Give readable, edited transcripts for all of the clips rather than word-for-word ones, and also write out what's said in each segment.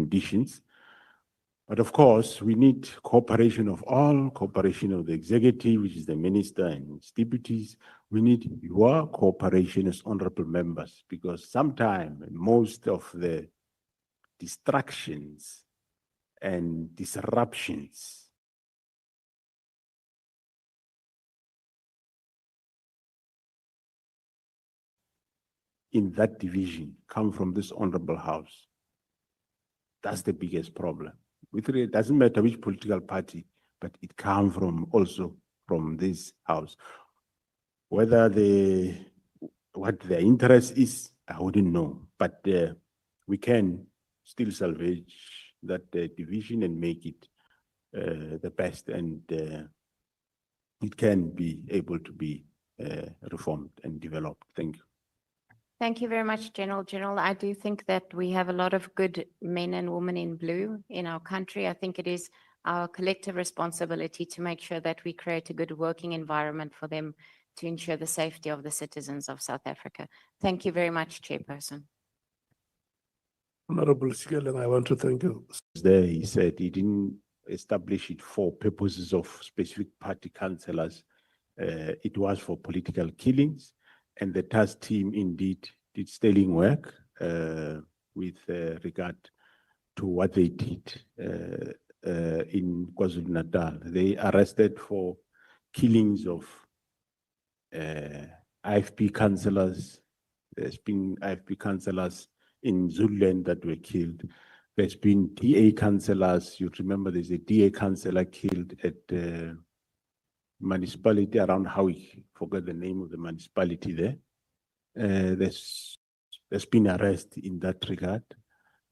conditions. But of course, we need cooperation of all, cooperation of the executive, which is the minister and its deputies. We need your cooperation as honorable members, because sometimes most of the distractions and disruptions in that division come from this honorable house. That's the biggest problem. It doesn't matter which political party, but it comes from also from this house. Whether what their interest is, I wouldn't know, but we can still salvage that division and make it the best, and it can be able to be reformed and developed. Thank you. Thank you very much, General. General, I do think that we have a lot of good men and women in blue in our country. I think it is our collective responsibility to make sure that we create a good working environment for them to ensure the safety of the citizens of South Africa. Thank you very much, Chairperson. Honorable Sikele, I want to thank you. There he said he didn't establish it for purposes of specific party councillors. It was for political killings. And the task team indeed did sterling work with regard to what they did in KwaZulu-Natal. They arrested for killings of IFP councillors. There's been IFP councillors in Zululand that were killed. There's been DA councillors. You remember there's a DA councillor killed at municipality around Howick, forgot the name of the municipality there. There's been arrest in that regard.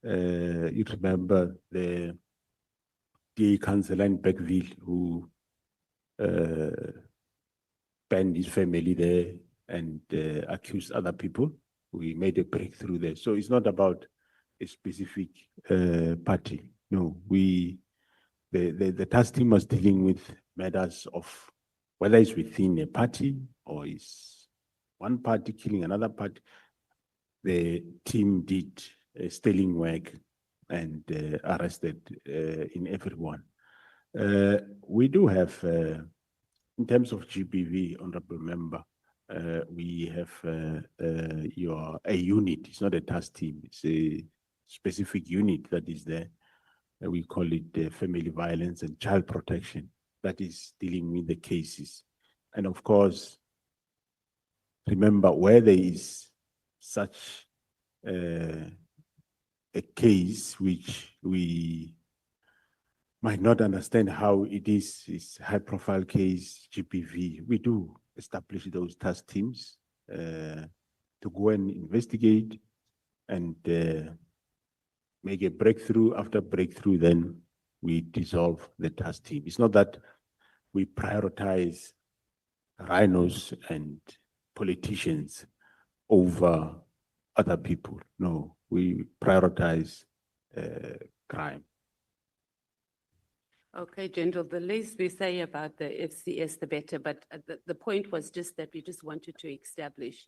You remember the DA councillor in Beckville who banned his family there and accused other people. We made a breakthrough there. So it's not about a specific party. No, the task team was dealing with matters of whether it's within a party or is one party killing another party. The team did sterling work and arrested in everyone. We do have, in terms of GBV, Honorable Member, we have a unit. It's not a task team. It's a specific unit that is there. We call it family violence and child protection. That is dealing with the cases. And of course, remember where there is such a case which we might not understand how it is high profile case, GPV, we do establish those task teams to go and investigate and make a breakthrough. After breakthrough, then we dissolve the task team. It's not that we prioritize rhinos and politicians over other people. No, we prioritize crime. Okay, General, the less we say about the FCS, the better. But the point was just that we just wanted to establish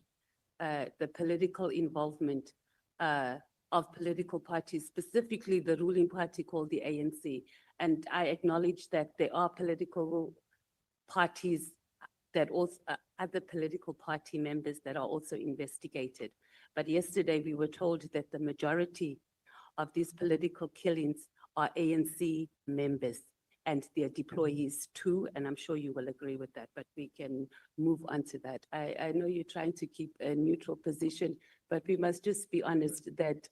the political involvement of political parties, specifically the ruling party called the ANC. And I acknowledge that there are political parties that also, other political party members that are also investigated. But yesterday we were told that the majority of these political killings are ANC members and their deployees too, and I'm sure you will agree with that, but we can move on to that. I know you're trying to keep a neutral position, but we must just be honest that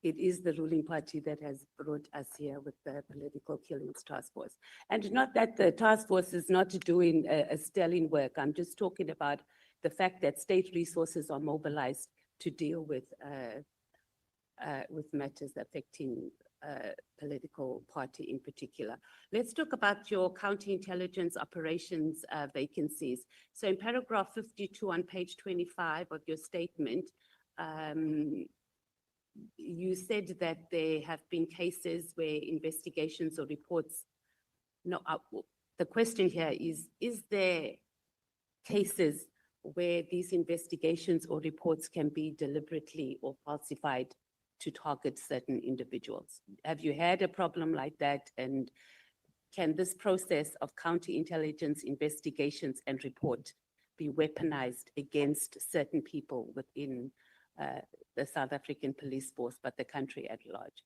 it is the ruling party that has brought us here with the Political Killings Task Force. And not that the task force is not doing a sterling work. I'm just talking about the fact that state resources are mobilized to deal with matters affecting political party in particular. Let's talk about your counterintelligence operations vacancies. So in paragraph 52 on page 25 of your statement, you said that there have been cases where investigations or reports, no, the question here is there cases where these investigations or reports can be deliberately or falsified to target certain individuals. Have you had a problem like that? And can this process of counterintelligence investigations and report be weaponized against certain people within the South African police force, but the country at large?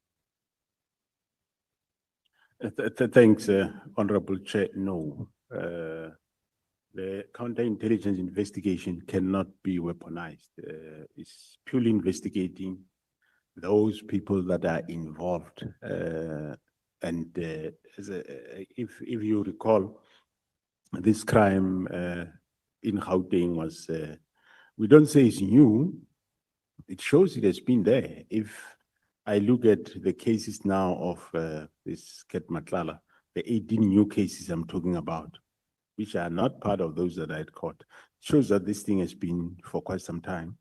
Thanks, Honorable Chair. No, the counterintelligence investigation cannot be weaponized. It's purely investigating those people that are involved. If you recall, this crime in Gauteng was, we don't say it's new. It shows it has been there. If I look at the cases now of this Ket Matlala, the 18 new cases I'm talking about, which are not part of those that I had caught, shows that this thing has been for quite some time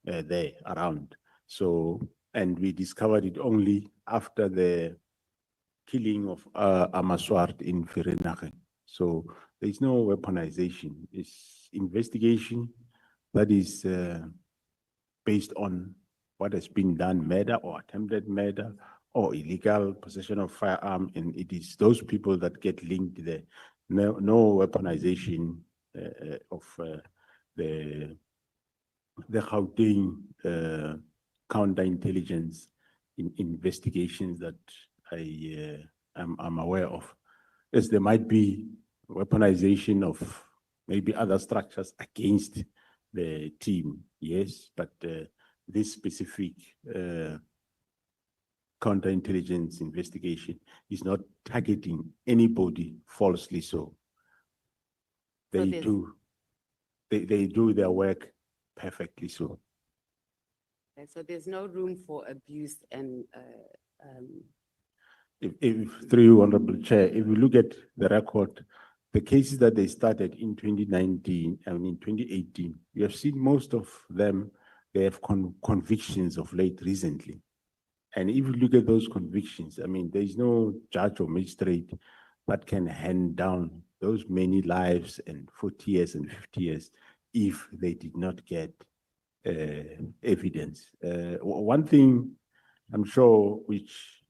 there around. So, and we discovered it only after the killing of Amaswart in Vereeniging. So there is no weaponization. It's investigation that is based on what has been done, murder or attempted murder or illegal possession of firearm, and it is those people that get linked there. No weaponization of the Gauteng counterintelligence investigations that I'm aware of. Yes, there might be weaponization of maybe other structures against the team, yes, but this specific counterintelligence investigation is not targeting anybody falsely. So they do their work perfectly. So. Okay, so there's no room for abuse and Through you, Honorable Chair, if you look at the record, the cases that they started in 2019 and in 2018, you have seen most of them, they have convictions of late recently. And if you look at those convictions, I mean, there is no judge or magistrate that can hand down those many lives and 40 years and 50 years if they did not get evidence. One thing I'm sure which,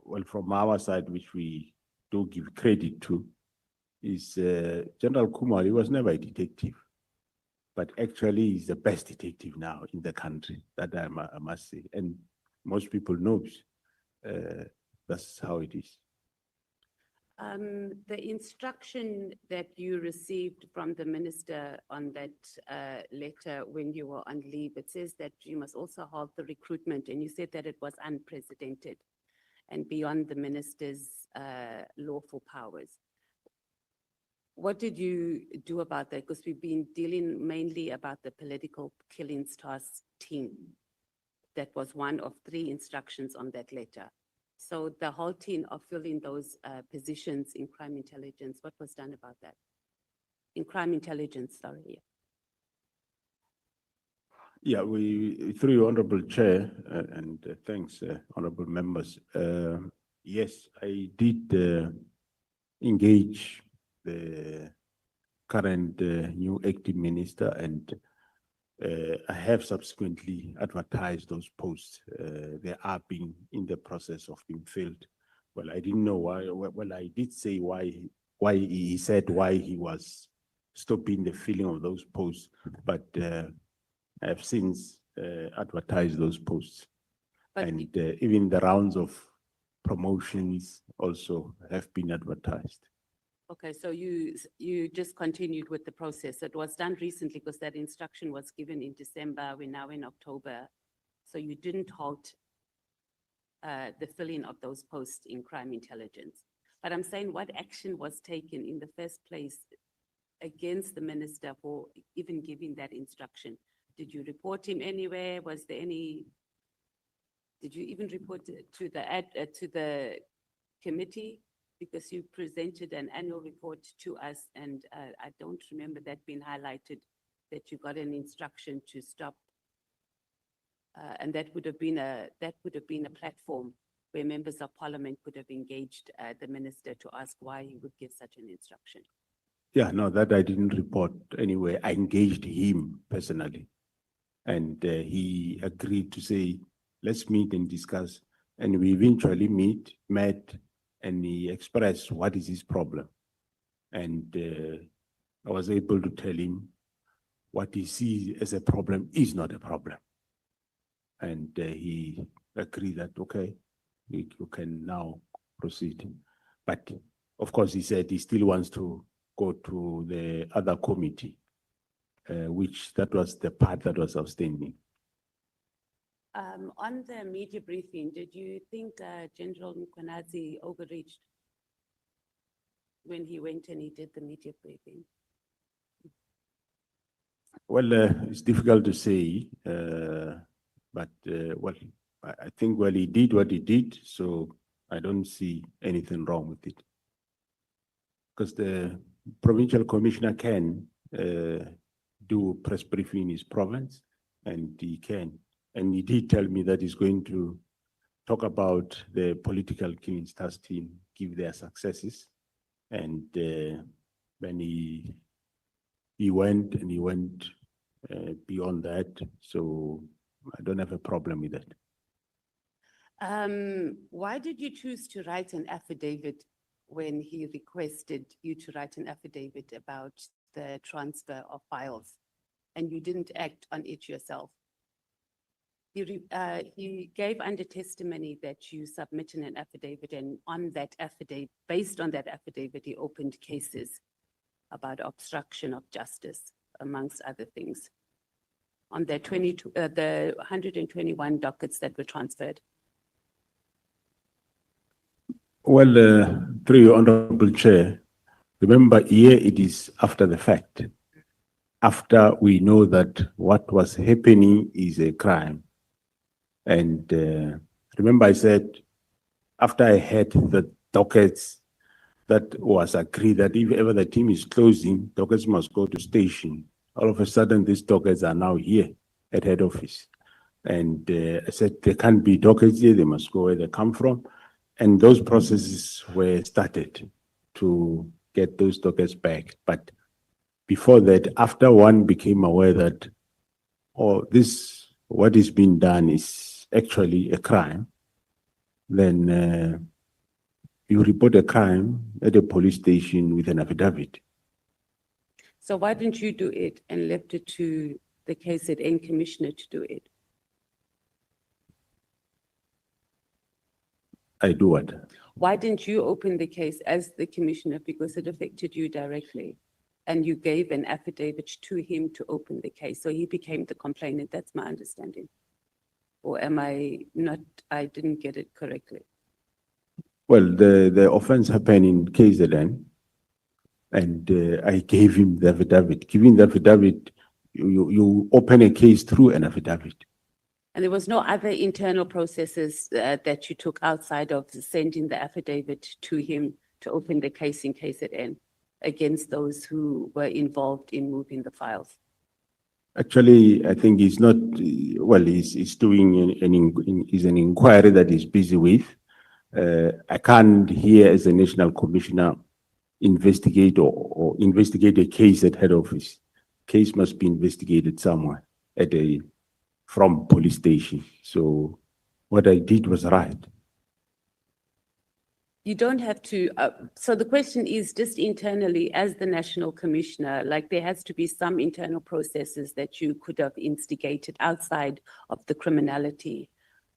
well, from our side, which we do give credit to, is General Kumar. He was never a detective, but actually he's the best detective now in the country, that I must say. And most people knows that's how it is. The instruction that you received from the minister on that letter when you were on leave, it says that you must also halt the recruitment, and you said that it was unprecedented and beyond the minister's lawful powers. What did you do about that? Because we've been dealing mainly about the political killings task team. That was one of 3 instructions on that letter. So the whole team of filling those positions in crime intelligence, what was done about that? In crime intelligence, sorry. Yeah, we, through your Honorable Chair, and thanks, Honorable Members. Yes, I did engage the current new acting minister, and I have subsequently advertised those posts. They are being in the process of being filled. Well, I didn't know why. Well, I did say why he said why he was stopping the filling of those posts, but I have since advertised those posts. But and even the rounds of promotions also have been advertised. okay, so you just continued with the process. It was done recently because that instruction was given in December. We're now in October. So you didn't halt the filling of those posts in crime intelligence. But I'm saying, what action was taken in the first place against the minister for even giving that instruction? Did you report him anywhere? Was there any, did you even report to the committee? Because you presented an annual report to us, and I don't remember that being highlighted, that you got an instruction to stop. And that would have been a platform where members of parliament could have engaged the minister to ask why he would give such an instruction. Yeah, no, that I didn't report anywhere. I engaged him personally, and he agreed to say, let's meet and discuss. And we eventually met, and he expressed what is his problem. And I was able to tell him what he sees as a problem is not a problem. And he agreed that, okay, you can now proceed. But of course, he said he still wants to go to the other committee, which that was the part that was outstanding. On the media briefing, did you think General Mkhwanazi overreached when he went and he did the media briefing? Well, it's difficult to say, but well, I think, well, he did what he did, so I don't see anything wrong with it. Because the provincial commissioner can do press briefing in his province, and he can. And he did tell me that he's going to talk about the political Killing Stars team, give their successes. And when he went beyond that, so I don't have a problem with that. Why did you choose to write an affidavit when he requested you to write an affidavit about the transfer of files and you didn't act on it yourself? He gave under testimony that you submitted an affidavit, and on that affidavit, based on that affidavit, he opened cases about obstruction of justice, amongst other things, on the 121 dockets that were transferred. Well, through your honorable chair, remember here it is after the fact, after we know that what was happening is a crime. And remember I said, after I had the dockets, that was agreed that if ever the team is closing, dockets must go to station. All of a sudden, these dockets are now here at head office. And I said, there can't be dockets here, they must go where they come from. And those processes were started to get those dockets back. But before that, after one became aware that, oh, this, what is being done is actually a crime, then you report a crime at a police station with an affidavit. So why didn't you do it and left it to the KZN commissioner to do it? I do what? Why didn't you open the case as the commissioner, because it affected you directly? And you gave an affidavit to him to open the case, so he became the complainant. That's my understanding. Or am I not, I didn't get it correctly? Well, the offense happened in KZN, and I gave him the affidavit. Giving the affidavit, you open a case through an affidavit. And there was no other internal processes that you took outside of sending the affidavit to him to open the case in KZN against those who were involved in moving the files? Actually, I think he's not, well, he's doing an inquiry that he's busy with. I can't here as a national commissioner investigate or investigate a case at head office. Case must be investigated somewhere from police station. So what I did was right. You don't have to, so the question is just internally as the national commissioner, like there has to be some internal processes that you could have instigated outside of the criminality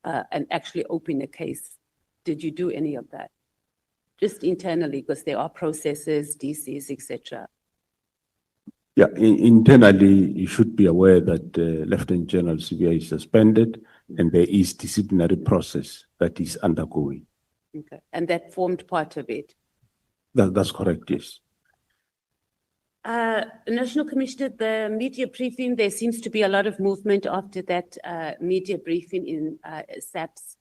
and actually open a case. Did you do any of that? Just internally, because there are processes, DCs, etc. Yeah, internally, you should be aware that Lieutenant General CBI is suspended and there is disciplinary process that is undergoing. Okay, and that formed part of it. That's correct, yes. National Commissioner, the media briefing, there seems to be a lot of movement after that media briefing in SAPS.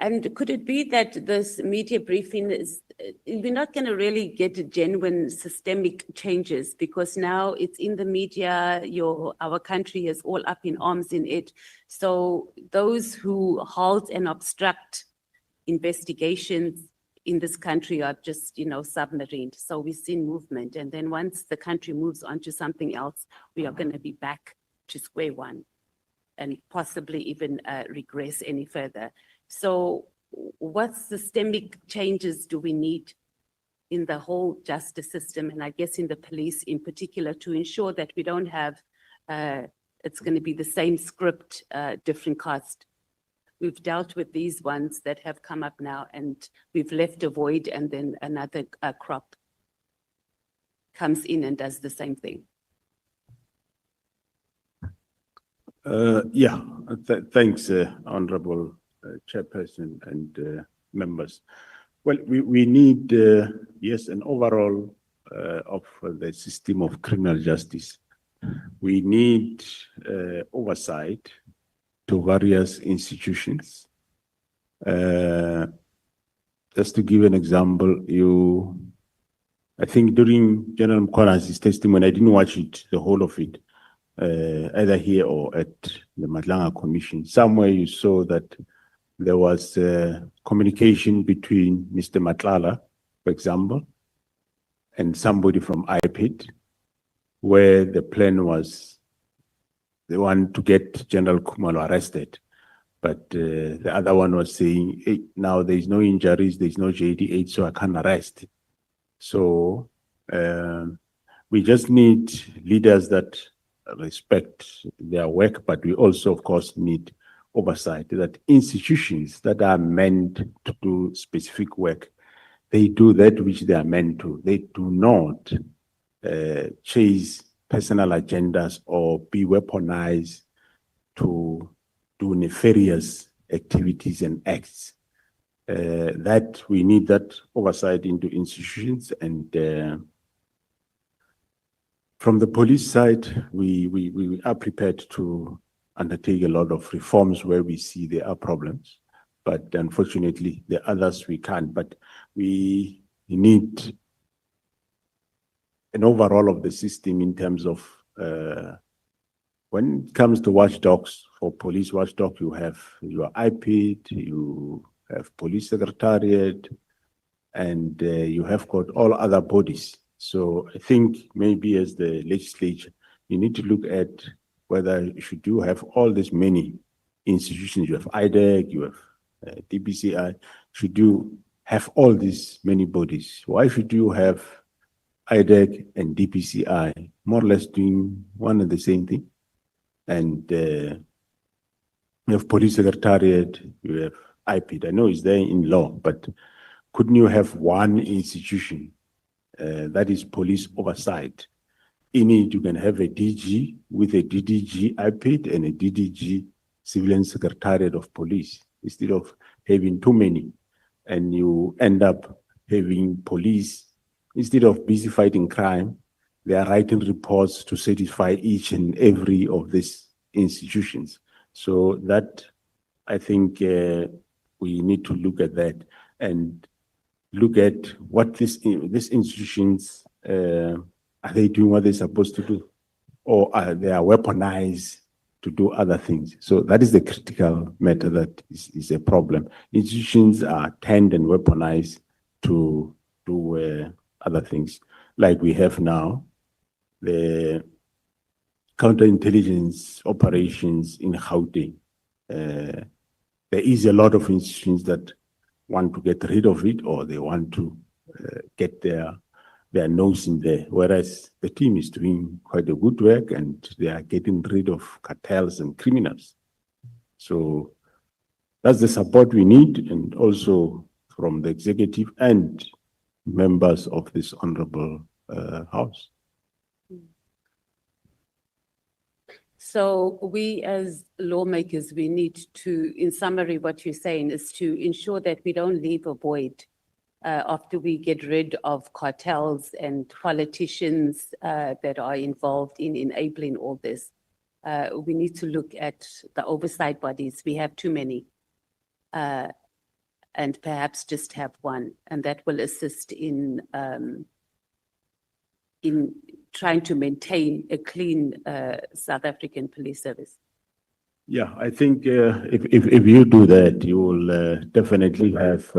And could it be that this media briefing is, we're not going to really get genuine systemic changes because now it's in the media, our country is all up in arms in it. So those who halt and obstruct investigations in this country are just, submarined. So we've seen movement. And then once the country moves on to something else, we are going to be back to square one and possibly even regress any further. So what systemic changes do we need in the whole justice system, and I guess in the police in particular, to ensure that we don't have, it's going to be the same script, different cast? We've dealt with these ones that have come up now, and we've left a void, and then another crop comes in and does the same thing. Yeah, thanks, Honorable Chairperson and members. Well, we need, yes, an overall of the system of criminal justice. We need oversight to various institutions. Just to give an example, I think during General Mkhwana's testimony, I didn't watch it, the whole of it, either here or at the Madlanga Commission. Somewhere you saw that there was communication between Mr. Matlala, for example, and somebody from IPID, where the plan was they want to get General Khumalo arrested. But the other one was saying, hey, now there's no injuries, there's no JD8, so I can't arrest. So we just need leaders that respect their work, but we also, of course, need oversight that institutions that are meant to do specific work, they do that which they are meant to. They do not chase personal agendas or be weaponized to do nefarious activities and acts. That we need that oversight into institutions, and from the police side, we are prepared to undertake a lot of reforms where we see there are problems, but unfortunately the others we can't. But we need an overall of the system in terms of when it comes to watchdogs. For police watchdog, you have your IPID, you have police secretariat, and you have got all other bodies. So I think maybe as the legislature, you need to look at whether should you have all these many institutions. You have IDEC, you have DPCI. Should you have all these many bodies? Why should you have IDEC and DPCI more or less doing one and the same thing? And you have police secretariat, you have IPID. I know it's there in law, but couldn't you have one institution that is police oversight? In it, you can have a DG with a DDG IPID and a DDG Civilian Secretariat of Police, instead of having too many. And you end up having police, instead of busy fighting crime, they are writing reports to satisfy each and every of these institutions. So that, I think we need to look at that and look at what these institutions are they doing what they're supposed to do, or are they weaponized to do other things? So that is the critical matter that is a problem. Institutions are tend and weaponized to do other things, like we have now the counterintelligence operations in Gauteng. There is a lot of institutions that want to get rid of it, or they want to get their nose in there, whereas the team is doing quite a good work and they are getting rid of cartels and criminals. So that's the support we need, and also from the executive and members of this honorable house. So we as lawmakers, we need to, in summary, what you're saying is to ensure that we don't leave a void after we get rid of cartels and politicians that are involved in enabling all this. We need to look at the oversight bodies. We have too many, and perhaps just have one, and that will assist in trying to maintain a clean South African police service. Yeah, I think if you do that, you will definitely have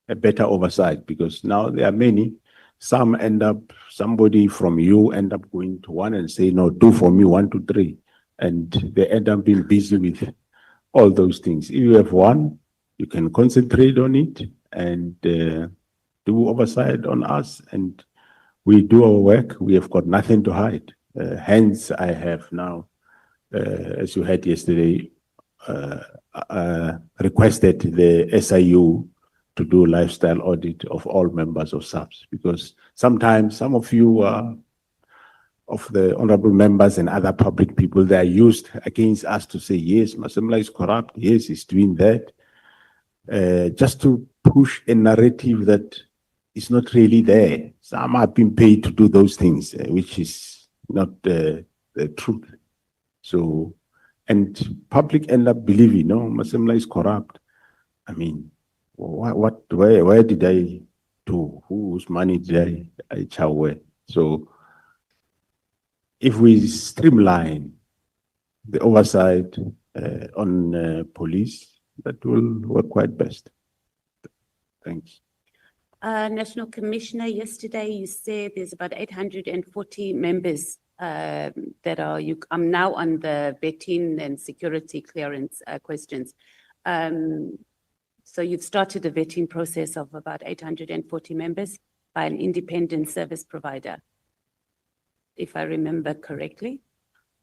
a better oversight, because now there are many. Some end up, somebody from you end up going to one and say, no, do for me 1, 2, 3. and they end up being busy with all those things. If you have one, you can concentrate on it and do oversight on us, and we do our work. We have got nothing to hide. Hence, I have now, as you heard yesterday, requested the SIU to do lifestyle audit of all members of SAPS, because sometimes some of you of the honorable members and other public people, they are used against us to say, yes, Masemola is corrupt, yes, he's doing that, just to push a narrative that is not really there. Some have been paid to do those things, which is not the truth. So, and public end up believing, no, Masemola is corrupt. I mean, where did I do? Whose money did I chow where? So, if we streamline the oversight on police, that will work quite best. Thanks. National Commissioner, yesterday you said there's about 840 members that are, I'm now on the vetting and security clearance questions. So you've started the vetting process of about 840 members by an independent service provider, if I remember correctly.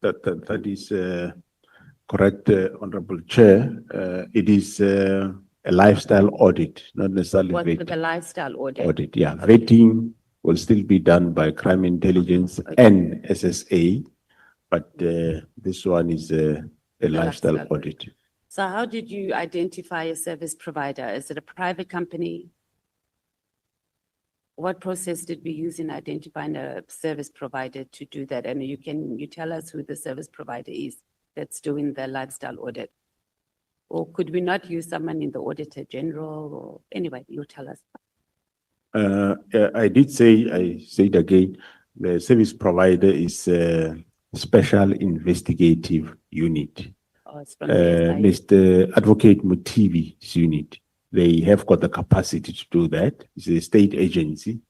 That is correct, Honorable Chair. It is a lifestyle audit, not necessarily What with the vetting. lifestyle audit? Audit, yeah. Vetting will still be done by crime intelligence and SSA, but this one is a lifestyle lifestyle audit. So how did you identify a service provider? Is it a private company? What process did we use in identifying a service provider to do that? And you tell us who the service provider is that's doing the lifestyle audit? Or could we not use someone in the Auditor General, or anyway, you tell us. I did say, I say it again, the service provider is a special investigative unit. Oh, it's from the SIU. Mr. Advocate Mutivi's unit. They have got the capacity to do that. It's a state agency.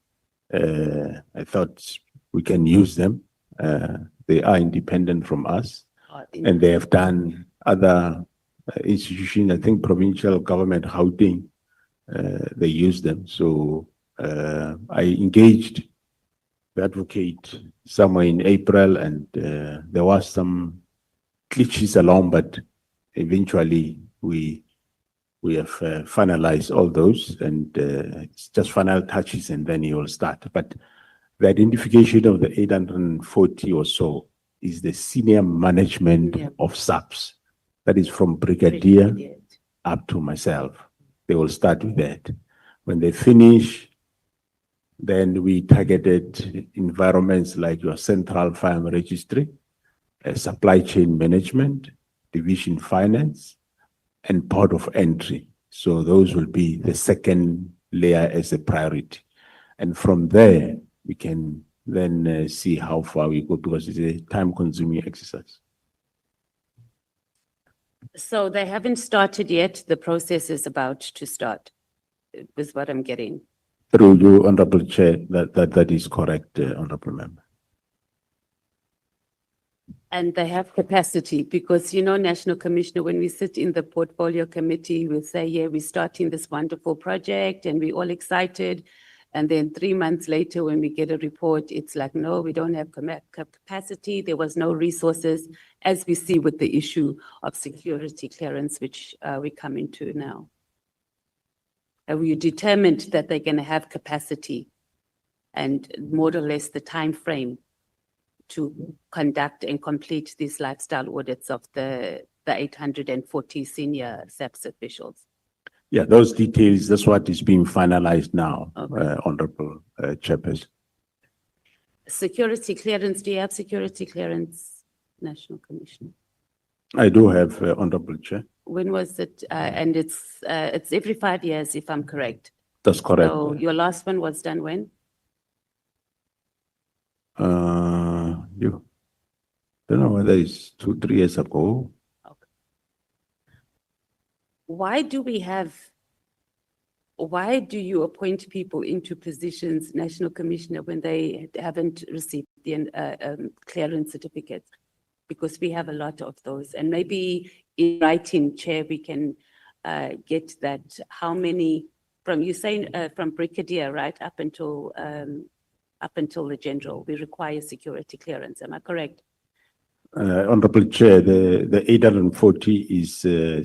I thought we can use them. They are independent from us, and they have done other institutions. I think provincial government, Gauteng, they use them. So I engaged the advocate somewhere in April, and there was some glitches along, but eventually we have finalized all those, and it's just final touches, and then he will start. But the identification of the 840 or so is the senior management of SAPS. That is from brigadier up to myself. They will start with that. When they finish, then we targeted environments like your central farm registry, supply chain management, division finance, and port of entry. So those will be the second layer as a priority. And from there, we can then see how far we go, because it's a time-consuming exercise. So they haven't started yet. The process is about to start, is what I'm getting. Through you, Honorable Chair, that is correct, Honorable Member. And they have capacity, because, you know, National Commissioner, when we sit in the portfolio committee, we'll say, yeah, we're starting this wonderful project and we're all excited. And then 3 months later, when we get a report, it's like, no, we don't have capacity. There was no resources, as we see with the issue of security clearance, which we're coming to now. Are you determined that they're going to have capacity and more or less the time frame to conduct and complete these lifestyle audits of the 840 senior SAPS officials? Yeah, those details, that's what is being finalized now, Okay. Honorable Chairperson. Security clearance, do you have security clearance, National Commissioner? I do have, Honorable Chair. When was it? And it's every 5 years, if I'm correct. That's correct. So your last one was done when? You don't know whether it's 2-3 years ago. Why do you appoint people into positions, National Commissioner, when they haven't received the clearance certificates? because we have a lot of those. And maybe in writing, Chair, we can get that, how many, from, you saying from brigadier, right, up until the general, we require security clearance. Am I correct? Honorable Chair, the 840 is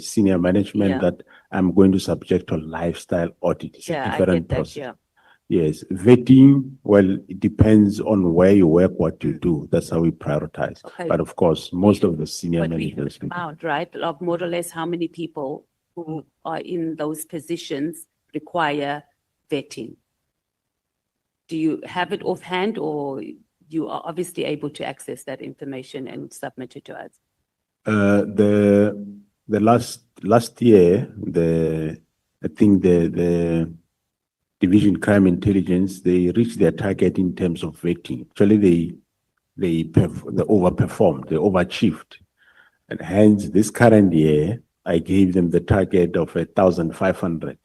senior management Yeah. that I'm going to subject to lifestyle audit. It's a Yeah, I different get that, process. yeah. Yes, vetting, well, it depends on where you work, what you do. That's how we prioritize. Okay. But of course, most of the senior But we managers. have about, right, of more or less how many people who are in those positions require vetting? Do you have it offhand, or you are obviously able to access that information and submit it to us? The last year, I think the Division Crime Intelligence, they reached their target in terms of vetting. Actually, they overperformed, they overachieved. And hence, this current year, I gave them the target of 1,500,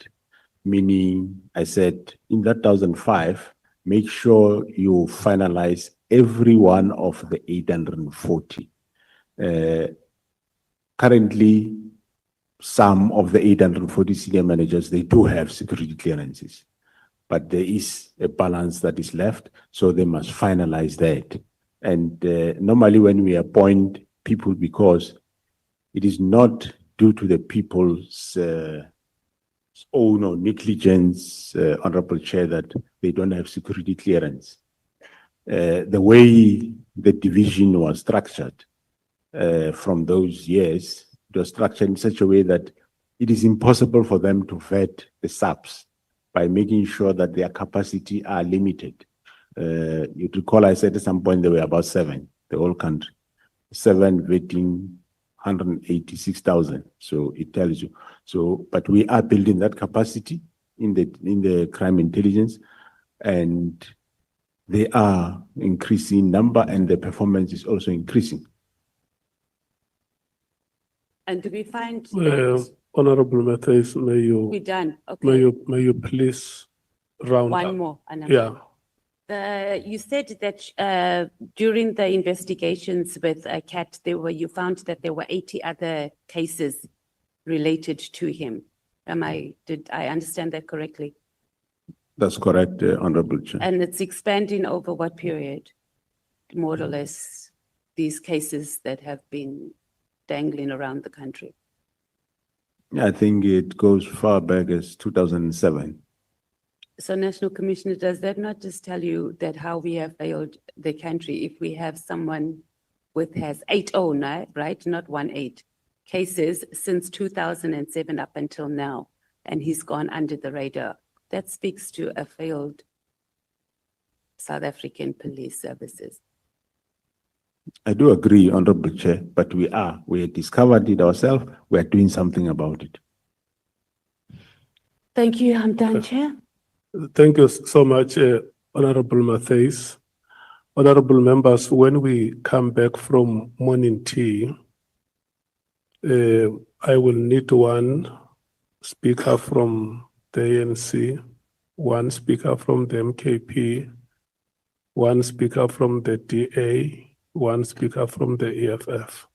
meaning I said, in that 1,005, make sure you finalize every one of the 840. Currently, some of the 840 senior managers, they do have security clearances, but there is a balance that is left, so they must finalize that. And normally when we appoint people, because it is not due to the people's own or negligence, Honorable Chair, that they don't have security clearance. The way the division was structured from those years, it was structured in such a way that it is impossible for them to vet the subs by making sure that their capacity are limited. You recall I said at some point there were about 7, the whole country. 7 vetting 186,000. So it tells you. So, but we are building that capacity in the crime intelligence, and they are increasing number, and the performance is also increasing. And do we find that Honorable Matthias, may we're you, done? Okay, may you please round one up? more. Anna. Yeah, You said that during the investigations with CAT, you found that there were 80 other cases related to him. Did I understand that correctly? That's correct, Honorable Chair. And it's expanding over what period? More or less, these cases that have been dangling around the country. I think it goes far back as 2007. So National Commissioner, does that not just tell you that how we have failed the country if we have someone has 80, right? Not 18 cases since 2007 up until now, and he's gone under the radar. That speaks to a failed South African police services. I do agree, Honorable Chair, but we have discovered it ourselves. We are doing something about it. Thank you. I'm done, Chair. thank you so much, Honorable Matthias. Honorable members, when we come back from morning tea, I will need one speaker from the ANC, one speaker from the MKP, one speaker from the DA, one speaker from the EFF.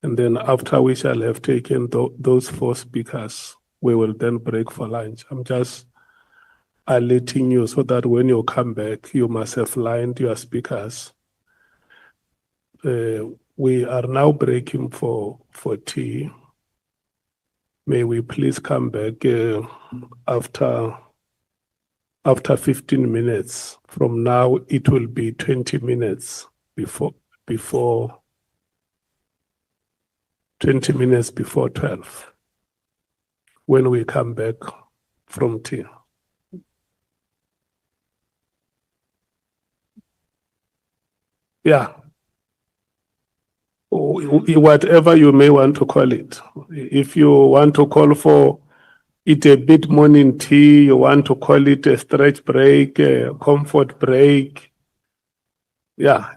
And then after we shall have taken those 4 speakers, we will then break for lunch. I'm just alerting you so that when you come back, you must have lined your speakers. We are now breaking for tea. May we please come back after 15 minutes. From now, it will be 20 minutes before 20 minutes before 12 when we come back from tea. Yeah. Whatever you may want to call it. If you want to call for it a bit morning tea, you want to call it a stretch break, a comfort break. Yeah.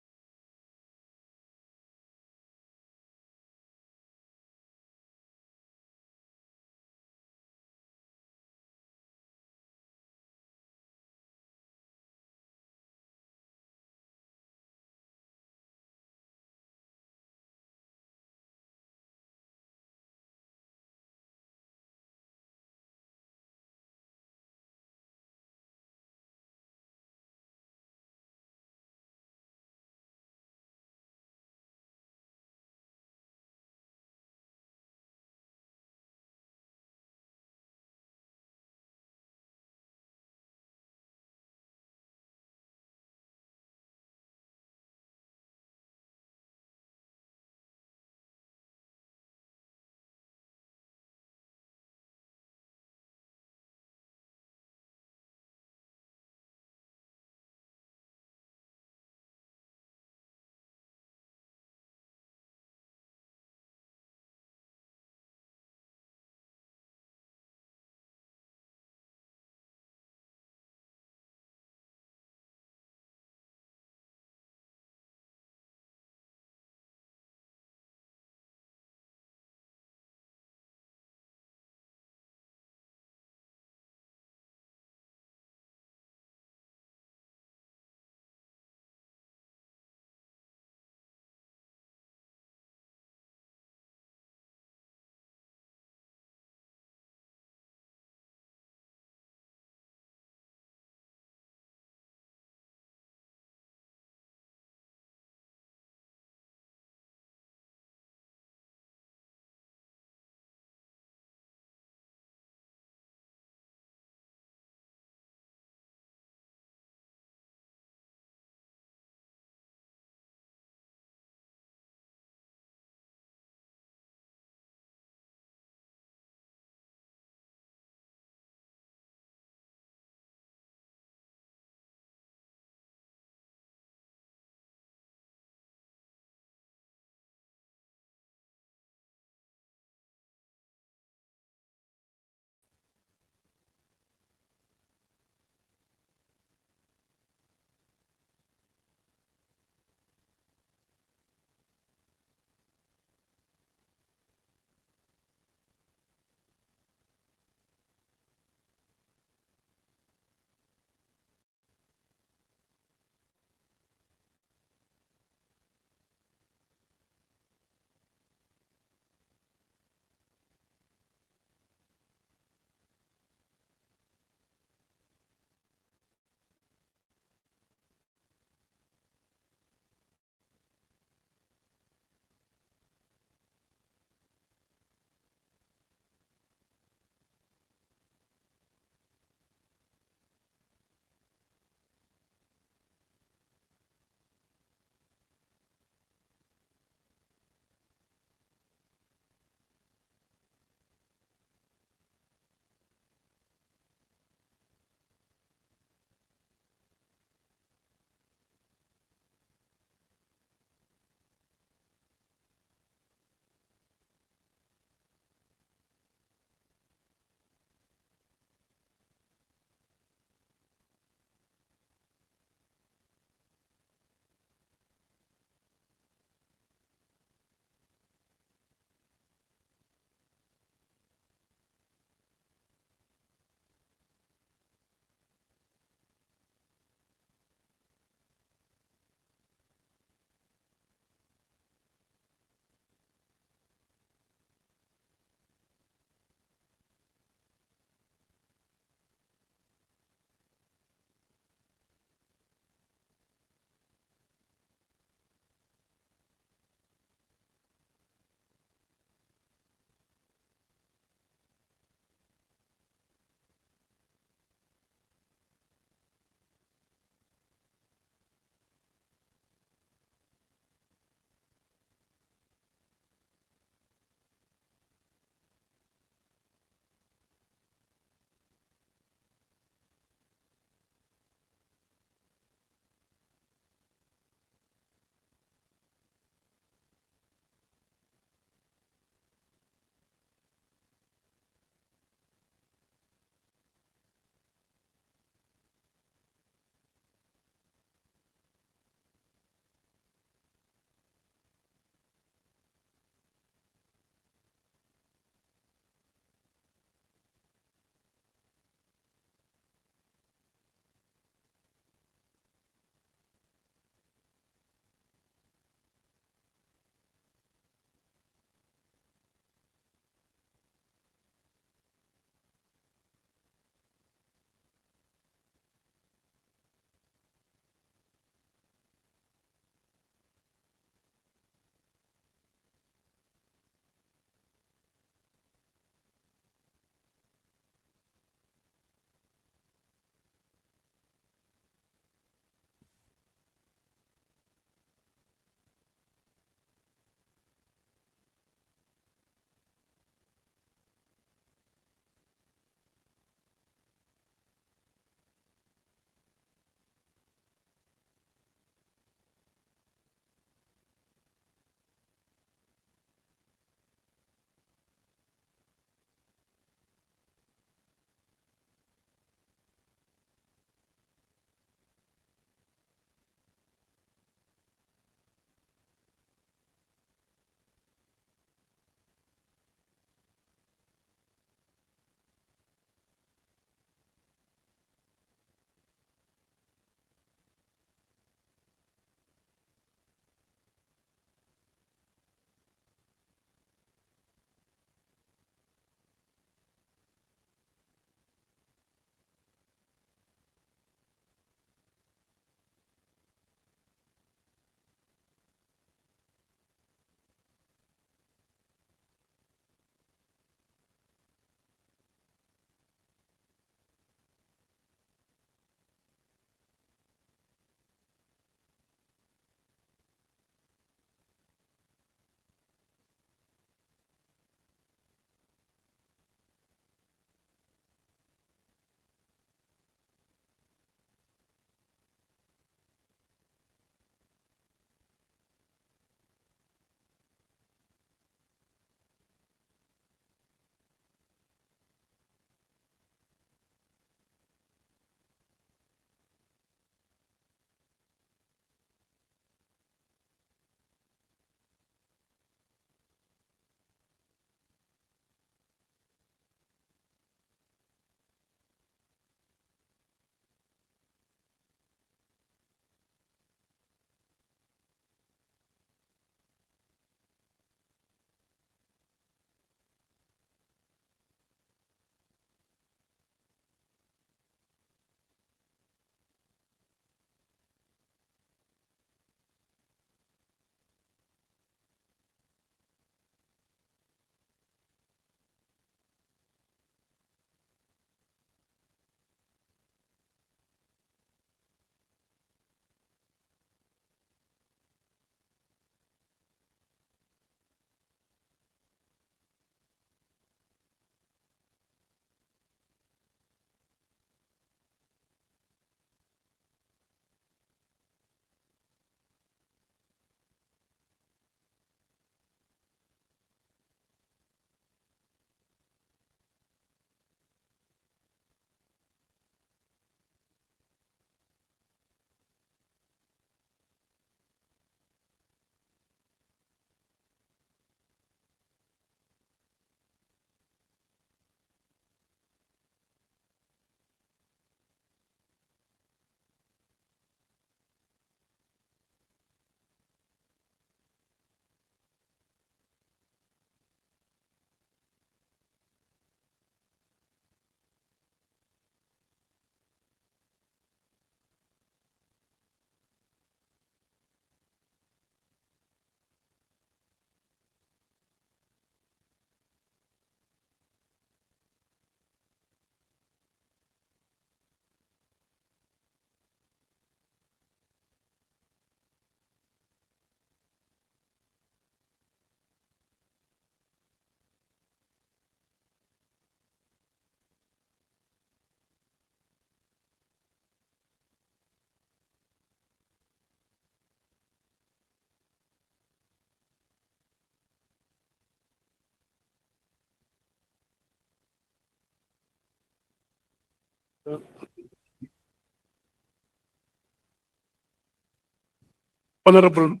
Honorable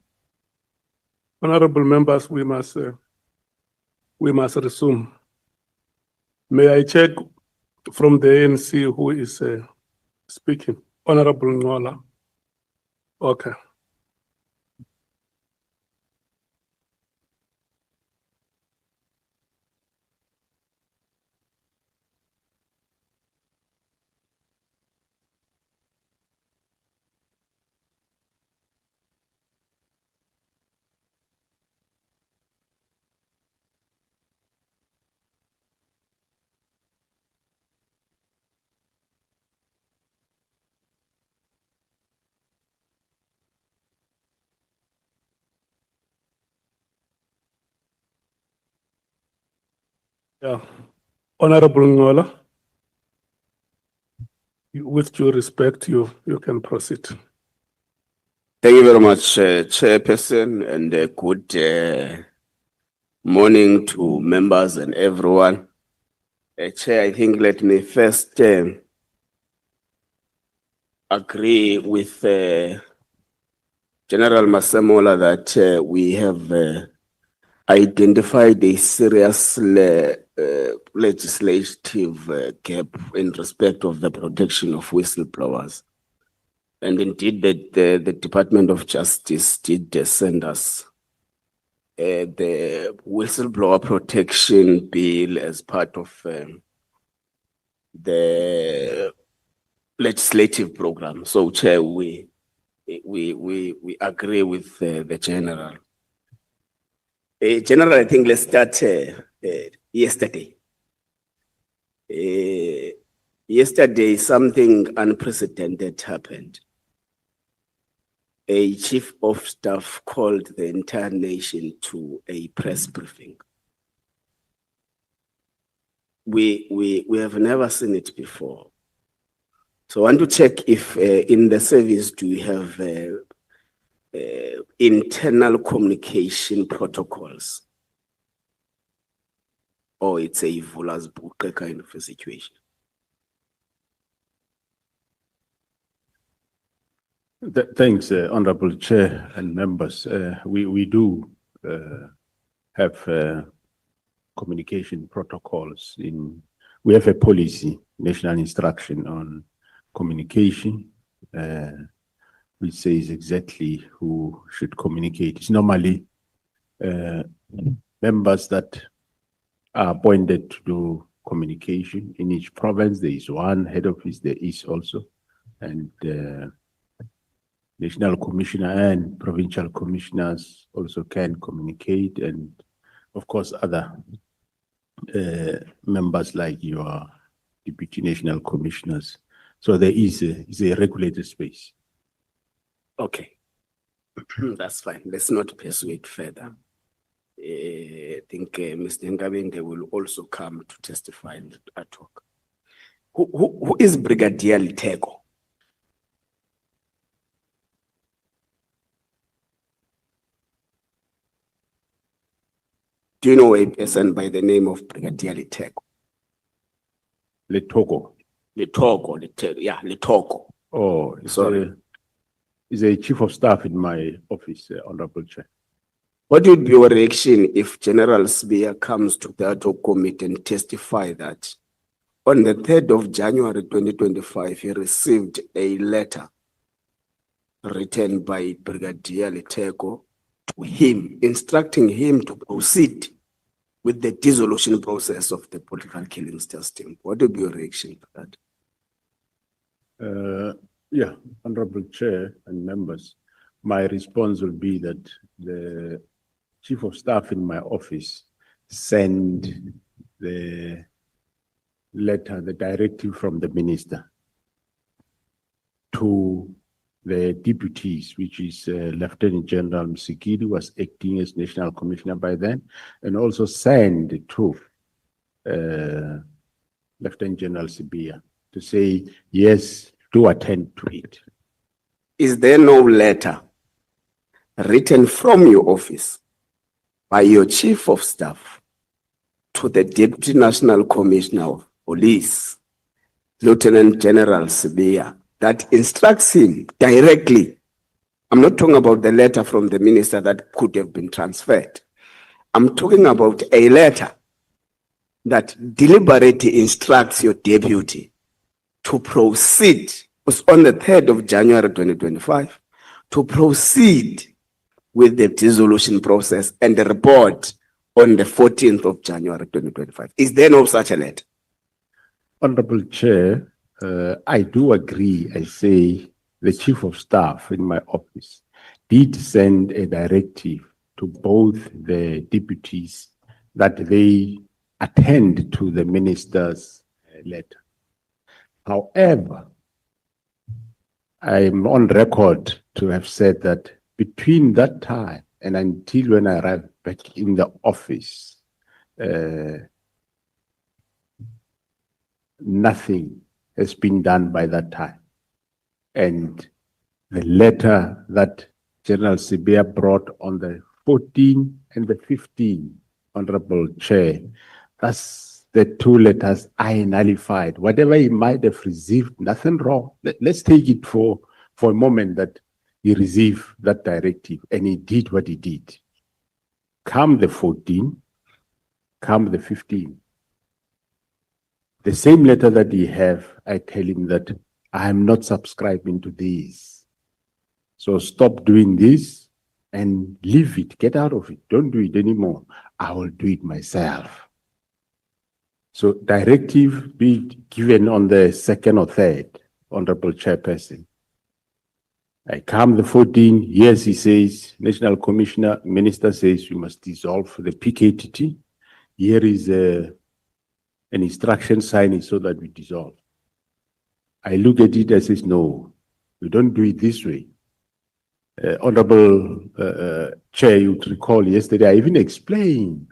members, we must resume. May I check from the ANC who is speaking? Honorable Ngola. Okay. Yeah. Honorable Ngola, with due respect, you can proceed. Thank you very much, Chairperson, and good morning to members and everyone. Chair, I think let me first agree with General Masemola that we have identified a serious legislative gap in respect of the protection of whistleblowers. And indeed, that the Department of Justice did send us the whistleblower protection bill as part of the legislative program. So, Chair, we agree with the General. General, I think let's start yesterday. Yesterday, something unprecedented happened. A chief of staff called the entire nation to a press briefing. We have never seen it before. So I want to check if in the service do we have internal communication protocols, or it's a Vula's book kind of a situation. Thanks, Honorable Chair and members. We do have communication protocols. We have a policy, national instruction on communication, which says exactly who should communicate. It's normally members that are appointed to do communication in each province. There is one head office, there is also, and national commissioner and provincial commissioners also can communicate, and of course other members like your deputy national commissioners. So there is a regulated space. Okay, that's fine. Let's not persuade further. I think Mr. Ngabende will also come to testify at talk. Who is Brigadier Liteko? Do you know a person by the name of Brigadier Liteko? Letoko. Yeah, Litoko. Oh, Sorry. Is a chief of staff in my office, Honorable Chair. What would be your reaction if General Spear comes to the Hoc Committee and testify that on the 3rd of January 2025, he received a letter written by Brigadier Liteko to him, instructing him to proceed with the dissolution process of the political killings testing? What would be your reaction to that? Yeah, Honorable Chair and members, my response will be that the chief of staff in my office sent the letter, the directive from the minister to the deputies, which is Lieutenant General Msikidi, who was acting as National Commissioner by then, and also sent to Lieutenant General Sibia to say, yes, do attend to it. Is there no letter written from your office by your chief of staff to the Deputy National Commissioner of Police Lieutenant General Sibiya, that instructs him directly. I'm not talking about the letter from the minister that could have been transferred. I'm talking about a letter that deliberately instructs your deputy to proceed. It was on the 3rd of January 2025, to proceed with the dissolution process and the report on the 14th of January 2025. Is there no such a letter? Honorable Chair, I do agree. I say the Chief of Staff in my office did send a directive to both the deputies that they attend to the minister's letter. However, I'm on record to have said that between that time and until when I arrived back in the office, nothing has been done by that time. And the letter that General Sibiya brought on the 14th and the 15th, Honorable Chair, that's the two letters I nullified. Whatever he might have received, nothing wrong. Let's take it for a moment that he received that directive and he did what he did. Come the 14th, come the 15th. The same letter that he have, I tell him that I am not subscribing to this. So stop doing this and leave it, get out of it. Don't do it anymore. I will do it myself. So directive be given on the 2nd or 3rd, Honorable Chairperson. I come the 14th, yes, he says, National Commissioner, Minister says we must dissolve the PKTT. Here is an instruction signing so that we dissolve. I look at it and says, no, we don't do it this way. Honorable Chair, you would recall yesterday, I even explained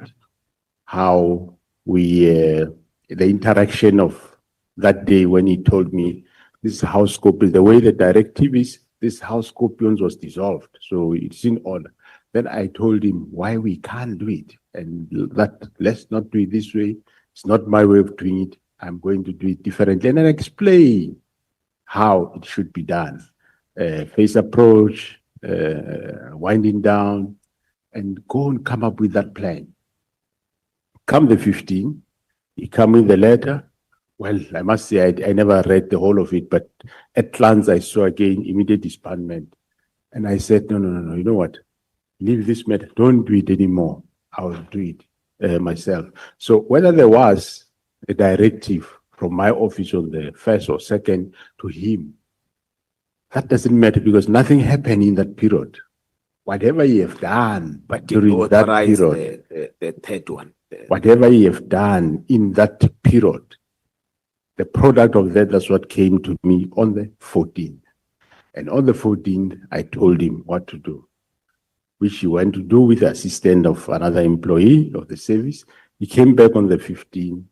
how we, the interaction of that day when he told me this House Scorpions, the way the directive is, this House Scorpions was dissolved, so it's in order. Then I told him why we can't do it, and that let's not do it this way. It's not my way of doing it. I'm going to do it differently, and I explain how it should be done. Phase approach, winding down, and go and come up with that plan. Come the 15th, he come with the letter. Well, I must say I never read the whole of it, but at glance I saw again immediate disbandment. And I said, no, you know what? Leave this matter, don't do it anymore. I will do it myself. So whether there was a directive from my office on the 1st or 2nd to him, that doesn't matter because nothing happened in that period. Whatever you have done, but during that period, the 3rd one. whatever you have done in that period, the product of that, that's what came to me on the 14th. And on the 14th, I told him what to do, which he went to do with the assistant of another employee of the service. He came back on the 15th.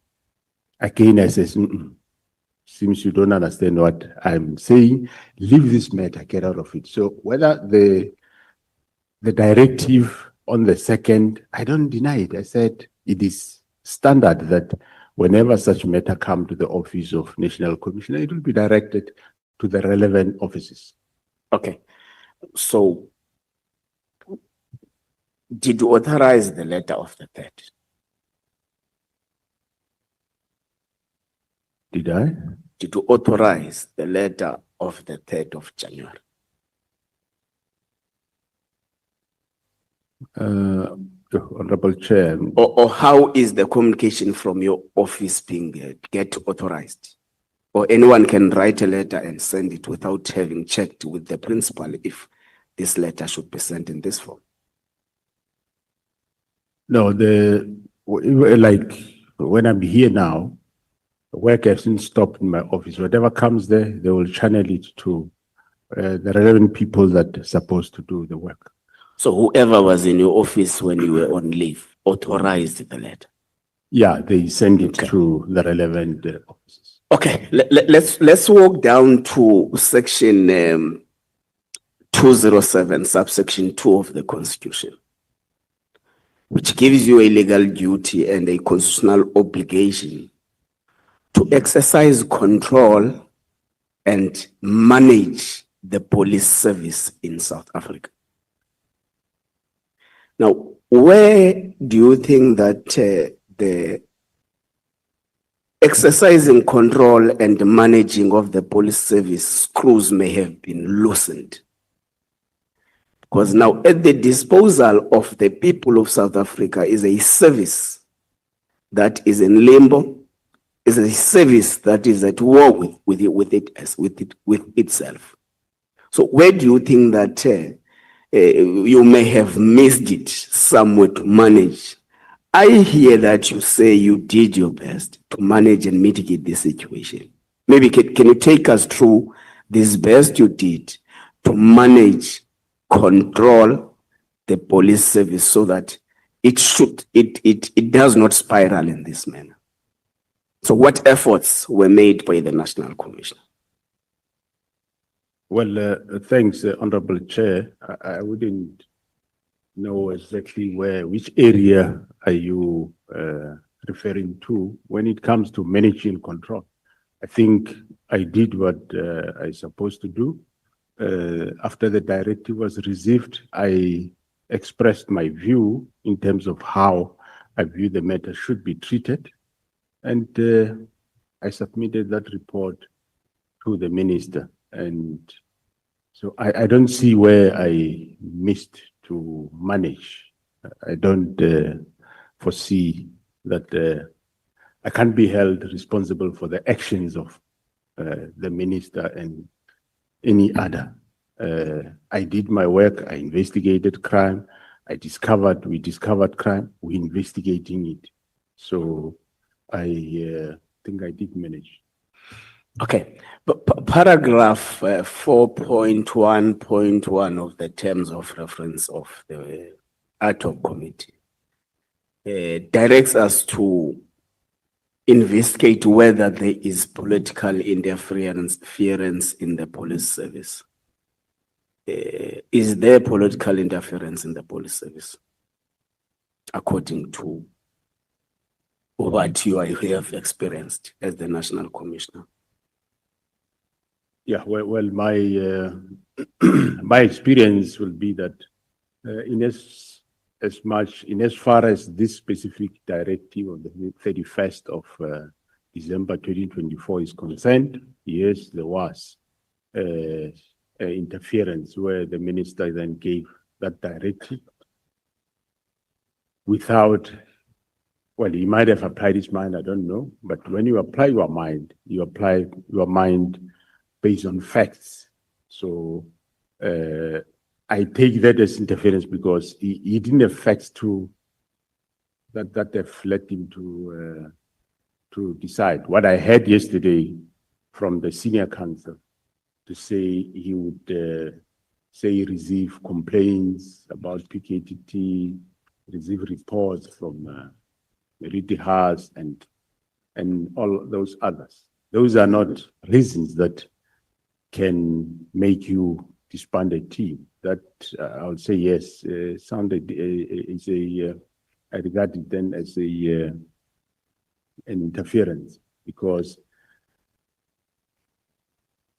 Again, I said, seems you don't understand what I'm saying. Leave this matter, get out of it. So whether the directive on the 2nd, I don't deny it. I said it is standard that whenever such matter come to the office of National Commissioner, it will be directed to the relevant offices. Okay. So did you authorize the letter of the 3rd? Did I? Did you authorize the letter of the 3rd of January? Honorable Chair. Or how is the communication from your office being get authorized? Or anyone can write a letter and send it without having checked with the principal if this letter should be sent in this form? No, like when I'm here now, the work hasn't stopped in my office. Whatever comes there, they will channel it to the relevant people that are supposed to do the work. So whoever was in your office when you were on leave authorized the letter? Yeah, they send it to the relevant offices. Okay, let's walk down to section 207, subsection 2 of the Constitution, which gives you a legal duty and a constitutional obligation to exercise control and manage the police service in South Africa. Now, where do you think that the exercising control and managing of the police service screws may have been loosened? Because now at the disposal of the people of South Africa is a service that is in limbo, is a service that is at war with itself. So where do you think that you may have missed it somewhere to manage? I hear that you say you did your best to manage and mitigate this situation. Maybe can you take us through this best you did to manage, control the police service so that it does not spiral in this manner? So what efforts were made by the National Commissioner? Well, thanks, Honorable Chair. I wouldn't know exactly which area are you referring to when it comes to managing control. I think I did what I supposed to do. After the directive was received, I expressed my view in terms of how I view the matter should be treated. And I submitted that report to the minister. And so I don't see where I missed to manage. I don't foresee that I can't be held responsible for the actions of the minister and any other. I did my work, I investigated crime, we discovered crime, we're investigating it. So I think I did manage. Okay, but paragraph 4.1.1 of the terms of reference of the Hoc Committee directs us to investigate whether there is political interference in the police service. Is there political interference in the police service, according to what you have experienced as the National Commissioner? Yeah, well, my my experience will be that in as far as this specific directive of the 31st of December 2024 is concerned, yes, there was interference where the minister then gave that directive without, well, he might have applied his mind, I don't know, but when you apply your mind, you apply your mind based on facts. So I take that as interference because he didn't have facts that have led him to decide. What I heard yesterday from the senior counsel to say he would say he received complaints about PKTT, receive reports from Meriti Haas and all those others. Those are not reasons that can make you disband a team. That I would say yes, sounded is I regard it then as an interference, because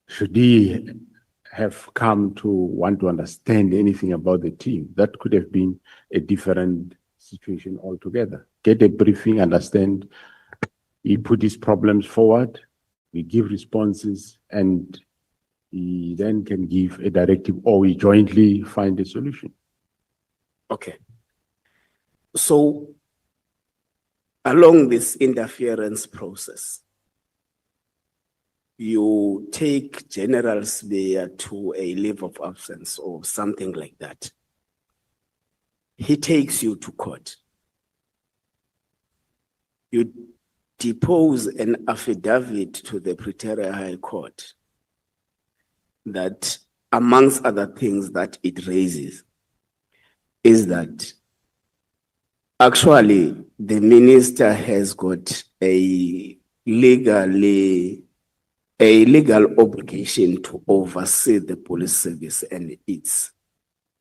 should he have come to want to understand anything about the team, that could have been a different situation altogether. Get a briefing, understand, he put his problems forward, we give responses, and he then can give a directive, or we jointly find a solution. Okay. So, along this interference process, you take generals there to a leave of absence or something like that. He takes you to court. You depose an affidavit to the Pretoria High Court that, amongst other things that it raises, is that actually the minister has got a legal obligation to oversee the police service and its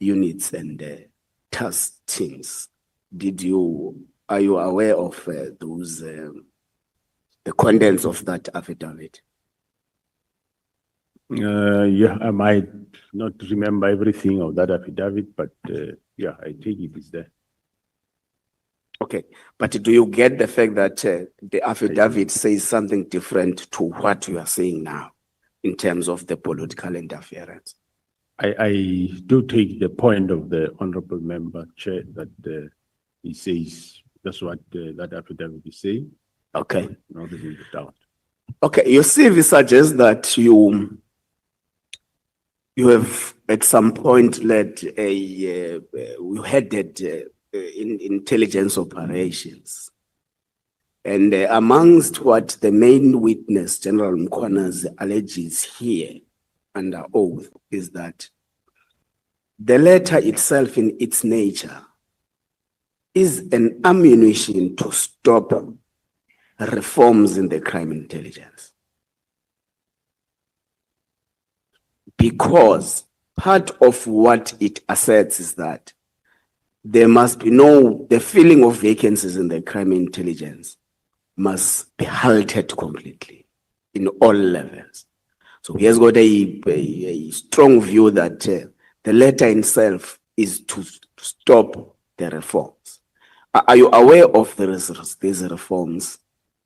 units and task teams. Are you aware of those the contents of that affidavit? Yeah, I might not remember everything of that affidavit, but yeah, I think it is there. Okay, but do you get the fact that the affidavit says something different to what you are saying now in terms of the political interference? I do take the point of the honorable member chair that he says that's what that affidavit is saying. Okay. No, there is a doubt. Okay, your CV suggests that you have at some point led you headed in intelligence operations. And amongst what the main witness, General Mkhonazi, alleges here under oath is that the letter itself in its nature is an ammunition to stop reforms in the crime intelligence. Because part of what it asserts is that there must be the filling of vacancies in the crime intelligence must be halted completely in all levels. So he has got a strong view that the letter itself is to stop the reforms. Are you aware of these reforms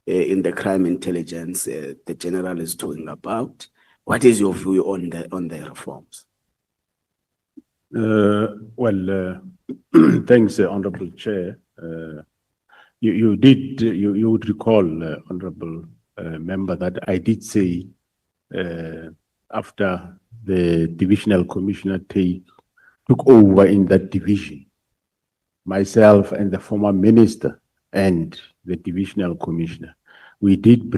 in the crime intelligence the general is talking about? What is your view on the reforms? Well, thanks, Honorable Chair. You would recall, Honorable Member, that I did say after the divisional commissioner took over in that division, myself and the former minister and the divisional commissioner, we did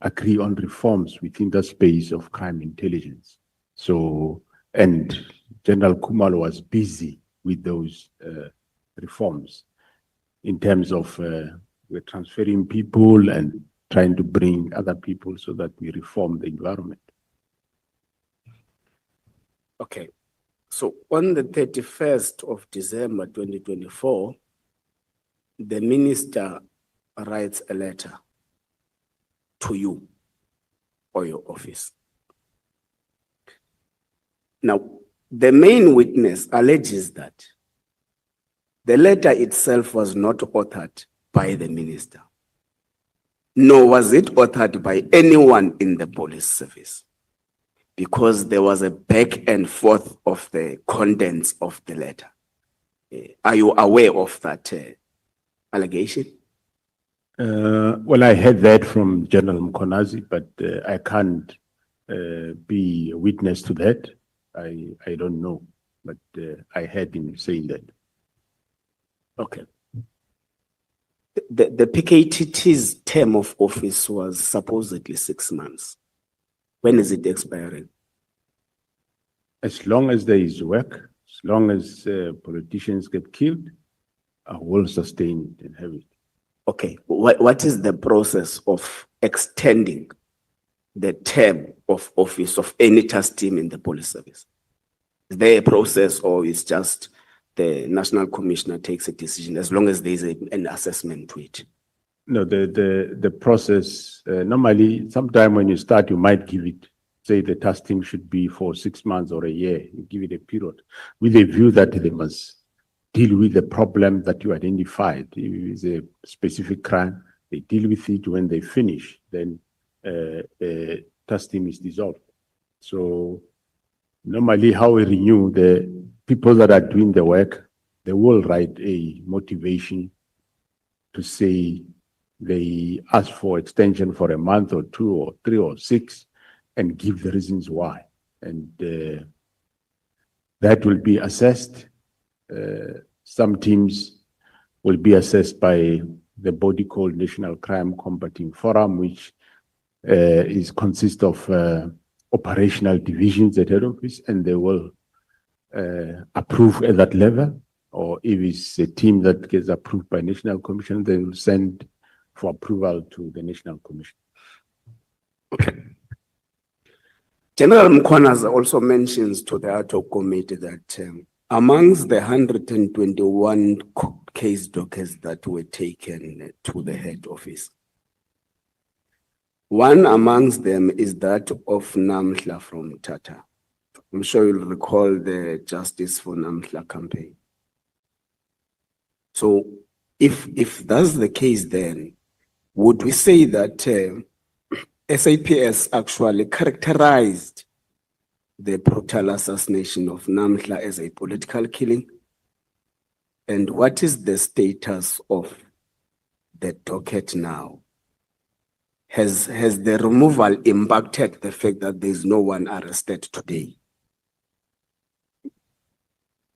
agree on reforms within the space of crime intelligence. So, and General Kumalo was busy with those reforms in terms of we're transferring people and trying to bring other people so that we reform the environment. Okay. So on the 31st of December 2024, the minister writes a letter to you or your office. Now, the main witness alleges that the letter itself was not authored by the minister, nor was it authored by anyone in the police service, because there was a back and forth of the contents of the letter. Are you aware of that allegation? Well, I heard that from General Mkhonazi, but I can't be a witness to that. I don't know, but I heard him saying that. Okay. The PKTT's term of office was supposedly 6 months. When is it expiring? As long as there is work, as long as politicians get killed, I will sustain it and have it. Okay, what is the process of extending the term of office of any task team in the police service? Is there a process, or is just the national commissioner takes a decision as long as there is an assessment to it? No, the process, normally, sometime when you start, you might give it, say the task team should be for 6 months or a year, you give it a period, with a view that they must deal with the problem that you identified. If it's a specific crime, they deal with it. When they finish, then task team is dissolved. So normally how we renew, the people that are doing the work, they will write a motivation to say they ask for extension for a month or 2 or 3 or 6 and give the reasons why. And that will be assessed. Some teams will be assessed by the body called National Crime Combating Forum, which consists of operational divisions at head office, and they will approve at that level. Or if it's a team that gets approved by National Commission, they will send for approval to the National Commission. Okay. General Mkhonazi also mentions to the Hoc Committee that amongst the 121 case dockets that were taken to the head office. One amongst them is that of Namhla from Tata. I'm sure you'll recall the Justice for Namhla campaign. So if that's the case, then would we say that SAPS actually characterized the brutal assassination of Namhla as a political killing? And what is the status of the docket now? Has the removal impacted the fact that there's no one arrested today?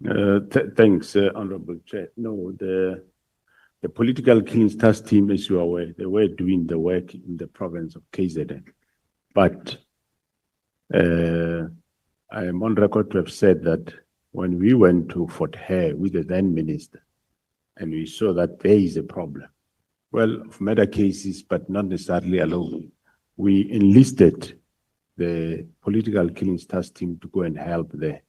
Thanks, Honorable Chair. No, the political killings task team, as you are aware, they were doing the work in the province of KZN. But I am on record to have said that when we went to Fort Hare with the then minister, and we saw that there is a problem, well, of murder cases, but not necessarily alone, we enlisted the political killings task team to go and help there.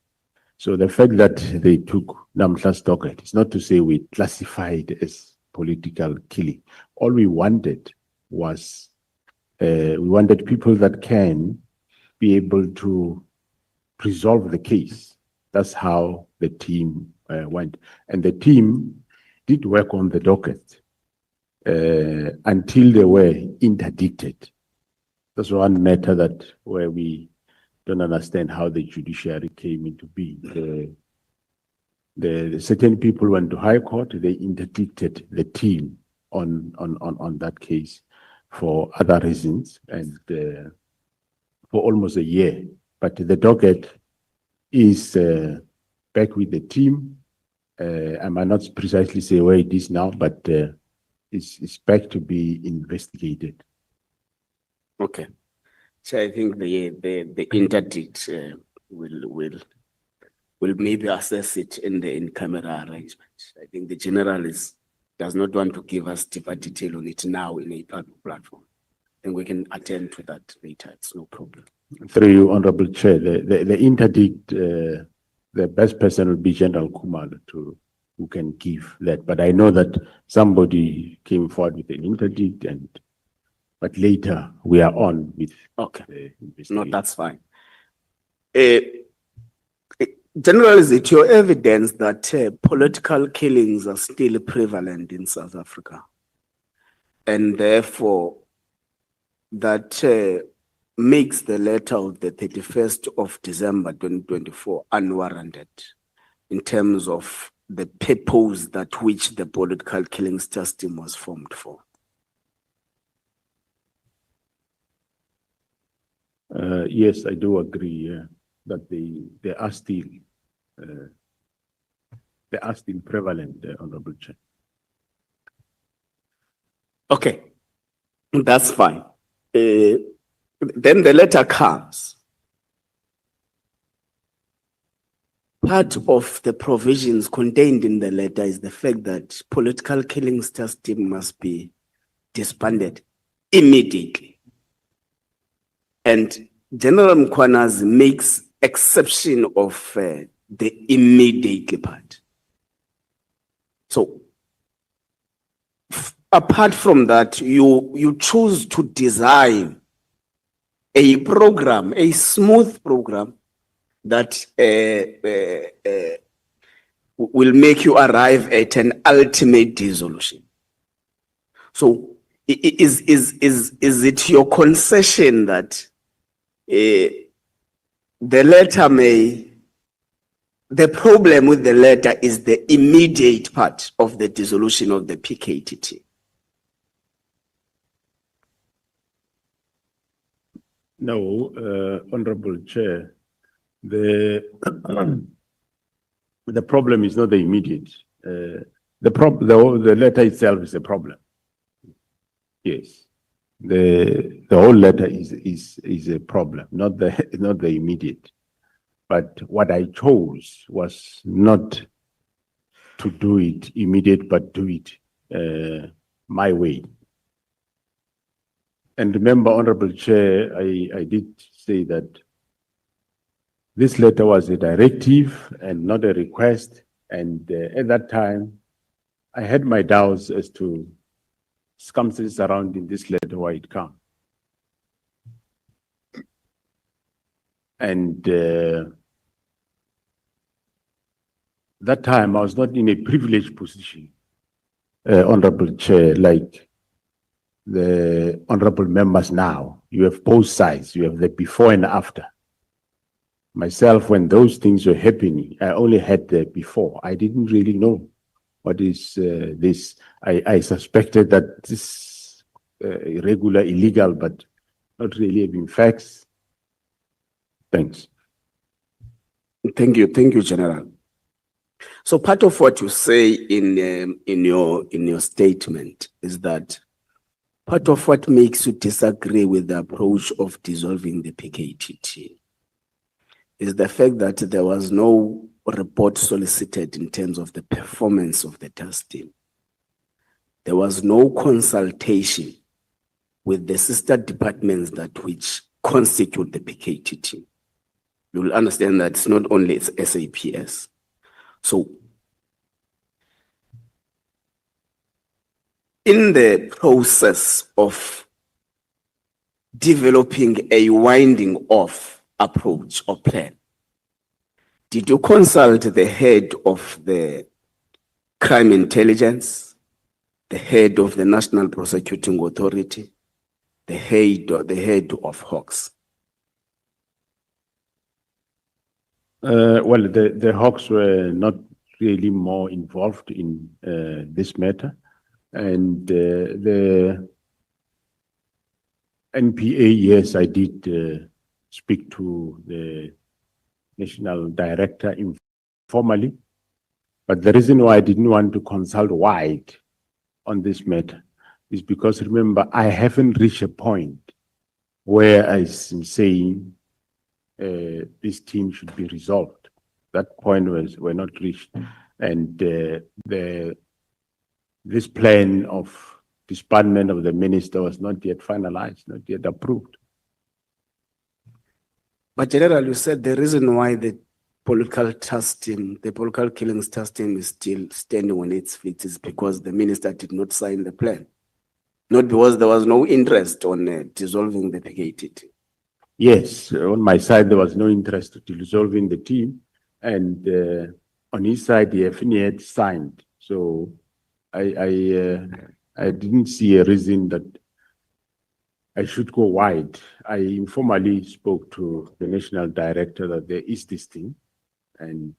So the fact that they took Namhla's docket is not to say we classified as political killing. All we wanted was, we wanted people that can be able to resolve the case. That's how the team went. And the team did work on the docket until they were interdicted. That's one matter that where we don't understand how the judiciary came into being. The certain people went to High Court, they interdicted the team on that case for other reasons and for almost a year. But the docket is back with the team. I might not precisely say where it is now, but it's back to be investigated. Okay. So I think the interdict will maybe assess it in the in-camera arrangement. I think the general does not want to give us deeper detail on it now in a public platform. And we can attend to that later. It's no problem. Through you, Honorable Chair, the interdict, the best person will be General Kumalo who can give that. But I know that somebody came forward with an interdict, but later we are on with. Okay. The No, investigation. that's fine. General, is it your evidence that political killings are still prevalent in South Africa? And therefore, that makes the letter of the 31st of December 2024 unwarranted in terms of the purpose that which the political killings task team was formed for? Yes, I do agree that they are still prevalent, Honorable Chair. Okay, that's fine. Then the letter comes. Part of the provisions contained in the letter is the fact that political killings task team must be disbanded immediately. And General Mkhwanazi makes exception of the immediately part. So, apart from that, you choose to design a program, a smooth program that will make you arrive at an ultimate dissolution. So, is it your concession that the letter the problem with the letter is the immediate part of the dissolution of the PKTT? No, Honorable Chair, the problem is not the immediate. The letter itself is a problem. Yes, the whole letter is a problem, not the immediate. But what I chose was not to do it immediate, but do it my way. And remember, Honorable Chair, I did say that this letter was a directive and not a request. And at that time, I had my doubts as to circumstances surrounding this letter, why it came. And that time I was not in a privileged position, Honorable Chair, like the honorable members now. You have both sides, you have the before and after. Myself, when those things were happening, I only had the before. I didn't really know what is this. I suspected that this irregular, illegal, but not really having facts. Thanks. Thank you, General. So part of what you say in your statement is that part of what makes you disagree with the approach of dissolving the PKTT is the fact that there was no report solicited in terms of the performance of the task team. There was no consultation with the sister departments that which constitute the PKTT. You will understand that it's not only its SAPS. So in the process of developing a winding off approach or plan, did you consult the head of the crime intelligence, the head of the National Prosecuting Authority, the head of Hawks? Well, the Hawks were not really more involved in this matter, and the NPA, yes, I did speak to the national director informally, but the reason why I didn't want to consult wide on this matter is because, remember, I haven't reached a point where I'm saying this team should be resolved. That point were not reached, and this plan of disbandment of the minister was not yet finalized, not yet approved. But General, you said the reason why the political task team, the political killings task team is still standing on its feet is because the minister did not sign the plan, not because there was no interest on dissolving the PKTT. Yes, on my side, there was no interest to dissolving the team, and on his side, the FNE had signed. So I didn't see a reason that I should go wide. I informally spoke to the national director that there is this thing, and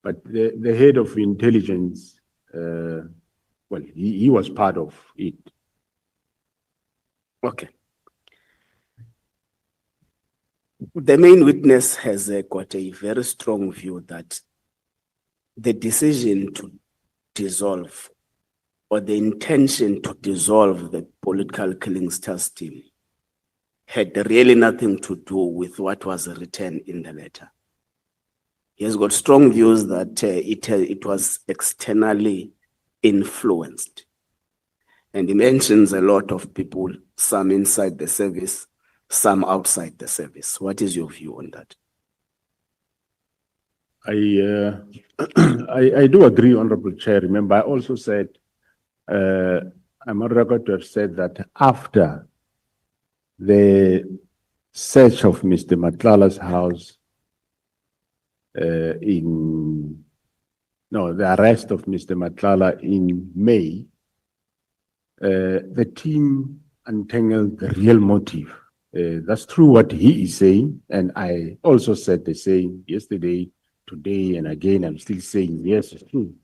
but the head of intelligence, well, he was part of it. Okay. The main witness has got a very strong view that the decision to dissolve or the intention to dissolve the political killings task team had really nothing to do with what was written in the letter. He has got strong views that it was externally influenced. And he mentions a lot of people, some inside the service, some outside the service. What is your view on that? I do agree, Honorable Chair. Remember, I also said, I'm on record to have said that after the search of Mr. Matlala's house, the arrest of Mr. Matlala in May, the team untangled the real motive. That's true what he is saying, and I also said the same yesterday, today, and again, I'm still saying, yes, it's true.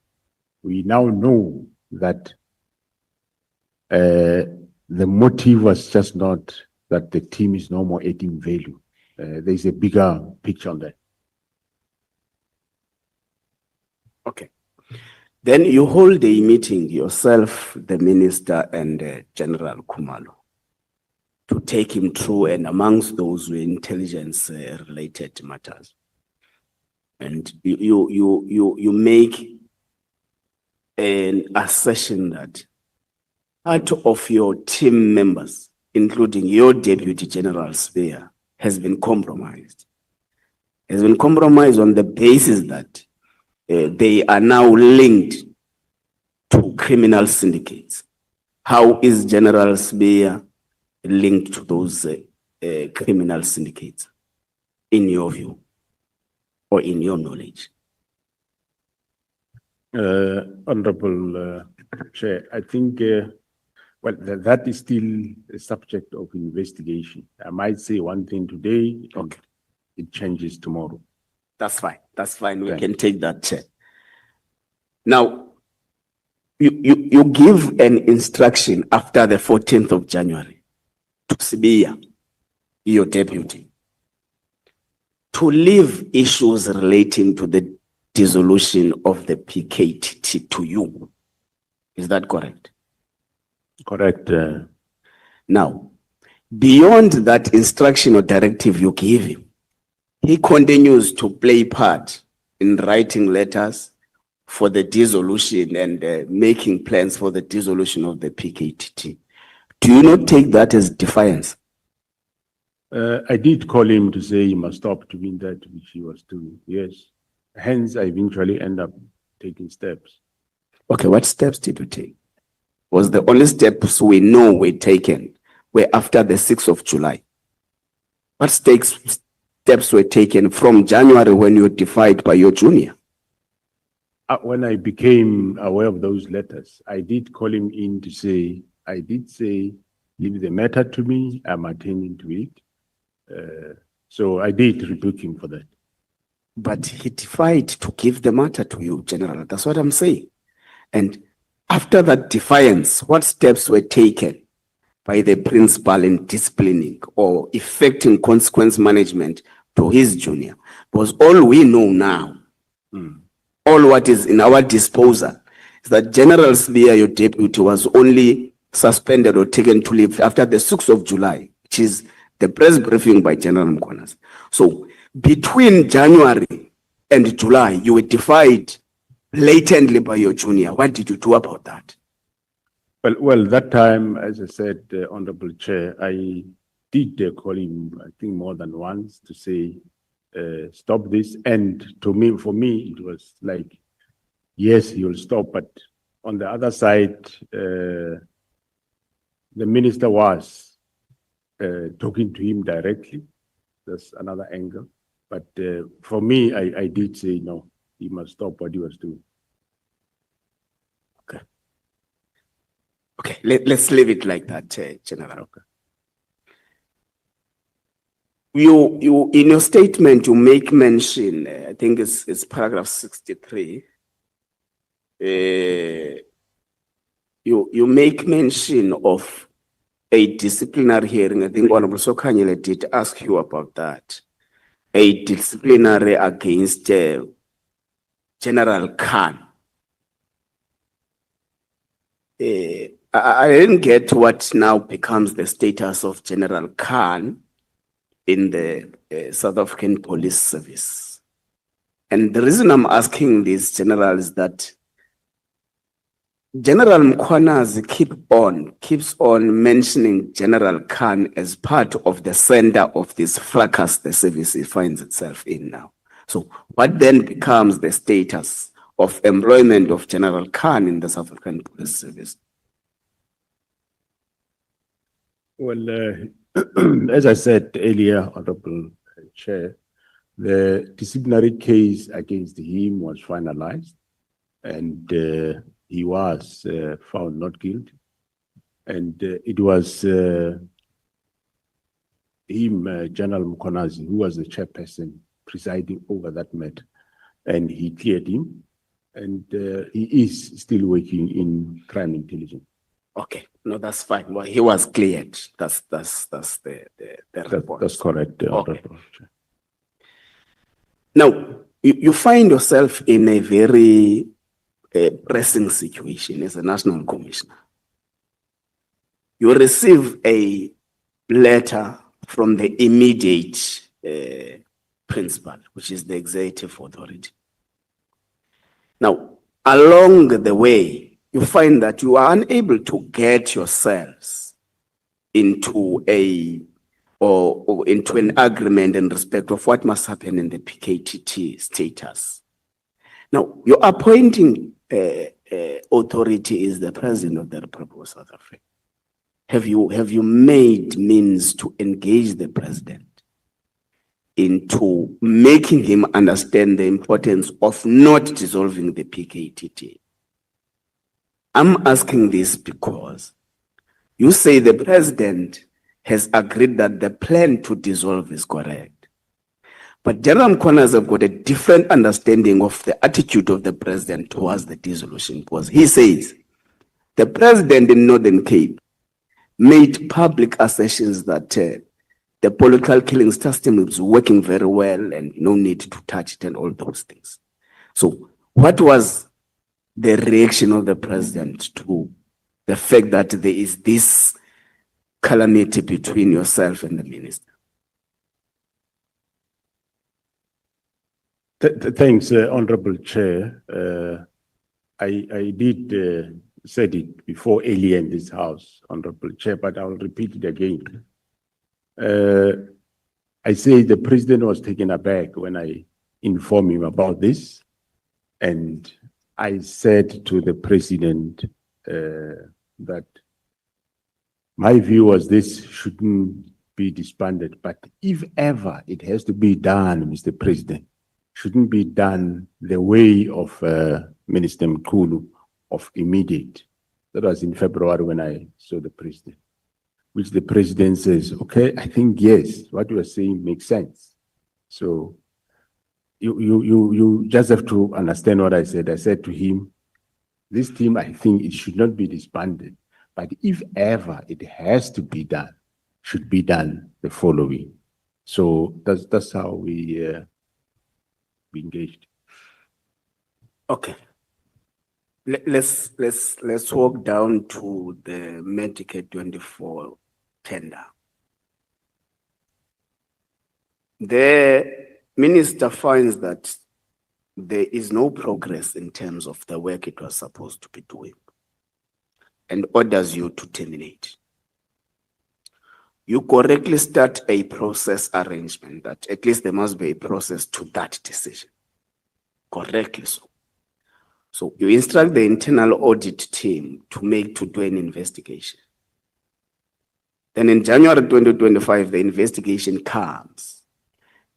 We now know that the motive was just not that the team is no more adding value. There's a bigger picture on that. Okay. Then you hold a meeting yourself, the minister, and General Khumalo, to take him through, and amongst those were intelligence related matters. And you make an assertion that part of your team members, including your Deputy General Spear, has been compromised. Has been compromised on the basis that they are now linked to criminal syndicates. How is General Sbeya linked to those criminal syndicates, in your view, or in your knowledge? Honorable Chair, I think, well, that is still a subject of investigation. I might say one thing today, and it changes tomorrow. That's fine. That's fine. We Thank can take that, Chair. Now, you give an instruction after the 14th of January to Sbeya, your deputy, to leave issues relating to the dissolution of the PKTT to you. Is that correct? Correct. Now, beyond that instruction or directive you give him, he continues to play part in writing letters for the dissolution and making plans for the dissolution of the PKTT. Do you not take that as defiance? I did call him to say he must stop doing that, which he was doing. Yes. Hence, I eventually end up taking steps. Okay, what steps did you take? Was the only steps we know were taken were after the 6th of July? What steps were taken from January when you were defied by your junior? When I became aware of those letters, I did call him in to say, I did say, leave the matter to me, I'm attending to it. So I did rebuke him for that. But he defied to give the matter to you, General. That's what I'm saying. And after that defiance, what steps were taken by the principal in disciplining or effecting consequence management to his junior? Because all we know now, all what is in our disposal, is that General Sbeya, your deputy, was only suspended or taken to leave after the 6th of July, which is the press briefing by General Mkhonazi. So between January and July, you were defied blatantly by your junior. What did you do about that? Well, that time, as I said, Honorable Chair, I did call him, I think, more than once to say, stop this. And to me, for me, it was like, yes, he will stop. But on the other side, the minister was talking to him directly. That's another angle. But for me, I did say, no, he must stop what he was doing. Okay. Okay, let's leave it like that, General. Okay. You in your statement, you make mention, I think it's paragraph 63. You make mention of a disciplinary hearing. I think Honorable Sokanyele did ask you about that. A disciplinary against General Khan. I didn't get what now becomes the status of General Khan in the South African Police Service. And the reason I'm asking this, General, is that General Mkhonazi keeps on mentioning General Khan as part of the center of this fracas the service finds itself in now. So what then becomes the status of employment of General Khan in the South African Police Service? Well, as I said earlier, Honorable Chair, the disciplinary case against him was finalized, and he was found not guilty. And it was him, General Mkhonazi, who was the chairperson presiding over that matter, and he cleared him, and he is still working in crime intelligence. Okay, no, that's fine. Well, he was cleared. That's the report. That's correct, Honorable Chair. Now, you find yourself in a very pressing situation as a national commissioner. You receive a letter from the immediate principal, which is the executive authority. Now, along the way, you find that you are unable to get yourselves into into an agreement in respect of what must happen in the PKTT status. Now, you're appointing a authority is the President of the Republic of South Africa. Have you made means to engage the President into making him understand the importance of not dissolving the PKTT? I'm asking this because you say the President has agreed that the plan to dissolve is correct. But General Mkhwanazi have got a different understanding of the attitude of the President towards the dissolution, because he says the President in Northern Cape made public assertions that the political killing system is working very well and no need to touch it and all those things. So what was the reaction of the President to the fact that there is this calamity between yourself and the minister? Thanks, Honorable Chair. I did said it before earlier in this House, Honorable Chair, but I'll repeat it again. I say the President was taken aback when I informed him about this, and I said to the President that my view was this shouldn't be disbanded, but if ever it has to be done, Mr. President, shouldn't be done the way of Minister Mkhulu of immediate. That was in February when I saw the President, which the President says, okay, I think yes, what you are saying makes sense. So you just have to understand what I said. I said to him, this team, I think it should not be disbanded, but if ever it has to be done, should be done the following. So that's how we engaged. Okay. Let's walk down to the Medicare 24 tender. The minister finds that there is no progress in terms of the work it was supposed to be doing and orders you to terminate. You correctly start a process arrangement that at least there must be a process to that decision. Correctly so. So you instruct the internal audit team to do an investigation. Then in January 2025, the investigation comes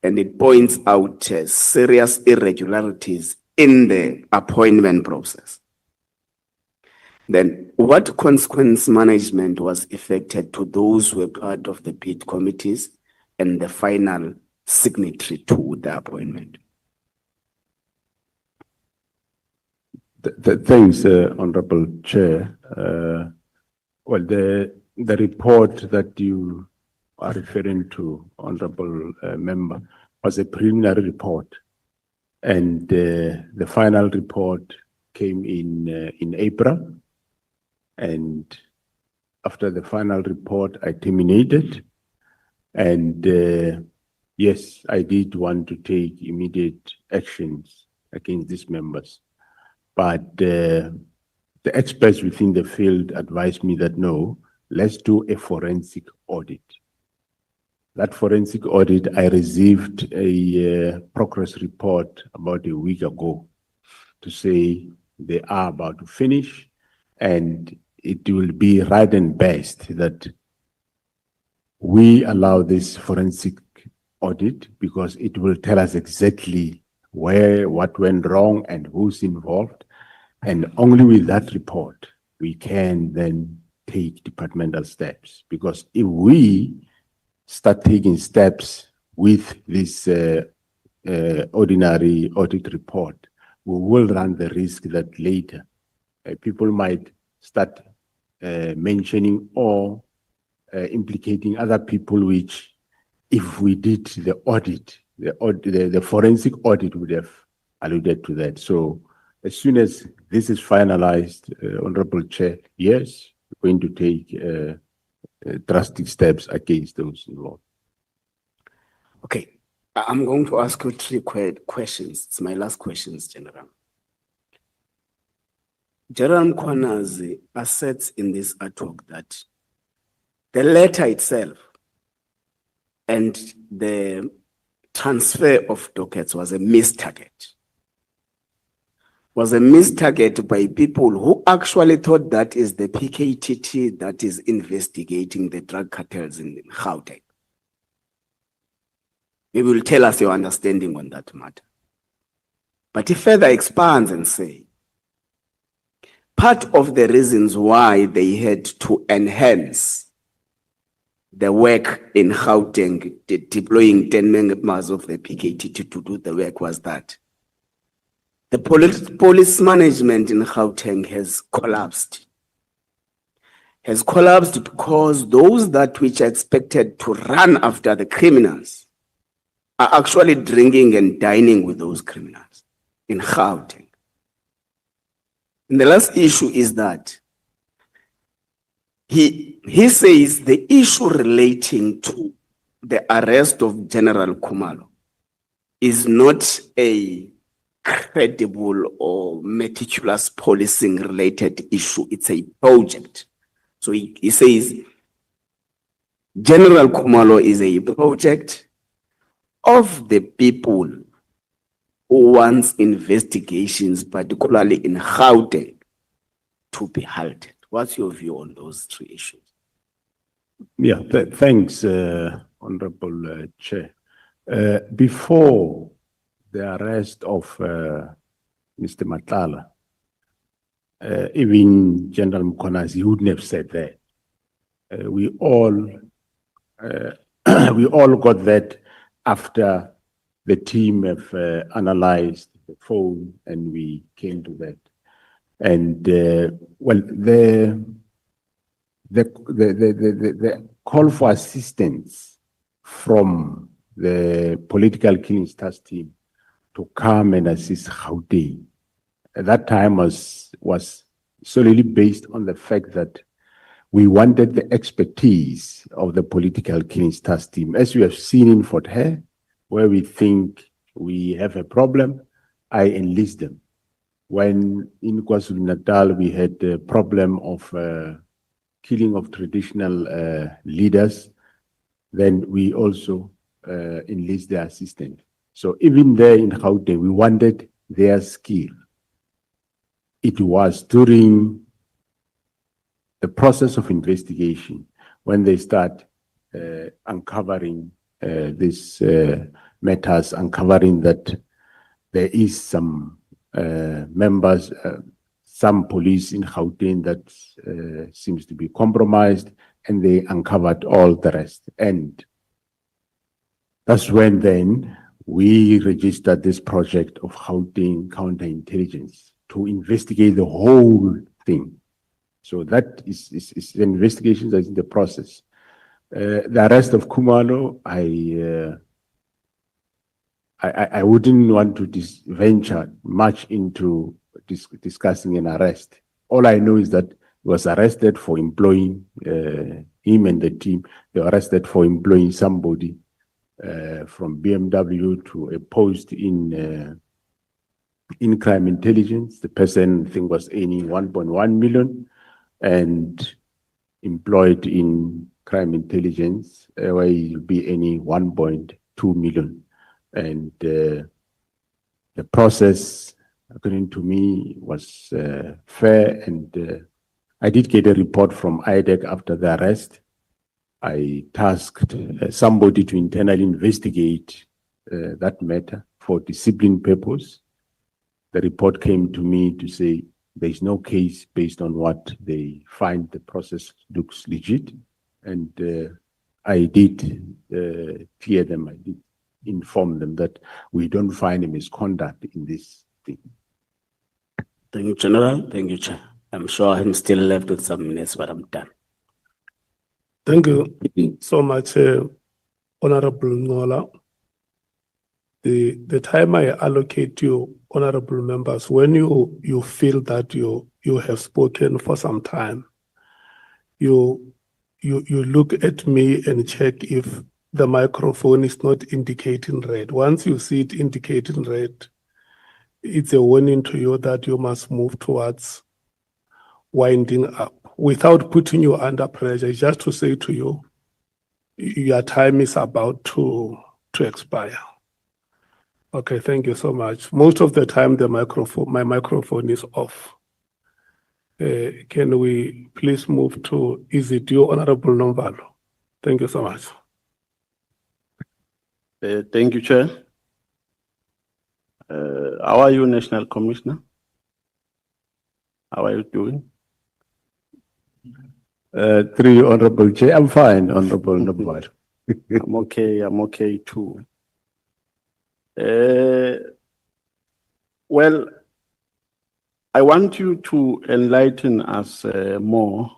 and it points out serious irregularities in the appointment process. Then what consequence management was effected to those who were part of the bid committees and the final signatory to the appointment? Thanks, Honorable Chair. Well, the report that you are referring to, Honorable Member, was a preliminary report, and the final report came in April. And after the final report, I terminated. And yes, I did want to take immediate actions against these members. But the experts within the field advised me that no, let's do a forensic audit. That forensic audit, I received a progress report about a week ago to say they are about to finish, and it will be right and best that we allow this forensic audit because it will tell us exactly what went wrong and who's involved. And only with that report, we can then take departmental steps. Because if we start taking steps with this ordinary audit report, we will run the risk that later people might start mentioning or implicating other people, which if we did the audit, the forensic audit would have alluded to that. So as soon as this is finalized, Honorable Chair, yes, we're going to take drastic steps against those involved. Okay, I'm going to ask you 3 questions. It's my last questions, General. General Mkhwanazi asserts in this artwork that the letter itself and the transfer of dockets was a missed target. was a missed target by people who actually thought that is the PKTT that is investigating the drug cartels in Gauteng. You will tell us your understanding on that matter. But he further expands and say, part of the reasons why they had to enhance the work in Gauteng, deploying 10 members of the PKTT to do the work was that the police management in Gauteng has collapsed. Has collapsed because those that which are expected to run after the criminals are actually drinking and dining with those criminals in Gauteng. And the last issue is that he says the issue relating to the arrest of General Khumalo is not a credible or meticulous policing related issue. It's a project. So he says General Khumalo is a project of the people who wants investigations, particularly in Gauteng, to be halted. What's your view on those three issues? Yeah, thanks, Honorable Chair. Before the arrest of Mr. Matala, even General Mkonazi wouldn't have said that. We all got that after the team have analyzed the phone and we came to that. And well, the call for assistance from the political killings task team to come and assist Gauteng at that time was solely based on the fact that we wanted the expertise of the political killings task team. As we have seen in Fort Hare, where we think we have a problem, I enlist them. When in KwaZulu-Natal we had the problem of killing of traditional leaders, then we also enlist their assistance. So even there in Gauteng, we wanted their skill. It was during the process of investigation when they start uncovering these matters, uncovering that there is some members, some police in Gauteng that seems to be compromised, and they uncovered all the rest. And that's when then we registered this project of Gauteng counterintelligence to investigate the whole thing. So that is the investigation that's in the process. The arrest of Khumalo, I wouldn't want to venture much into discussing an arrest. All I know is that he was arrested for employing him and the team. They were arrested for employing somebody from BMW to a post in crime intelligence. The person, I think, was earning 1.1 million and employed in crime intelligence, where he'll be earning 1.2 million. And the process, according to me, was fair. And I did get a report from IDEC after the arrest. I tasked somebody to internally investigate that matter for discipline purpose. The report came to me to say there is no case based on what they find the process looks legit. And I did clear them, I did inform them that we don't find a misconduct in this thing. Thank you, General. Thank you, Chair. I'm sure I'm still left with some minutes, but I'm done. Thank you so much, Honorable Ngola. The time I allocate you, honorable members, when you feel that you have spoken for some time, you look at me and check if the microphone is not indicating red. Once you see it indicating red, it's a warning to you that you must move towards winding up without putting you under pressure. Just to say to you, your time is about to expire. Okay, thank you so much. Most of the time, my microphone is off. Can we please move to, is it you, Honorable Nomvalo? Thank you so much. Thank you, Chair. How are you, National Commissioner? How are you doing? Through you, Honorable Chair, I'm fine, Honorable Nomvalo. I'm okay too. Well, I want you to enlighten us more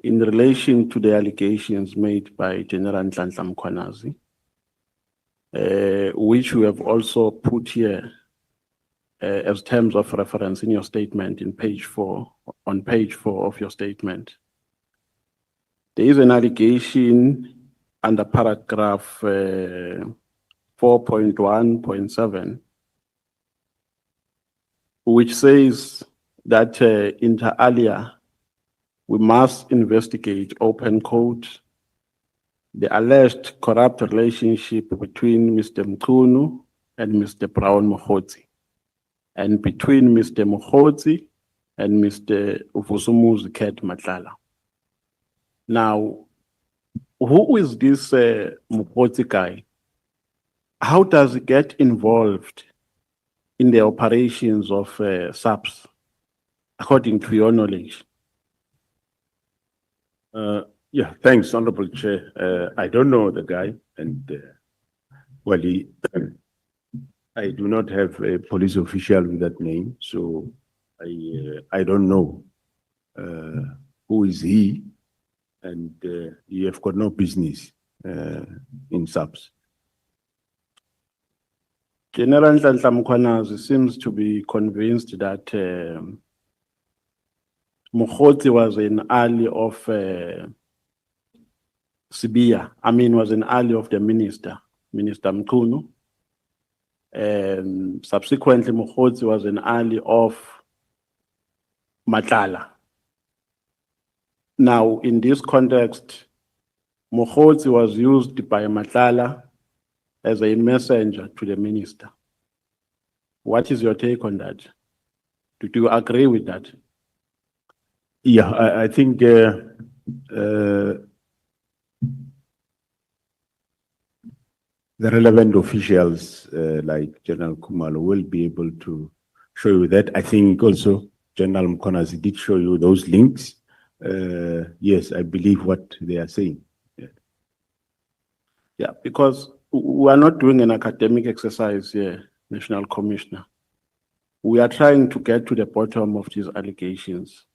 in relation to the allegations made by General Nhlanhla Mkhwanazi, which you have also put here as terms of reference in your statement in page 4, on page 4 of your statement. There is an allegation under paragraph 4.1.7, which says that inter alia, we must investigate, open quote, the alleged corrupt relationship between Mr. Mkhunu and Mr. Brown Mokhotsi, and between Mr. Mokhotsi and Mr. Uvusumuzi Ket Matlala. Now, who is this Mokhotsi guy? How does he get involved in the operations of SAPS, according to your knowledge? Yeah, thanks, Honorable Chair. I don't know the guy, and well, I do not have a police official with that name, so I don't know who is he, and you have got no business in SAPS. General Nhlanhla Mkhwanazi seems to be convinced that Mokhotsi was an ally of Sibia. I mean, was an ally of the Minister Mkhunu. And subsequently, Mokhotsi was an ally of Matlala. Now, in this context, Mokhotsi was used by Matlala as a messenger to the minister. What is your take on that? Do you agree with that? Yeah, I think the relevant officials like General Khumalo will be able to show you that. I think also General Mkhwanazi did show you those links. Yes, I believe what they are saying. Yeah, because we are not doing an academic exercise here, National Commissioner. We are trying to get to the bottom of these allegations.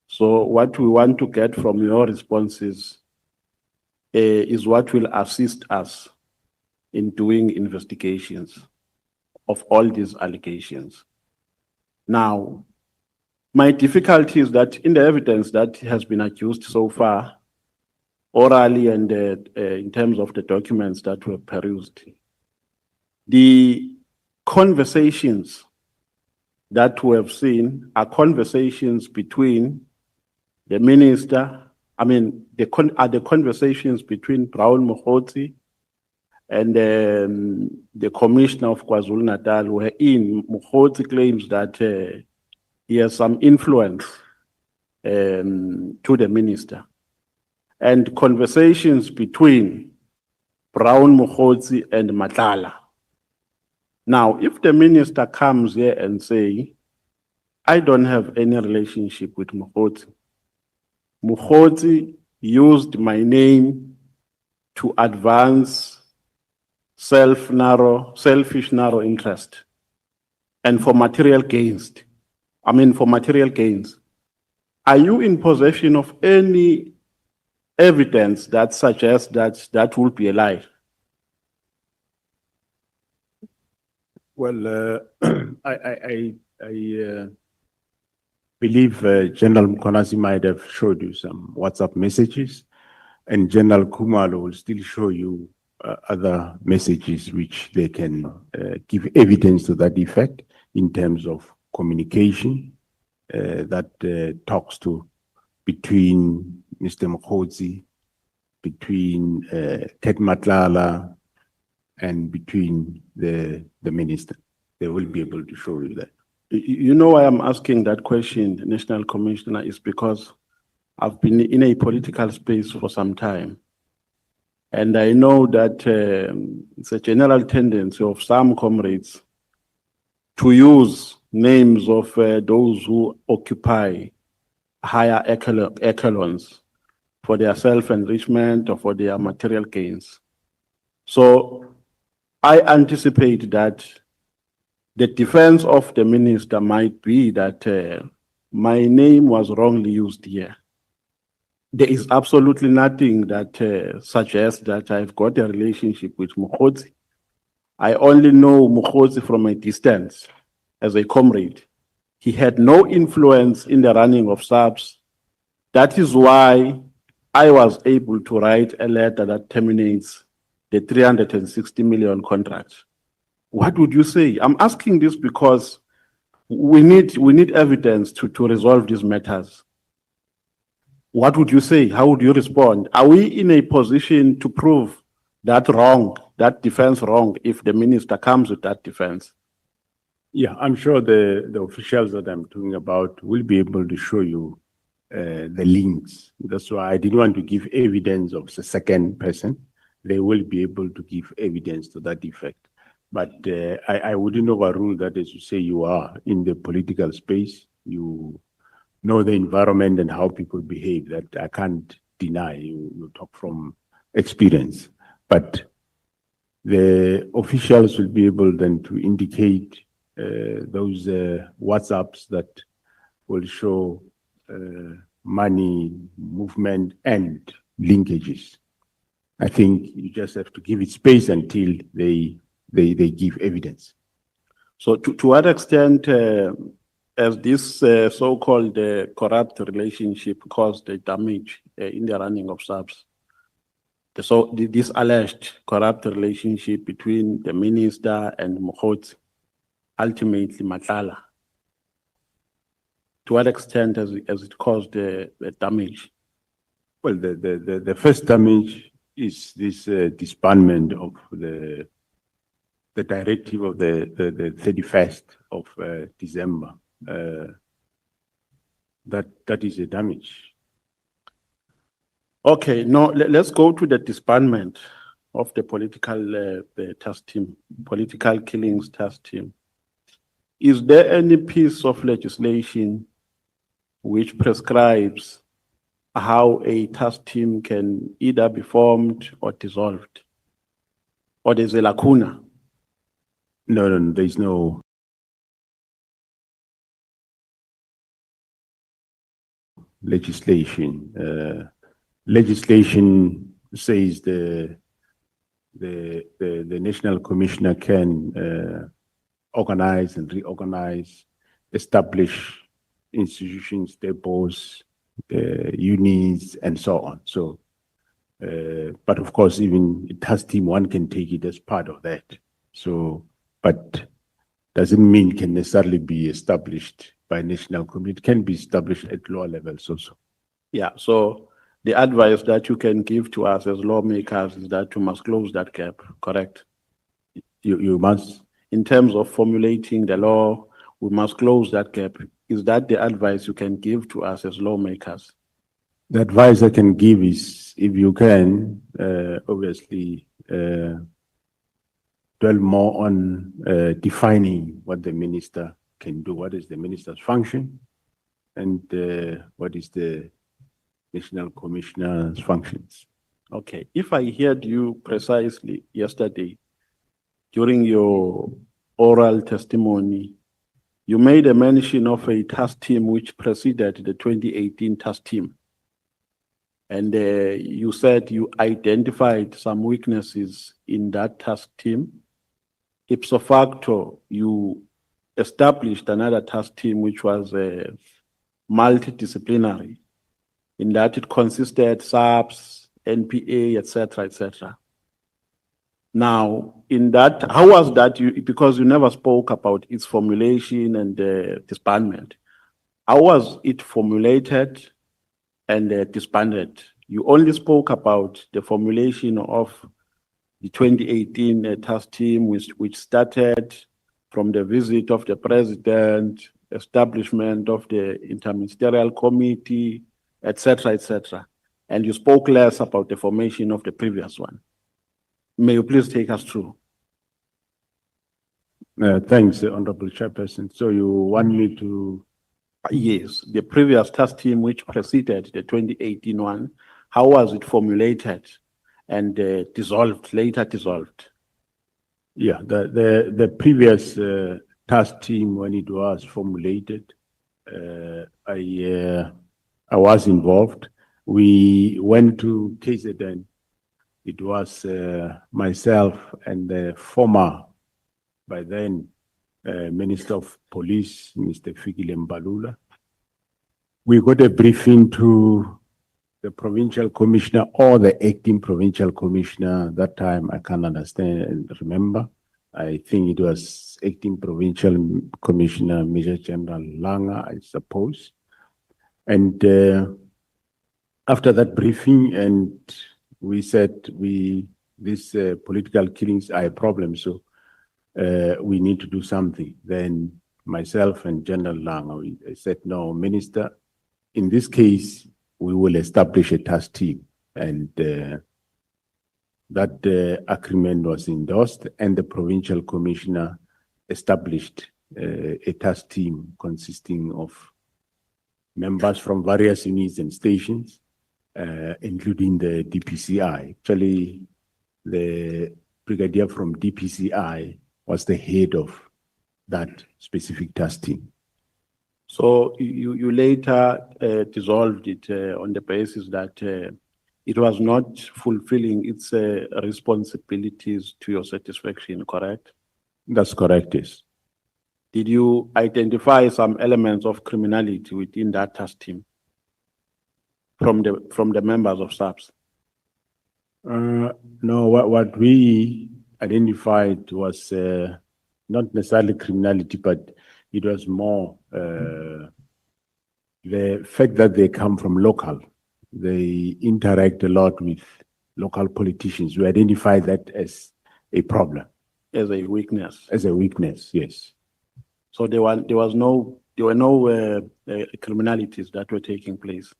So what we want to get from your responses is what will assist us in doing investigations of all these allegations. Now, my difficulty is that in the evidence that has been accused so far, orally and in terms of the documents that were perused, the conversations that we have seen are conversations between the minister, I mean, are the conversations between Brown Mokhotsi and the Commissioner of KwaZulu-Natal, wherein Mokhotsi claims that he has some influence to the minister, and conversations between Brown Mokhotsi and Matlala. Now, if the minister comes here and say, I don't have any relationship with Mokhotsi, Mokhotsi used my name to advance selfish narrow interest and for material gains. Are you in possession of any evidence that suggests that that will be a lie? Well, I believe General Mkhwanazi might have showed you some WhatsApp messages, and General Khumalo will still show you other messages which they can give evidence to that effect in terms of communication that talks to between Mr. Mokhotsi, between Ket Matlala and between the minister. They will be able to show you that. You know why I'm asking that question, National Commissioner, is because I've been in a political space for some time. And I know that it's a general tendency of some comrades to use names of those who occupy higher echelons for their self-enrichment or for their material gains. So I anticipate that the defense of the minister might be that my name was wrongly used here. There is absolutely nothing that suggests that I've got a relationship with Mokhodzi. I only know Mokhodzi from a distance as a comrade. He had no influence in the running of SAPS. That is why I was able to write a letter that terminates the 360 million contract. What would you say? I'm asking this because we need evidence to resolve these matters. What would you say? How would you respond? Are we in a position to prove that wrong, that defense wrong, if the minister comes with that defense? Yeah, I'm sure the officials that I'm talking about will be able to show you the links. That's why I didn't want to give evidence of the second person. They will be able to give evidence to that effect. But I wouldn't overrule that, as you say, you are in the political space. You know the environment and how people behave. That I can't deny. You talk from experience. But the officials will be able then to indicate those WhatsApps that will show money movement and linkages. I think you just have to give it space until they give evidence. So to what extent has this so-called corrupt relationship caused the damage in the running of SAPS? So this alleged corrupt relationship between the minister and Mokhodzi, ultimately Matlala, to what extent has it caused the damage? Well, the first damage is this disbandment of the directive of the 31st of December. That is a damage. Okay, now let's go to the disbandment of the political task team, political killings task team. Is there any piece of legislation which prescribes how a task team can either be formed or dissolved? Or there's a lacuna? No, there's no legislation. Legislation says the National Commissioner can organize and reorganize, establish institutions, depots, unions, and so on. So, but of course, even a task team, one can take it as part of that. So, but doesn't mean can necessarily be established by National Committee. It can be established at lower levels also. Yeah, so the advice that you can give to us as lawmakers is that you must close that gap, correct? You must. In terms of formulating the law, we must close that gap. Is that the advice you can give to us as lawmakers? The advice I can give is, if you can, obviously, dwell more on defining what the minister can do. What is the minister's function, and what is the National Commissioner's functions? Okay, if I heard you precisely yesterday during your oral testimony, you made a mention of a task team which preceded the 2018 task team. And you said you identified some weaknesses in that task team. Ipso facto, you established another task team which was multidisciplinary, in that it consisted SAPS, NPA, etc., etc. Now, in that, how was that? Because you never spoke about its formulation and disbandment. How was it formulated and disbanded? You only spoke about the formulation of the 2018 task team, which started from the visit of the president, establishment of the interministerial committee, etc., etc. And you spoke less about the formation of the previous one. May you please take us through? Thanks, Honorable Chairperson. So you want me to? Yes, the previous task team which preceded the 2018 one, how was it formulated and dissolved, later dissolved? Yeah, the previous task team, when it was formulated, I was involved. We went to KZN. It was myself and the former, by then, Minister of Police, Mr. Fikile Mbalula. We got a briefing to the provincial commissioner or the acting provincial commissioner. That time, I can't understand and remember. I think it was acting provincial commissioner, Major General Langa, I suppose. And after that briefing, and we said these political killings are a problem, so we need to do something. Then myself and General Langa, we said, no, Minister, in this case, we will establish a task team. And that agreement was endorsed, and the provincial commissioner established a task team consisting of members from various units and stations, including the DPCI. Actually, the brigadier from DPCI was the head of that specific task team. So you later dissolved it on the basis that it was not fulfilling its responsibilities to your satisfaction, correct? That's correct, yes. Did you identify some elements of criminality within that task team from the members of SAPS? No, what we identified was not necessarily criminality, but it was more the fact that they come from local. They interact a lot with local politicians. We identify that as a problem. As a weakness. As a weakness, yes. So there were no criminalities that were taking place.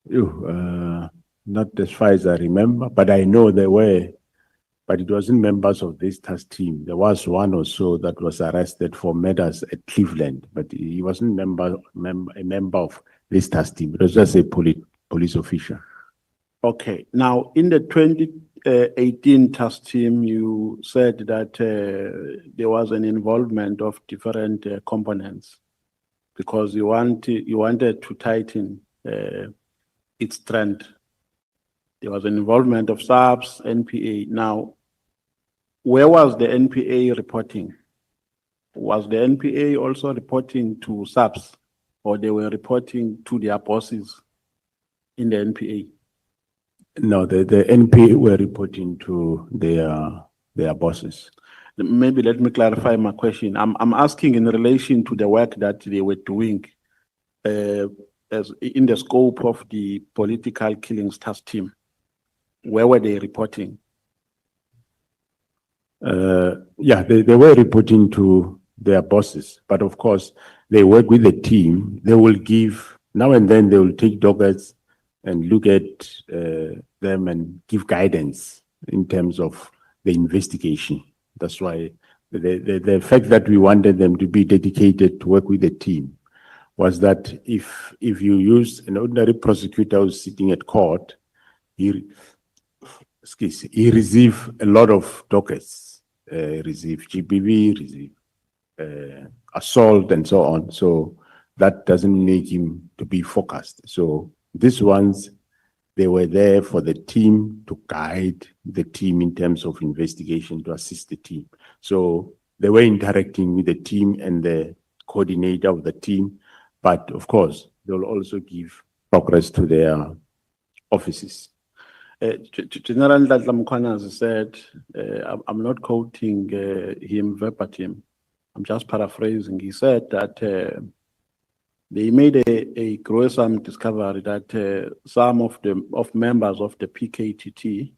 Not as far as I remember, but I know there were, but it wasn't members of this task team. There was one or so that was arrested for murders at Cleveland, but he wasn't a member of this task team. It was just a police official. Okay. Now, in the 2018 task team, you said that there was an involvement of different components because you wanted to tighten its strength. There was an involvement of SAPS, NPA. Now, where was the NPA reporting? Was the NPA also reporting to SAPS, or they were reporting to their bosses in the NPA? No, the NPA were reporting to their bosses. Maybe let me clarify my question. I'm asking in relation to the work that they were doing as in the scope of the political killings task team. Where were they reporting? Yeah, they were reporting to their bosses, but of course, they work with the team. They will give, now and then they will take dockets and look at them and give guidance in terms of the investigation. That's why the fact that we wanted them to be dedicated to work with the team was that if you use an ordinary prosecutor who's sitting at court, he receives a lot of dockets, receive GBV, receive assault and so on. So that doesn't make him to be focused. So these ones, they were there for the team to guide the team in terms of investigation, to assist the team. So they were interacting with the team and the coordinator of the team. But of course, they will also give progress to their offices. General Ntantla-Mkhwanazi said, I'm not quoting him verbatim, I'm just paraphrasing. He said that they made a gruesome discovery that some of members of the PKTT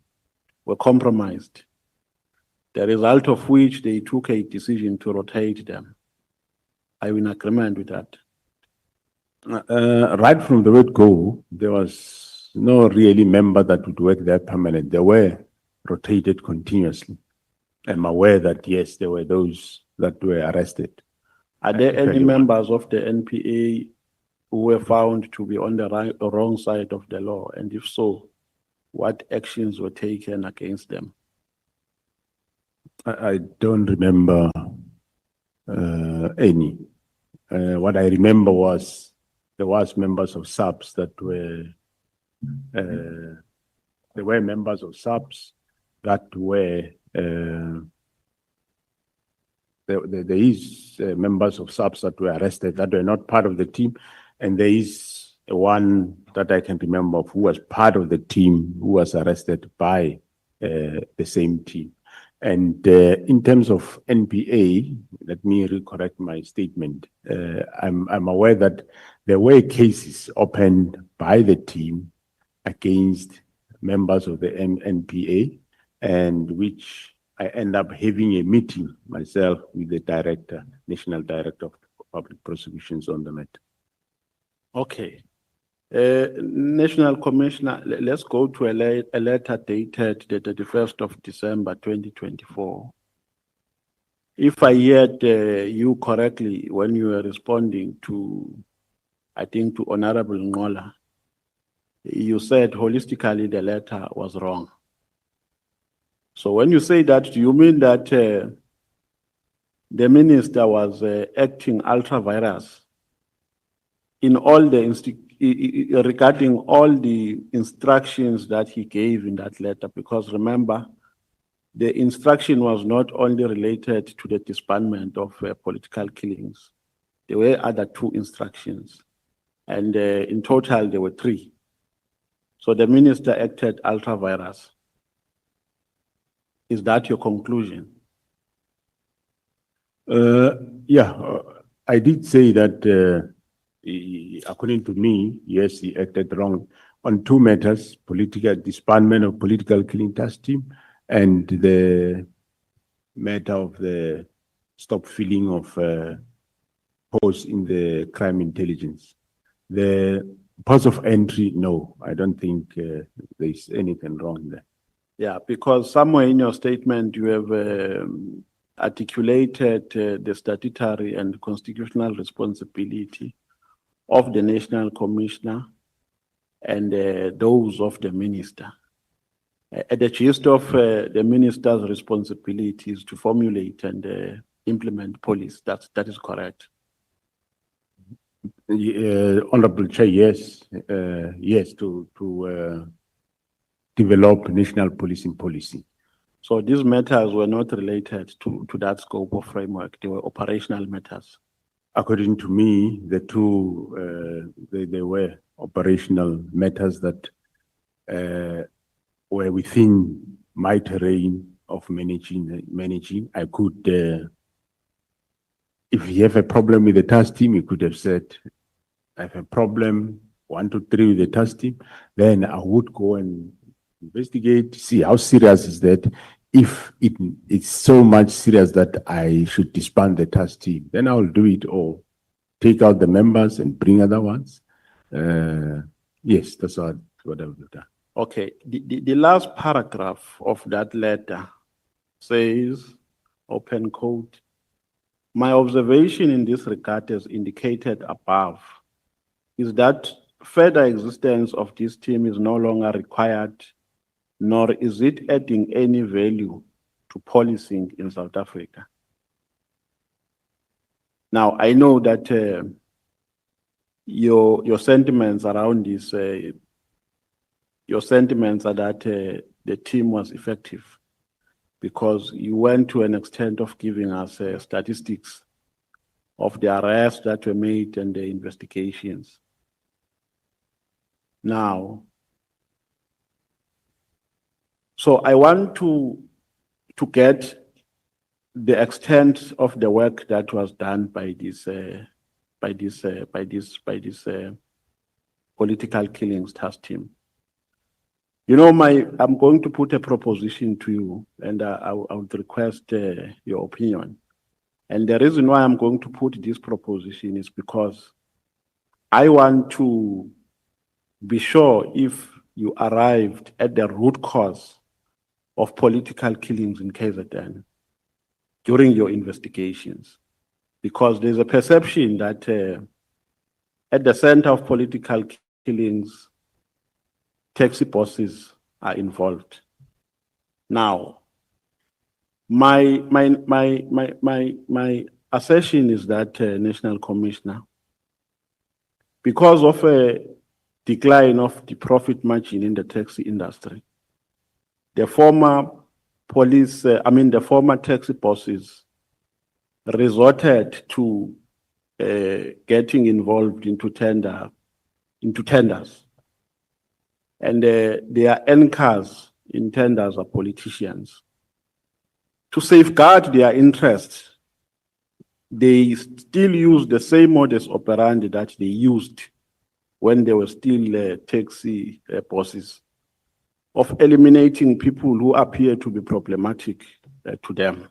were compromised, the result of which they took a decision to rotate them. Are you in agreement with that? Right from the word go, there was no really member that would work there permanent. They were rotated continuously. I'm aware that, yes, there were those that were arrested. Are there any Fairly well. members of the NPA who were found to be on the wrong side of the law? And if so, what actions were taken against them? I don't remember any. What I remember was there was members of SAPS that were, there were members of SAPS that were, there is members of SAPS that were arrested that were not part of the team. And there is one that I can remember of who was part of the team who was arrested by the same team. And in terms of NPA, let me recorrect my statement. I'm aware that there were cases opened by the team against members of the NPA, and which I end up having a meeting myself with the director, National Director of Public Prosecutions on the matter. Okay. National Commissioner, let's go to a letter dated the 31st of December 2024. If I heard you correctly when you were responding to, I think, to Honorable Ngola, you said holistically the letter was wrong. So when you say that, do you mean that the minister was acting ultra vires in all the regarding all the instructions that he gave in that letter? Because remember, the instruction was not only related to the disbandment of political killings. There were other 2 instructions, and in total there were 3. So the minister acted ultra vires. Is that your conclusion? Yeah, I did say that according to me, yes, he acted wrong on 2 matters: political disbandment of political killing task team and the matter of the stop filling of posts in the crime intelligence. The ports of entry, no, I don't think there's anything wrong there. Yeah, because somewhere in your statement you have articulated the statutory and constitutional responsibility of the National Commissioner and those of the minister. The gist of the minister's responsibility is to formulate and implement policy. That is correct. Honorable Chair, yes, yes, to develop national policing policy. So these matters were not related to that scope of framework. They were operational matters. According to me, the 2, they were operational matters that were within my terrain of managing. I could, if you have a problem with the task team, you could have said, I have a problem, 1, 2, 3 with the task team. Then I would go and investigate, see how serious is that. If it's so much serious that I should disband the task team, then I will do it, or take out the members and bring other ones. Yes, that's what I would have done. Okay, the last paragraph of that letter says, open quote, "My observation in this regard, as indicated above, is that further existence of this team is no longer required, nor is it adding any value to policing in South Africa." Now, I know that your sentiments around this, your sentiments are that the team was effective because you went to an extent of giving us statistics of the arrests that were made and the investigations. Now, so I want to get the extent of the work that was done by this political killings task team. You know, I'm going to put a proposition to you, and I would request your opinion. And the reason why I'm going to put this proposition is because I want to be sure if you arrived at the root cause of political killings in KZN during your investigations. Because there's a perception that at the center of political killings, taxi bosses are involved. Now, my assertion is that National Commissioner, because of a decline of the profit margin in the taxi industry, the former the former taxi bosses resorted to getting involved into tenders. And their anchors in tenders are politicians. To safeguard their interests, they still use the same modus operandi that they used when they were still taxi bosses, of eliminating people who appear to be problematic to them.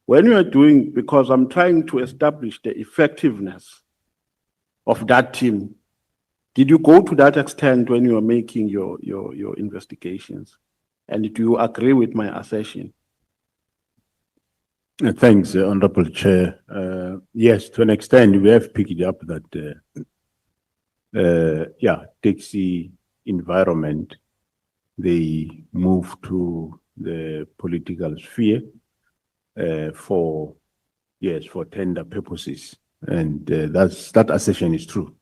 When you are doing, because I'm trying to establish the effectiveness of that team, did you go to that extent when you are making your investigations? And do you agree with my assertion? Thanks, Honorable Chair. Yes, to an extent, we have picked up that, taxi environment, they move to the political sphere for tender purposes. And that assertion is true.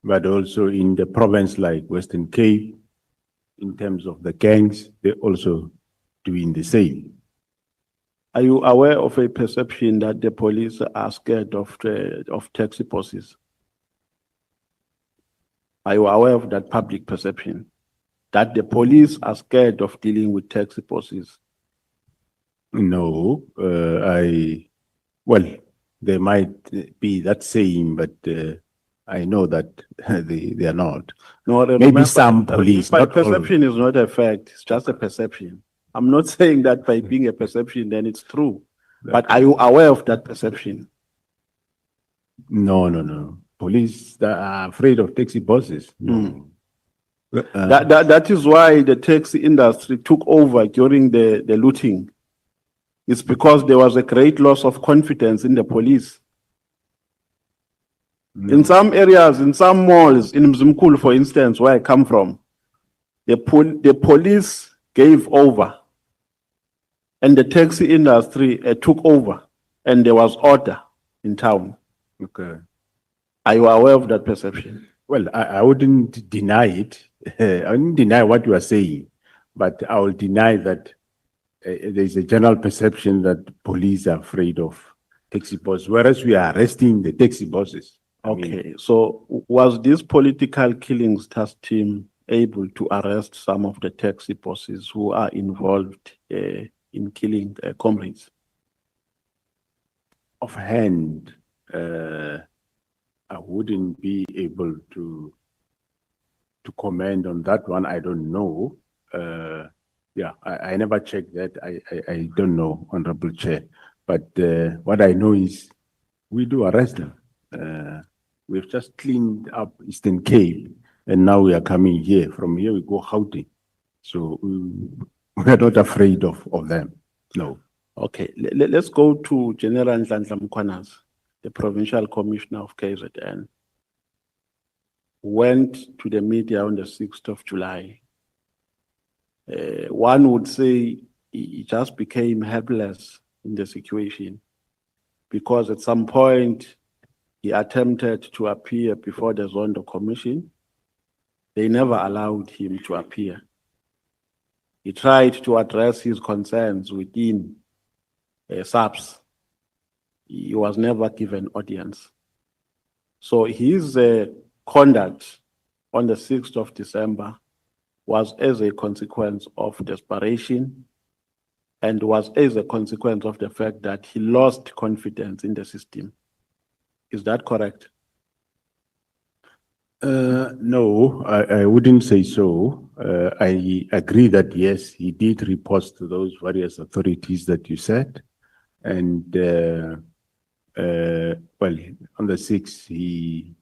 But also in the province like Western Cape, in terms of the gangs, they're also doing the same. Are you aware of a perception that the police are scared of taxi bosses? Are you aware of that public perception? That the police are scared of dealing with taxi bosses? No, there might be that saying, but I know that they are not. No, Maybe remember, some police, but not all. perception is not a fact, it's just a perception. I'm not saying that by being a perception, then it's true. But are you aware of that perception? No. Police that are afraid of taxi bosses. No. That is why the taxi industry took over during the looting. It's because there was a great loss of confidence in the police. No. In some areas, in some malls, in Mzimkulu, for instance, where I come from, the police gave over and the taxi industry took over, and there was order in town. Okay. Are you aware of that perception? Well, I wouldn't deny it. I wouldn't deny what you are saying, but I will deny that there's a general perception that police are afraid of taxi bosses, whereas we are arresting the taxi bosses. Okay, so was this political killings task team able to arrest some of the taxi bosses who are involved in killing comrades? Offhand, I wouldn't be able to comment on that one. I don't know. I never checked that. I don't know, Honorable Chair. But what I know is we do arrest them. We've just cleaned up Eastern Cape, and now we are coming here. From here, we go Gauteng. So we are not afraid of them. No. Okay, let's go to General Nhlanhla Mkhwanazi, the Provincial Commissioner of KZN. Went to the media on the 6th of July. One would say he just became helpless in the situation because at some point he attempted to appear before the Zondo Commission. They never allowed him to appear. He tried to address his concerns within SAPS. He was never given audience. So his conduct on the 6th of December was as a consequence of desperation and was as a consequence of the fact that he lost confidence in the system. Is that correct? No, I wouldn't say so. I agree that yes, he did report to those various authorities that you said. And, well, on the 6th, he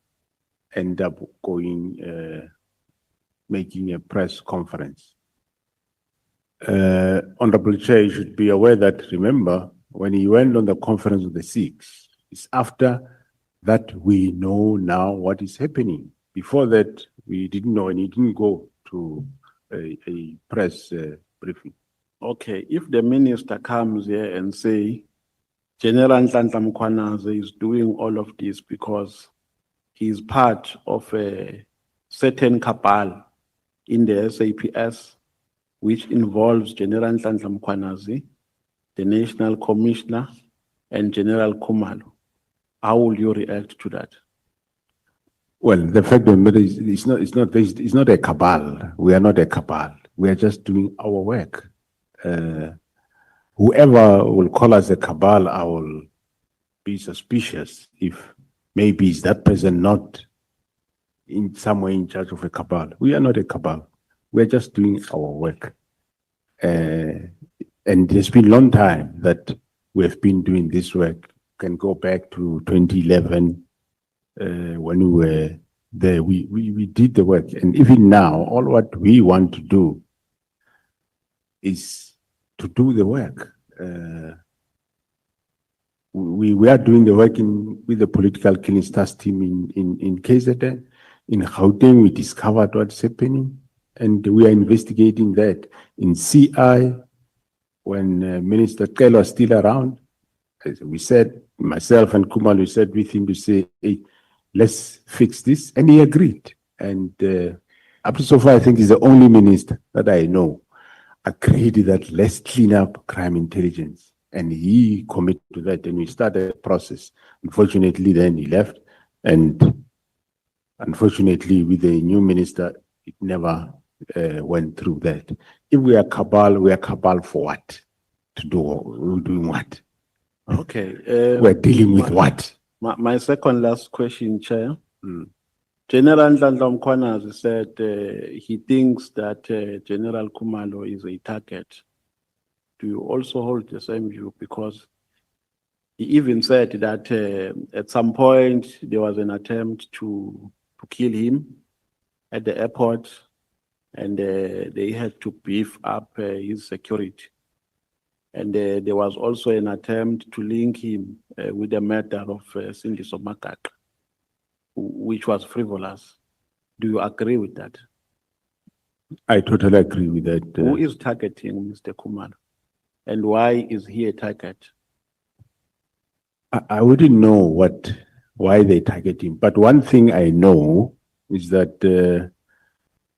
ended up going, making a press conference. Honorable Chair, you should be aware that, remember, when he went on the conference of the 6th, it's after that we know now what is happening. Before that, we didn't know, and he didn't go to a press briefing. Okay, if the minister comes here and say, General Nhlanhla Mkhwanazi is doing all of this because he is part of a certain cabal in the SAPS, which involves General Nhlanhla Mkhwanazi, the National Commissioner, and General Khumalo, how will you react to that? Well, the fact of the matter is, it's not a cabal. We are not a cabal. We are just doing our work. Whoever will call us a cabal, I will be suspicious if maybe is that person not in some way in charge of a cabal. We are not a cabal. We are just doing our work. And it's been a long time that we have been doing this work. Can go back to 2011 when we were there. We did the work. And even now, all what we want to do is to do the work. We are doing the work with the political killing task team in KZN. In Gauteng, we discovered what's happening, and we are investigating that. In CI, when Minister Kelo was still around, as we said, myself and Khumalo, we said with him to say, hey, let's fix this, and he agreed. And up to so far, I think he's the only minister that I know agreed that let's clean up crime intelligence. And he committed to that, and we started the process. Unfortunately, then he left. And unfortunately, with the new minister, it never went through that. If we are cabal for what? To do, we're doing what? Okay. We're dealing with what? My second last question, Chair. General Nhlanhla Mkhwanazi said he thinks that General Khumalo is a target. Do you also hold the same view? Because he even said that at some point there was an attempt to kill him at the airport, and they had to beef up his security. And there was also an attempt to link him with the murder of Cindy Somakaka, which was frivolous. Do you agree with that? I totally agree with that. Who is targeting Mr. Khumalo? And why is he a target? I wouldn't know why they target him. But one thing I know is that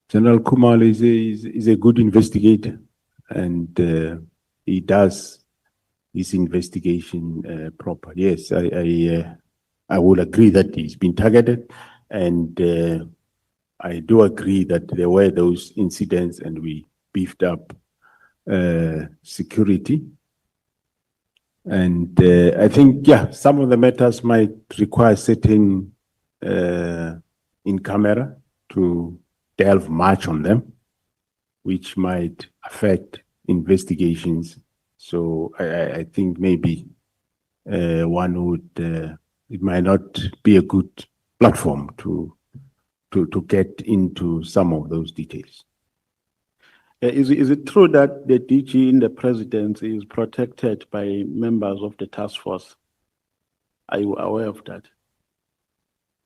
General Khumalo is a good investigator, and he does his investigation proper. Yes, I would agree that he's been targeted, and I do agree that there were those incidents, and we beefed up security. And I think, yeah, some of the matters might require certain in camera to delve much on them, which might affect investigations. So I think maybe one would, it might not be a good platform to get into some of those details. Is it true that the DG in the presidency is protected by members of the task force? Are you aware of that?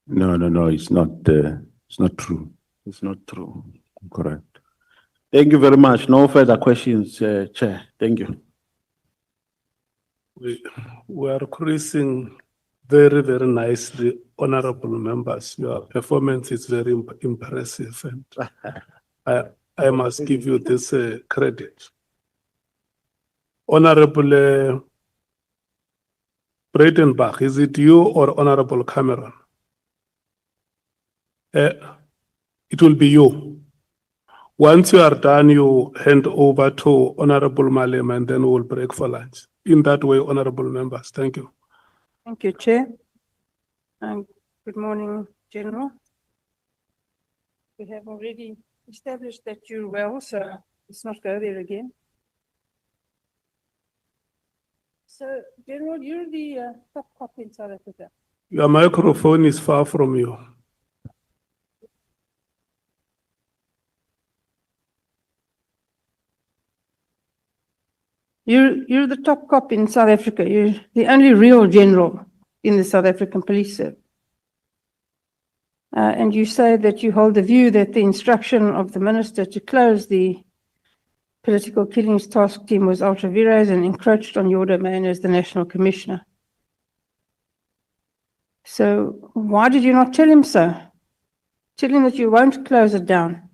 No, it's not. It's not true. It's not true. Correct. Thank you very much. No further questions, Chair. Thank you. We are cruising very, very nicely, honorable members. Your performance is very impressive, and I must give you this credit. Honorable Breitenbach, is it you or Honorable Cameron? It will be you. Once you are done, you hand over to Honorable Malema, and then we'll break for lunch. In that way, honorable members, thank you. Thank you, Chair. And good morning, General. We have already established that you're well, so let's not go there again. So, General, you're the top cop in South Africa. Your microphone is far from you. You're the top cop in South Africa. You're the only real general in the South African Police Service. And you say that you hold the view that the instruction of the minister to close the political killings task team was ultra vires and encroached on your domain as the National Commissioner. So why did you not tell him so? Tell him that you won't close it down,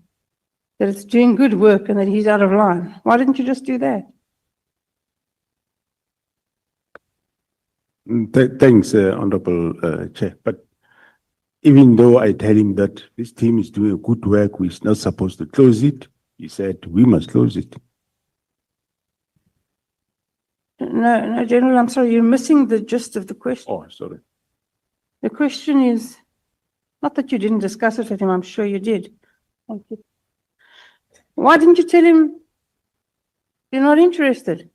that it's doing good work and that he's out of line. Why didn't you just do that? Thanks, Honorable Chair. But even though I tell him that this team is doing good work, we're not supposed to close it, he said we must close it. No, General, I'm sorry, you're missing the gist of the question. Oh, sorry. The question is, not that you didn't discuss it with him, I'm sure you did. Thank you. Why didn't you tell him you're not interested?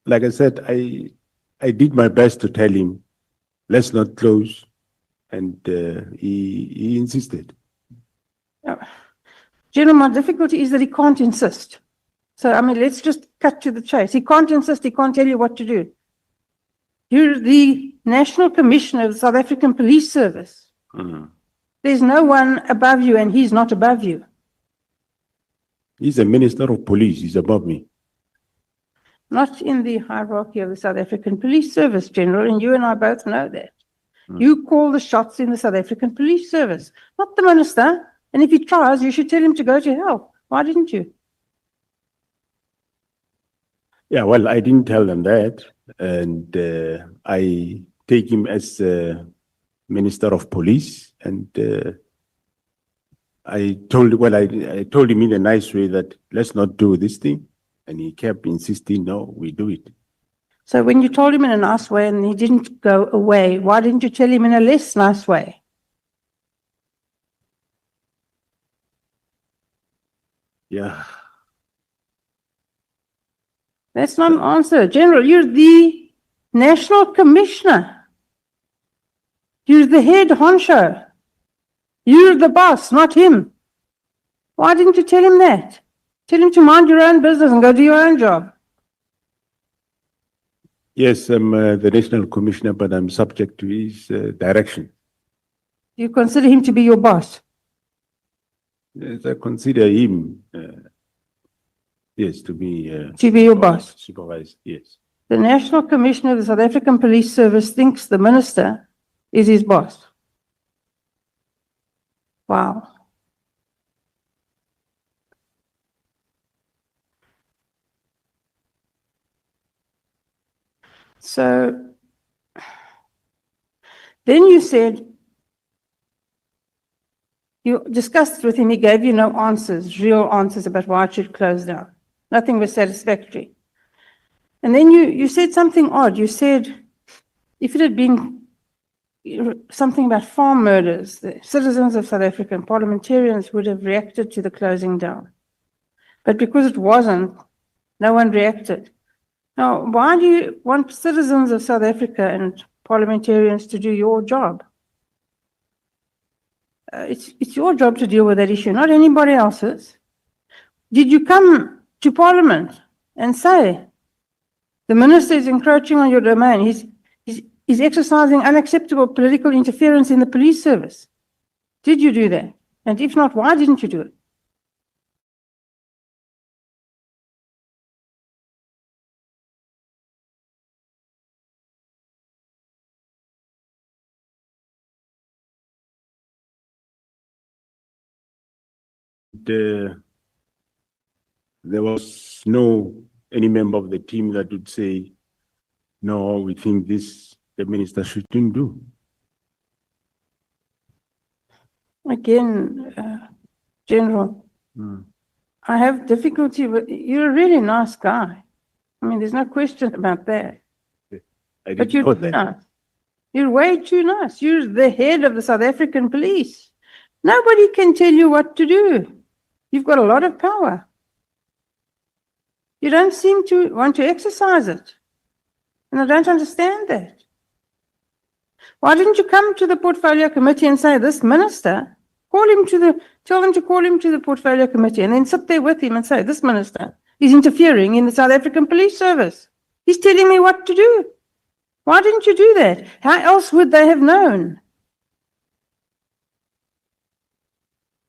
Like I said, I did my best to tell him, let's not close, and he insisted. General, my difficulty is that he can't insist. So, I mean, let's just cut to the chase. He can't insist, he can't tell you what to do. You're the National Commissioner of the South African Police Service. There's no one above you and he's not above you. He's a Minister of Police, he's above me. Not in the hierarchy of the South African Police Service, General, and you and I both know that. You call the shots in the South African Police Service, not the minister. And if he tries, you should tell him to go to hell. Why didn't you? Yeah, well, I didn't tell them that, and I take him as Minister of Police, and I told him in a nice way that let's not do this thing. And he kept insisting, no, we do it. So when you told him in a nice way and he didn't go away, why didn't you tell him in a less nice way? Yeah. That's not an answer. General, you're the National Commissioner. You're the head honcho. You're the boss, not him. Why didn't you tell him that? Tell him to mind your own business and go do your own job. Yes, I'm the National Commissioner, but I'm subject to his direction. You consider him to be your boss? Yes, I consider him, yes, to be your boss. Supervised, yes. The National Commissioner of the South African Police Service thinks the minister is his boss. Wow. So then you said, you discussed with him, he gave you no answers, real answers about why it should close down. Nothing was satisfactory. And then you said something odd. You said, if it had been something about farm murders, the citizens of South Africa and parliamentarians would have reacted to the closing down. But because it wasn't, no one reacted. Now, why do you want citizens of South Africa and parliamentarians to do your job? It's your job to deal with that issue, not anybody else's. Did you come to Parliament and say, the minister is encroaching on your domain, he's exercising unacceptable political interference in the police service? Did you do that? And if not, why didn't you do it? There was any member of the team that would say, no, we think this the minister shouldn't do. Again, General, Mm. I have difficulty with, you're a really nice guy. I mean, there's no question about that. I But didn't you're know too that. nice. You're way too nice. You're the head of the South African police. Nobody can tell you what to do. You've got a lot of power. You don't seem to want to exercise it. And I don't understand that. Why didn't you come to the portfolio committee and say, this minister, tell them to call him to the portfolio committee and then sit there with him and say, this minister is interfering in the South African police service. He's telling me what to do. Why didn't you do that? How else would they have known?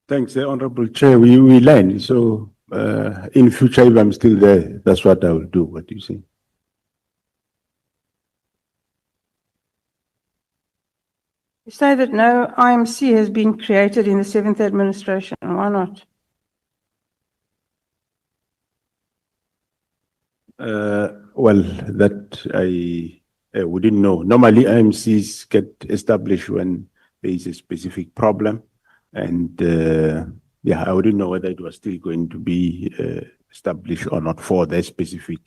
Thanks, Honorable Chair. We learn. So in future, if I'm still there, that's what I will do. What do you say? You say that no IMC has been created in the 7th administration. Why not? Well, that we didn't know. Normally, IMCs get established when there is a specific problem. And yeah, I wouldn't know whether it was still going to be established or not for that specific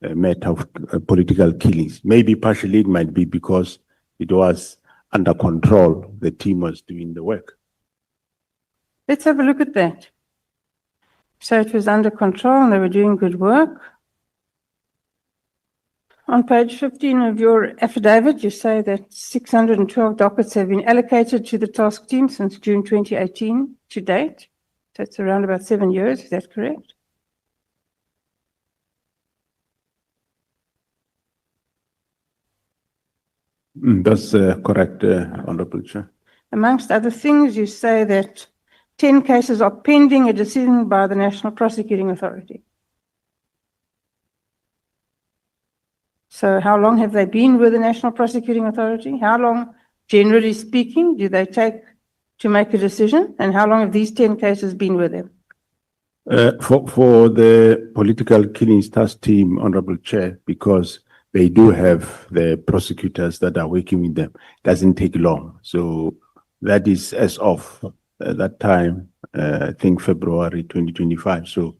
matter of political killings. Maybe partially it might be because it was under control. The team was doing the work. Let's have a look at that. So it was under control and they were doing good work. On page 15 of your affidavit, you say that 612 dockets have been allocated to the task team since June 2018 to date. So it's around about 7 years, is that correct? That's correct, Honorable Chair. Amongst other things, you say that 10 cases are pending a decision by the National Prosecuting Authority. So how long have they been with the National Prosecuting Authority? How long, generally speaking, do they take to make a decision? And how long have these 10 cases been with them? For the political killings task team, Honorable Chair, because they do have the prosecutors that are working with them, doesn't take long. So that is as of that time, I think February 2025. So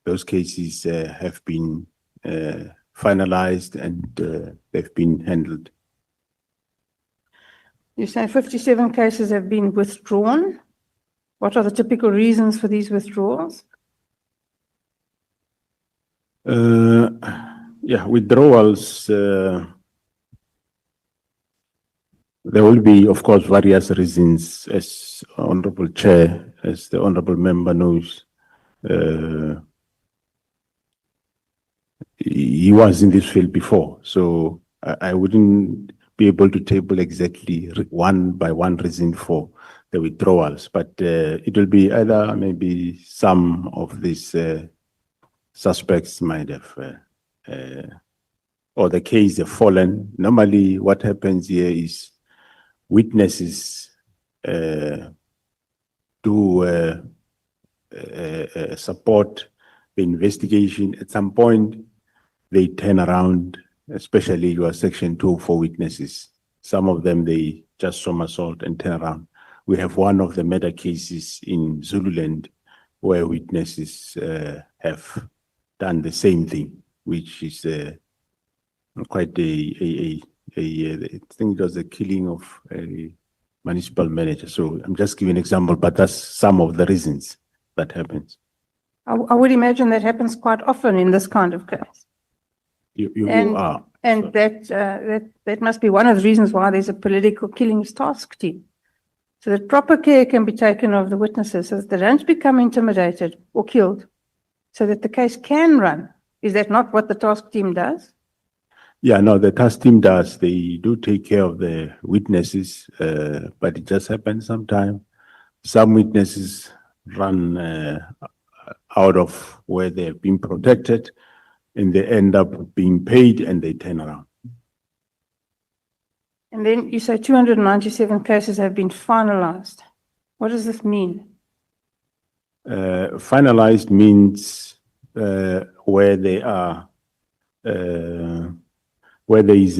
those cases have been finalized and they've been handled. You say 57 cases have been withdrawn. What are the typical reasons for these withdrawals? Yeah, withdrawals, there will be, of course, various reasons, as Honorable Chair, as the Honorable Member knows. He was in this field before, so I wouldn't be able to table exactly one by one reason for the withdrawals, but it will be either maybe some of these suspects might have, or the case have fallen. Normally, what happens here is witnesses do support the investigation. At some point, they turn around, especially your Section 204 witnesses. Some of them, they just somersault and turn around. We have one of the murder cases in Zululand where witnesses have done the same thing, which is quite I think it was the killing of a municipal manager. So I'm just giving an example, but that's some of the reasons that happens. I would imagine that happens quite often in this kind of case. You And- are. And that must be one of the reasons why there's a political killings task team. So that proper care can be taken of the witnesses so that they don't become intimidated or killed, so that the case can run. Is that not what the task team does? Yeah, no, the task team does. They do take care of the witnesses, but it just happens sometimes. Some witnesses run out of where they've been protected, and they end up being paid and they turn around. And then you say 297 cases have been finalized. What does this mean? Finalized means where they are, where there is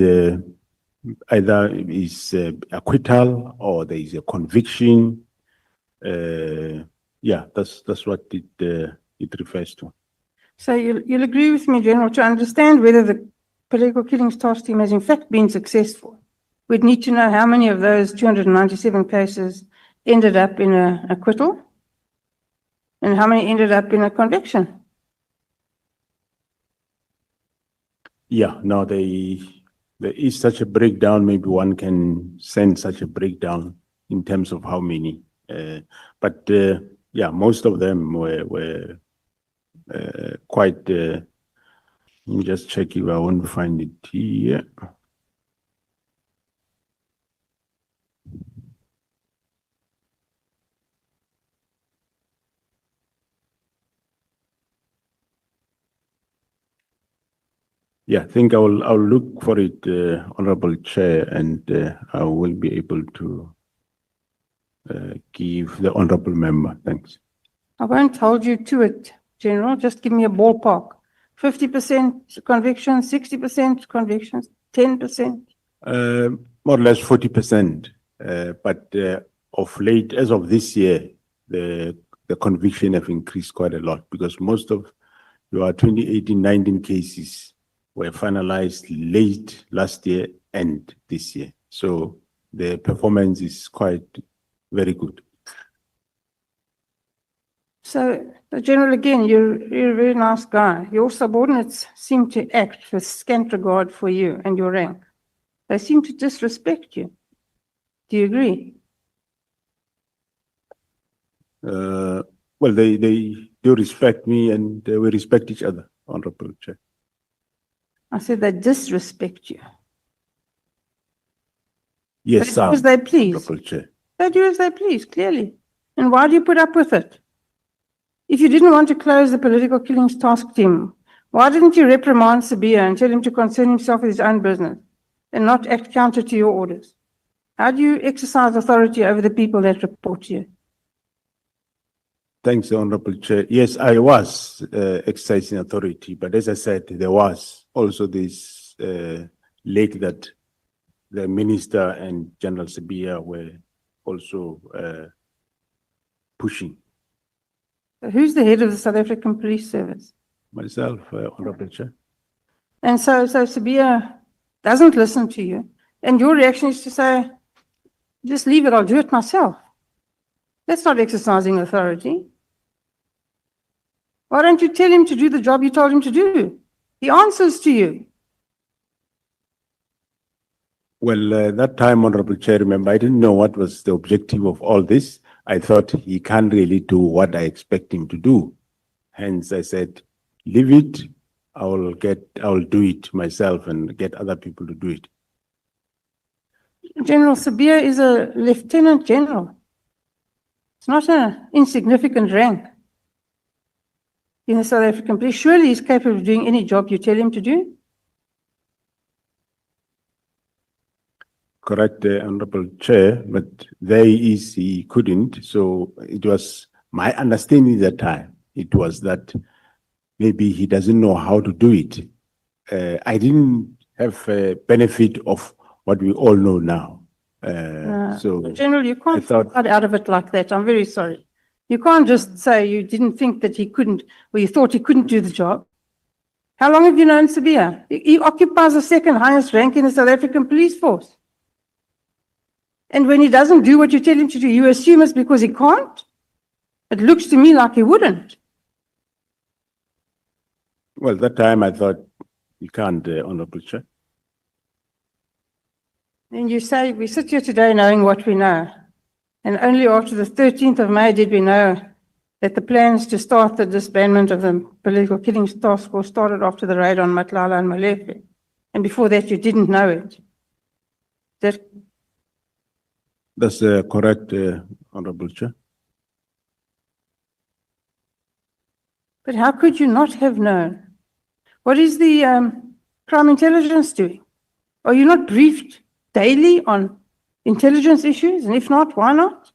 either is acquittal or there is a conviction. Yeah, that's what it refers to. So you'll agree with me, General, to understand whether the political killings task team has in fact been successful. We'd need to know how many of those 297 cases ended up in an acquittal and how many ended up in a conviction. Yeah, now there is such a breakdown. Maybe one can send such a breakdown in terms of how many. But yeah, most of them were quite. Let me just check if I won't find it here. Yeah, I think I'll look for it, Honorable Chair, and I will be able to give the honorable member. Thanks. I won't hold you to it, General. Just give me a ballpark. 50% convictions, 60% convictions, 10%. More or less 40%. But of late, as of this year, the conviction have increased quite a lot because most of your 2018-19 cases were finalized late last year and this year. So the performance is quite very good. So, General, again, you're a very nice guy. Your subordinates seem to act with scant regard for you and your rank. They seem to disrespect you. Do you agree? Well, they do respect me and we respect each other, Honorable Chair. I said they disrespect you. Yes, They sir. do as they please. Honorable Chair. They do as they please, clearly. And why do you put up with it? If you didn't want to close the political killings task team, why didn't you reprimand Sabia and tell him to concern himself with his own business and not act counter to your orders? How do you exercise authority over the people that report to you? Thanks, Honorable Chair. Yes, I was exercising authority, but as I said, there was also this lake that the Minister and General Sabia were also pushing. Who's the head of the South African Police Service? Myself, Honorable Chair. And so Sabia doesn't listen to you. And your reaction is to say, just leave it, I'll do it myself. That's not exercising authority. Why don't you tell him to do the job you told him to do? He answers to you. Well, that time, Honorable Chair, remember, I didn't know what was the objective of all this. I thought he can't really do what I expect him to do. Hence, I said, leave it. I will do it myself and get other people to do it. General Sabia is a lieutenant general. It's not an insignificant rank in the South African police. Surely he's capable of doing any job you tell him to do. Correct, Honorable Chair, but he couldn't. So it was my understanding at that time. It was that maybe he doesn't know how to do it. I didn't have a benefit of what we all know now. So General, you can't I thought- cut out of it like that. I'm very sorry. You can't just say you didn't think that he couldn't, or you thought he couldn't do the job. How long have you known Sabia? He occupies the second highest rank in the South African police force. And when he doesn't do what you tell him to do, you assume it's because he can't? It looks to me like he wouldn't. Well, that time I thought you can't, Honorable Chair. And you say, we sit here today knowing what we know. And only after the 13th of May did we know that the plans to start the disbandment of the political killings task force started after the raid on Matlala and Molefe. And before that, you didn't know it. That's correct, Honorable Chair. But how could you not have known? What is the crime intelligence doing? Are you not briefed daily on intelligence issues? And if not, why not?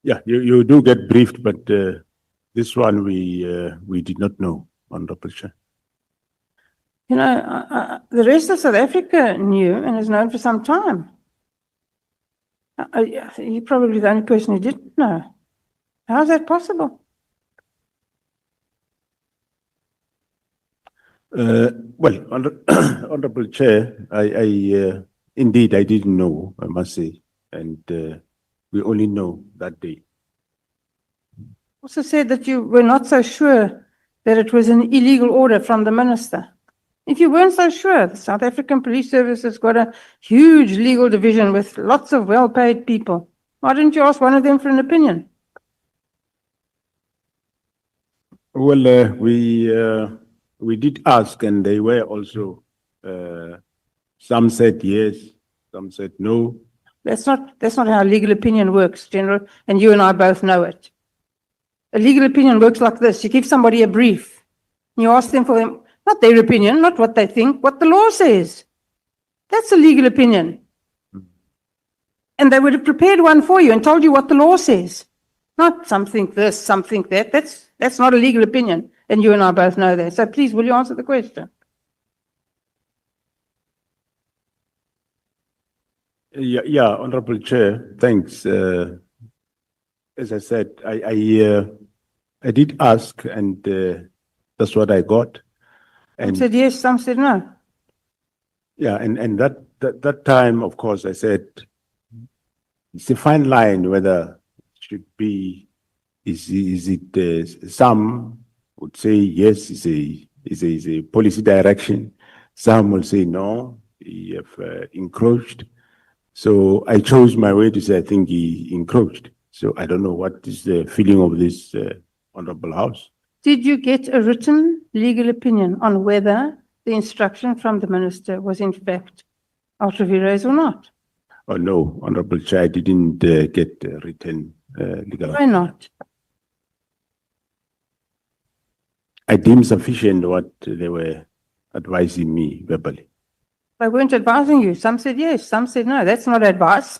Yeah, you do get briefed, but this one we did not know, Honorable Chair. You know, the rest of South Africa knew and has known for some time. Yeah, you're probably the only person who didn't know. How's that possible? Well, Honorable Chair, indeed, I didn't know, I must say, and we only know that day. Also said that you were not so sure that it was an illegal order from the minister. If you weren't so sure, the South African Police Service has got a huge legal division with lots of well-paid people. Why didn't you ask one of them for an opinion? Well, we did ask, and they were also, some said yes, some said no. That's not how legal opinion works, General, and you and I both know it. A legal opinion works like this. You give somebody a brief. You ask them for them, not their opinion, not what they think, what the law says. That's a legal opinion. And they would have prepared one for you and told you what the law says. Not something this, something that. That's not a legal opinion. And you and I both know that. So please, will you answer the question? Yeah, Honorable Chair, thanks. As I said, I did ask, and that's what I got. Some And said yes, some said no. yeah, and that time, of course, I said it's a fine line whether it should be. Is it some would say yes, is a policy direction. Some will say no, he have encroached. So I chose my way to say I think he encroached. So I don't know what is the feeling of this Honorable House. Did you get a written legal opinion on whether the instruction from the minister was in fact ultra vires or not? Oh no, Honorable Chair, I didn't get written legal. Why not? I deemed sufficient what they were advising me verbally. They weren't advising you. Some said yes, some said no. That's not advice.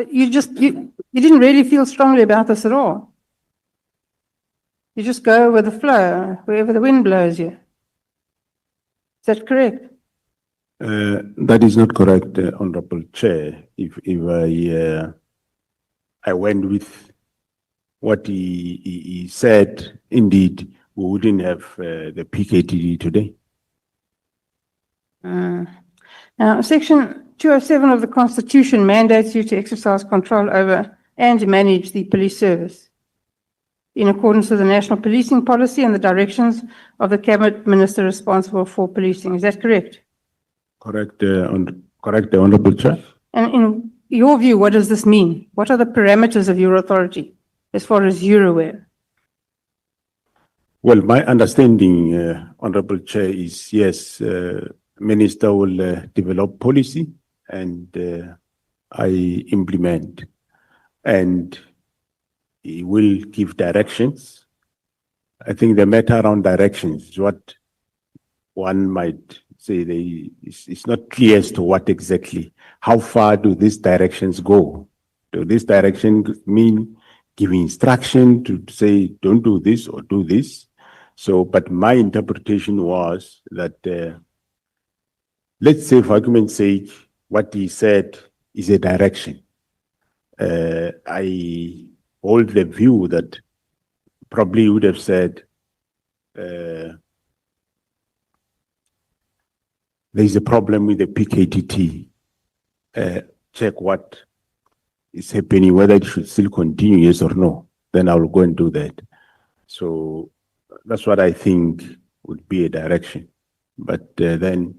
You didn't really feel strongly about this at all. You just go with the flow, wherever the wind blows you. Is that correct? That is not correct, Honorable Chair. If I went with what he said, indeed, we wouldn't have the PKTD today. Now, Section 207 of the Constitution mandates you to exercise control over and manage the police service in accordance with the national policing policy and the directions of the cabinet minister responsible for policing. Is that correct? Correct, correct, Honorable Chair. And in your view, what does this mean? What are the parameters of your authority as far as you're aware? Well, my understanding, Honorable Chair, is yes, Minister will develop policy and I implement, and he will give directions. I think the matter around directions is what one might say it's not clear as to what exactly, how far do these directions go? Do these directions mean giving instruction to say, don't do this or do this? So, but my interpretation was that, let's say for argument's sake, what he said is a direction. I hold the view that probably he would have said, there's a problem with the PKTT. Check what is happening, whether it should still continue, yes or no. Then I will go and do that. So that's what I think would be a direction. But then,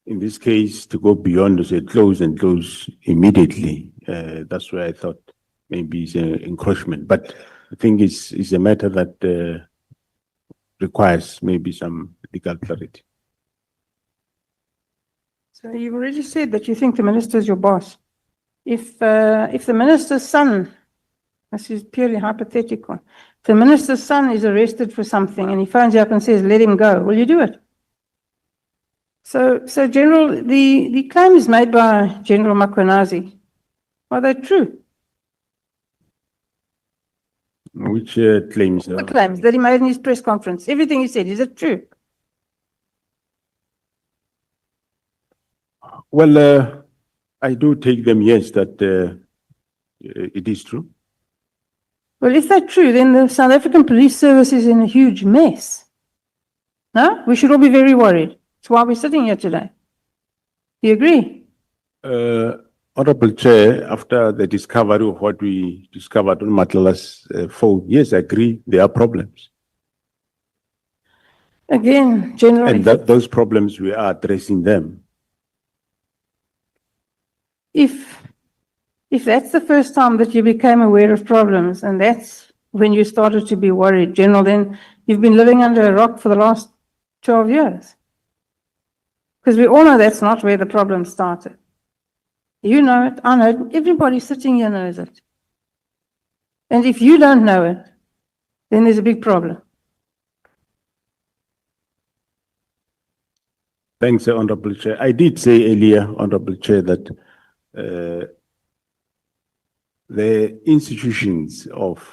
in this case, to go beyond to say close and close immediately, that's where I thought maybe it's an encroachment. But I think it's a matter that requires maybe some legal clarity. So you've already said that you think the minister is your boss. If the minister's son, this is purely hypothetical, if the minister's son is arrested for something and he phones you up and says, let him go, will you do it? So General, the claims made by General Makwenazi, are they true? Which claims? The claims that he made in his press conference, everything he said, is it true? Well, I do take them, yes, that it is true. Well, if that's true, then the South African Police Service is in a huge mess. No? We should all be very worried. That's why we're sitting here today. Do you agree? Honorable Chair, after the discovery of what we discovered on Matlala's phone, yes, I agree, there are problems. Again, General, And that those problems, we are addressing them. if that's the first time that you became aware of problems and that's when you started to be worried, General, then you've been living under a rock for the last 12 years. Because we all know that's not where the problem started. You know it, I know it, everybody sitting here knows it. And if you don't know it, then there's a big problem. Thanks, Honorable Chair. I did say earlier, Honorable Chair, that the institutions of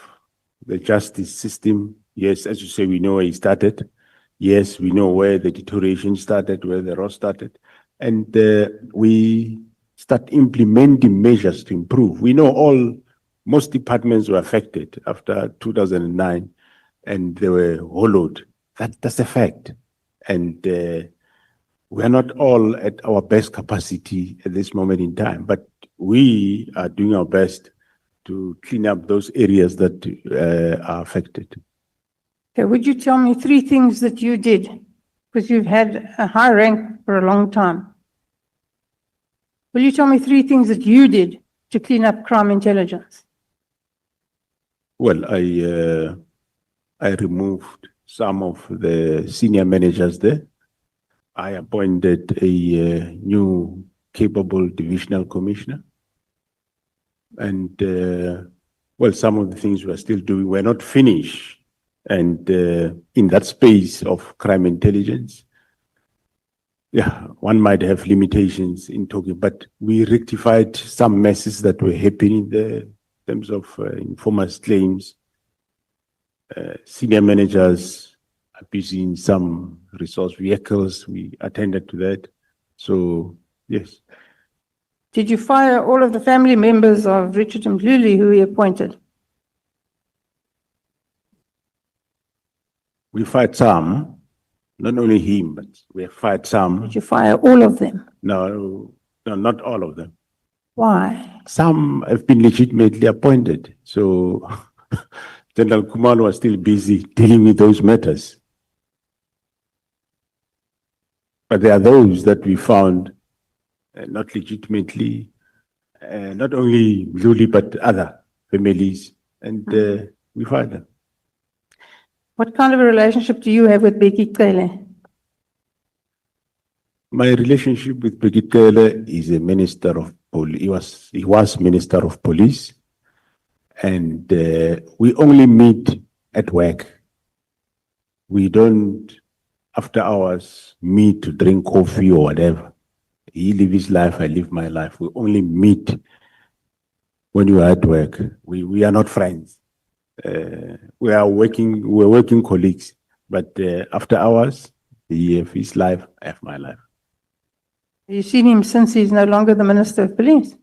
the justice system, yes, as you say, we know where it started. Yes, we know where the deterioration started, where the rot started. And we start implementing measures to improve. We know most departments were affected after 2009 and they were hollowed. That's a fact. And we are not all at our best capacity at this moment in time, but we are doing our best to clean up those areas that are affected. Okay, would you tell me 3 things that you did? Because you've had a high rank for a long time. Will you tell me 3 things that you did to clean up crime intelligence? Well, I removed some of the senior managers there. I appointed a new capable divisional commissioner. And, well, some of the things we're still doing, we're not finished. And in that space of crime intelligence, yeah, one might have limitations in talking, but we rectified some messes that were happening there in terms of informers' claims, senior managers abusing some resource vehicles. We attended to that. So, yes. Did you fire all of the family members of Richard Mdluli who he appointed? We fired some, not only him, but we have fired some. Did you fire all of them? No, not all of them. Why? Some have been legitimately appointed. So General Kumalo was still busy dealing with those matters. But there are those that we found not legitimately, not only Mdluli, but other families, and we fired them. What kind of a relationship do you have with Becky Cele? My relationship with Brigitte Cele is a minister of police. He was minister of police, and we only meet at work. We don't, after hours, meet to drink coffee or whatever. He lives his life, I live my life. We only meet when you are at work. We are not friends. We're working colleagues, but after hours, he has his life, I have my life. You've seen him since he's no longer the Minister of Police.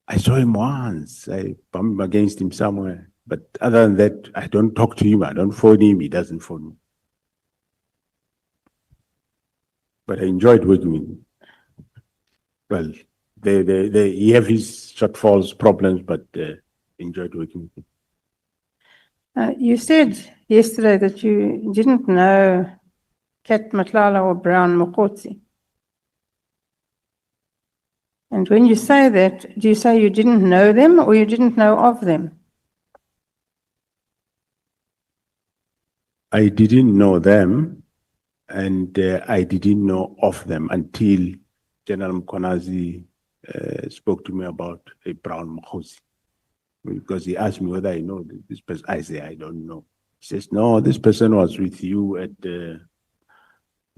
I saw him once. I bumped against him somewhere. But other than that, I don't talk to him. I don't phone him. He doesn't phone me. But I enjoyed working with him. Well, he have his shortfalls, problems, but enjoyed working with him. You said yesterday that you didn't know Kat Matlala or Brown Mokotsi. And when you say that, do you say you didn't know them or you didn't know of them? I didn't know them, and I didn't know of them until General Mkonazi spoke to me about a Brown Mokotsi. Because he asked me whether I know this person. I say, I don't know. He says, no, this person was with you at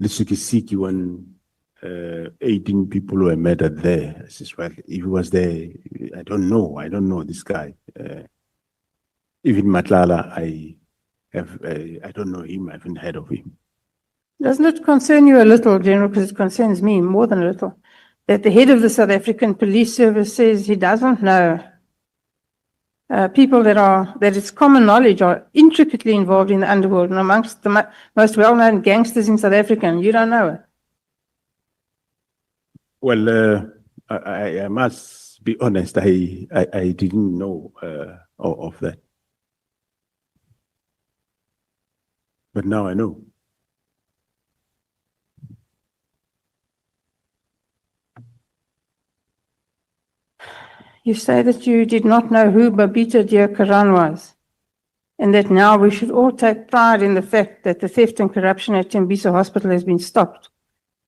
Lisukisiki when 18 people were murdered there. I says, well, if he was there, I don't know this guy. Even Matlala, I don't know him, I haven't heard of him. Doesn't it concern you a little, General, because it concerns me more than a little, that the head of the South African Police Service says he doesn't know people that it's common knowledge are intricately involved in the underworld and amongst the most well-known gangsters in South Africa, and you don't know it? Well, I must be honest, I didn't know of that. But now I know. You say that you did not know who Babita Diakaran was, and that now we should all take pride in the fact that the theft and corruption at Tembisa Hospital has been stopped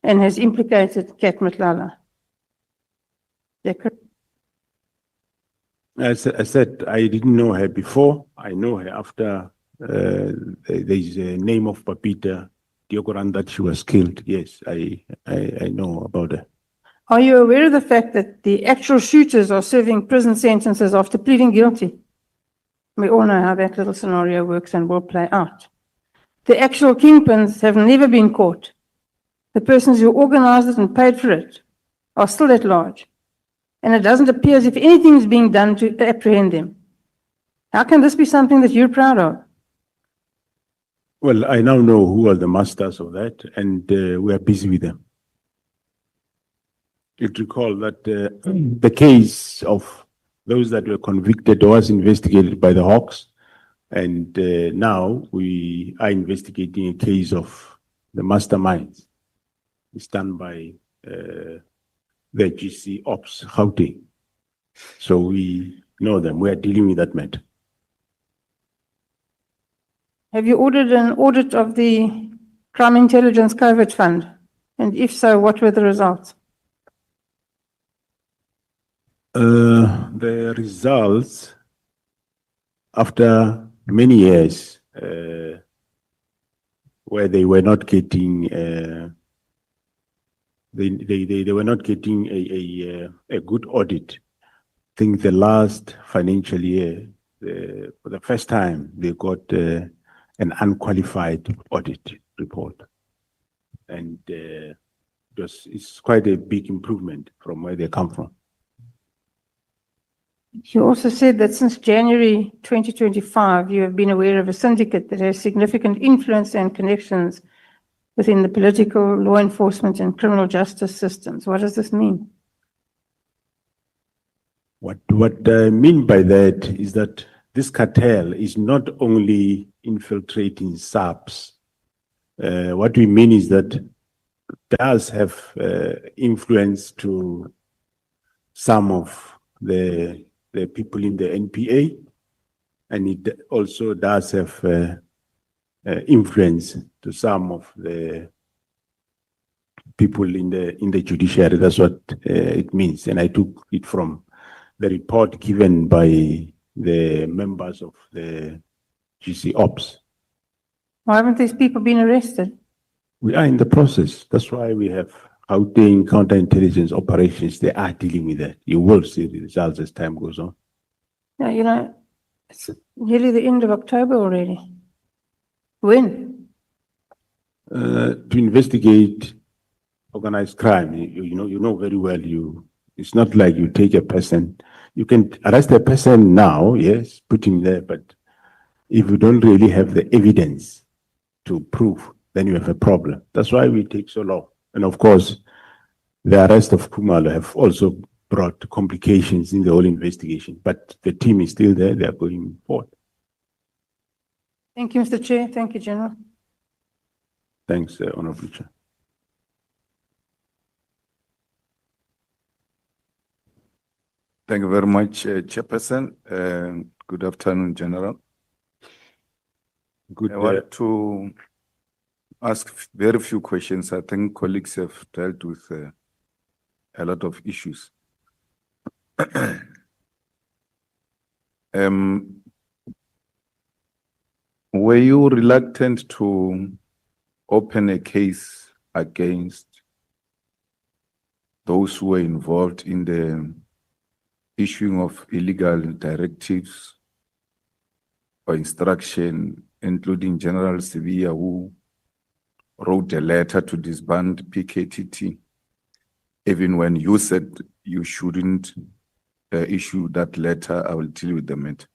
and has implicated Kat Matlala. I said I didn't know her before. I know her after there's a name of Babita Diakaran that she was killed. Yes, I know about her. Are you aware of the fact that the actual shooters are serving prison sentences after pleading guilty? We all know how that little scenario works and will play out. The actual kingpins have never been caught. The persons who organized it and paid for it are still at large. And it doesn't appear as if anything is being done to apprehend them. How can this be something that you're proud of? Well, I now know who are the masters of that, and we are busy with them. You'd recall that the case of those that were convicted was investigated by the Hawks, and now we are investigating a case of the masterminds. It's done by the GC Ops Gauteng. So we know them. We are dealing with that matter. Have you ordered an audit of the Crime Intelligence Covert Fund? And if so, what were the results? The results, after many years, where they were not getting, they were not getting a good audit. I think the last financial year, for the first time, they got an unqualified audit report, and it's quite a big improvement from where they come from. You also said that since January 2025, you have been aware of a syndicate that has significant influence and connections within the political, law enforcement, and criminal justice systems. What does this mean? What I mean by that is that this cartel is not only infiltrating SAPs. What we mean is that it does have influence to some of the people in the NPA, and it also does have influence to some of the people in the judiciary. That's what it means, and I took it from the report given by the members of the GC Ops. Why haven't these people been arrested? We are in the process. That's why we have Gauteng counterintelligence operations. They are dealing with that. You will see the results as time goes on. Now, you know, it's nearly the end of October already. When? To investigate organized crime, you know very well. It's not like you take a person. You can arrest a person now, yes, put him there, but if you don't really have the evidence to prove, then you have a problem. That's why we take so long. And of course, the arrest of Khumalo have also brought complications in the whole investigation, but the team is still there. They are going forward. Thank you, Mr. Chair. Thank you, General. Thanks, Honorable Chair. Thank you very much, Chairperson. Good afternoon, General. Good. I want to ask very few questions. I think colleagues have dealt with a lot of issues. Were you reluctant to open a case against those who were involved in the issuing of illegal directives or instruction, including General Sevilla, who wrote a letter to disband PKTT, even when you said you shouldn't issue that letter. I will deal with the matter.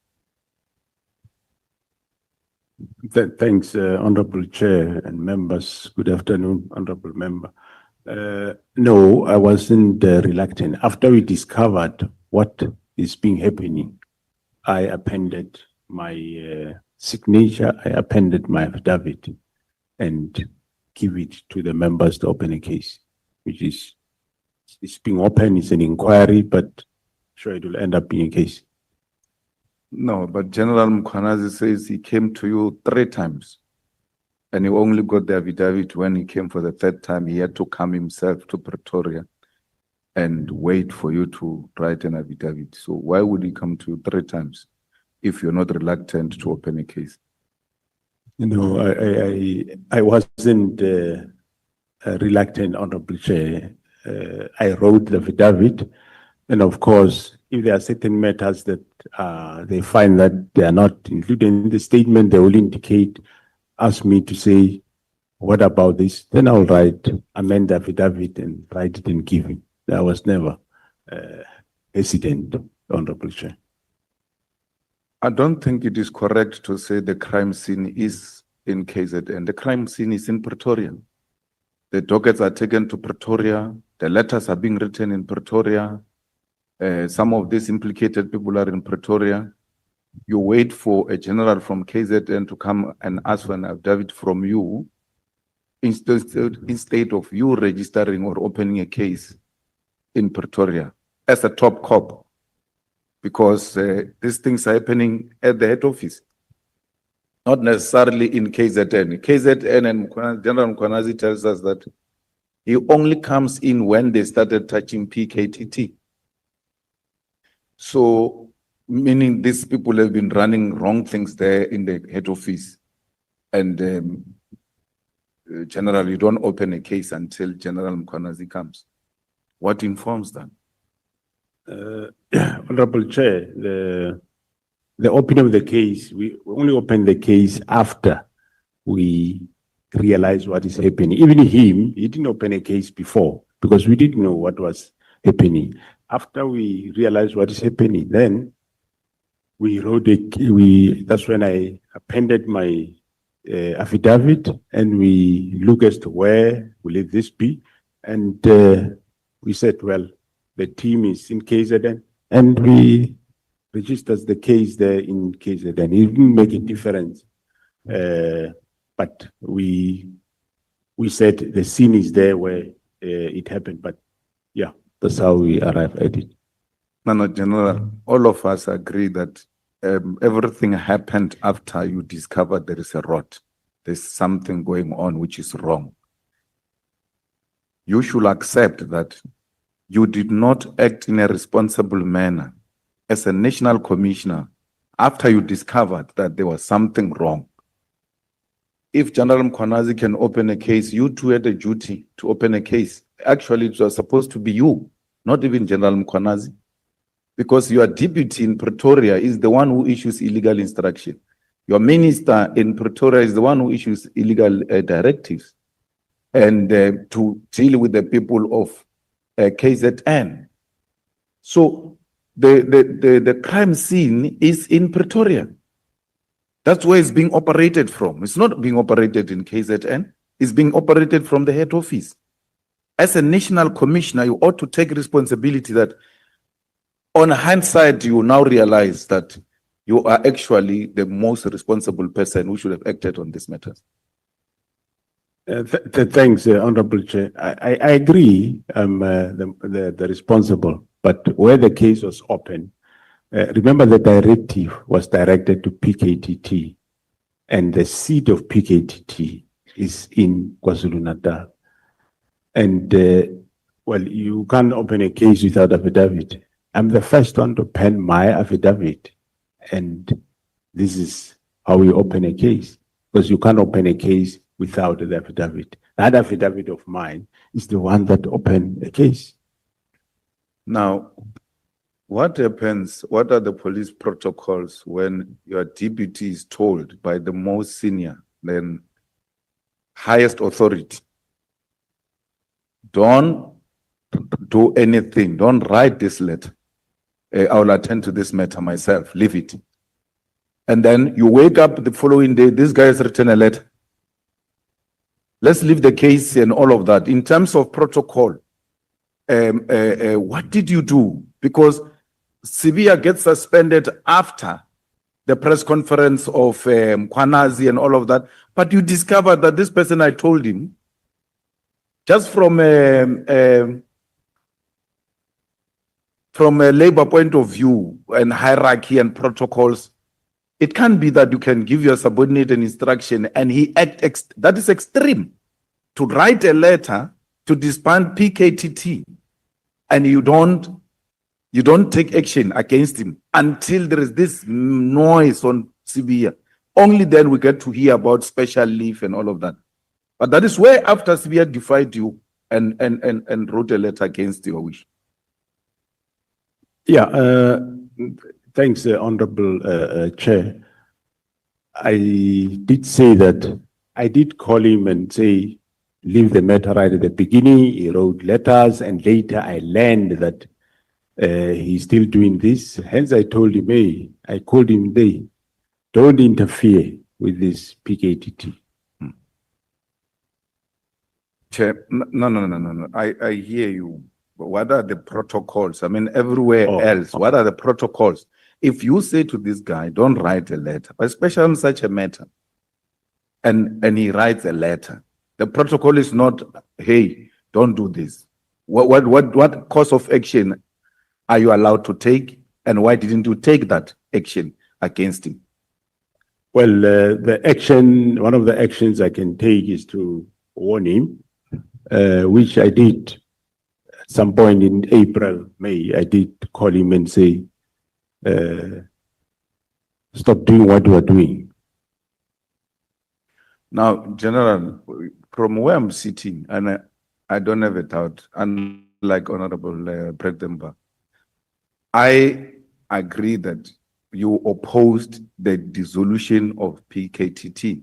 Thanks, Honorable Chair and members. Good afternoon, Honorable Member. No, I wasn't reluctant. After we discovered what is being happening, I appended my signature, I appended my affidavit and give it to the members to open a case, which is, it's being open, it's an inquiry, but sure it will end up being a case. No, but General Mkhwanazi says he came to you 3 times. And he only got the affidavit when he came for the 3rd time. He had to come himself to Pretoria and wait for you to write an affidavit. So why would he come to you 3 times if you're not reluctant to open a case? You know, I wasn't reluctant, Honorable Chair. I wrote the affidavit, and of course, if there are certain matters that they find that they are not included in the statement, they will indicate, ask me to say, what about this? Then I'll amend the affidavit and write it and give it. I was never hesitant, Honorable Chair. I don't think it is correct to say the crime scene is in KZN. The crime scene is in Pretoria. The dockets are taken to Pretoria. The letters are being written in Pretoria. Some of these implicated people are in Pretoria. You wait for a general from KZN to come and ask for an affidavit from you instead of you registering or opening a case in Pretoria as a top cop, because these things are happening at the head office, not necessarily in KZN. KZN and General Mkhwanazi tells us that he only comes in when they started touching PKTT. So, meaning these people have been running wrong things there in the head office. And General, you don't open a case until General Mkhwanazi comes. What informs that? Honorable Chair, the opening of the case, we only opened the case after we realized what is happening. Even he didn't open a case before because we didn't know what was happening. After we realized what is happening, then we wrote that's when I appended my affidavit and we look as to where will this be. And we said, well, the team is in KZN and we registered the case there in KZN. It didn't make a difference. But we said the scene is there where it happened. But yeah, that's how we arrived at it. No, General, all of us agree that everything happened after you discovered there is a rot. There's something going on which is wrong. You should accept that you did not act in a responsible manner as a national commissioner after you discovered that there was something wrong. If General Mkhwanazi can open a case, you too had a duty to open a case. Actually, it was supposed to be you, not even General Mkhwanazi, because your deputy in Pretoria is the one who issues illegal instruction. Your minister in Pretoria is the one who issues illegal directives and to deal with the people of KZN. So the crime scene is in Pretoria. That's where it's being operated from. It's not being operated in KZN. It's being operated from the head office. As a national commissioner, you ought to take responsibility that on hindsight, you now realize that you are actually the most responsible person who should have acted on this matter. Thanks, Honorable Chair. I agree, the responsible, but where the case was open, remember the directive was directed to PKTT, and the seat of PKTT is in KwaZulu-Natal. And, well, you can't open a case without affidavit. I'm the first one to pen my affidavit, and this is how we open a case, because you can't open a case without the affidavit. That affidavit of mine is the one that opened a case. Now, what happens, what are the police protocols when your deputy is told by the most senior, then highest authority. Don't do anything. Don't write this letter. I will attend to this matter myself. Leave it. And then you wake up the following day, this guy has written a letter. Let's leave the case and all of that. In terms of protocol, what did you do? Because Sibia gets suspended after the press conference of Kwanazi and all of that. But you discovered that this person, I told him, just from a labor point of view and hierarchy and protocols, it can be that you can give your subordinate an instruction and he that is extreme. To write a letter to disband PKTT and you don't take action against him until there is this noise on Sibia. Only then we get to hear about special leave and all of that. But that is where after Sibia defied you and wrote a letter against your wish. Yeah, thanks, Honorable Chair. I did say that I did call him and say, leave the matter right at the beginning. He wrote letters, and later I learned that he's still doing this. Hence, I told him, hey, I called him, they don't interfere with this PKTT. Chair, no. I hear you. But what are the protocols? I mean, everywhere else, what are the protocols? If you say to this guy, don't write a letter, especially on such a matter, and he writes a letter, the protocol is not, hey, don't do this. What course of action are you allowed to take, and why didn't you take that action against him? Well, one of the actions I can take is to warn him, which I did at some point in April, May. I did call him and say, stop doing what you are doing. Now, General, from where I'm sitting, and I don't have a doubt, unlike Honorable President, I agree that you opposed the dissolution of PKTT.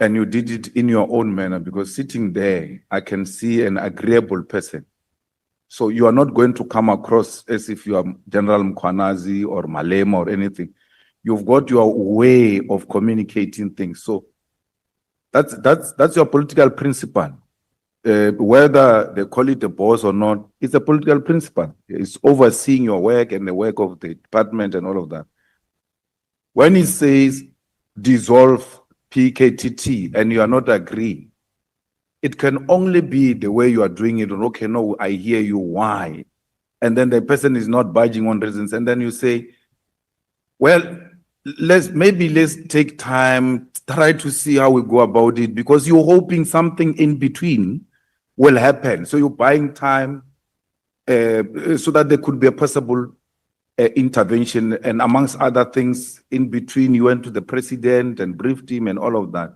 And you did it in your own manner, because sitting there, I can see an agreeable person. So you are not going to come across as if you are General Mkwanazi or Malema or anything. You've got your way of communicating things. So that's your political principle. Whether they call it a boss or not, it's a political principle. It's overseeing your work and the work of the department and all of that. When he says dissolve PKTT and you are not agreeing, it can only be the way you are doing it. Okay, no, I hear you, why? And then the person is not budging on reasons. And then you say, well, let's take time, try to see how we go about it, because you're hoping something in between will happen. So you're buying time so that there could be a possible intervention. And amongst other things, in between, you went to the president and briefed him and all of that.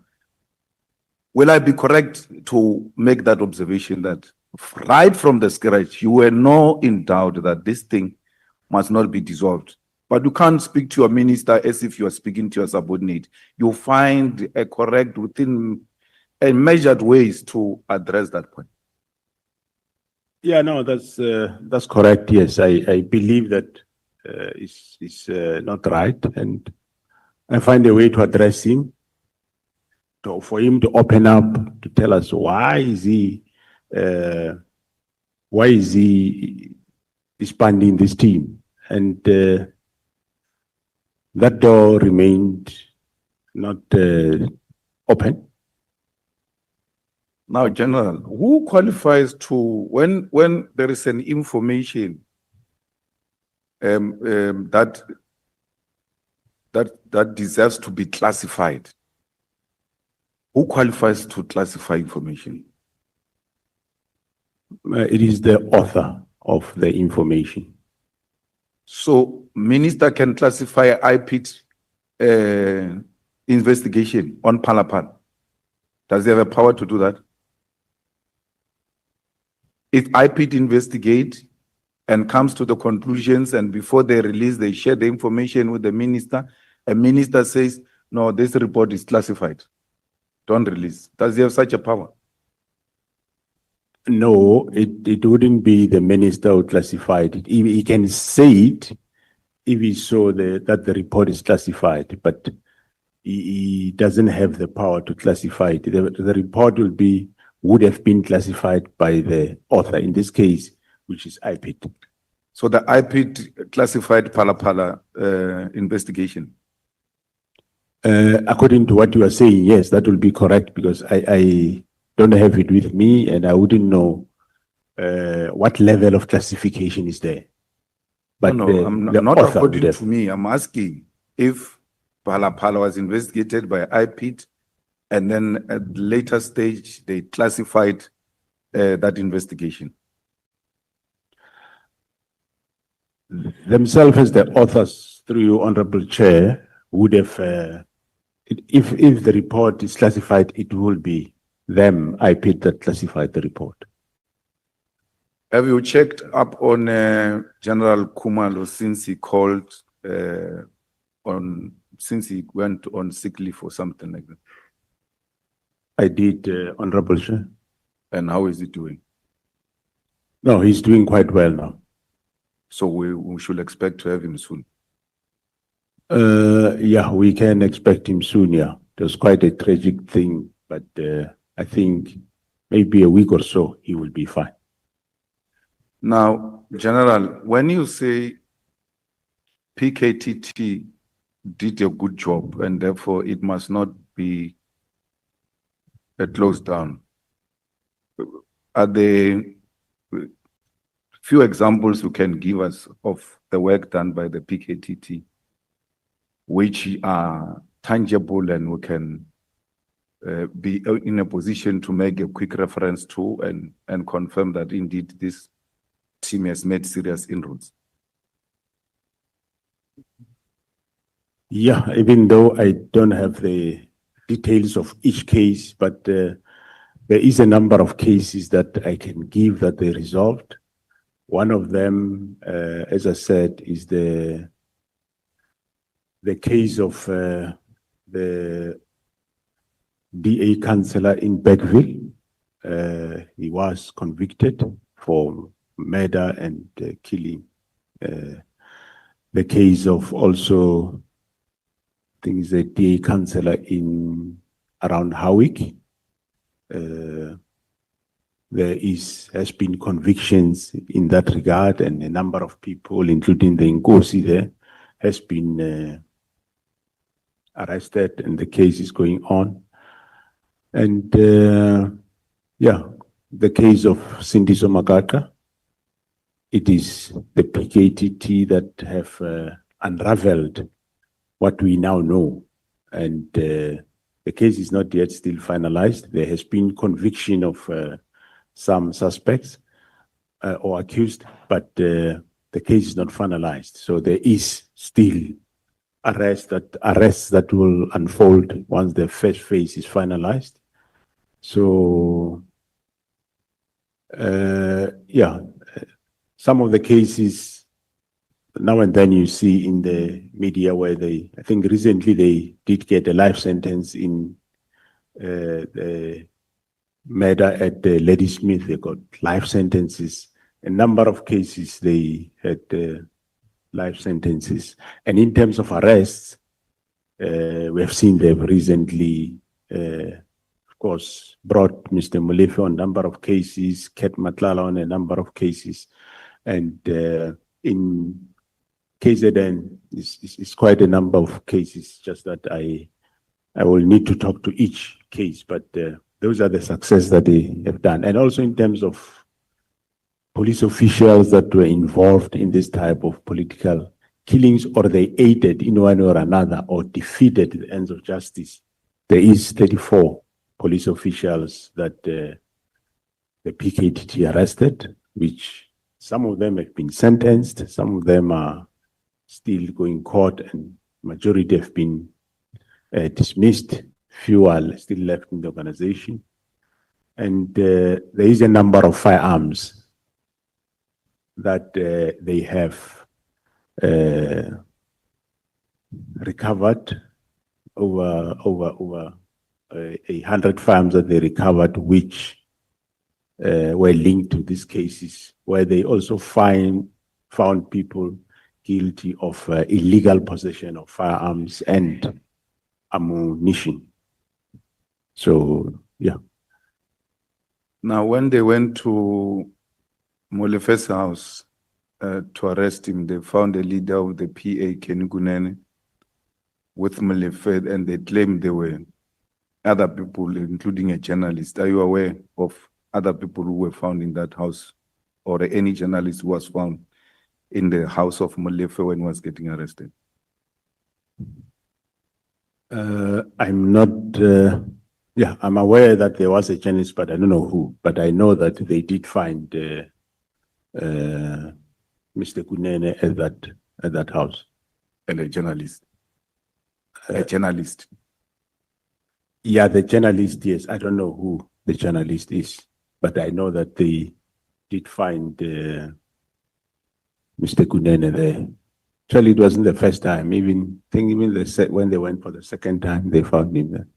Will I be correct to make that observation that right from the scratch, you were not in doubt that this thing must not be dissolved? But you can't speak to your minister as if you are speaking to your subordinate. You find a correct within a measured ways to address that point. Yeah, no, that's correct. Yes, I believe that it's not right, and I find a way to address him, for him to open up, to tell us why is he disbanding this team, and that door remained not open. Now, General, who qualifies to, when there is an information that deserves to be classified, who qualifies to classify information? It is the author of the information. So, minister can classify IPIT investigation on Palapan. Does he have a power to do that? If IPIT investigate and comes to the conclusions, and before they release, they share the information with the minister, a minister says, no, this report is classified. don't release. Does he have such a power? No, it wouldn't be the minister who classified it. He can say it if he saw that the report is classified, but he doesn't have the power to classify it. The report would have been classified by the author, in this case, which is IPID. So the IPID classified Pala investigation. According to what you are saying, yes, that will be correct, because I don't have it with me and I wouldn't know what level of classification is there. But No, the not author would according have. to me. I'm asking if Pala was investigated by IPID and then at the later stage, they classified that investigation. Themselves as the authors, through your honorable chair, would have, if the report is classified, it will be them, IPID, that classified the report. Have you checked up on General Kumalo since he called since he went on sick leave or something like that? I did, honorable chair. And how is he doing? No, he's doing quite well now. So we should expect to have him soon. Yeah, we can expect him soon, yeah. It was quite a tragic thing, but I think maybe a week or so, he will be fine. Now, General, when you say PKTT did a good job and therefore it must not be closed down, are there few examples you can give us of the work done by the PKTT, which are tangible and we can be in a position to make a quick reference to and confirm that indeed this team has made serious inroads? Yeah, even though I don't have the details of each case, but there is a number of cases that I can give that they resolved. One of them, as I said, is the case of the DA councillor in Bergville. He was convicted for murder and killing. The case of also, I think it's a DA councillor around Howick. There has been convictions in that regard, and a number of people, including the Nkosi there, has been arrested, and the case is going on. And yeah, the case of Cindy Somakaka, it is the PKTT that have unraveled what we now know. And the case is not yet still finalized. There has been conviction of some suspects or accused, but the case is not finalized. So there is still arrests that will unfold once the first phase is finalized. So yeah, some of the cases now and then you see in the media where I think recently they did get a life sentence in the murder at Ladysmith. They got life sentences. A number of cases they had life sentences. And in terms of arrests, we have seen they've recently, of course, brought Mr. Molefe on a number of cases, Ket Matlala on a number of cases. And in KZN, it's quite a number of cases, just that I will need to talk to each case, but those are the success that they have done. And also in terms of police officials that were involved in this type of political killings, or they aided in one or another or defeated the ends of justice, there is 34 police officials that the PKTT arrested, which some of them have been sentenced, some of them are still going court, and majority have been dismissed. Few are still left in the organization. And there is a number of firearms that they have recovered over 100 farms that they recovered, which were linked to these cases, where they also found people guilty of illegal possession of firearms and ammunition. So, yeah. Now, when they went to Molefe's house to arrest him, they found a leader of the PA, Kenny Kunene, with Molefe, and they claimed there were other people, including a journalist. Are you aware of other people who were found in that house, or any journalist who was found in the house of Molefe when he was getting arrested? I'm not, yeah, I'm aware that there was a journalist, but I don't know who. But I know that they did find Mr. Kunene at that house. And a journalist. A journalist. Yeah, the journalist, yes. I don't know who the journalist is, but I know that they did find Mr. Kunene there. Actually, it wasn't the first time. Even when they went for the second time, they found him there.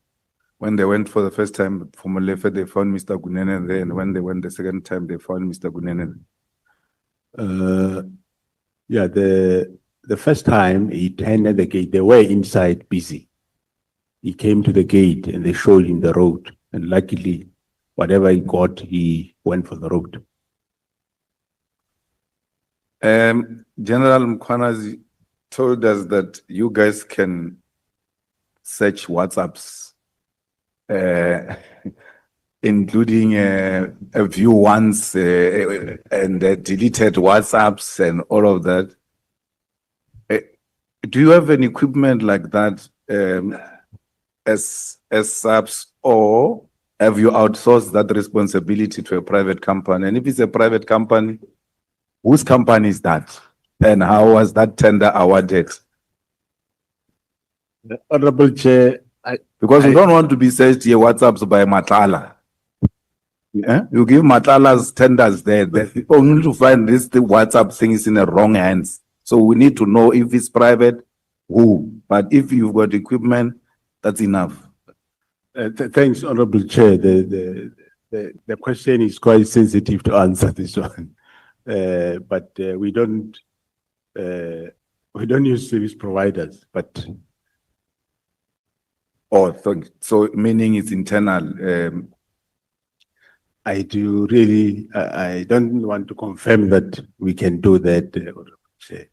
When they went for the first time for Molefe, they found Mr. Kunene there, and when they went the second time, they found Mr. Kunene there. Yeah, the first time he turned the gate, they were inside busy. He came to the gate and they showed him the road. And luckily, whatever he got, he went for the road. General Mkwanazi told us that you guys can search WhatsApps, including view once and deleted WhatsApps and all of that. Do you have an equipment like that as subs, or have you outsourced that responsibility to a private company? And if it's a private company, whose company is that? And how was that tender awarded? Honorable Chair, Because we don't want to be searched here WhatsApps by Matala. Yeah? You give Matala's tenders there, only to find the WhatsApp thing is in the wrong hands. So we need to know if it's private, who. But if you've got equipment, that's enough. thanks, Honorable Chair. The question is quite sensitive to answer this one. But we don't use service providers, but So meaning it's internal. I do really, I don't want to confirm that we can do that. Honorable Chair.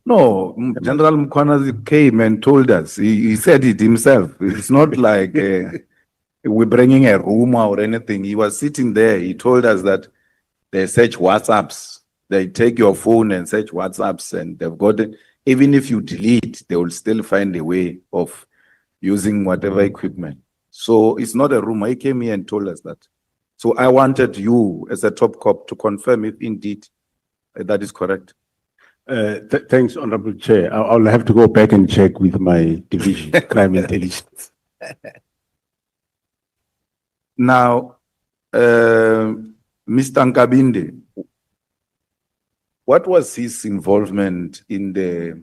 No, General Mkwanazi came and told us. He said it himself. It's not like we're bringing a rumor or anything. He was sitting there. He told us that they search WhatsApps. They take your phone and search WhatsApps, and they've got it. Even if you delete, they will still find a way of using whatever equipment. So it's not a rumor. He came here and told us that. So I wanted you, as a top cop, to confirm if indeed that is correct. Thanks, Honorable Chair. I'll have to go back and check with my division, crime intelligence. Now, Mr. Nkabinde, what was his involvement in the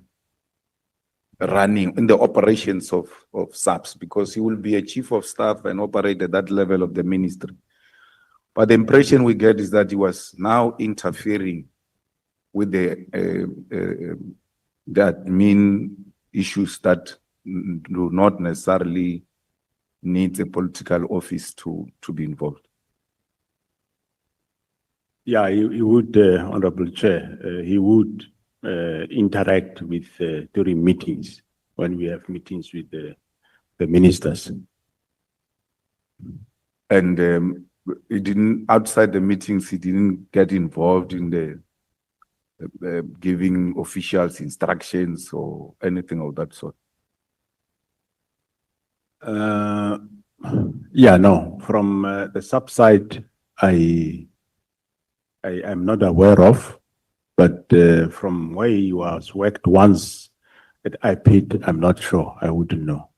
operations of SAPS? Because he will be a chief of staff and operate at that level of the ministry. But the impression we get is that he was now interfering with the admin issues that do not necessarily need a political office to be involved. Yeah, he would, Honorable Chair, he would interact with during meetings, when we have meetings with the ministers. And he didn't, outside the meetings, he didn't get involved in the giving officials instructions or anything of that sort. Yeah, no, from the sub side, I am not aware of, but from where he was worked once at IPID, I'm not sure. I wouldn't know.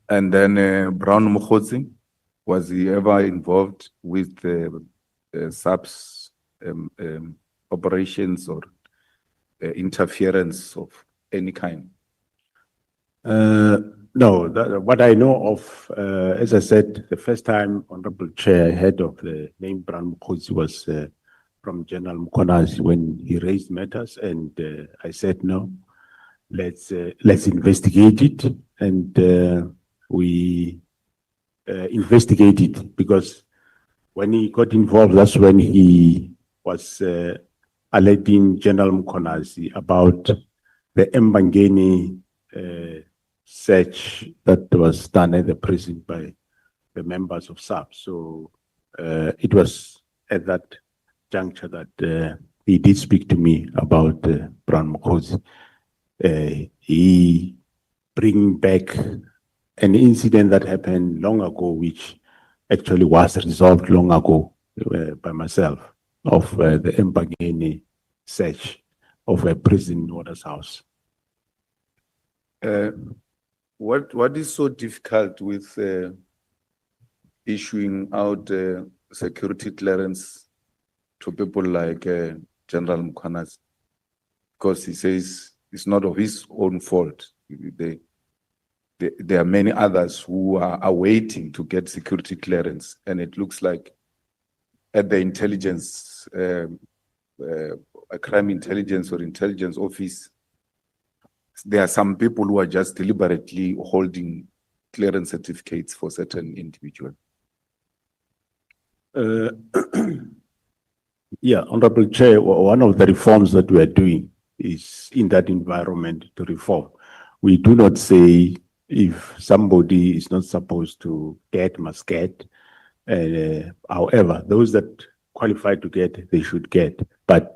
And then Brown Mukhodzi, was he ever involved with SAPS operations or interference of any kind? No, what I know of, as I said, the first time Honorable Chair I heard of the name Brown Mkhosi was from General Mkonazi when he raised matters, and I said no, let's investigate it, and we investigated because when he got involved, that's when he was alerting General Mkonazi about the Mbangeni search that was done at the prison by the members of SAP. So it was at that juncture that he did speak to me about Brown Mkhosi. He bring back an incident that happened long ago, which actually was resolved long ago by myself, of the Mbangeni search of a prison in Waters House. What is so difficult with issuing out security clearance to people like General Mkhwanazi? Because he says it's not of his own fault. There are many others who are waiting to get security clearance, and it looks like at the intelligence, a crime intelligence or intelligence office, there are some people who are just deliberately holding clearance certificates for certain individuals. Yeah, Honorable Chair, one of the reforms that we are doing is in that environment to reform. We do not say if somebody is not supposed to get, must get. However, those that qualify to get, they should get. But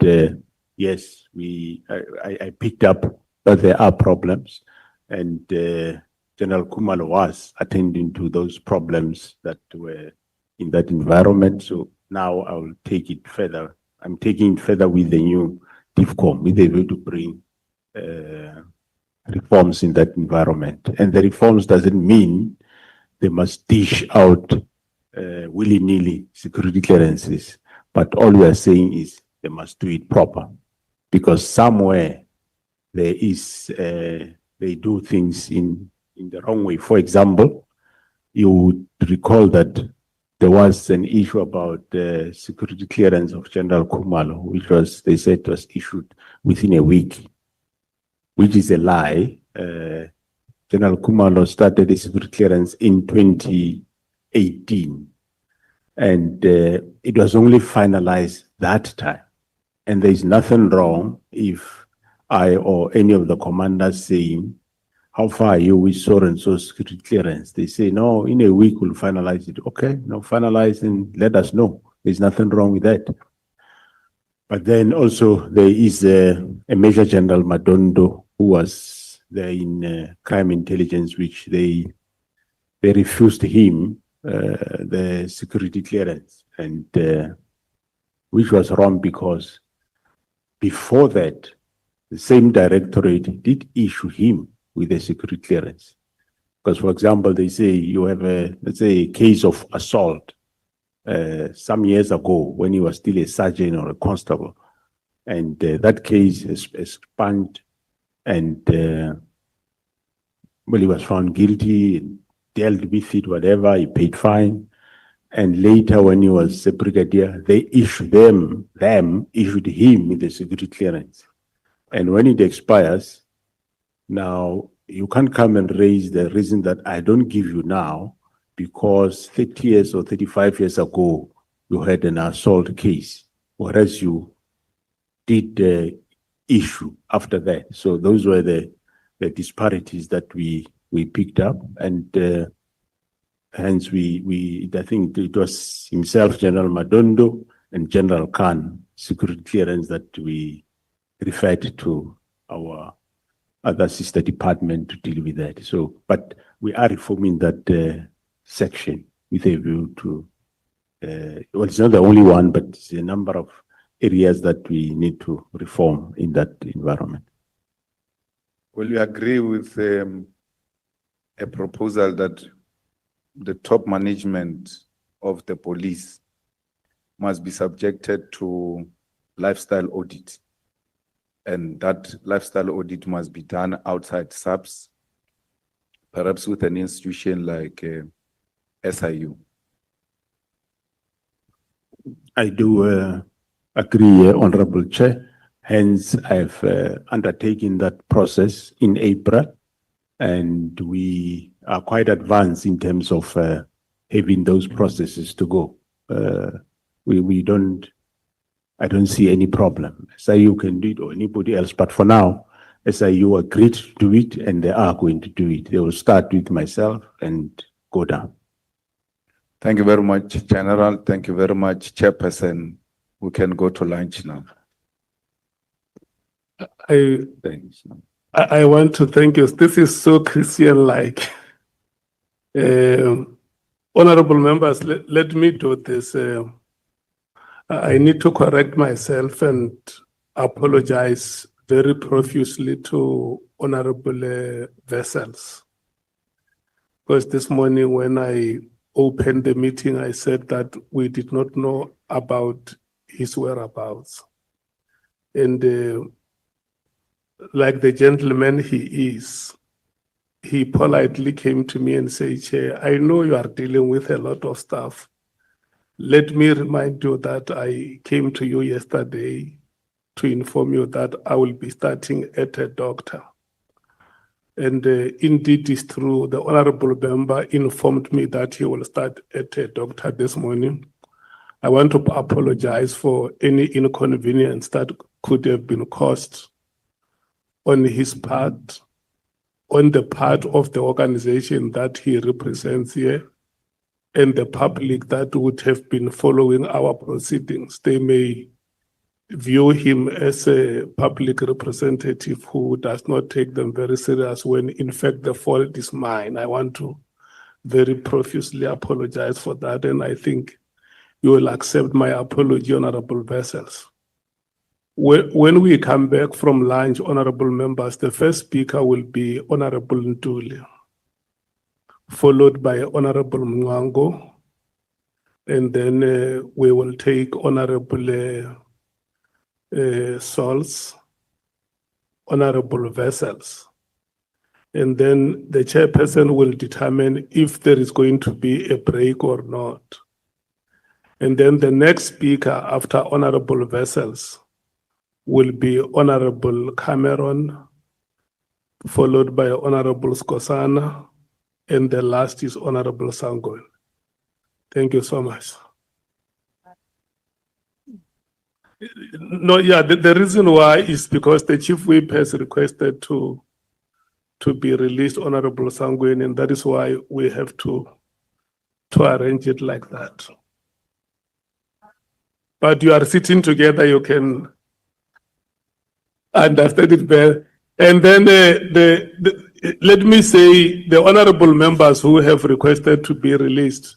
yes, I picked up that there are problems, and General Khumalo was attending to those problems that were in that environment. So now I will take it further. I'm taking it further with the new DIFCOM, with a view to bring reforms in that environment. And the reforms doesn't mean they must dish out willy-nilly security clearances, but all we are saying is they must do it proper, because somewhere there is, they do things in the wrong way. For example, you would recall that there was an issue about the security clearance of General Khumalo, which was, they said was issued within a week, which is a lie. General Khumalo started the security clearance in 2018, and it was only finalized that time. And there is nothing wrong if I or any of the commanders saying, how far are you with so and so security clearance? They say, no, in a week we'll finalize it. Okay, no, finalize and let us know. There's nothing wrong with that. But then also there is a Major General Madondo who was there in crime intelligence, which they refused him the security clearance, and which was wrong, because before that, the same directorate did issue him with a security clearance. Because, for example, they say you have let's say, a case of assault some years ago when he was still a sergeant or a constable, and that case is expunged, and well, he was found guilty, dealt with it, whatever, he paid fine. And later, when he was a brigadier, they issued issued him with a security clearance. And when it expires, now you can't come and raise the reason that I don't give you now because 30 years or 35 years ago, you had an assault case, whereas you did issue after that. So those were the disparities that we picked up, and hence I think it was himself, General Madondo, and General Khan security clearance that we referred to our other sister department to deal with that. So, but we are reforming that section with a view to, well, it's not the only one, but it's a number of areas that we need to reform in that environment. Will you agree with a proposal that the top management of the police must be subjected to lifestyle audit, and that lifestyle audit must be done outside SAPS perhaps with an institution like SIU. I do agree, Honorable Chair. Hence, I've undertaken that process in April, and we are quite advanced in terms of having those processes to go. I don't see any problem. SIU can do it or anybody else, but for now, SIU agreed to do it and they are going to do it. They will start with myself and go down. Thank you very much, General. Thank you very much, Chairperson. We can go to lunch now. Thanks. I want to thank you. This is so Christian-like. Honorable members, let me do this. I need to correct myself and apologize very profusely to Honorable Vessels. Because this morning when I opened the meeting, I said that we did not know about his whereabouts. And like the gentleman he is, he politely came to me and said, Chair, I know you are dealing with a lot of stuff. Let me remind you that I came to you yesterday to inform you that I will be starting at a doctor. And indeed, it's true. The honorable member informed me that he will start at a doctor this morning. I want to apologize for any inconvenience that could have been caused on his part, on the part of the organization that he represents here, and the public that would have been following our proceedings. They may view him as a public representative who does not take them very serious when in fact the fault is mine. I want to very profusely apologize for that, and I think you will accept my apology, Honorable Vessels. When we come back from lunch, honorable members, the first speaker will be Honorable Ntuli, followed by Honorable Mwango, and then we will take Honorable Souls, Honorable Vessels, and then the chairperson will determine if there is going to be a break or not. And then the next speaker after Honorable Vessels will be Honorable Cameron, followed by Honorable Skosana, and the last is Honorable Sangon. Thank you so much. No, yeah, the reason why is because the Chief Whip has requested to be released, Honorable Sanguin, and that is why we have to arrange it like that. But you are sitting together, you can understand it better. And then let me say, the honorable members who have requested to be released,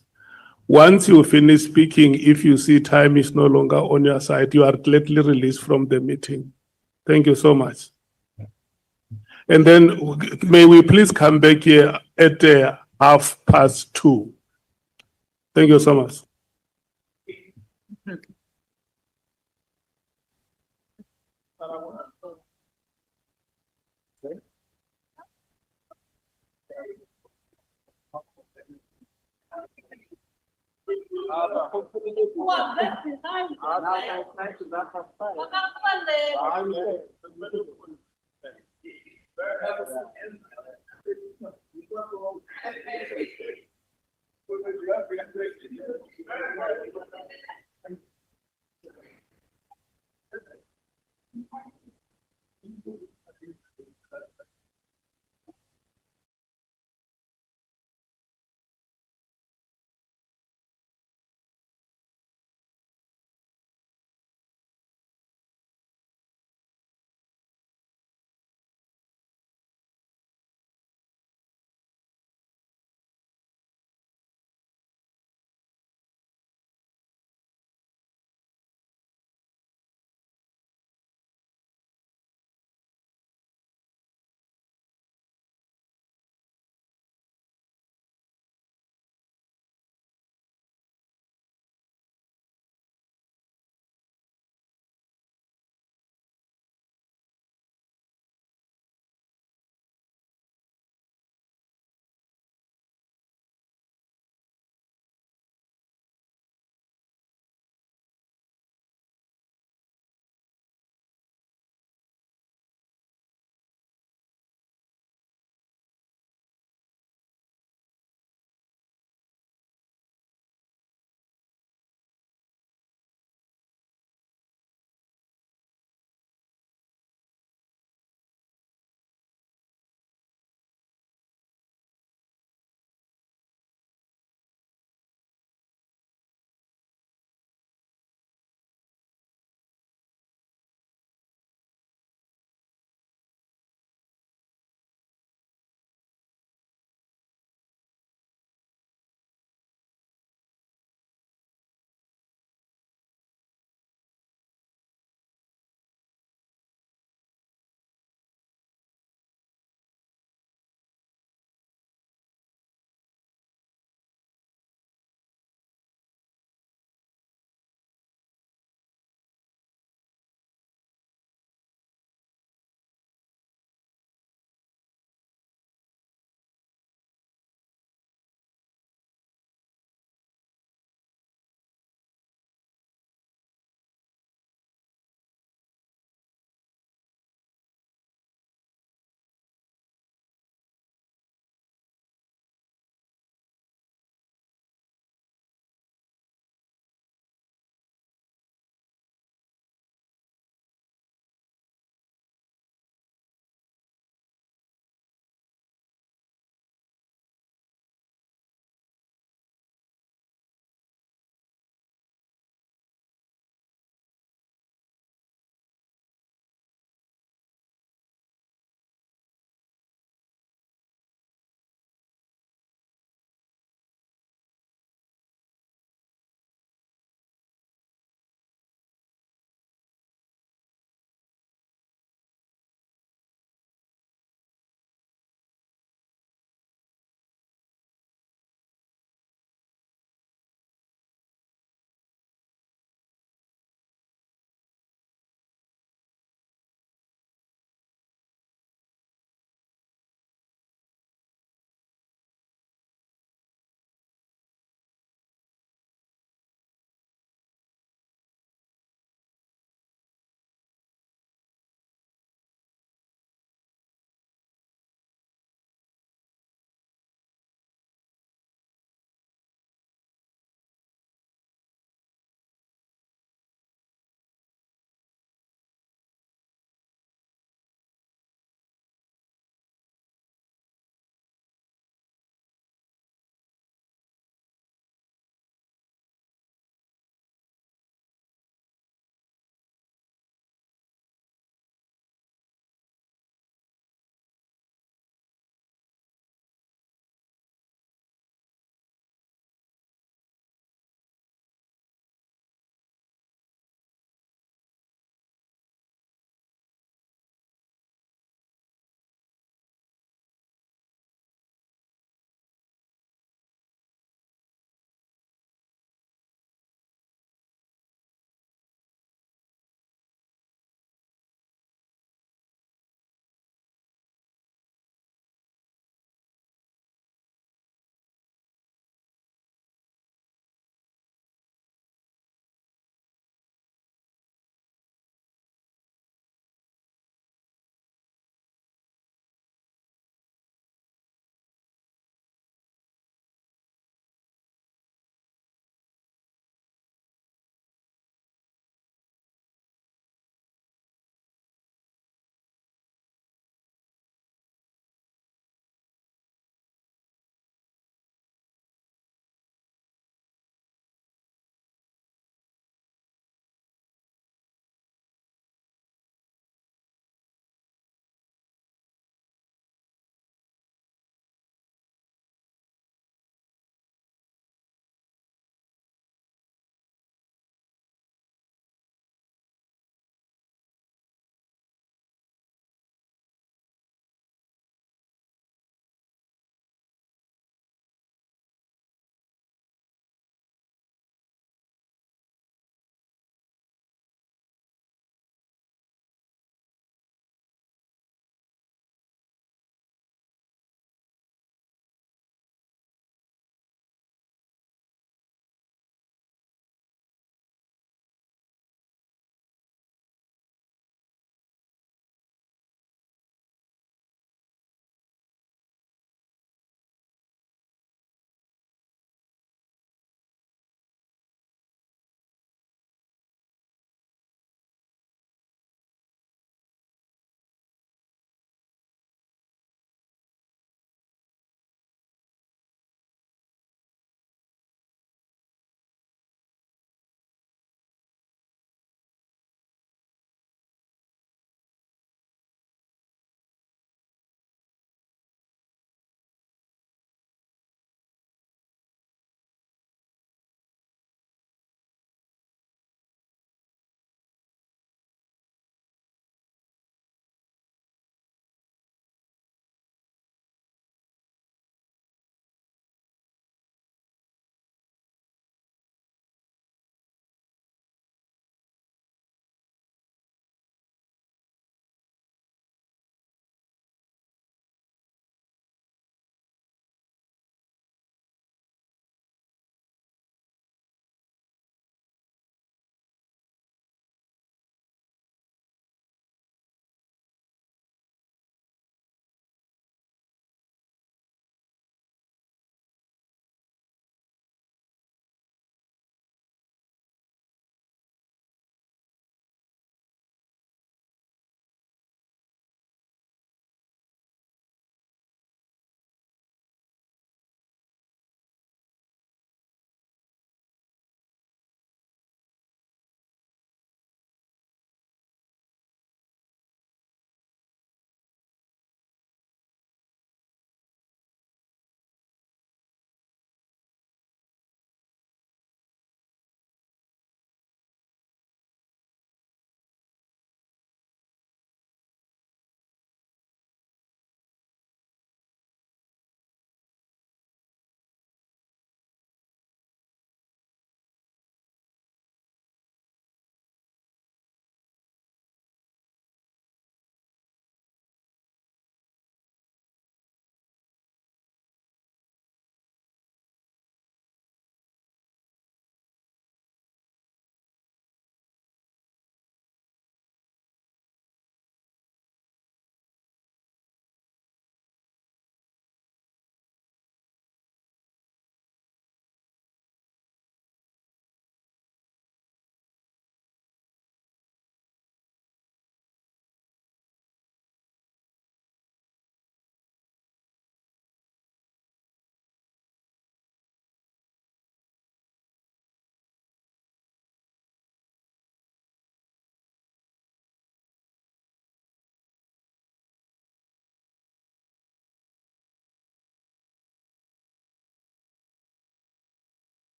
once you finish speaking, if you see time is no longer on your side, you are gladly released from the meeting. Thank you so much. And then may we please come back here at 2:30. Thank you so much.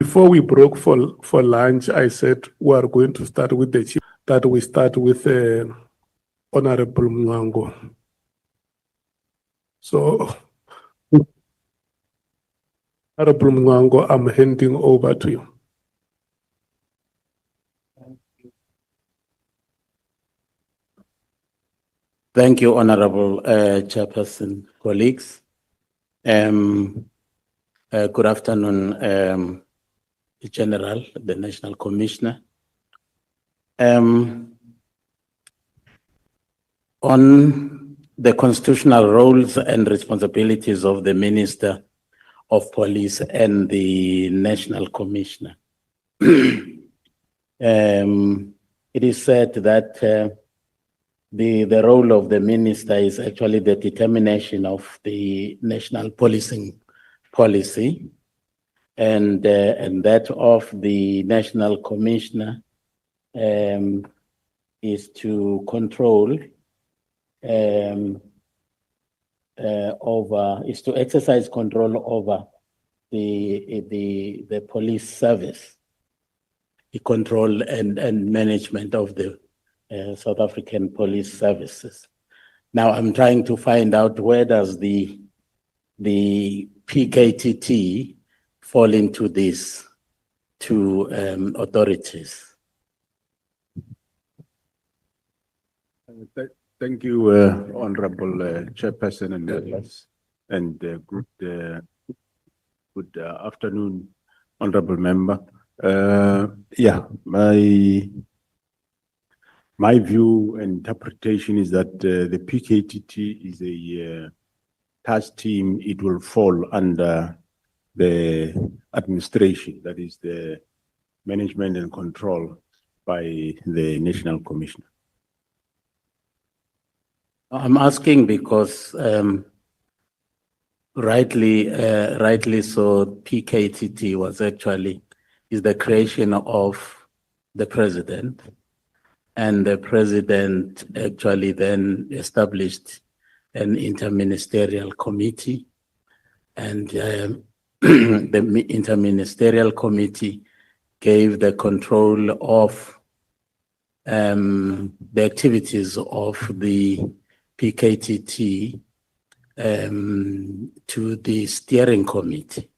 Before we broke for lunch, I said we are going to start with the chief, that we start with Honorable Mwango. So, Honorable Mwango, I'm handing over to you. Thank you, Honorable Chairperson, colleagues. Good afternoon, General, the National Commissioner. On the constitutional roles and responsibilities of the Minister of Police and the National Commissioner. It is said that the role of the minister is actually the determination of the national policing policy, and that of the national commissioner is to control is to exercise control over the police service, the control and management of the South African police services. Now I'm trying to find out where does the PKTT fall into these two authorities. Thank you, Honorable Chairperson and others, and good afternoon, Honorable Member. Yeah, my view and interpretation is that the PKTT is a task team. It will fall under the administration, that is the management and control by the National Commissioner. I'm asking because rightly so, PKTT was actually is the creation of the president, and the president actually then established an interministerial committee, and the interministerial committee gave the control of the activities of the PKTT to the steering committee.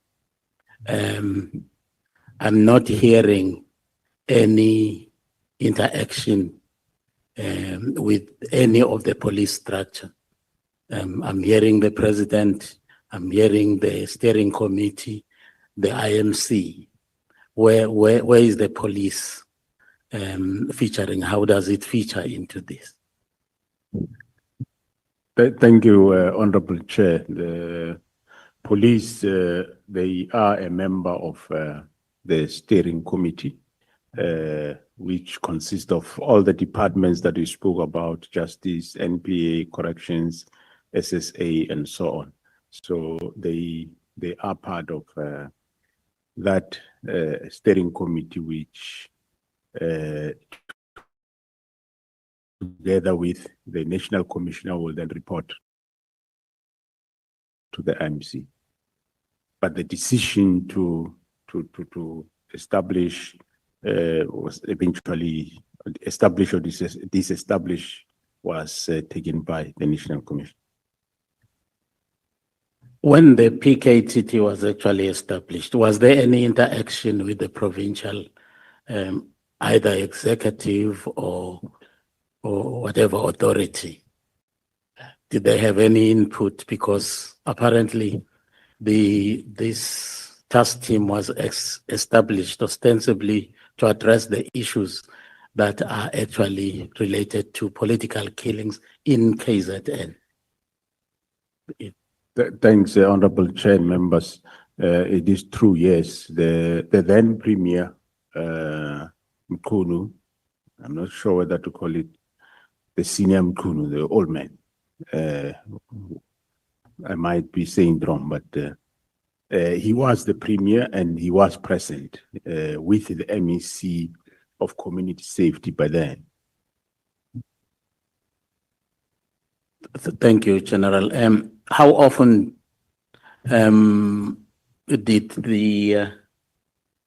I'm not hearing any interaction with any of the police structure. I'm hearing the president, I'm hearing the steering committee, the IMC. Where is the police featuring? How does it feature into this? Thank you, Honorable Chair. The police, they are a member of the steering committee, which consists of all the departments that we spoke about: justice, NPA, corrections, SSA, and so on. So they are part of that steering committee, which together with the National Commissioner will then report to the IMC. But the decision to establish was eventually established or disestablished was taken by the National Commission. When the PKTT was actually established, was there any interaction with the provincial, either executive or whatever authority? Did they have any input? Because apparently this task team was established ostensibly to address the issues that are actually related to political killings in KZN. Thanks, Honorable Chair, members. It is true, yes. The then Premier, Mkhunu, I'm not sure whether to call it the senior Mkhunu, the old man. I might be saying it wrong, but he was the Premier and he was present with the MEC of Community Safety by then. Thank you, General. How often did the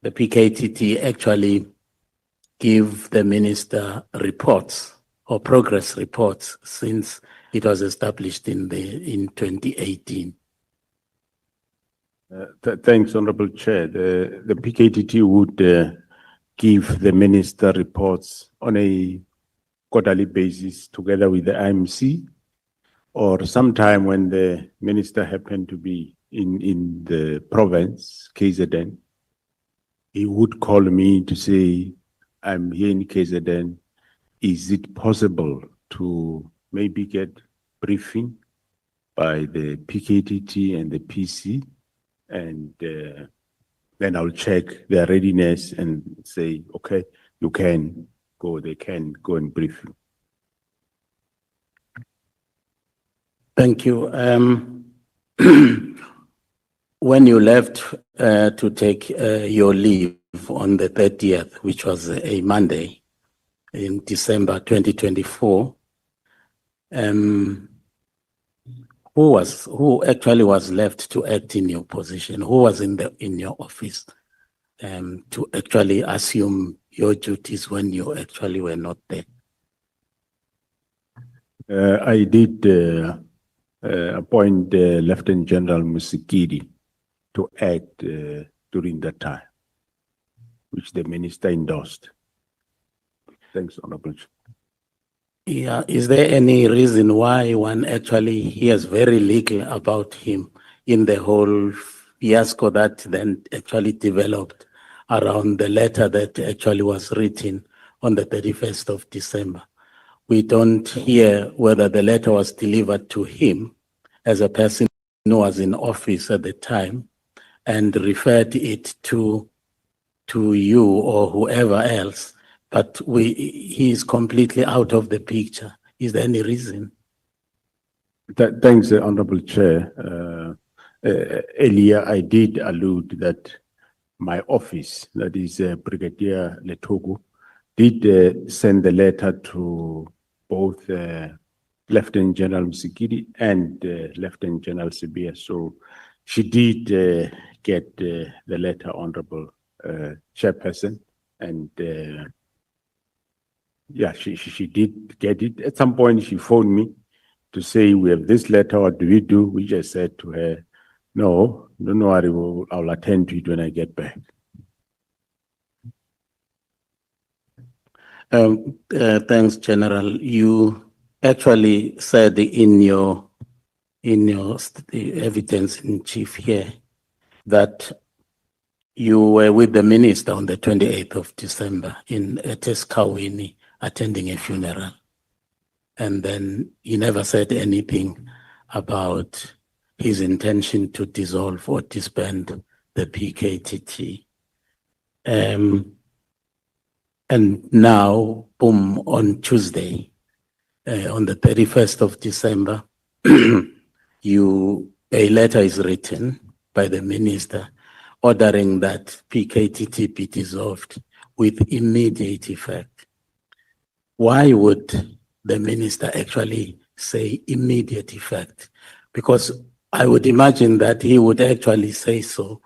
the PKTT actually give the minister reports or progress reports since it was established in 2018. Thanks, Honorable Chair. The PKTT would give the minister reports on a quarterly basis together with the IMC, or sometime when the minister happened to be in the province, KZN, he would call me to say, I'm here in KZN. Is it possible to maybe get briefing by the PKTT and the PC? And then I'll check their readiness and say, okay, you can go, they can go and brief you. Thank you. When you left to take your leave on the 30th, which was a Monday in December 2024, who actually was left to act in your position? Who was in your office to actually assume your duties when you actually were not there? I did appoint Lieutenant General Musikidi to act during that time, which the minister endorsed. Thanks, Honorable Chair. Yeah, is there any reason why one actually hears very little about him in the whole fiasco that then actually developed around the letter that actually was written on the 31st of December? We don't hear whether the letter was delivered to him as a person who was in office at the time and referred it to you or whoever else, but he is completely out of the picture. Is there any reason? Thanks, Honorable Chair. Earlier, I did allude that my office, that is Brigadier Letogo, did send the letter to both Lieutenant General Musikidi and Lieutenant General Sibia. So she did get the letter, Honorable Chairperson, and yeah, she did get it. At some point, she phoned me to say, we have this letter, what do we do? We just said to her, no, don't worry, I'll attend to it when I get back. Thanks, General. You actually said in your evidence in chief here that you were with the minister on the 28th of December in Eskawini attending a funeral. And then he never said anything about his intention to dissolve or disband the PKTT. And now, boom, on Tuesday, on the 31st of December, a letter is written by the minister ordering that PKTT be dissolved with immediate effect. Why would the minister actually say immediate effect? Because I would imagine that he would actually say so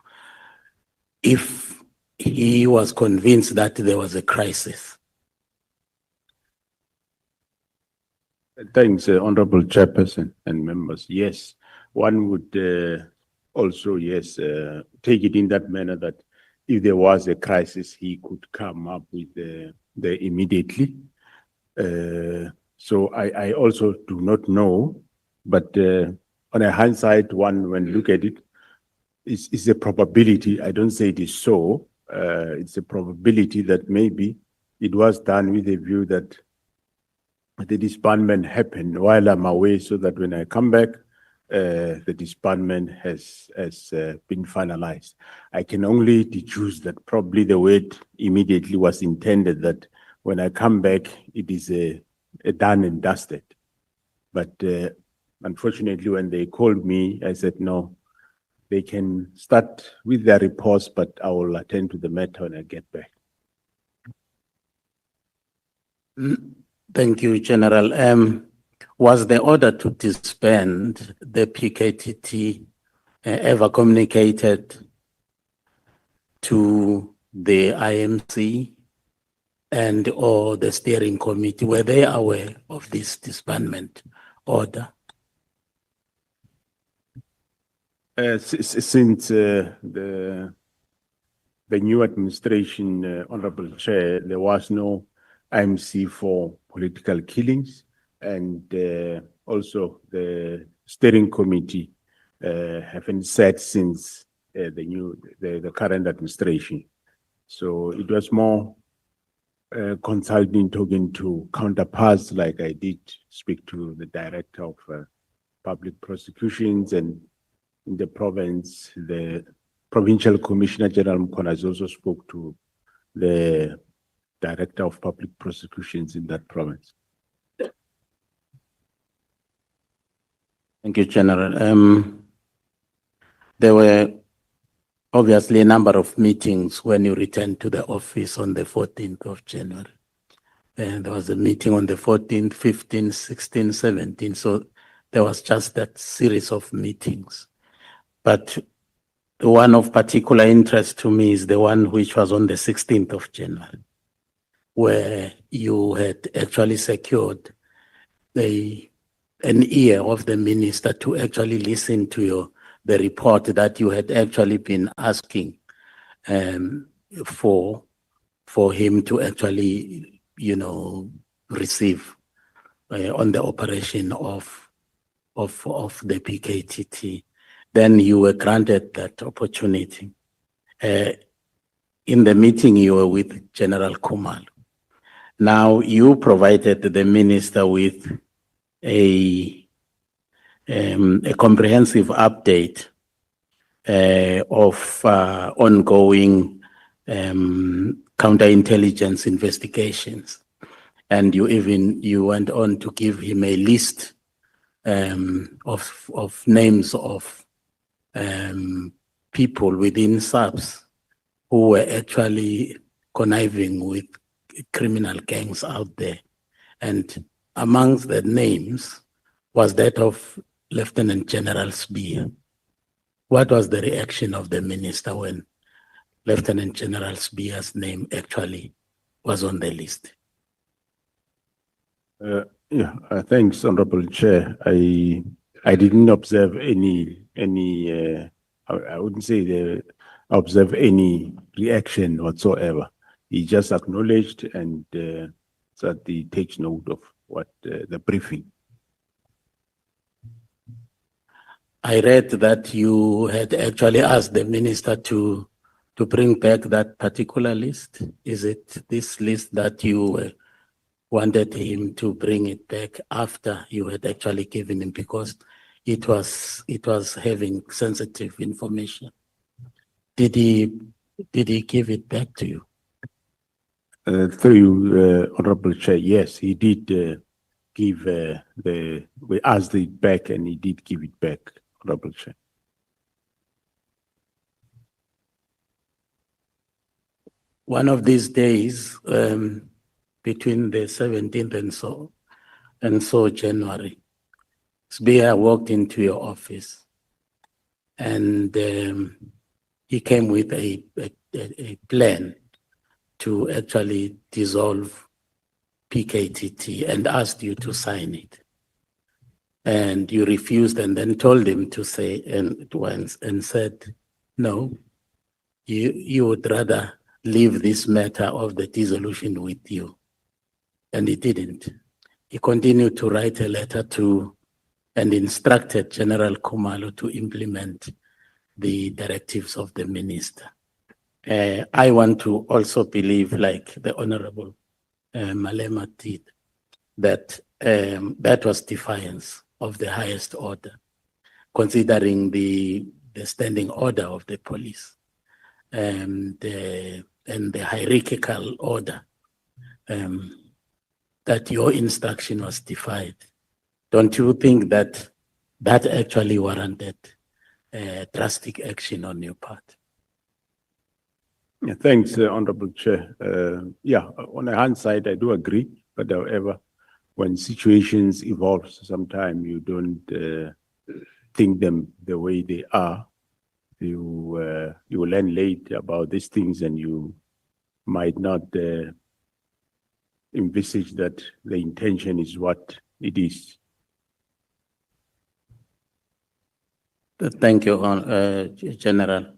if he was convinced that there was a crisis. Thanks, Honorable Chairperson and members. Yes, one would also, yes, take it in that manner that if there was a crisis, he could come up with the immediately. So I also do not know, but on a hindsight, one, when you look at it, it's a probability. I don't say it is so. It's a probability that maybe it was done with a view that the disbandment happened while I'm away, so that when I come back, the disbandment has been finalized. I can only deduce that probably the word immediately was intended that when I come back, it is a done and dusted. But unfortunately, when they called me, I said, no, they can start with their reports, but I will attend to the matter when I get back. Thank you, General. Was the order to disband the PKTT ever communicated to the IMC and or the steering committee, were they aware of this disbandment order? Since the new administration, Honorable Chair, there was no IMC for political killings, and also the steering committee haven't sat since the current administration. So it was more consulting, talking to counterparts, like I did speak to the director of public prosecutions, and in the province, the provincial commissioner general Mkhwana also spoke to the director of public prosecutions in that province. Thank you, General. There were obviously a number of meetings when you returned to the office on the 14th of January. And there was a meeting on the 14th, 15th, 16th, 17th. So there was just that series of meetings. But the one of particular interest to me is the one which was on the 16th of January, where you had actually secured an ear of the minister to actually listen to the report that you had actually been asking for him to actually, receive on the operation of the PKTT. Then you were granted that opportunity. In the meeting, you were with General Khumalo. Now, you provided the minister with a comprehensive update of ongoing counterintelligence investigations. And you went on to give him a list of names of people within SAPS who were actually conniving with criminal gangs out there. And amongst the names was that of Lieutenant General Spear. What was the reaction of the minister when Lieutenant General Spear's name actually was on the list? Thanks, Honorable Chair. I didn't observe any I wouldn't say observe any reaction whatsoever. He just acknowledged and that he takes note of what the briefing. I read that you had actually asked the minister to bring back that particular list. Is it this list that you wanted him to bring it back after you had actually given him, because it was having sensitive information? Did he give it back to you? Through you, Honorable Chair, yes, he did give we asked it back and he did give it back, Honorable Chair. One of these days, between the 17th and so January, Spear walked into your office and he came with a plan to actually dissolve PKTT and asked you to sign it. And you refused and then told him to say and said, no, you would rather leave this matter of the dissolution with you. And he didn't. He continued to write a letter to and instructed General Khumalo to implement the directives of the minister. I want to also believe, like the Honorable Malema did, that that was defiance of the highest order, considering the standing order of the police and the hierarchical order, that your instruction was defied. Don't you think that that actually warranted drastic action on your part? Yeah, thanks, Honorable Chair. On the hindsight, I do agree, but however, when situations evolve, sometimes you don't think them the way they are. You learn late about these things and you might not envisage that the intention is what it is. Thank you, General.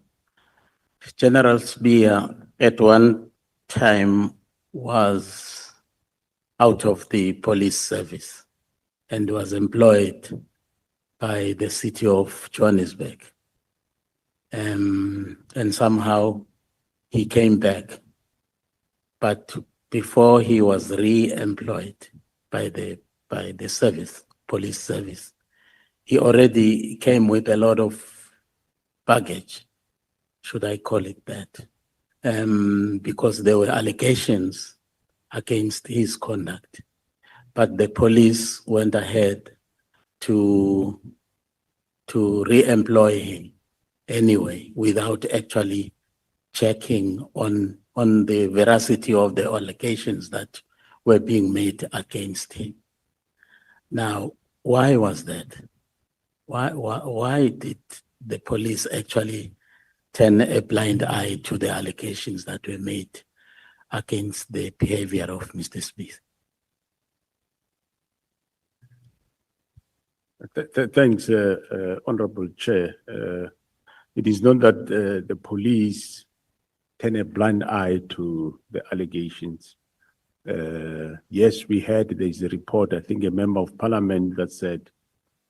General Spear at one time was out of the police service and was employed by the city of Johannesburg. And somehow he came back. But before he was re-employed by the service, police service, he already came with a lot of baggage, should I call it that, because there were allegations against his conduct. But the police went ahead to re-employ him anyway, without actually checking on the veracity of the allegations that were being made against him. Now, why was that? Why did the police actually turn a blind eye to the allegations that were made against the behavior of Mr. Smith? Thanks, Honorable Chair. It is not that the police turn a blind eye to the allegations. Yes, we heard there's a report, I think a member of parliament that said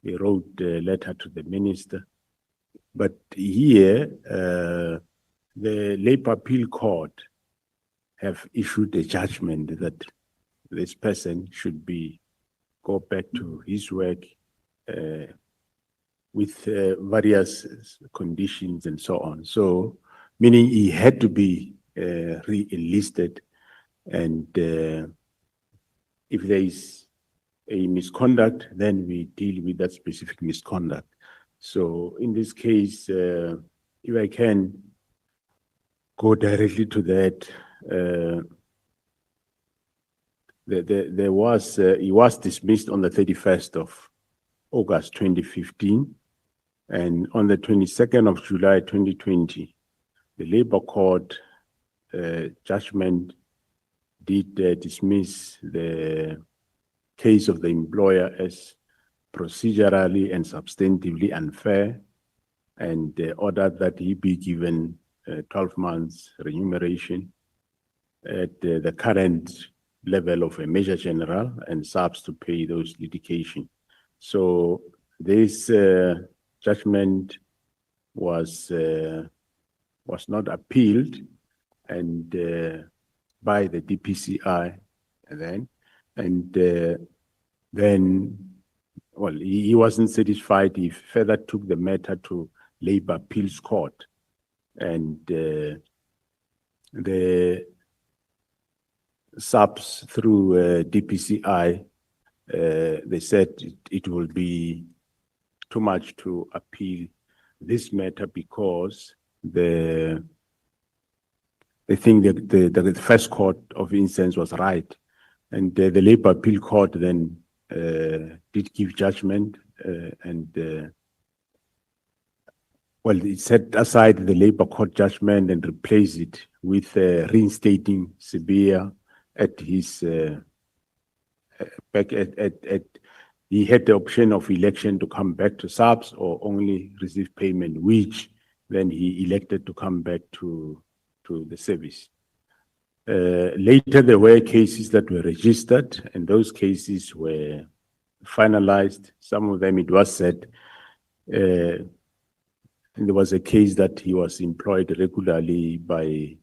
he wrote a letter to the minister. But here, the Labour Appeal Court have issued a judgment that this person should go back to his work with various conditions and so on. So, meaning he had to be re-enlisted, and if there is a misconduct, then we deal with that specific misconduct. So in this case, if I can go directly to that, he was dismissed on the 31st of August 2015, and on the 22nd of July 2020, the Labour Court judgment did dismiss the case of the employer as procedurally and substantively unfair, and ordered that he be given 12 months remuneration at the current level of a Major General, and SARS to pay those litigation. So this judgment was not appealed and by the DPCI then, and then, well, he wasn't satisfied. He further took the matter to Labour Appeals Court, and the subs through DPCI, they said it will be too much to appeal this matter because they think that the first court of instance was right, and the Labour Appeal Court then did give judgment, and well, it set aside the Labour Court judgment and replaced it with reinstating Sibia at his back at he had the option of election to come back to SARS or only receive payment, which then he elected to come back to the service. Later, there were cases that were registered, and those cases were finalized. Some of them, it was said, and there was a case that he was employed regularly by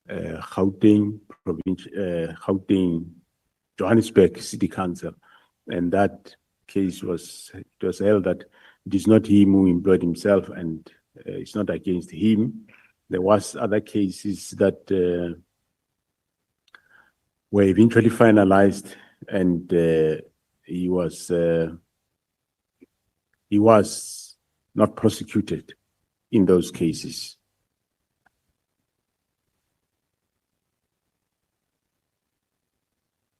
Gauteng Johannesburg City Council, and that case was held that it is not him who employed himself, and it's not against him. There was other cases that were eventually finalized, and he was not prosecuted in those cases.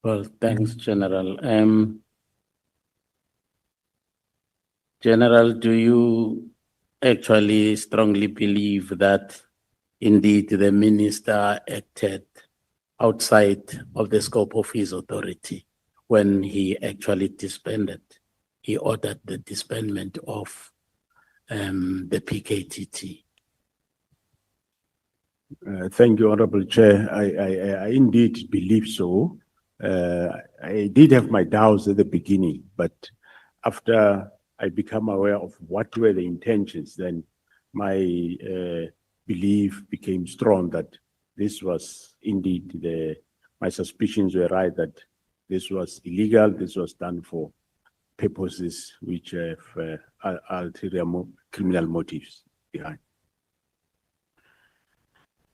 Well, thanks, General. General, do you actually strongly believe that indeed the minister acted outside of the scope of his authority when he actually disbanded. He ordered the disbandment of the PKTT. Thank you, Honorable Chair. I indeed believe so. I did have my doubts at the beginning, but after I become aware of what were the intentions, then my belief became strong that this was indeed my suspicions were right, that this was illegal, this was done for purposes which have ulterior criminal motives behind.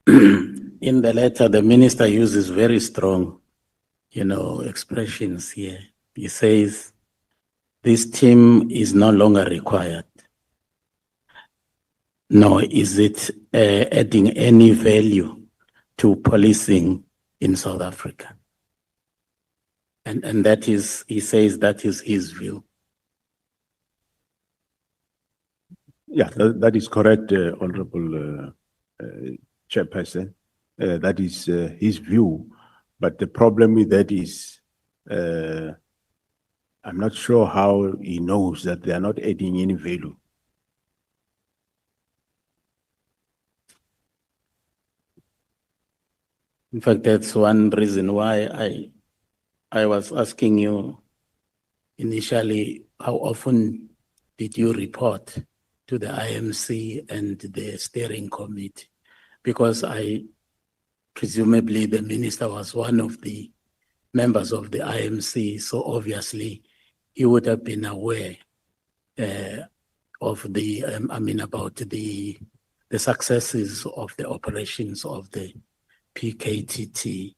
In the letter, the minister uses very strong, expressions here. He says, this team is no longer required. Nor is it adding any value to policing in South Africa. And that is, he says that is his view. Yeah, that is correct, Honorable Chairperson. That is his view. But the problem with that is, I'm not sure how he knows that they are not adding any value. In fact, that's one reason why I was asking you initially, how often did you report to the IMC and the steering committee? Because presumably the minister was one of the members of the IMC, so obviously he would have been aware of about the successes of the operations of the PKTT.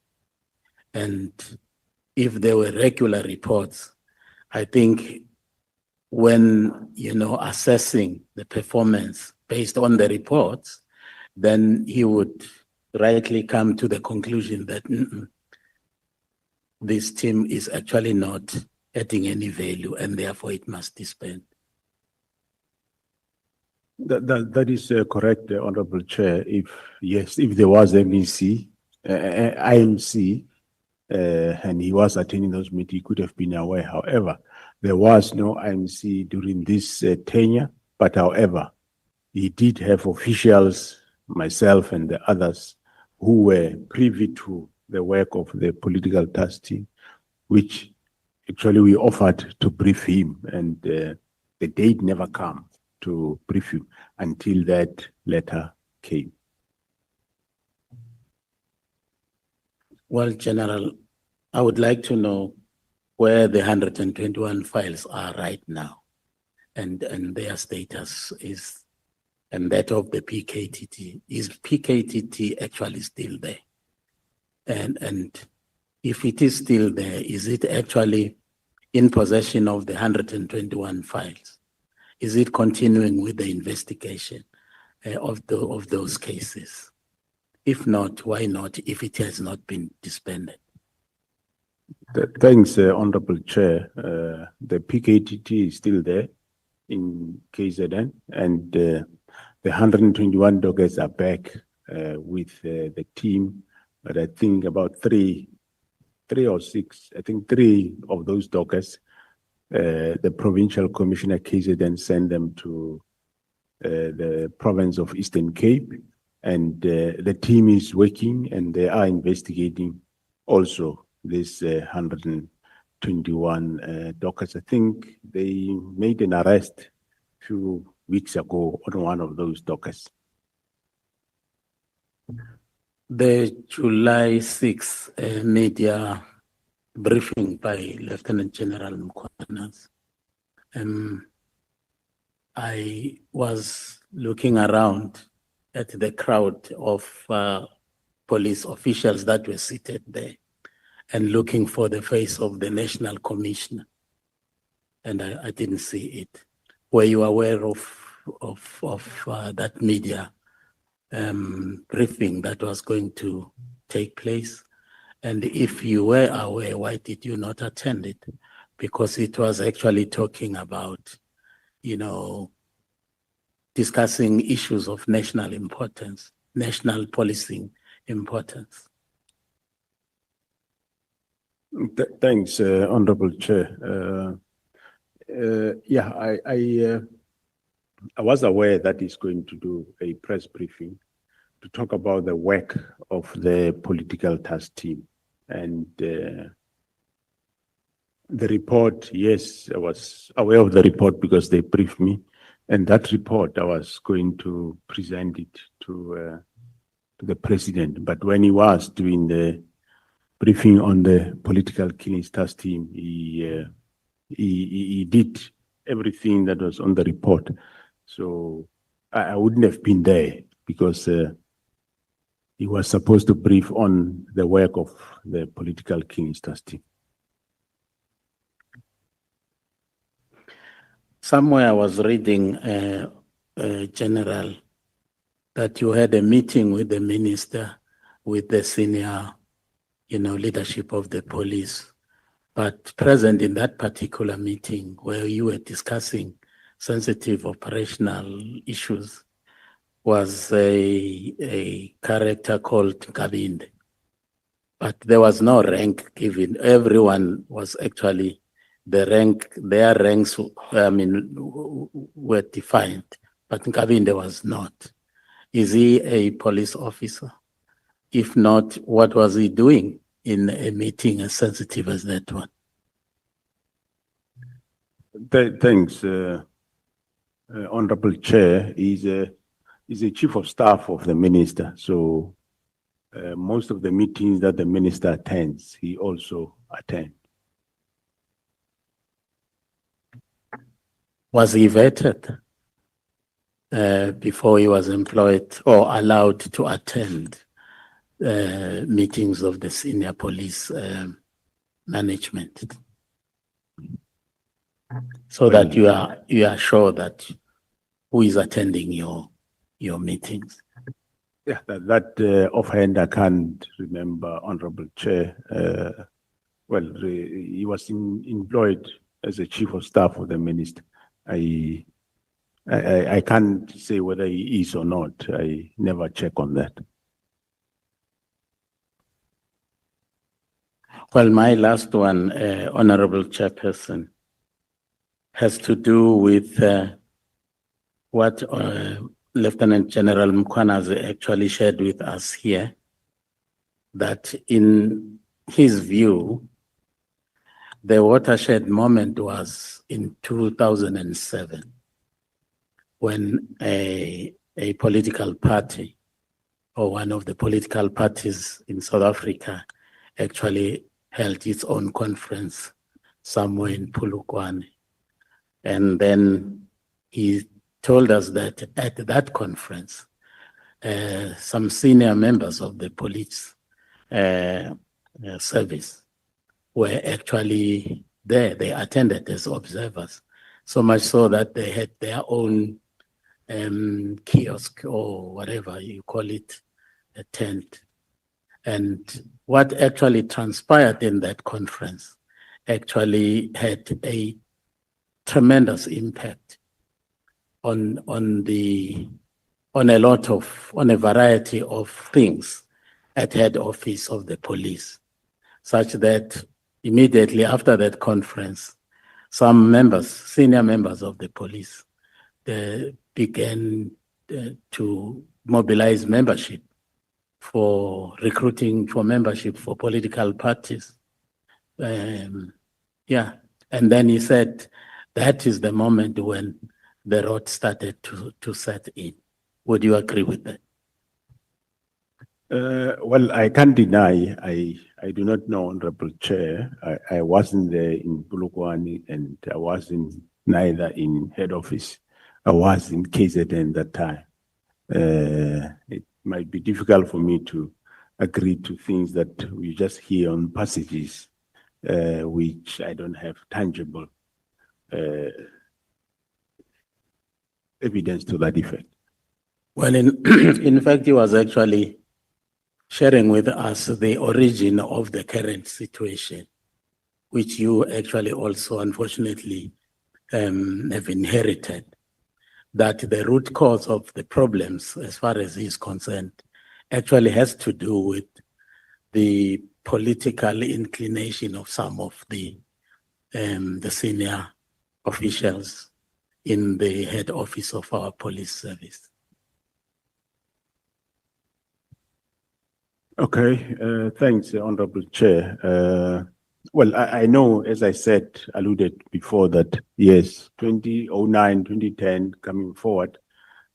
And if there were regular reports, I think when, assessing the performance based on the reports, then he would rightly come to the conclusion that this team is actually not adding any value and therefore it must disband. That is correct, Honorable Chair. If there was IMC, and he was attending those meetings, he could have been aware. However, there was no IMC during this tenure, but however, he did have officials, myself and the others, who were privy to the work of the political task team, which actually we offered to brief him, and the date never came to brief him until that letter came. Well, General, I would like to know where the 121 files are right now and their status is, and that of the PKTT. Is PKTT actually still there? And if it is still there, is it actually in possession of the 121 files? Is it continuing with the investigation of those cases? If not, why not, if it has not been disbanded? Thanks, Honorable Chair. The PKTT is still there in KZN, and the 121 dockets are back with the team. But I think about three or six, I think 3 of those dockets, the Provincial Commissioner KZN sent them to the province of Eastern Cape, and the team is working and they are investigating also this 121 dockets. I think they made an arrest a few weeks ago on one of those dockets. The July 6th media briefing by Lieutenant General Mkhwanazi, I was looking around at the crowd of police officials that were seated there and looking for the face of the National Commissioner, and I didn't see it. Were you aware of that media briefing that was going to take place? And if you were aware, why did you not attend it? Because it was actually talking about, discussing issues of national importance, national policing importance. Thanks, Honorable Chair. Yeah, I was aware that he's going to do a press briefing to talk about the work of the political task team. And the report, yes, I was aware of the report because they briefed me. And that report, I was going to present it to the president. But when he was doing the briefing on the political killings task team, he did everything that was on the report. So I wouldn't have been there because he was supposed to brief on the work of the political killings task team. Somewhere I was reading, General, that you had a meeting with the minister, with the senior, leadership of the police. But present in that particular meeting where you were discussing sensitive operational issues was a character called Kabinde. But there was no rank given. Everyone was actually their ranks, were defined, but Kabinde was not. Is he a police officer? If not, what was he doing in a meeting as sensitive as that one? Thanks, Honorable Chair. He's a chief of staff of the minister. So most of the meetings that the minister attends, he also attends. Was he vetted before he was employed or allowed to attend meetings of the senior police management? So that you are sure that who is attending your meetings. Yeah, that offhand I can't remember, Honorable Chair. He was employed as a chief of staff of the minister. I can't say whether he is or not. I never check on that. Well, my last one, Honorable Chairperson, has to do with what Lieutenant General Mkhwanazi actually shared with us here, that in his view, the watershed moment was in 2007, when a political party or one of the political parties in South Africa actually held its own conference somewhere in Polokwane. And then he told us that at that conference, some senior members of the police service were actually there. They attended as observers, so much so that they had their own kiosk or whatever you call it, a tent. And what actually transpired in that conference actually had a tremendous impact on a variety of things at head office of the police, such that immediately after that conference, some members, senior members of the police, began to mobilize membership for recruiting for membership for political parties. And then he said that is the moment when the rot started to set in. Would you agree with that? Well, I can't deny, I do not know, Honorable Chair. I wasn't there in Polokwane, and I wasn't neither in head office. I was in KZN that time. It might be difficult for me to agree to things that we just hear on passages, which I don't have tangible evidence to that effect. Well, in fact, he was actually sharing with us the origin of the current situation, which you actually also, unfortunately, have inherited, that the root cause of the problems, as far as he's concerned, actually has to do with the political inclination of some of the senior officials in the head office of our police service. Okay, thanks, Honorable Chair. Well, I know, as I said, alluded before that, yes, 2009, 2010, coming forward,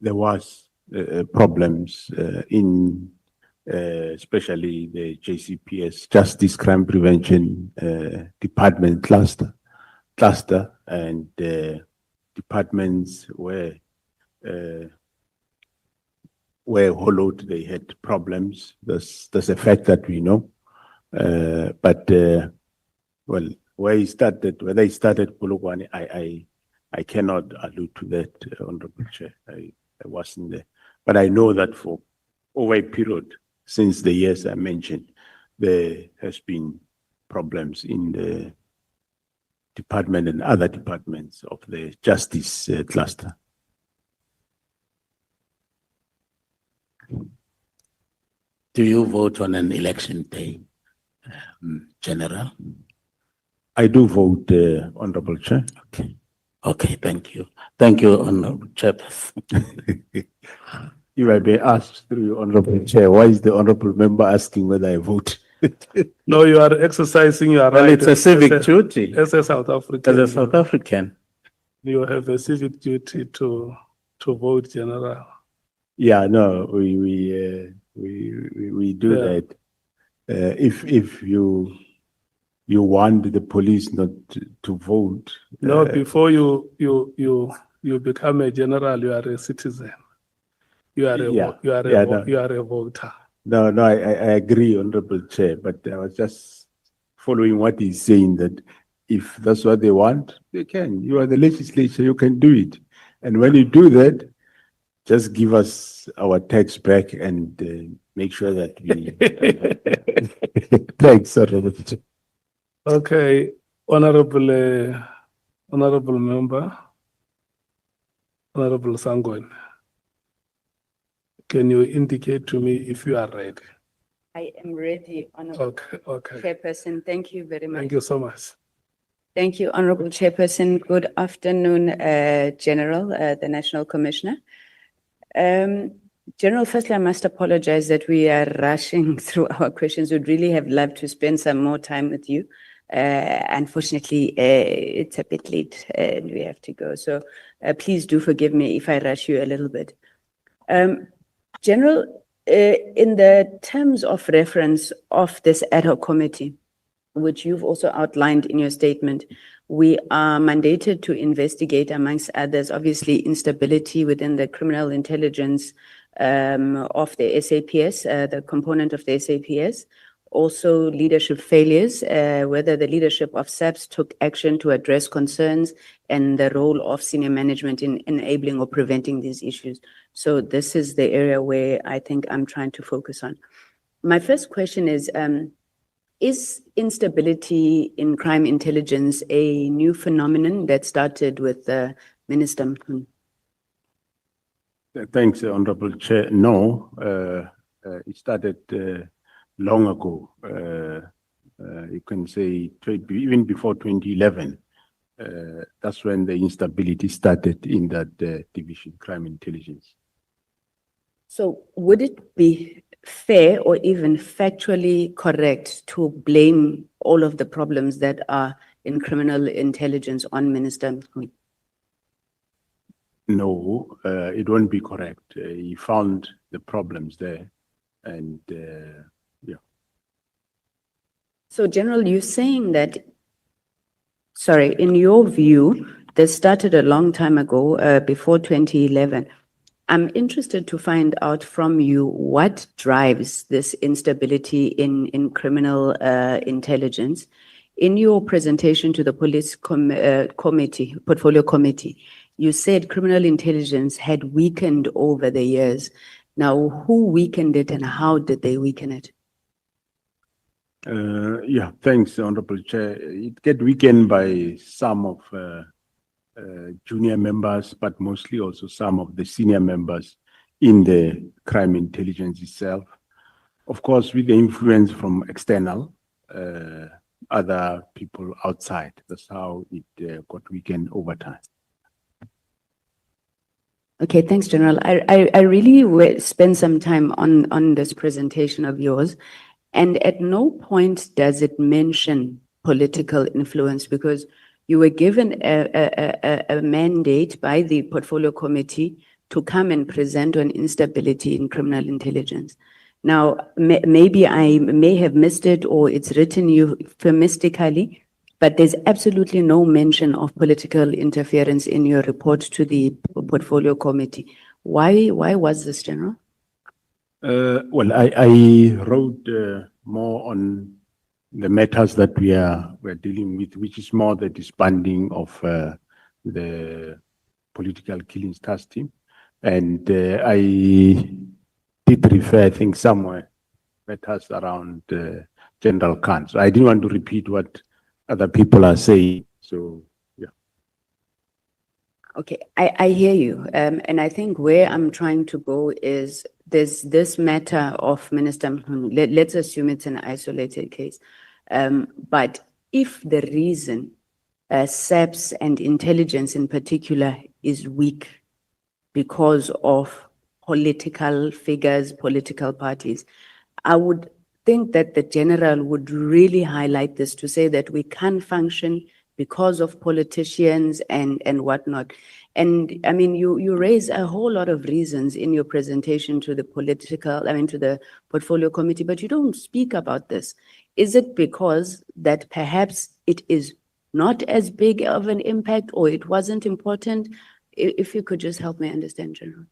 there was problems in especially the JCPS, Justice Crime Prevention Department cluster, and departments where hollowed, they had problems. That's a fact that we know. Well, where he started, whether he started Polokwane, I cannot allude to that, Honorable Chair. I wasn't there. But I know that for over a period, since the years I mentioned, there has been problems in the department and other departments of the justice cluster. Do you vote on an election day, General? I do vote, Honorable Chair. Okay. Okay, thank you. Thank you, Honorable Chairperson. If I may ask through your Honorable Chair, why is the Honorable Member asking whether I vote? No, you are exercising your Well, right. it's a civic duty. As a South African. As a South African. You have a civic duty to vote, General. Yeah, no, we do Yeah. that. If you want the police not to vote. No, before you become a general, you are a citizen. You are Yeah, no. you are a voter. No, I agree, Honorable Chair, but I was just following what he's saying, that if that's what they want, they can. You are the legislature, you can do it. And when you do that, just give us our tax back and make sure that we. Thanks, Honorable Chair. Okay, honorable member, Honorable Sangwen. Can you indicate to me if you are ready? I am ready, Honorable Okay. Chairperson. Thank you very much. Thank you so much. Thank you, Honorable Chairperson. Good afternoon, General, the National Commissioner. General, firstly, I must apologize that we are rushing through our questions. We'd really have loved to spend some more time with you. Unfortunately, it's a bit late and we have to go. So please do forgive me if I rush you a little bit. General, in the terms of reference of this ad hoc committee, which you've also outlined in your statement, we are mandated to investigate, amongst others, obviously instability within the criminal intelligence of the SAPS, the component of the SAPS, also leadership failures, whether the leadership of SAPS took action to address concerns, and the role of senior management in enabling or preventing these issues. So this is the area where I think I'm trying to focus on. My first question is instability in crime intelligence a new phenomenon that started with Minister Mkhunu? Thanks, Honorable Chair. No, it started long ago. You can say even before 2011. That's when the instability started in that division, crime intelligence. So would it be fair or even factually correct to blame all of the problems that are in criminal intelligence on Minister Mkhunu? No, it won't be correct. He found the problems there, and yeah. So, General, you're saying that, sorry, in your view, this started a long time ago, before 2011. I'm interested to find out from you what drives this instability in criminal intelligence. In your presentation to the police committee, portfolio committee, you said criminal intelligence had weakened over the years. Now, who weakened it and how did they weaken it? Yeah, thanks, Honorable Chair. It get weakened by some of junior members, but mostly also some of the senior members in the crime intelligence itself. Of course, with the influence from external, other people outside. That's how it got weakened over time. Okay, thanks, General. I really spent some time on this presentation of yours, and at no point does it mention political influence, because you were given a mandate by the Portfolio Committee to come and present on instability in criminal intelligence. Now, maybe I may have missed it, or it's written euphemistically, but there's absolutely no mention of political interference in your report to the Portfolio Committee. Why was this, General? Well, I wrote more on the matters that we're dealing with, which is more the disbanding of the political killings task team. And I did refer, I think, somewhere matters around General Khan. So I didn't want to repeat what other people are saying. So, yeah. Okay, I hear you. And I think where I'm trying to go is there's this matter of Minister Mkhunu. Let's assume it's an isolated case. But if the reason SAPS and intelligence in particular is weak because of political figures, political parties, I would think that the general would really highlight this to say that we can't function because of politicians and whatnot. And I mean, you raise a whole lot of reasons in your presentation to the to the Portfolio Committee, but you don't speak about this. Is it because that perhaps it is not as big of an impact, or it wasn't important? If you could just help me understand, General.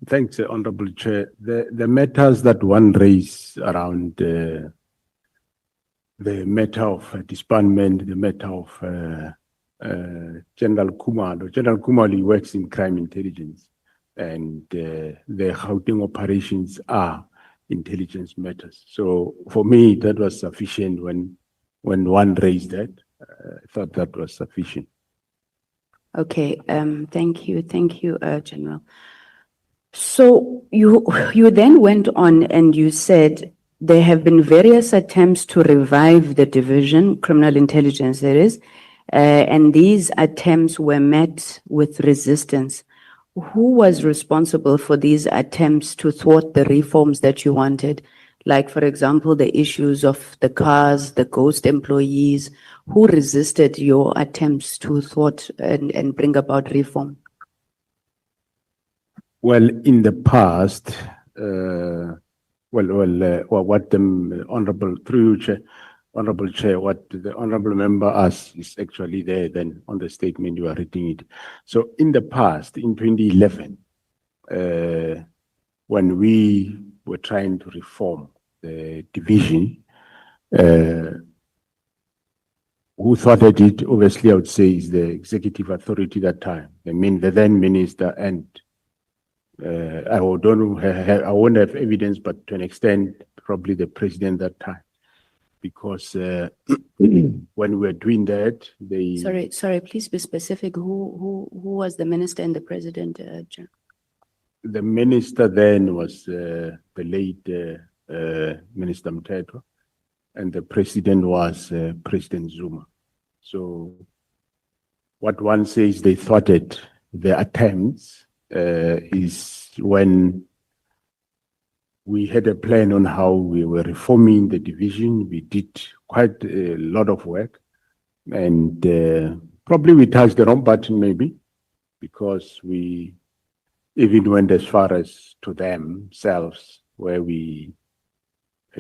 Thanks, Honorable Chair. The matters that one raised around the matter of disbandment, the matter of General Kumalo. General Kumalo works in crime intelligence, and the Gauteng operations are intelligence matters. So for me, that was sufficient when one raised that. I thought that was sufficient. Okay, thank you, General. So you then went on and you said there have been various attempts to revive the division, criminal intelligence that is, and these attempts were met with resistance. Who was responsible for these attempts to thwart the reforms that you wanted? Like, for example, the issues of the cars, the ghost employees. Who resisted your attempts to thwart and bring about reform? Well, in the past, what the honorable chair, what the honorable member asked is actually there then on the statement you are reading it. So in the past, in 2011, when we were trying to reform the division, who started it, obviously, I would say, is the executive authority that time. I mean, the then minister, and I won't have evidence, but to an extent, probably the president that time. Because when we were doing that, they... Sorry, please be specific. Who was the minister and the president, General? The minister then was the late Minister Mthethwa, and the president was President Zuma. So what one says they thwarted the attempts is when we had a plan on how we were reforming the division. We did quite a lot of work, and probably we touched the wrong button maybe, because we even went as far as to themselves, where we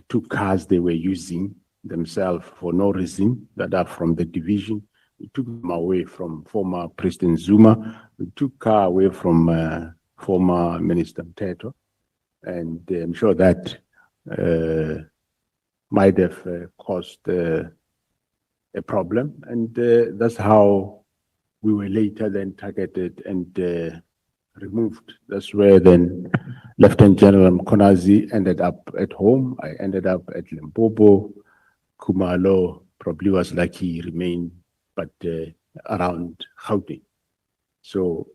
took cars they were using themselves for no reason that are from the division. We took them away from former President Zuma. We took car away from former Minister Mthethwa. And I'm sure that might have caused a problem. And that's how we were later then targeted and removed. That's where then Lieutenant General Mkonazi ended up at home. I ended up at Limpopo. Kumalo probably was lucky he remained, but around Gauteng. So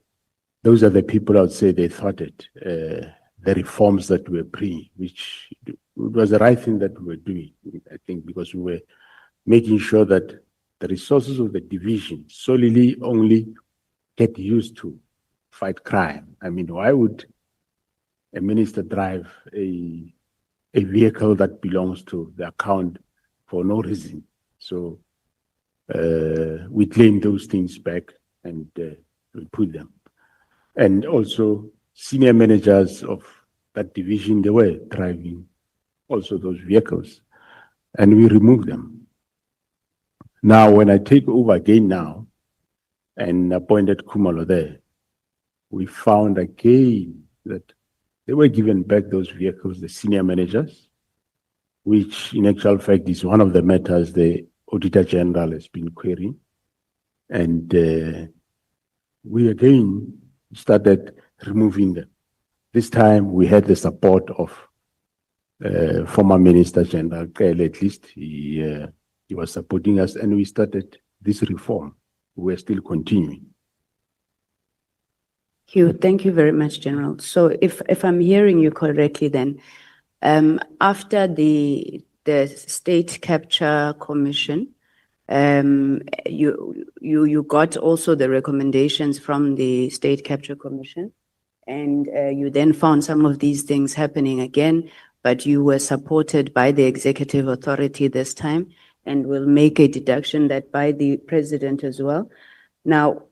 those are the people I would say they thwarted the reforms that were which it was the right thing that we were doing, I think, because we were making sure that the resources of the division solely only get used to fight crime. I mean, why would a minister drive a vehicle that belongs to the account for no reason? So we claim those things back and we put them. And also senior managers of that division, they were driving also those vehicles and we removed them. Now, when I take over again now and appointed Kumalo there, we found again that they were given back those vehicles, the senior managers, which in actual fact is one of the matters the Auditor General has been querying. And we again started removing them. This time we had the support of former Minister General Kyle, at least he was supporting us and we started this reform. We're still continuing. Thank you very much, General. So if I'm hearing you correctly then, after the State Capture Commission, you got also the recommendations from the State Capture Commission, and you then found some of these things happening again, but you were supported by the executive authority this time, and will make a deduction that by the president as well. Now,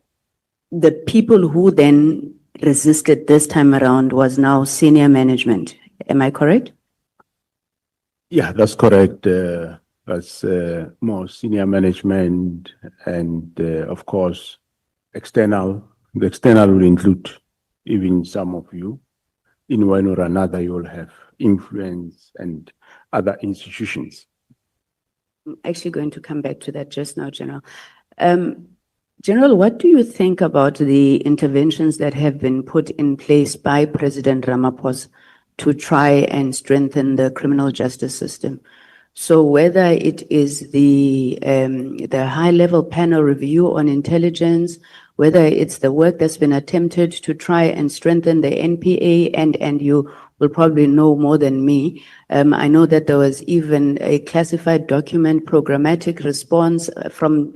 the people who then resisted this time around was now senior management. Am I correct? Yeah, that's correct. That's more senior management and of course, external. The external will include even some of you. In one or another, you will have influence and other institutions. I'm actually going to come back to that just now, General. General, what do you think about the interventions that have been put in place by President Ramaphosa to try and strengthen the criminal justice system? So whether it is the high-level panel review on intelligence, whether it's the work that's been attempted to try and strengthen the NPA, and you will probably know more than me. I know that there was even a classified document programmatic response from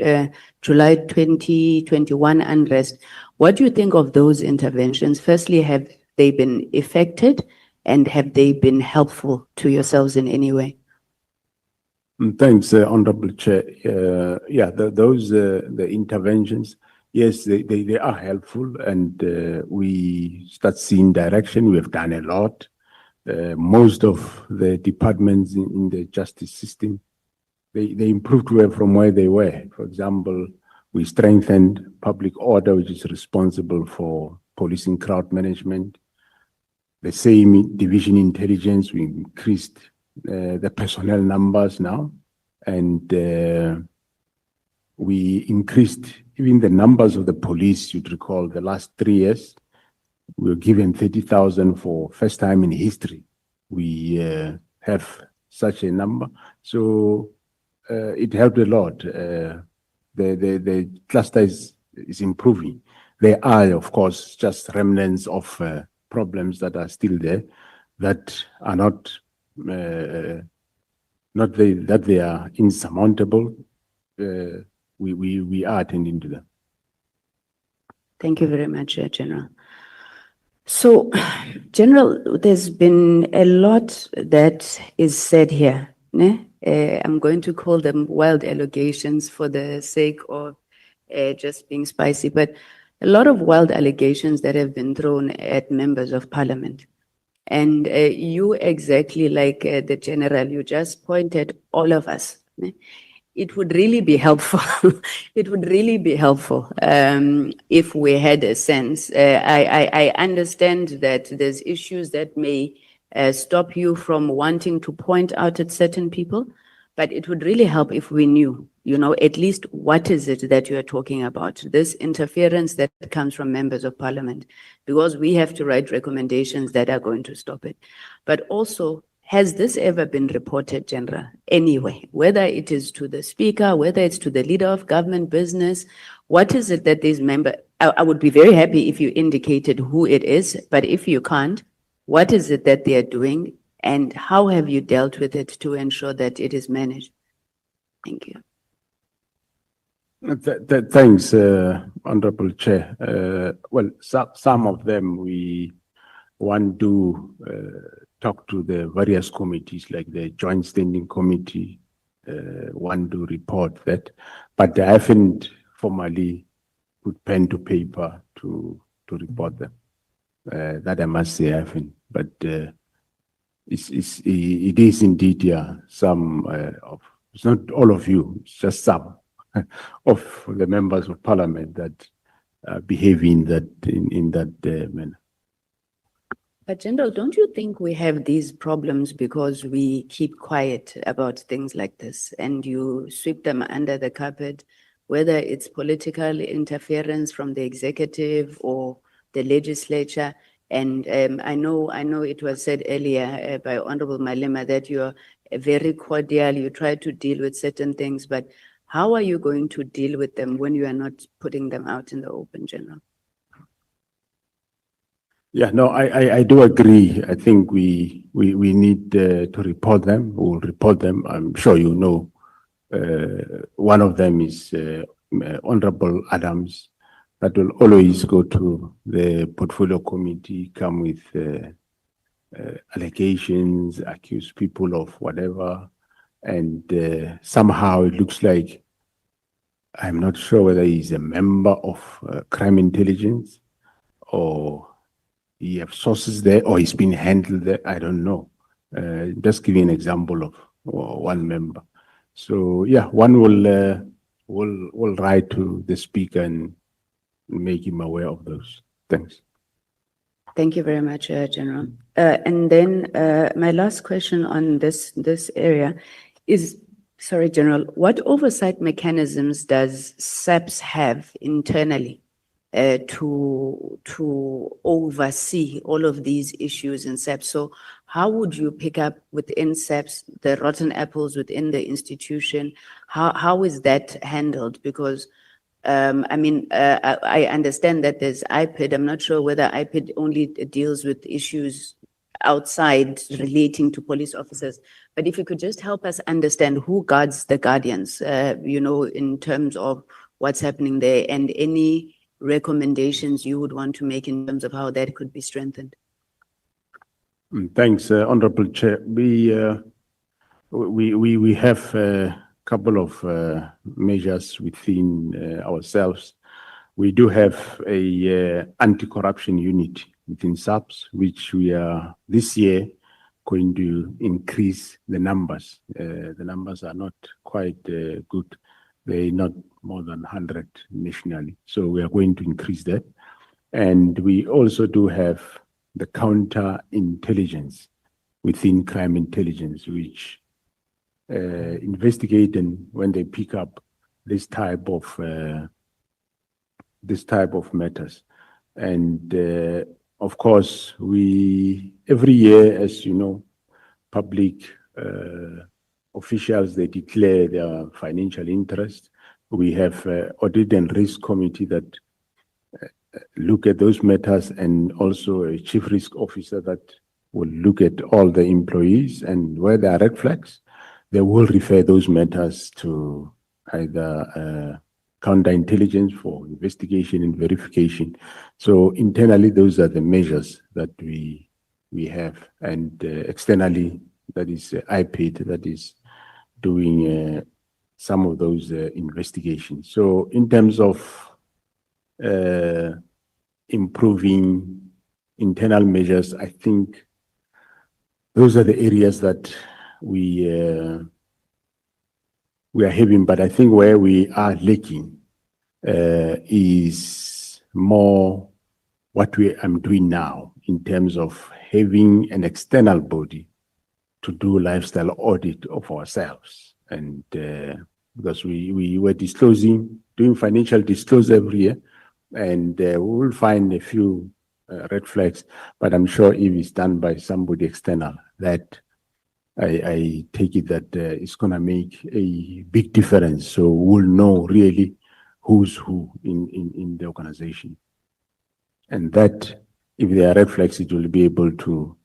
July 2021 unrest. What do you think of those interventions? Firstly, have they been effective and have they been helpful to yourselves in any way? Thanks, Honorable Chair. Yeah, the interventions, yes, they are helpful and we start seeing direction. We have done a lot. Most of the departments in the justice system, they improved from where they were. For example, we strengthened public order, which is responsible for policing crowd management. The same division intelligence, we increased the personnel numbers now, and we increased even the numbers of the police. You'd recall the last 3 years, we were given 30,000 for first time in history. We have such a number, so it helped a lot. The cluster is improving. There are, of course, just remnants of problems that are still there that are not that they are insurmountable. We are attending to them. Thank you very much, General. So, General, there's been a lot that is said here. I'm going to call them wild allegations for the sake of just being spicy, but a lot of wild allegations that have been thrown at members of parliament. And you, exactly like the General, you just pointed all of us. It would really be helpful. It would really be helpful if we had a sense. I understand that there's issues that may stop you from wanting to point out at certain people, but it would really help if we knew, at least what is it that you are talking about, this interference that comes from members of parliament, because we have to write recommendations that are going to stop it. But also, has this ever been reported, General, anyway, whether it is to the speaker, whether it's to the leader of government business? What is it that these members, I would be very happy if you indicated who it is, but if you can't, What is it that they are doing? And how have you dealt with it to ensure that it is managed? Thank you. Thanks, Honorable Chair. Well, some of them one do talk to the various committees, like the Joint Standing Committee. One do report that, but I haven't formally put pen to paper to report them. That I must say I haven't, but it is indeed, yeah, some it's not all of you, it's just some of the members of parliament that behave in that manner. But General, don't you think we have these problems because we keep quiet about things like this and you sweep them under the carpet, whether it's political interference from the executive or the legislature? And I know it was said earlier by Honorable Malema that you're very cordial, you try to deal with certain things, but how are you going to deal with them when you are not putting them out in the open, General? Yeah, no, I do agree. I think we need to report them. We'll report them. I'm sure you know. One of them is Honorable Adams. That will always go to the portfolio committee, come with allegations, accuse people of whatever. And somehow it looks like, I'm not sure whether he's a member of crime intelligence or he have sources there or he's been handled there. I don't know. Just giving an example of one member. So yeah, one will write to the speaker and make him aware of those. Thanks. Thank you very much, General. And then my last question on this area is, sorry, General, what oversight mechanisms does SAPS have internally to oversee all of these issues in SAPS? So how would you pick up within SAPS the rotten apples within the institution? How is that handled? Because I mean, I understand that there's IPID. I'm not sure whether IPID only deals with issues outside relating to police officers. But if you could just help us understand who guards the guardians, you know, in terms of what's happening there and any recommendations you would want to make in terms of how that could be strengthened. Thanks, Honorable Chair. We have a couple of measures within ourselves. We do have a anti-corruption unit within SAPS, which we are this year going to increase the numbers. The numbers are not quite good. They're not more than 100 nationally. So we are going to increase that. And we also do have the counter-intelligence within crime intelligence, which investigate, and when they pick up this type of matters. And of course, every year, as you know, public officials, they declare their financial interest. We have audit and risk committee that look at those matters, and also a chief risk officer that will look at all the employees, and where there are red flags, they will refer those matters to either counterintelligence for investigation and verification. So internally, those are the measures that we have, and externally, that is IPID that is doing some of those investigations. So in terms of improving internal measures, I think those are the areas that we are having, but I think where we are lacking is more what I'm doing now in terms of having an external body to do lifestyle audit of ourselves. And because we were doing financial disclosure every year, and we will find a few red flags, but I'm sure if it's done by somebody external, that I take it that it's going to make a big difference. So we'll know really who's who in the organization. And that, if there are red flags, it will be able to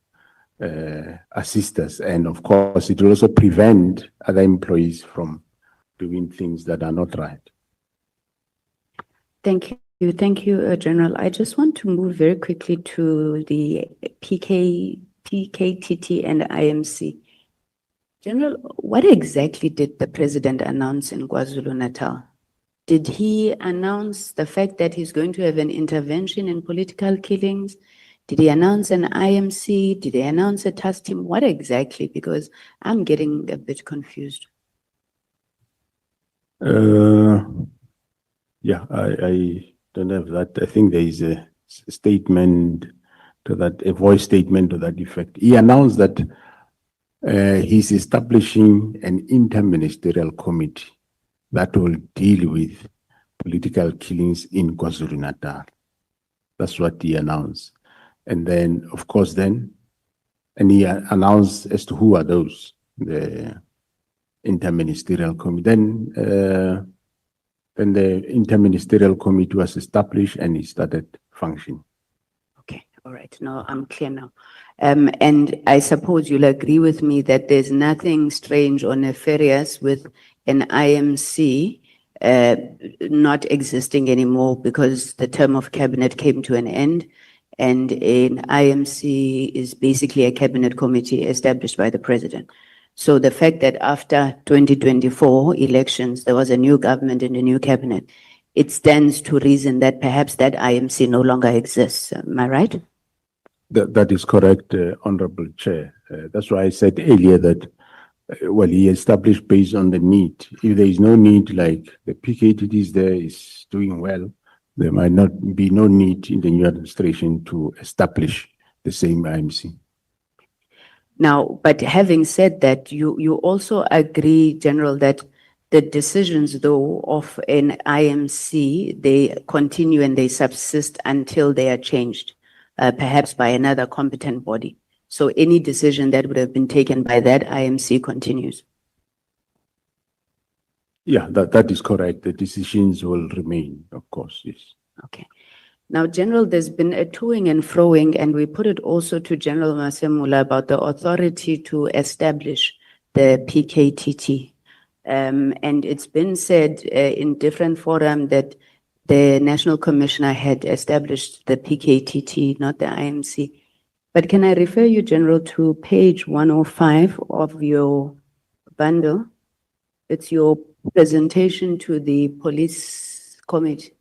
assist us. And of course, it will also prevent other employees from doing things that are not right. Thank you. Thank you, General. I just want to move very quickly to the PKTT and IMC. General, what exactly did the president announce in KwaZulu-Natal? Did he announce the fact that he's going to have an intervention in political killings? Did he announce an IMC? Did he announce a task team? What exactly? Because I'm getting a bit confused. Yeah, I don't have that. I think there is a statement to that, a voice statement to that effect. He announced that he's establishing an interministerial committee that will deal with political killings in KwaZulu-Natal. That's what he announced. And then, of course, and he announced as to who are those, the interministerial committee. Then the interministerial committee was established and it started functioning. Okay, all right. Now I'm clear now. And I suppose you'll agree with me that there's nothing strange or nefarious with an IMC not existing anymore because the term of cabinet came to an end, and an IMC is basically a cabinet committee established by the president. So the fact that after 2024 elections, there was a new government and a new cabinet, it stands to reason that perhaps that IMC no longer exists. Am I right? That is correct, Honorable Chair. That's why I said earlier that, well, he established based on the need. If there is no need, like the PKTT is there, is doing well, there might not be no need in the new administration to establish the same IMC. Now, but having said that, you also agree, General, that the decisions, though, of an IMC, they continue and they subsist until they are changed, perhaps by another competent body. So any decision that would have been taken by that IMC continues. Yeah, that is correct. The decisions will remain, of course, yes. Okay. Now, General, there's been a toing and froing, and we put it also to General Masemola about the authority to establish the PKTT. And it's been said in different forums that the National Commissioner had established the PKTT, not the IMC. But can I refer you, General, to page 105 of your bundle? It's your presentation to the police committee.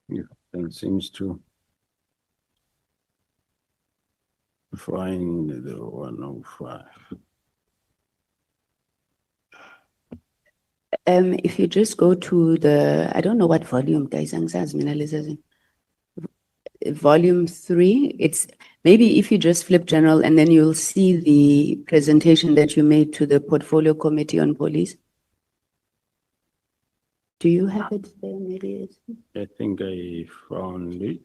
Yeah, and seems to find the 105. If you just go to the, I don't know what volume, guys, volume 3, it's maybe if you just flip General and then you'll see the presentation that you made to the Portfolio Committee on Police. Do you have it there? Maybe it's, I think I found it.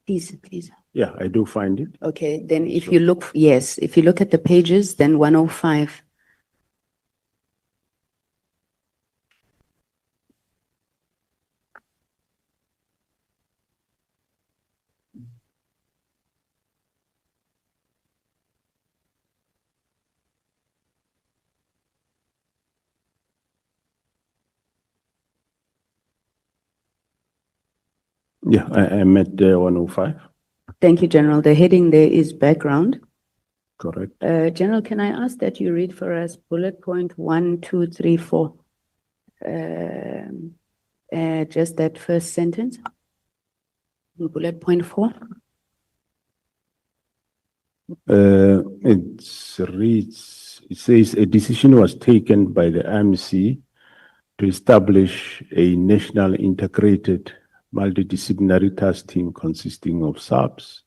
please. Yeah, I do find it. Okay, then if you look, yes, if you look at the pages, then 105. Yeah, I'm at 105. Thank you, General. The heading there is background. Correct. General, can I ask that you read for us bullet point 1, 2, 3, 4? Just that first sentence. Bullet point 4. It reads, it says a decision was taken by the IMC to establish a national integrated multidisciplinary task team consisting of SAPs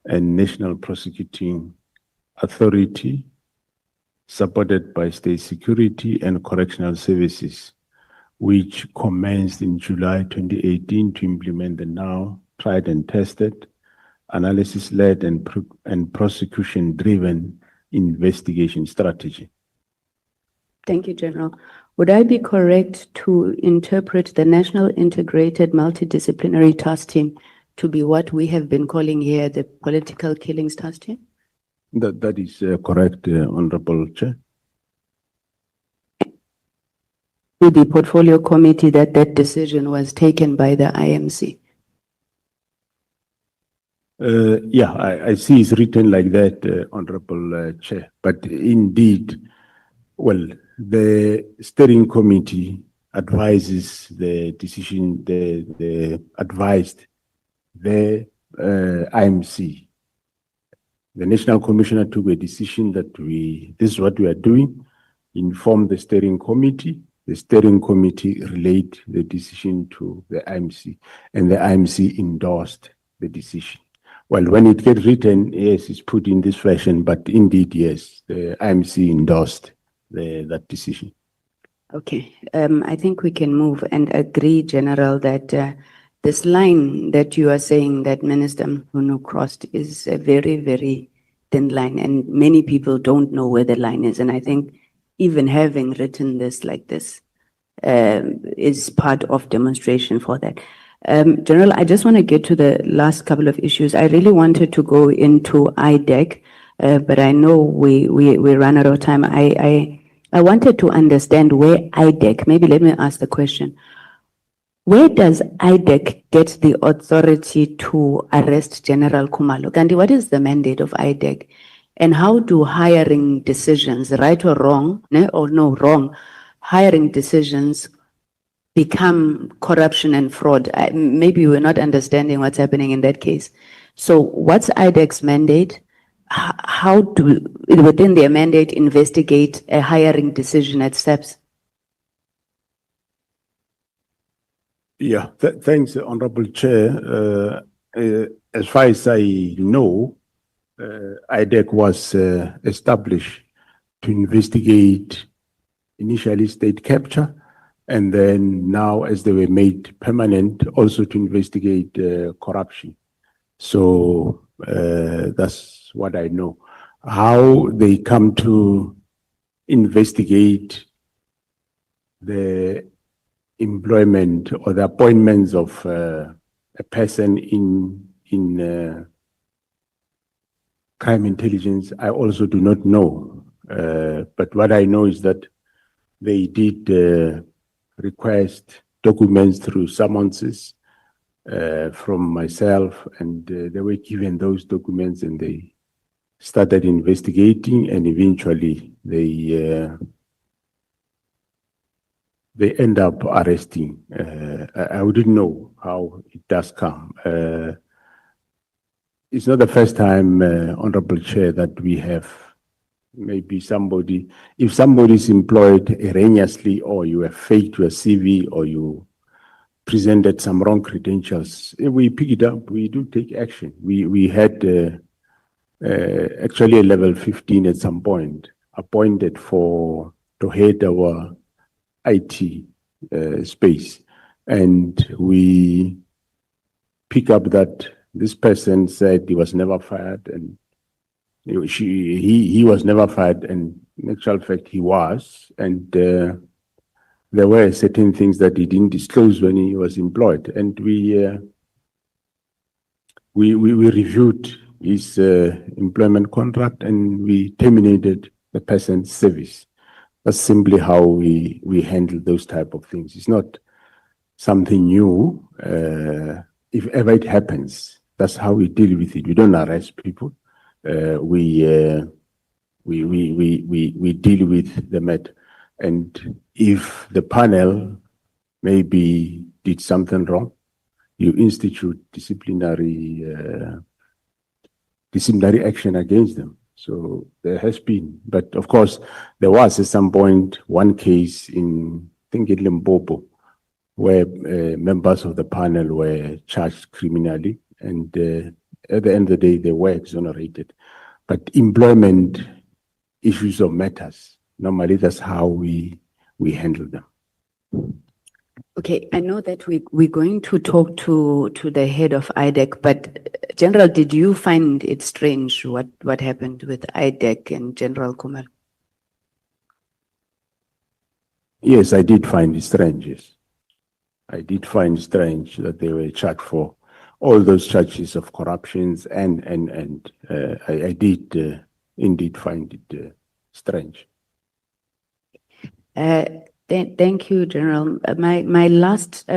and national prosecuting Authority, supported by State Security and Correctional Services, which commenced in July 2018 to implement the now tried and tested, analysis-led and prosecution-driven investigation strategy. Thank you, General. Would I be correct to interpret the National Integrated Multidisciplinary Task Team to be what we have been calling here the Political Killings Task Team? That is correct, Honorable Chair. With the Portfolio Committee that decision was taken by the IMC? Yeah, I see it's written like that, Honorable Chair, but indeed, well, the steering committee advises the decision, the advised the IMC. The National Commissioner took a decision that this is what we are doing, informed the steering committee. The steering committee relayed the decision to the IMC, and the IMC endorsed the decision. Well, when it gets written, yes, it's put in this fashion, but indeed, yes, the IMC endorsed that decision. Okay, I think we can move and agree, General, that this line that you are saying that Minister Mkhunu crossed is a very, very thin line, and many people don't know where the line is. And I think even having written this like this is part of demonstration for that. General, I just want to get to the last couple of issues. I really wanted to go into IDEC, but I know we ran out of time. I wanted to understand where IDEC, maybe let me ask the question. Where does IDEC get the authority to arrest General Khumalo? Gandhi, what is the mandate of IDEC? And how do hiring decisions, right or wrong, wrong, hiring decisions become corruption and fraud? Maybe we're not understanding what's happening in that case. So what's IDEC's mandate? How do, within their mandate, investigate a hiring decision at SEPS? Yeah, thanks, Honorable Chair. As far as I know, IDEC was established to investigate initially state capture, and then now, as they were made permanent, also to investigate corruption. So that's what I know. How they come to investigate the employment or the appointments of a person in crime intelligence, I also do not know. But what I know is that they did request documents through summonses from myself, and they were given those documents, and they started investigating, and eventually they end up arresting. I wouldn't know how it does come. It's not the first time, Honorable Chair, that we have maybe somebody, if somebody is employed erroneously, or you have faked your CV, or you presented some wrong credentials, we pick it up, we do take action. We had actually a level 15 at some point appointed to head our IT space, and we pick up that this person said he was never fired, and he was never fired, and in actual fact he was, and there were certain things that he didn't disclose when he was employed, and we reviewed his employment contract, and we terminated the person's service. That's simply how we handle those type of things. It's not something new. If ever it happens, that's how we deal with it. We don't arrest people. We deal with the matter. And if the panel maybe did something wrong, you institute disciplinary action against them. So there has been, but of course, there was at some point one case in, I think in Limpopo, where members of the panel were charged criminally, and at the end of the day, they were exonerated. But employment issues or matters, normally that's how we handle them. Okay, I know that we're going to talk to the head of IDEC, but General, did you find it strange what happened with IDEC and General Kumar? Yes, I did find it strange. Yes. I did find it strange that they were charged for all those charges of corruptions, and I did indeed find it strange. Thank you, General. My last 2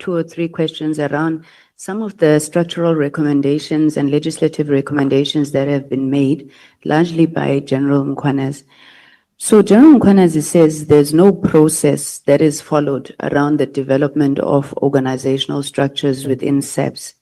or 3 questions around some of the structural recommendations and legislative recommendations that have been made, largely by General Mkhwanazi. So General Mkhwanazi says there's no process that is followed around the development of organizational structures within SAPS.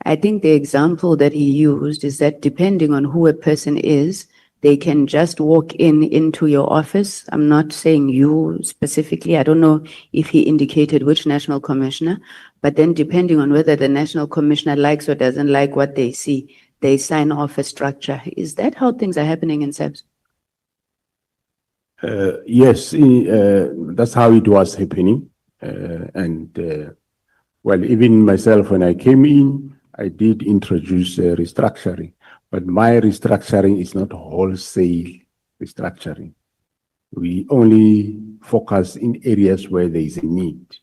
I think the example that he used is that depending on who a person is, they can just walk into your office. I'm not saying you specifically. I don't know if he indicated which national commissioner, but then depending on whether the national commissioner likes or doesn't like what they see, they sign off a structure. Is that how things are happening in SAPS? Yes, that's how it was happening. Well, even myself, when I came in, I did introduce restructuring. But my restructuring is not wholesale restructuring. We only focus in areas where there is a need,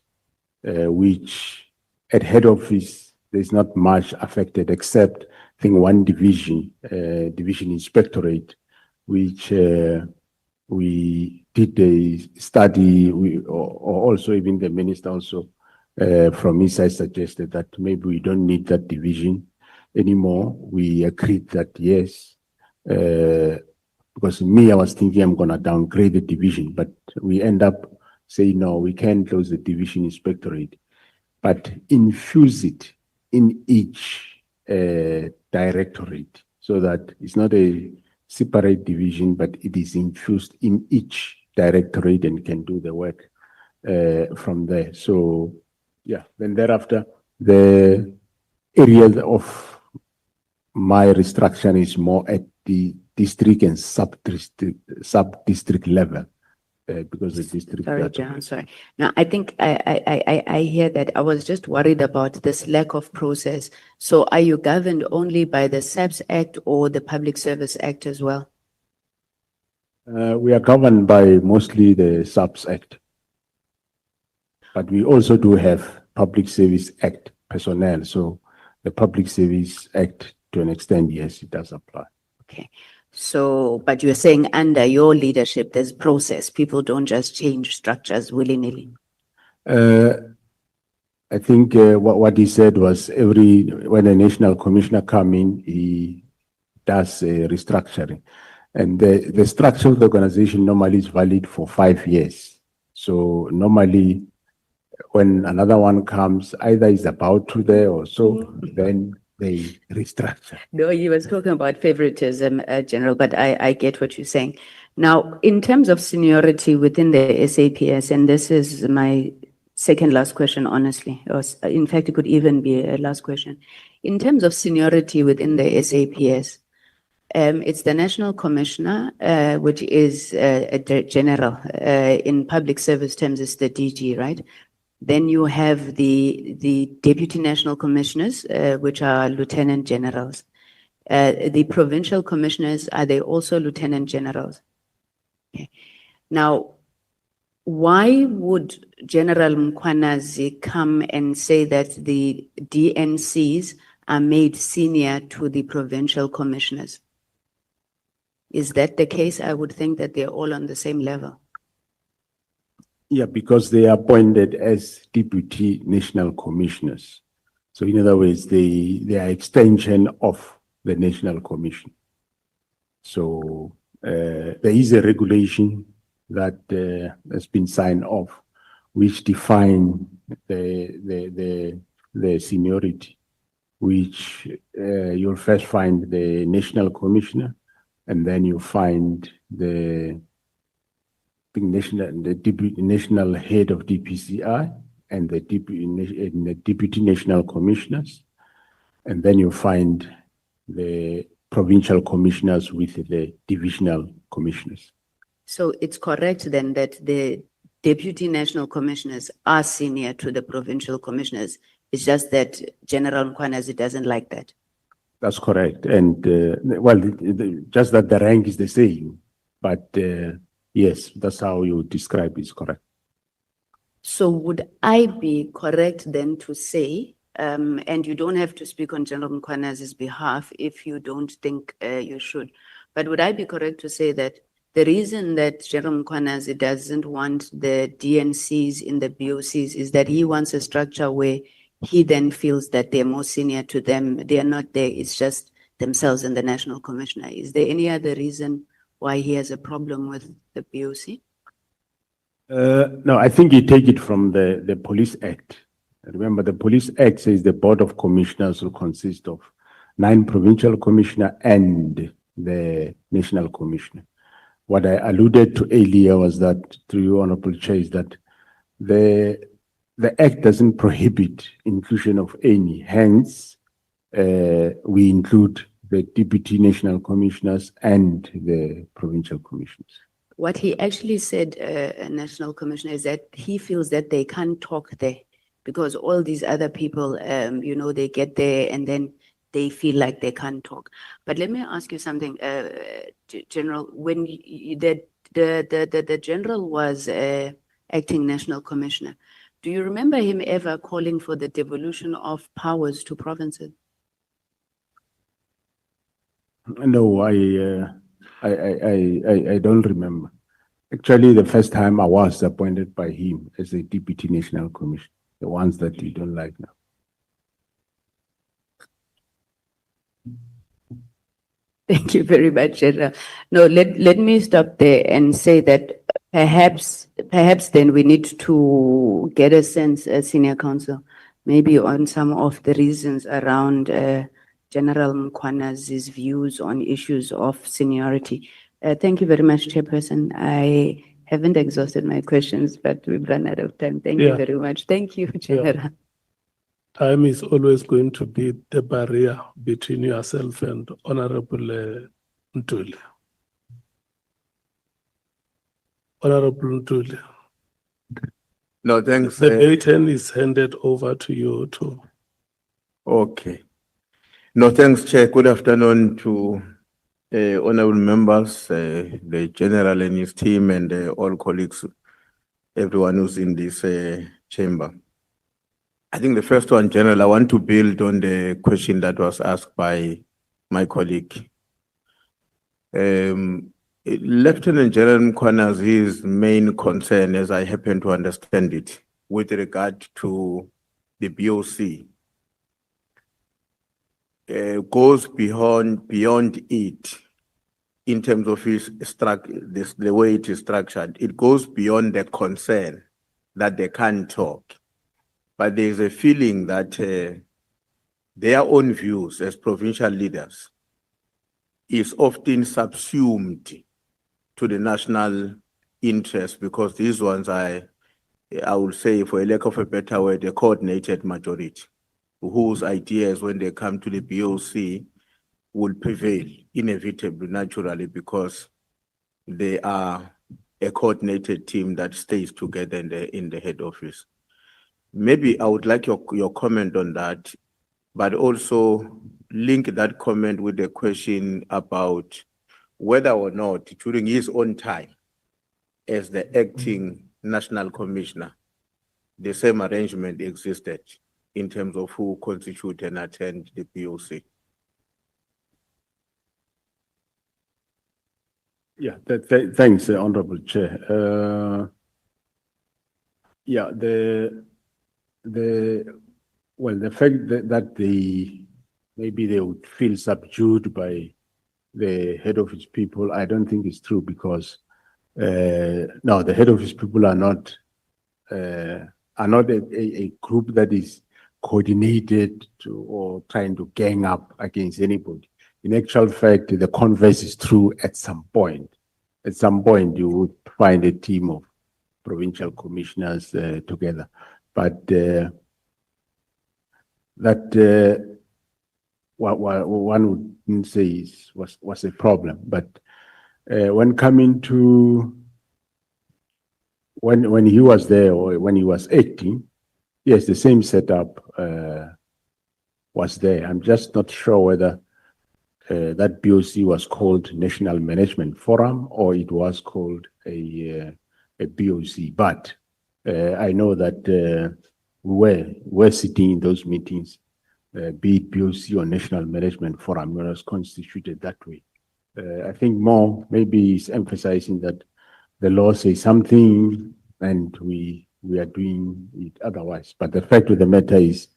which at head office, there's not much affected except, I think, one division, division inspectorate, which we did a study, or also even the minister also from his side suggested that maybe we don't need that division anymore. We agreed that yes, because I was thinking I'm going to downgrade the division, but we end up saying no, we can't close the division inspectorate, but infuse it in each directorate so that it's not a separate division, but it is infused in each directorate and can do the work from there. So yeah, then thereafter, the area of my restructuring is more at the district and sub-district level, because the district. Sorry, John, sorry. Now, I think I hear that. I was just worried about this lack of process. So are you governed only by the SAPS Act or the Public Service Act as well? We are governed by mostly the SAPS Act, but we also do have Public Service Act personnel. So the Public Service Act, to an extent, yes, it does apply. Okay. So, but you're saying under your leadership, there's process. People don't just change structures willy-nilly. I think what he said was when a national commissioner come in, he does a restructuring. And the structure of the organization normally is valid for 5 years. So normally when another one comes, either is about to there or so, then they restructure. No, he was talking about favoritism, General, but I get what you're saying. Now, in terms of seniority within the SAPS, and this is my second last question, honestly, or in fact, it could even be a last question. In terms of seniority within the SAPS, it's the National Commissioner, which is a general. In public service terms, it's the DG, right? Then you have the Deputy National Commissioners, which are Lieutenant Generals. The Provincial Commissioners, are they also Lieutenant Generals? Okay. Now, why would General Mkhwanazi come and say that the DNCs are made senior to the Provincial Commissioners? Is that the case? I would think that they're all on the same level. Yeah, because they are appointed as Deputy National Commissioners. So in other words, they are extension of the National Commission. So there is a regulation that has been signed off, which define the seniority, which you'll first find the National Commissioner, and then you find the national head of DPCI and the deputy national commissioners, and then you find the provincial commissioners with the divisional commissioners. So it's correct then that the deputy national commissioners are senior to the provincial commissioners. It's just that General Mkhwanazi doesn't like that. That's correct. And well, just that the rank is the same, but yes, that's how you describe it, is correct. So would I be correct then to say, and you don't have to speak on General Mkhwanazi's behalf if you don't think you should, but would I be correct to say that the reason that General Mkhwanazi doesn't want the DNCs in the BOCs is that he wants a structure where he then feels that they're more senior to them. They are not there. It's just themselves and the national commissioner. Is there any other reason why he has a problem with the BOC? No, I think you take it from the Police Act. Remember, the Police Act says the Board of Commissioners will consist of 9 provincial commissioners and the national commissioner. What I alluded to earlier was that, through you, Honorable Chair, is that the Act doesn't prohibit inclusion of any. Hence, we include the deputy national commissioners and the provincial commissioners. What he actually said, National Commissioner, is that he feels that they can't talk there because all these other people, you know, they get there and then they feel like they can't talk. But let me ask you something, General. When the general was acting national commissioner, do you remember him ever calling for the devolution of powers to provinces? No, I don't remember. Actually, the first time I was appointed by him as a deputy national commissioner, the ones that you don't like now. Thank you very much, General. No, let me stop there and say that perhaps then we need to get a sense, Senior Counsel, maybe on some of the reasons around General Mkhwanazi's views on issues of seniority. Thank you very much, Chairperson. I haven't exhausted my questions, but we've run out of time. Thank you very much. Thank you, General. Time is always going to be the barrier between yourself and Honorable Ntuli. Honorable Ntuli. No, thanks. The baton is handed over to you too. Okay. No, thanks, Chair. Good afternoon to honorable members, the General and his team, and all colleagues, everyone who's in this chamber. I think the first one, General, I want to build on the question that was asked by my colleague. Lieutenant General Mkhwanazi's main concern, as I happen to understand it, with regard to the BOC, goes beyond it in terms of his the way it is structured. It goes beyond the concern that they can't talk. But there is a feeling that their own views as provincial leaders is often subsumed to the national interest, because these ones I would say, for a lack of a better word, a coordinated majority, whose ideas when they come to the BOC will prevail inevitably, naturally, because they are a coordinated team that stays together in the head office. Maybe I would like your comment on that, but also link that comment with the question about whether or not during his own time as the acting national commissioner, the same arrangement existed in terms of who constitute and attend the BOC. Yeah, thanks, Honorable Chair. Yeah, the fact that maybe they would feel subdued by the head office people, I don't think is true, because no, the head office people are not a group that is coordinated or trying to gang up against anybody. In actual fact, the converse is true at some point. At some point, you would find a team of provincial commissioners together. But one wouldn't say was a problem, but when coming to when he was there or when he was acting, yes, the same setup was there. I'm just not sure whether that BOC was called National Management Forum or it was called a BOC. But I know that we were sitting in those meetings, be it BOC or National Management Forum, when it was constituted that way. I think more maybe is emphasizing that the law says something and we are doing it otherwise. But the fact of the matter is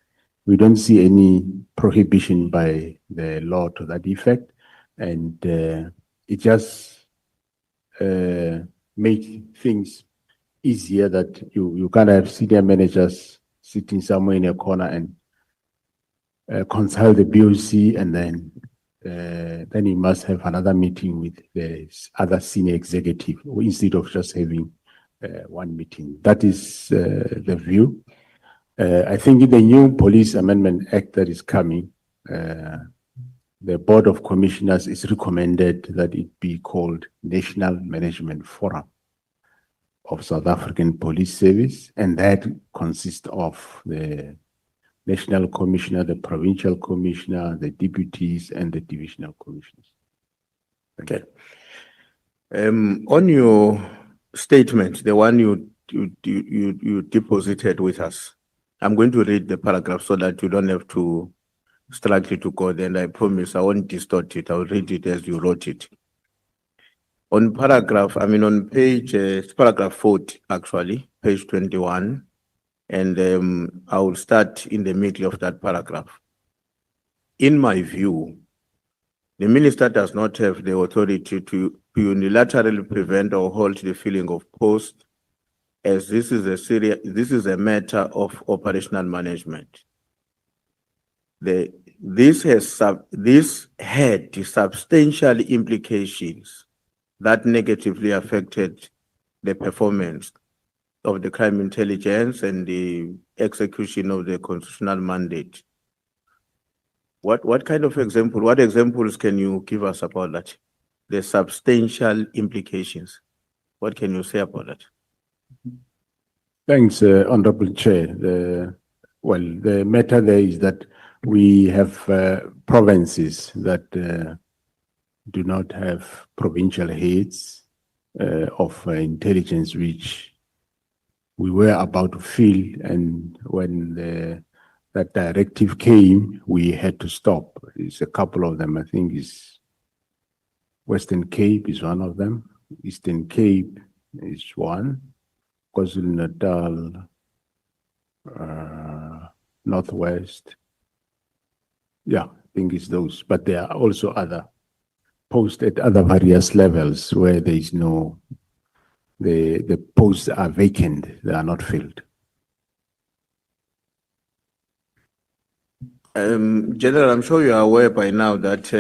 we don't see any prohibition by the law to that effect. And it just makes things easier that you can't have senior managers sitting somewhere in a corner and consult the BOC and then you must have another meeting with the other senior executive instead of just having one meeting. That is the view. I think in the new Police Amendment Act that is coming, the Board of Commissioners is recommended that it be called National Management Forum of South African Police Service, and that consists of the National Commissioner, the Provincial Commissioner, the deputies, and the Divisional Commissioners. Okay. On your statement, the one you deposited with us, I'm going to read the paragraph so that you don't have to struggle to go there, and I promise I won't distort it. I'll read it as you wrote it. On page, it's paragraph 40, actually, page 21, and I will start in the middle of that paragraph. In my view, the minister does not have the authority to unilaterally prevent or halt the filling of posts, as this is a matter of operational management. This had substantial implications that negatively affected the performance of the crime intelligence and the execution of the constitutional mandate. What kind of example, what examples can you give us about that? The substantial implications. What can you say about that? Thanks, Honorable Chair. The matter there is that we have provinces that do not have provincial heads of intelligence, which we were about to fill, and when that directive came, we had to stop. It's a couple of them. I think is Western Cape is one of them. Eastern Cape is one. KwaZulu-Natal, Northwest. Yeah, I think it's those. But there are also other posts at other various levels where there is no, the posts are vacant, they are not filled. General, I'm sure you are aware by now that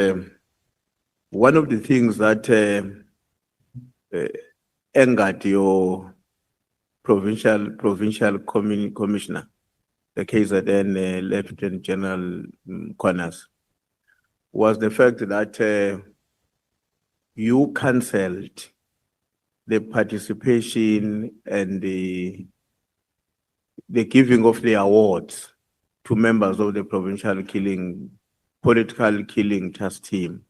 one of the things that angered your provincial commissioner, the KZN Lieutenant General Kwanas, was the fact that you cancelled the participation and the giving of the awards to members of the political killing task team.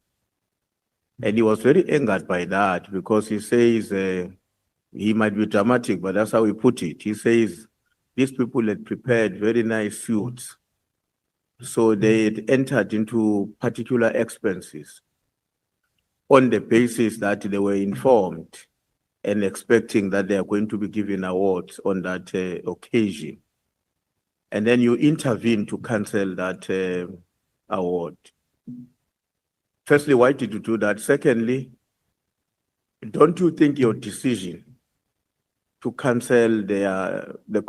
And he was very angered by that because he says, he might be dramatic, but that's how he put it. He says, these people had prepared very nice suits. So they had entered into particular expenses on the basis that they were informed and expecting that they are going to be given awards on that occasion. And then you intervene to cancel that award. Firstly, why did you do that? Secondly, don't you think your decision to cancel the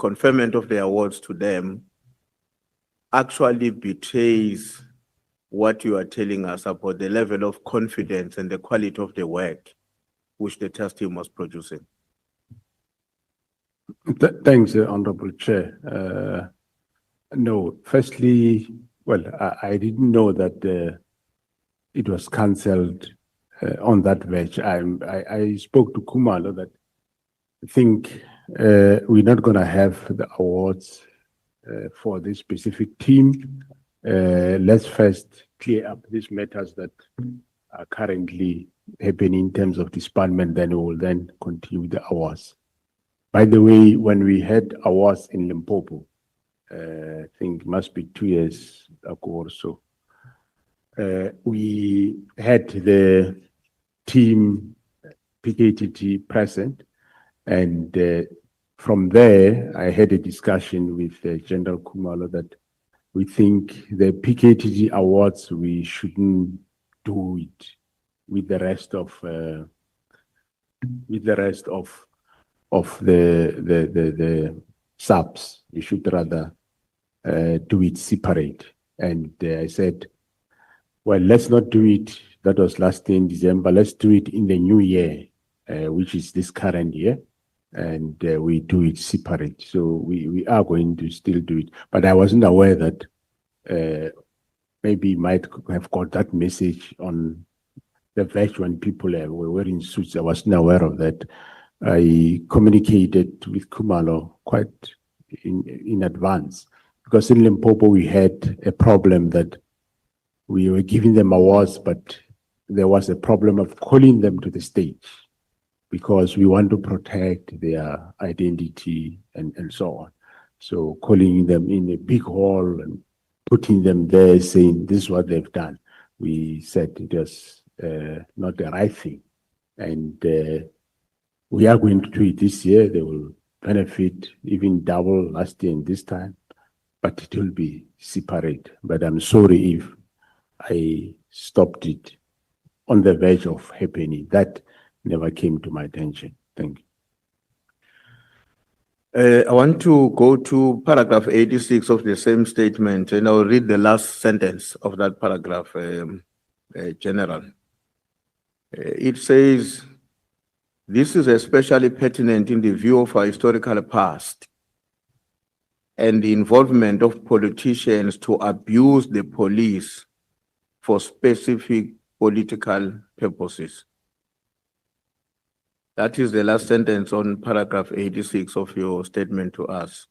conferment of the awards to them actually betrays what you are telling us about the level of confidence and the quality of the work which the task team was producing? Thanks, Honorable Chair. No, firstly, Well, I didn't know that it was cancelled on that verge. I spoke to Kumalo that I think we're not going to have the awards for this specific team. Let's first clear up these matters that are currently happening in terms of disbandment, then we will then continue the awards. By the way, when we had awards in Limpopo, I think it must be 2 years ago or so, we had the team PKTT present, and from there, I had a discussion with General Kumalo that we think the PKTT awards, we shouldn't do it with the rest of the subs. We should rather do it separate. And I said, well, let's not do it. That was last year in December. Let's do it in the new year, which is this current year. And we do it separate. So we are going to still do it. But I wasn't aware that maybe you might have got that message on the verge when people were wearing suits. I wasn't aware of that. I communicated with Kumalo quite in advance, because in Limpopo we had a problem that we were giving them awards, but there was a problem of calling them to the stage because we want to protect their identity and so on. So calling them in a big hall and putting them there saying this is what they've done, we said it was not the right thing. And we are going to do it this year. They will benefit even double last year and this time, but it will be separate. But I'm sorry if I stopped it on the verge of happening. That never came to my attention. Thank you. I want to go to paragraph 86 of the same statement, and I'll read the last sentence of that paragraph, General. It says, this is especially pertinent in the view of our historical past and the involvement of politicians to abuse the police for specific political purposes. That is the last sentence on paragraph 86 of your statement to us.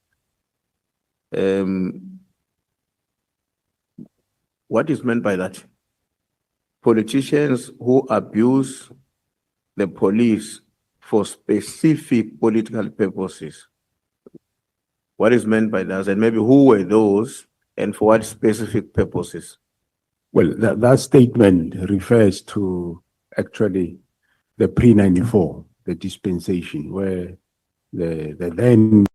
What is meant by that? Politicians who abuse the police for specific political purposes. What is meant by that? And maybe who were those and for what specific purposes? Well, that statement refers to actually the pre-94, the dispensation, where the then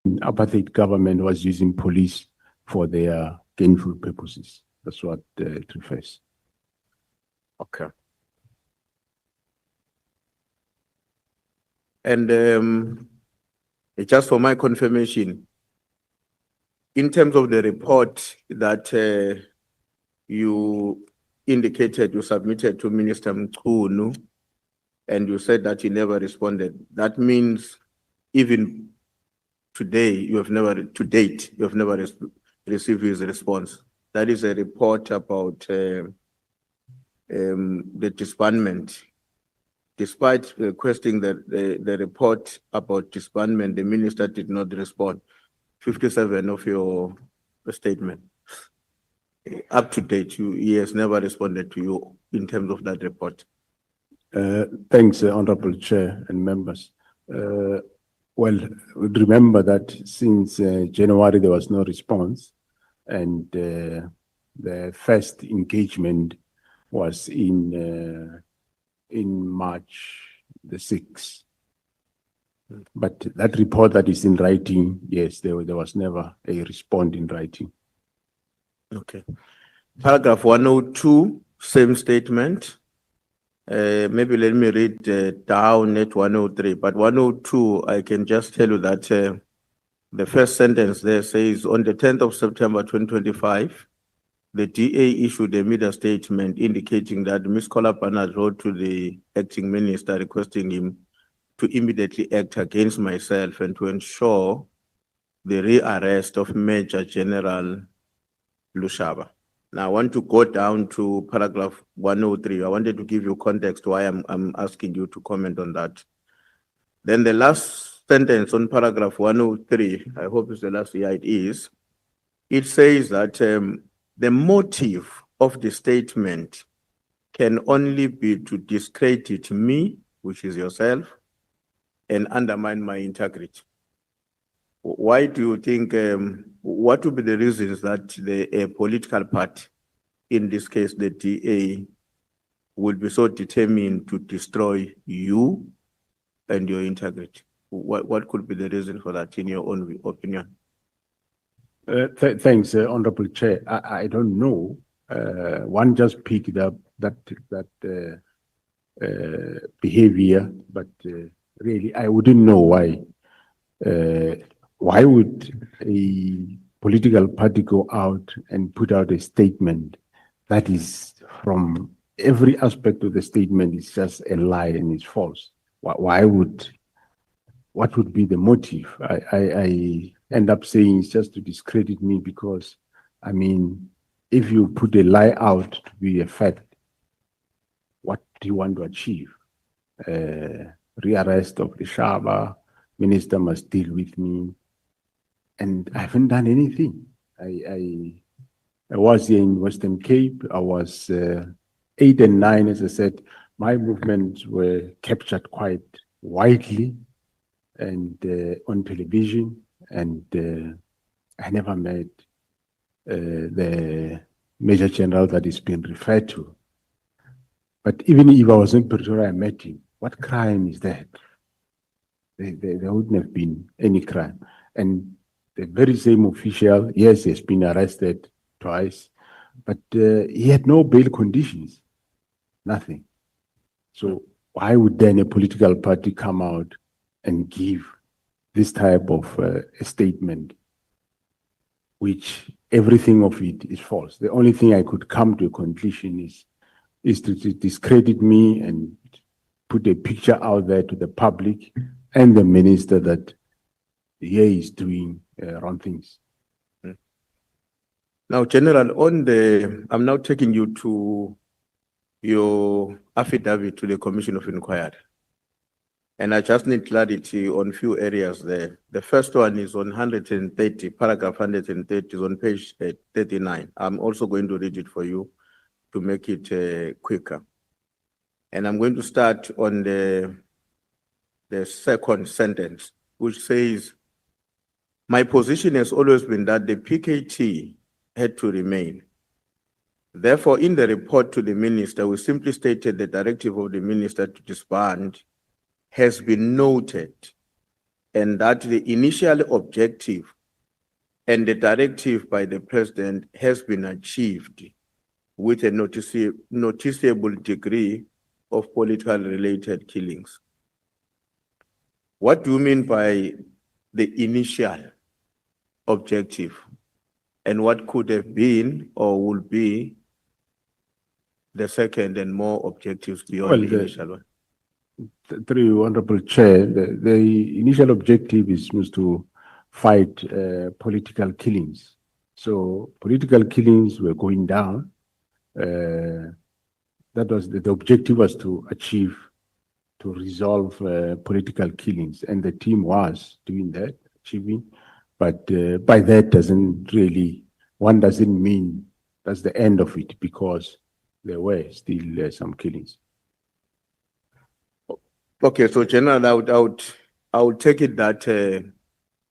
apartheid government was using police for their gainful purposes. That's what it refers. Okay. And just for my confirmation, in terms of the report that you indicated you submitted to Minister Mchunu, and you said that he never responded, that means even today, to date, you have never received his response. That is a report about the disbandment. Despite requesting the report about disbandment, the minister did not respond. 57 of your statement. Up to date, he has never responded to you in terms of that report. Thanks, Honorable Chair and members. Well, remember that since January there was no response, and the first engagement was in March the 6th. But that report that is in writing, yes, there was never a response in writing. Okay. Paragraph 102, same statement. Maybe let me read down at 103, but 102, I can just tell you that the first sentence there says, on the 10th of September 2025, the DA issued a media statement indicating that Ms. Kolapana wrote to the acting minister requesting him to immediately act against myself and to ensure the rearrest of Major General Lushaba. Now I want to go down to paragraph 103. I wanted to give you context why I'm asking you to comment on that. Then the last sentence on paragraph 103, I hope it's the last year it is. It says that the motive of the statement can only be to discredit me, which is yourself, and undermine my integrity. Why do you think, what would be the reasons that a political party, in this case the DA, would be so determined to destroy you and your integrity? What could be the reason for that, in your own opinion? Thanks, Honorable Chair. I don't know. One just picked up that behavior, but really, I wouldn't know why. Why would a political party go out and put out a statement that is, from every aspect of the statement, is just a lie and it's false? What would be the motive? I end up saying it's just to discredit me because, I mean, if you put a lie out to be a fact, what do you want to achieve? Rearrest of the Shaba, minister must deal with me, and I haven't done anything. I was here in Western Cape. I was 8 and 9, as I said. My movements were captured quite widely and on television, and I never met the Major General that is being referred to. But even if I was in Pretoria, I met him. What crime is that? There wouldn't have been any crime. And the very same official, yes, he has been arrested twice, but he had no bail conditions, nothing. So why would then a political party come out and give this type of a statement, which everything of it is false? The only thing I could come to a conclusion is to discredit me and put a picture out there to the public and the minister that he is doing wrong things. Now, General, I'm now taking you to your affidavit to the Commission of Inquiry. And I just need clarity on few areas there. The first one is on 130, paragraph 130 is on page 39. I'm also going to read it for you to make it quicker. And I'm going to start on the second sentence, which says, my position has always been that the PKT had to remain. Therefore, in the report to the minister, we simply stated the directive of the minister to disband has been noted, and that the initial objective and the directive by the president has been achieved with a noticeable degree of political related killings. What do you mean by the initial objective, and what could have been or will be the second and more objectives beyond the initial one? Through you, Honorable Chair, the initial objective was to fight political killings. So political killings were going down. That was the objective, was to resolve political killings, and the team was doing that, achieving. But by that one doesn't mean that's the end of it, because there were still some killings. Okay, so General, I would take it that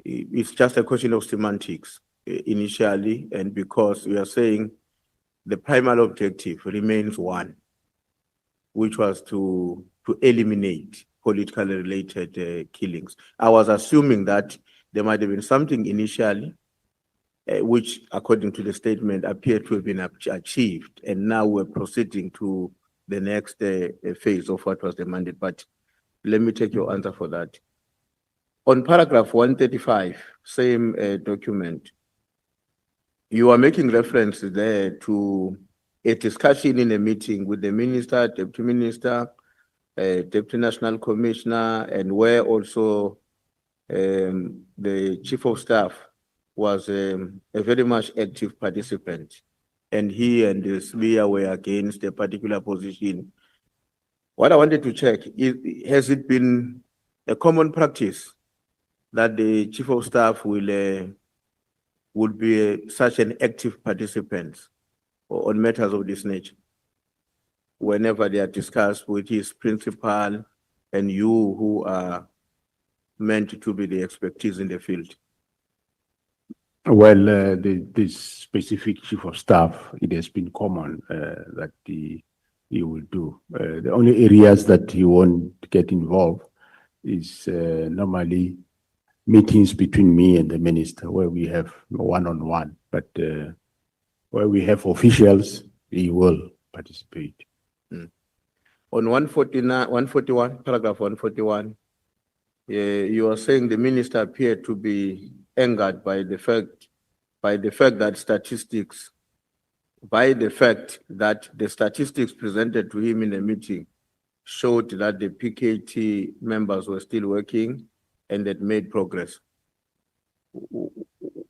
it's just a question of semantics initially, and because we are saying the primary objective remains one, which was to eliminate politically related killings. I was assuming that there might have been something initially, which, according to the statement, appeared to have been achieved, and now we're proceeding to the next phase of what was demanded. But let me take your answer for that. On paragraph 135, same document, you are making reference there to a discussion in a meeting with the minister, deputy minister, deputy national commissioner, and where also the chief of staff was a very much active participant, and he and the SBIA were against a particular position. What I wanted to check is, has it been a common practice that the chief of staff would be such an active participant on matters of this nature, whenever they are discussed with his principal and you who are meant to be the expertise in the field? Well, this specific chief of staff, it has been common that he will do. The only areas that he won't get involved is normally meetings between me and the minister where we have one-on-one, but where we have officials, he will participate. On 141, paragraph 141, you are saying the minister appeared to be angered by the fact that the statistics presented to him in the meeting showed that the PKT members were still working and had made progress.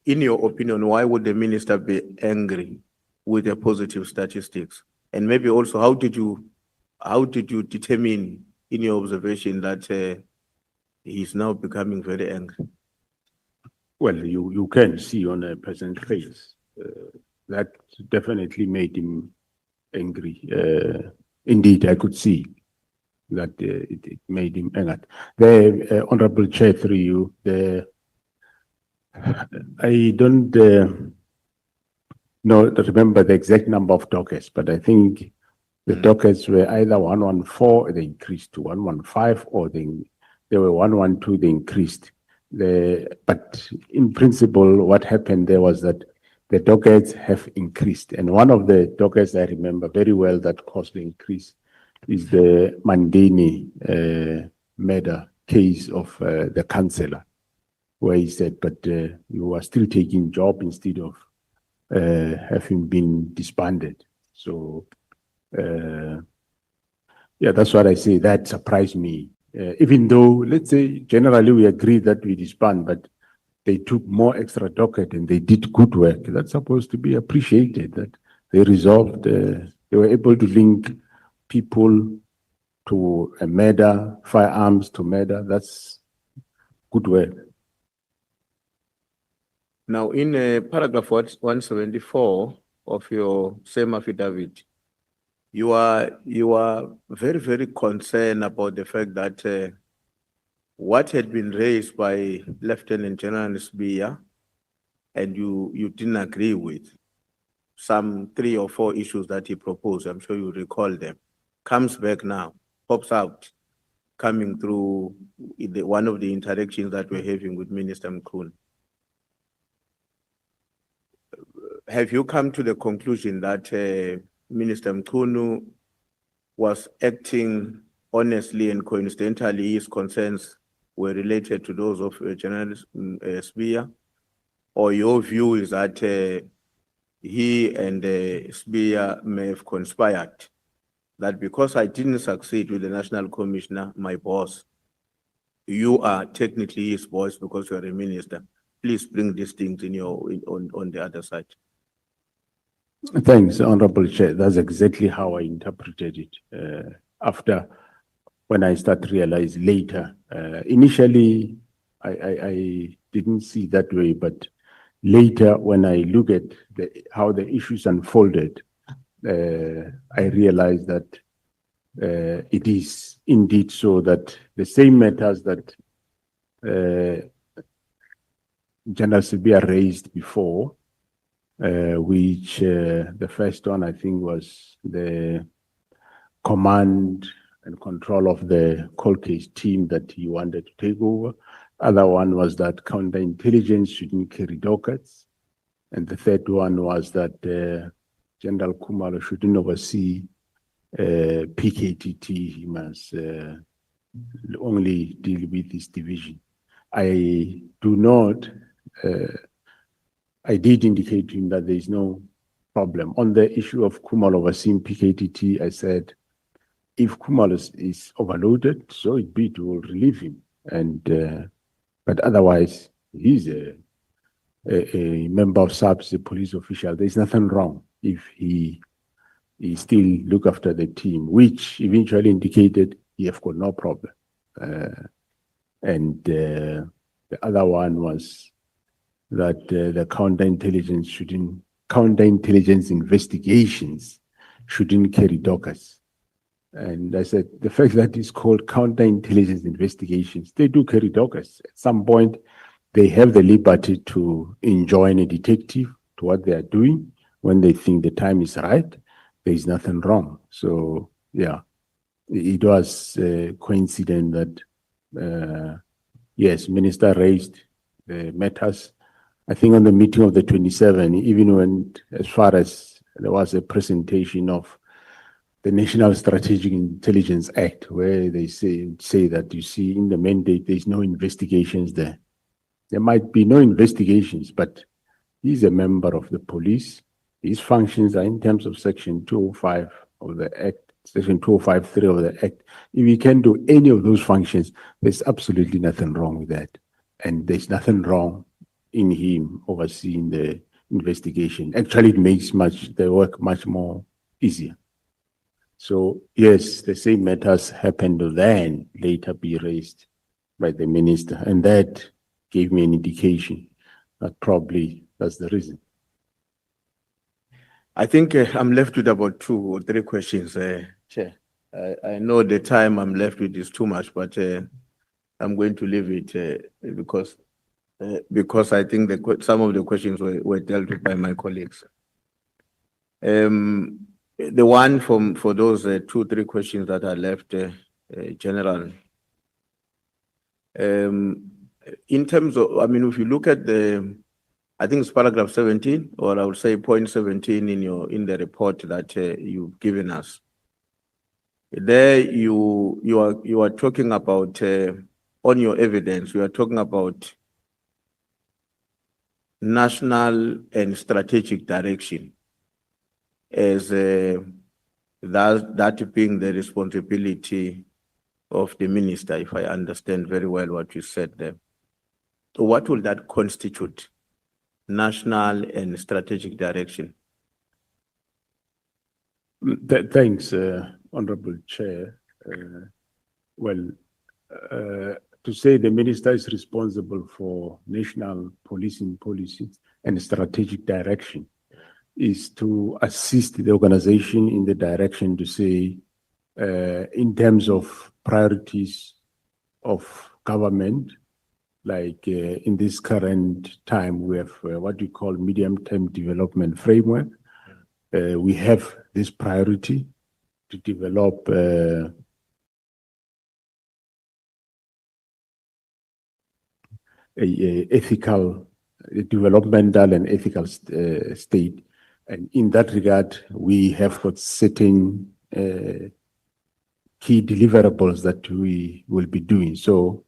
In your opinion, why would the minister be angry with the positive statistics? And maybe also, how did you determine in your observation that he's now becoming very angry? Well, you can see on a person's face that definitely made him angry. Indeed, I could see that it made him angry. The Honorable Chair, through you, I don't remember the exact number of dockets, but I think the dockets were either 114, they increased to 115, or they were 112, they increased. But in principle, what happened there was that the dockets have increased. And one of the dockets I remember very well that caused the increase is the Mandeni murder case of the councillor, where he said, but you are still taking job instead of having been disbanded. So, yeah, that's what I say. That surprised me. Even though, let's say, generally we agree that we disband, but they took more extra docket and they did good work. That's supposed to be appreciated, that they resolved, they were able to link people to a murder, firearms to murder. That's good work. Now, in paragraph 174 of your same affidavit, you are very, very concerned about the fact that what had been raised by Lieutenant General Sbiya, and you didn't agree with, some 3 or 4 issues that he proposed, I'm sure you recall them, comes back now, pops out, coming through one of the interactions that we're having with Minister Mkhunu. Have you come to the conclusion that Minister Mkhunu was acting honestly and coincidentally his concerns were related to those of General Sbiya? Or your view is that he and Sbiya may have conspired, that because I didn't succeed with the National Commissioner, my boss, you are technically his boss because you are a minister. Please bring these things in on the other side. Thanks, Honorable Chair. That's exactly how I interpreted it. After, when I start to realize later, initially I didn't see that way, but later when I look at how the issues unfolded, I realized that it is indeed so that the same matters that General Sbiya raised before, which the first one I think was the command and control of the cold case team that he wanted to take over. Other one was that counterintelligence shouldn't carry dockets. And the third one was that General Khumalo shouldn't oversee PKTT. He must only deal with this division. I do not, I did indicate to him that there is no problem. On the issue of Khumalo overseeing PKTT, I said, if Khumalo is overloaded, so it be, to relieve him. And but otherwise, he's a member of SAPS, a police official, there's nothing wrong if he still look after the team, which eventually indicated he have got no problem. The other one was that the counterintelligence investigations shouldn't carry dockets. And I said, the fact that it's called counterintelligence investigations, they do carry dockets. At some point, they have the liberty to enjoin a detective to what they are doing when they think the time is right. There is nothing wrong. So, yeah, it was coincident that, yes, Minister raised the matters. I think on the meeting of the 27, even went as far as there was a presentation of the National Strategic Intelligence Act, where they say that, you see, in the mandate, there's no investigations there. There might be no investigations, but he's a member of the police. His functions are in terms of Section 205 of the Act, Section 205(3) of the Act. If he can do any of those functions, there's absolutely nothing wrong with that. And there's nothing wrong in him overseeing the investigation. Actually, it makes the work much more easier. So, yes, the same matters happened to then later be raised by the minister. And that gave me an indication that probably that's the reason. I think I'm left with about 2 or 3 questions, Chair. I know the time I'm left with is too much, but I'm going to leave it because I think some of the questions were dealt with by my colleagues. The one for those 2, 3 questions that are left, General, in terms of, I mean, if you look at I think it's paragraph 17, or I would say point 17 in the report that you've given us. There you are talking about on your evidence, you are talking about national and strategic direction as that being the responsibility of the minister, if I understand very well what you said there. So what will that constitute? National and strategic direction. Thanks, Honorable Chair. To say the minister is responsible for national policing policy and strategic direction is to assist the organization in the direction to say, in terms of priorities of government, like in this current time, we have what we call medium-term development framework. We have this priority to develop a ethical, developmental and ethical state. And in that regard, we have got certain key deliverables that we will be doing. So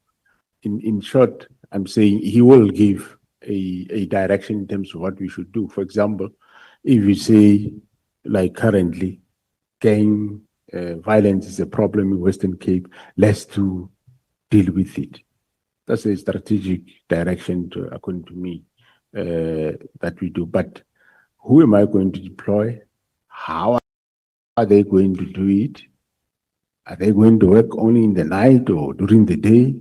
in short, I'm saying he will give a direction in terms of what we should do. For example, if you say, like currently, gang violence is a problem in Western Cape, let's to deal with it. That's a strategic direction, according to me, that we do. But who am I going to deploy? How are they going to do it? Are they going to work only in the night or during the day?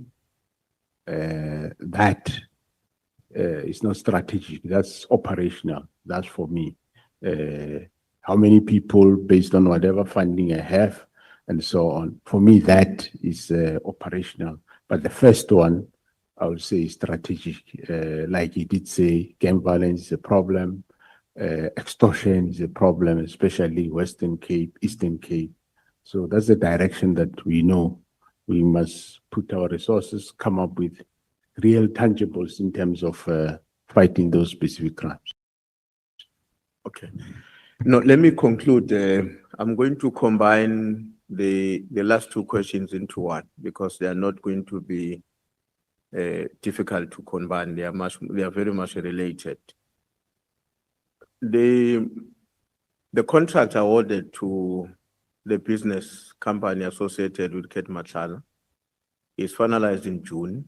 That is not strategic. That's operational. That's for me. How many people, based on whatever funding I have, and so on. For me, that is operational. But the first one, I would say, is strategic. Like he did say, gang violence is a problem. Extortion is a problem, especially Western Cape, Eastern Cape. So that's the direction that we know we must put our resources, come up with real tangibles in terms of fighting those specific crimes. Okay. Now, let me conclude. I'm going to combine the last 2 questions into one because they are not going to be difficult to combine. They are very much related. The contract awarded to the business company associated with Kate Machala is finalized in June.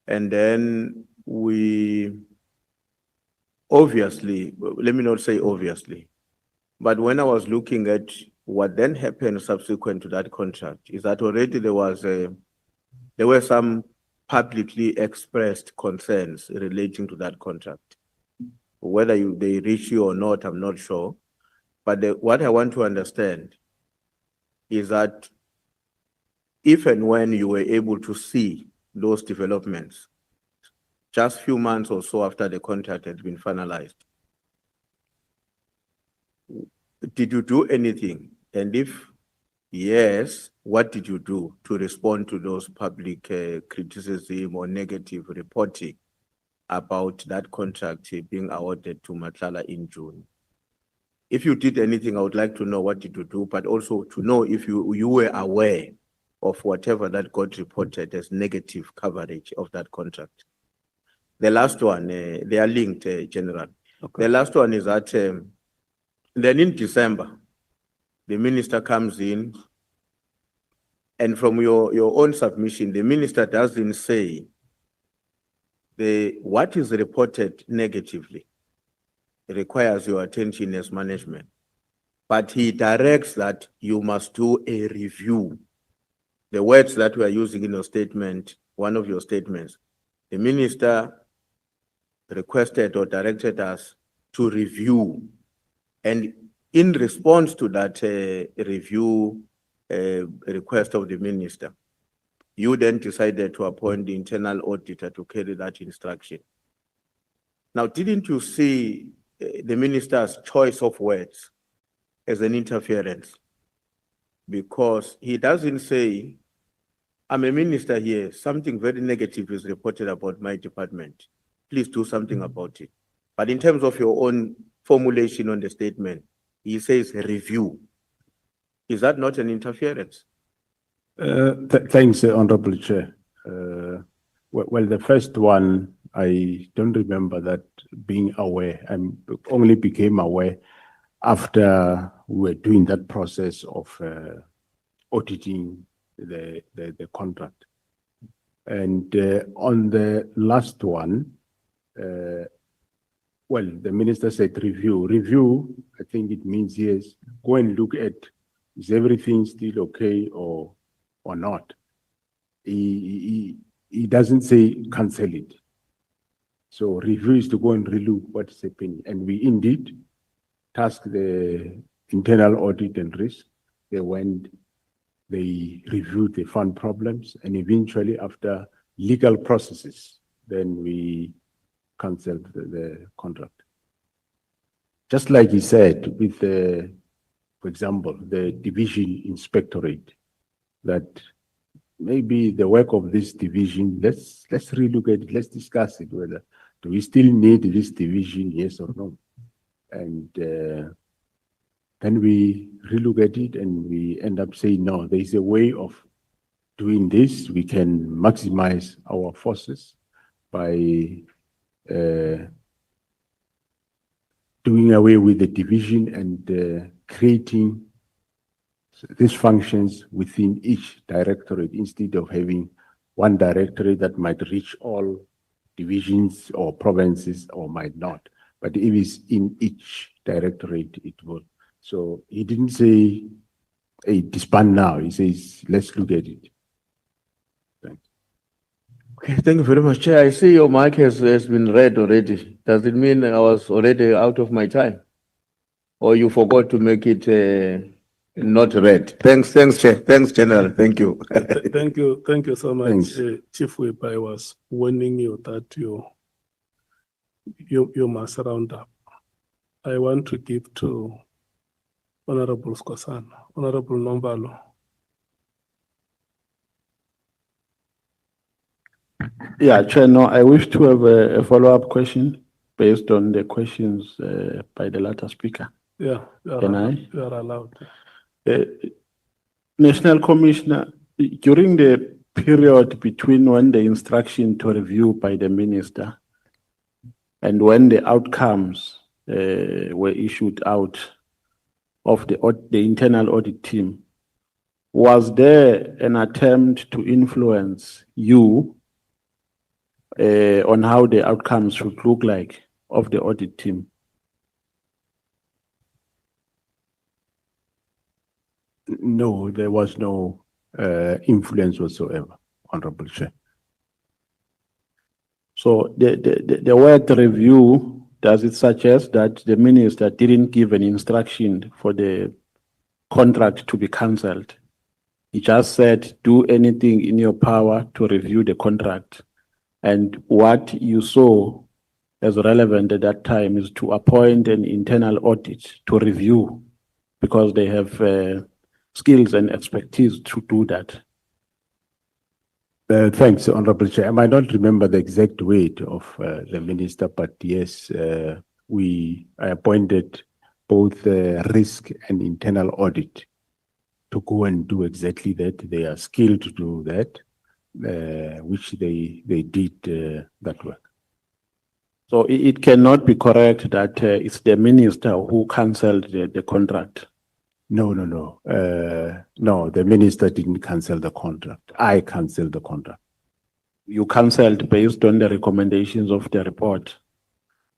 And then we obviously, let me not say obviously, but when I was looking at what then happened subsequent to that contract, is that already there were some publicly expressed concerns relating to that contract. Whether they reach you or not, I'm not sure. But what I want to understand is that if and when you were able to see those developments, just few months or so after the contract had been finalized, did you do anything? And if yes, what did you do to respond to those public criticism or negative reporting about that contract being awarded to Matlala in June? If you did anything, I would like to know what did you do, but also to know if you were aware of whatever that got reported as negative coverage of that contract. The last one, they are linked, General. Okay. The last one is that then in December, the minister comes in, and from your own submission, the minister doesn't say what is reported negatively requires your attention as management, but he directs that you must do a review. The words that we are using in your statement, one of your statements, the minister requested or directed us to review. And in response to that review request of the minister, you then decided to appoint the internal auditor to carry that instruction. Now, didn't you see the minister's choice of words as an interference? Because he doesn't say, I'm a minister here, something very negative is reported about my department. Please do something about it. But in terms of your own formulation on the statement, he says review. Is that not an interference? Thanks, Honorable Chair. Well, the first one, I don't remember that being aware. I only became aware after we were doing that process of auditing the contract. And on the last one, well, the minister said review. Review, I think it means yes, go and look at, is everything still okay or not? He doesn't say cancel it. So review is to go and relook what is happening. And we indeed task the internal audit and risk. They went, they reviewed, they found problems, and eventually after legal processes, then we canceled the contract. Just like he said with the, for example, the division inspectorate, that maybe the work of this division, let's relook at it, let's discuss it, whether do we still need this division, yes or no? And then we relook at it and we end up saying, no, there is a way of doing this. We can maximize our forces by doing away with the division and creating these functions within each directorate instead of having one directorate that might reach all divisions or provinces or might not. But if it's in each directorate, it will. So he didn't say, hey, disband now. He says, let's look at it. Thanks. Okay, thank you very much, Chair. I see your mic has been read already. Does it mean I was already out of my time? Or you forgot to make it not read? Thanks, Chair. Thanks, General. Thank you. Thank you so much. Thanks. Chief Whip, I was warning you that you must round up. I want to give to Honorable Skosan, Honorable Nombalo. Yeah, Chair, no, I wish to have a follow-up question based on the questions by the latter speaker. Yeah, Can I? You are allowed. National Commissioner, during the period between when the instruction to review by the minister and when the outcomes were issued out of the internal audit team, was there an attempt to influence you on how the outcomes should look like of the audit team? No, there was no influence whatsoever, Honorable Chair. So the word review, does it suggest that the minister didn't give an instruction for the contract to be cancelled? He just said, do anything in your power to review the contract. And what you saw as relevant at that time is to appoint an internal audit to review, because they have skills and expertise to do that. Thanks, Honorable Chair. I might not remember the exact weight of the minister, but yes, I appointed both risk and internal audit to go and do exactly that. They are skilled to do that, which they did that work. So it cannot be correct that it's the minister who cancelled the contract. No, the minister didn't cancel the contract. I canceled the contract. You cancelled based on the recommendations of the report.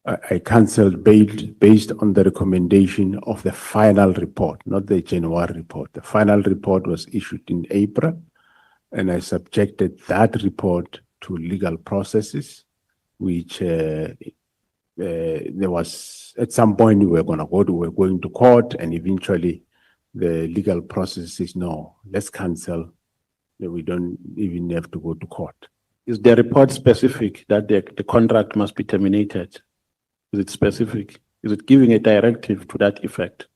I canceled based on the recommendation of the final report, not the January report. The final report was issued in April, and I subjected that report to legal processes, which there was, at some point we were going to court, and eventually the legal process says, no, let's cancel. We don't even have to go to court. Is the report specific that the contract must be terminated? Is it specific? Is it giving a directive to that effect?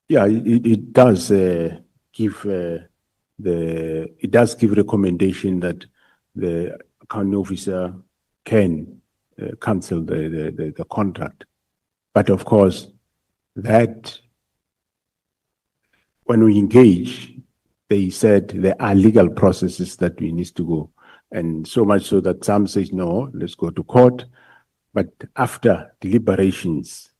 Yeah, it does give recommendation that the accounting officer can cancel the contract. But of course, that when we engage, they said there are legal processes that we need to go. And so much so that some say, no, let's go to court. But after deliberations,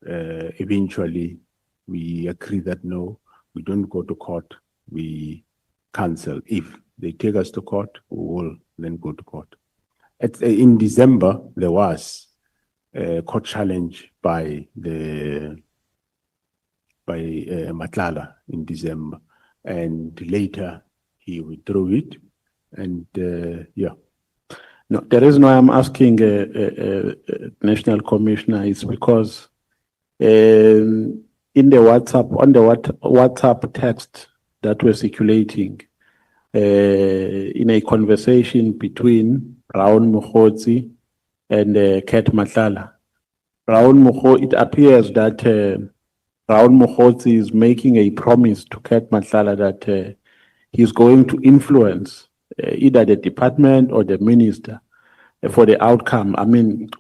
eventually we agree that no, we don't go to court, we cancel. If they take us to court, we will then go to court. In December, there was a court challenge by Matlala in December, and later he withdrew it, and yeah. No, the reason why I'm asking National Commissioner is because in the WhatsApp text that we're circulating, in a conversation between Raun Mokgotsi and Kat Matlala, it appears that Raun Mokgotsi is making a promise to Kat Matlala that he's going to influence either the department or the minister for the outcome,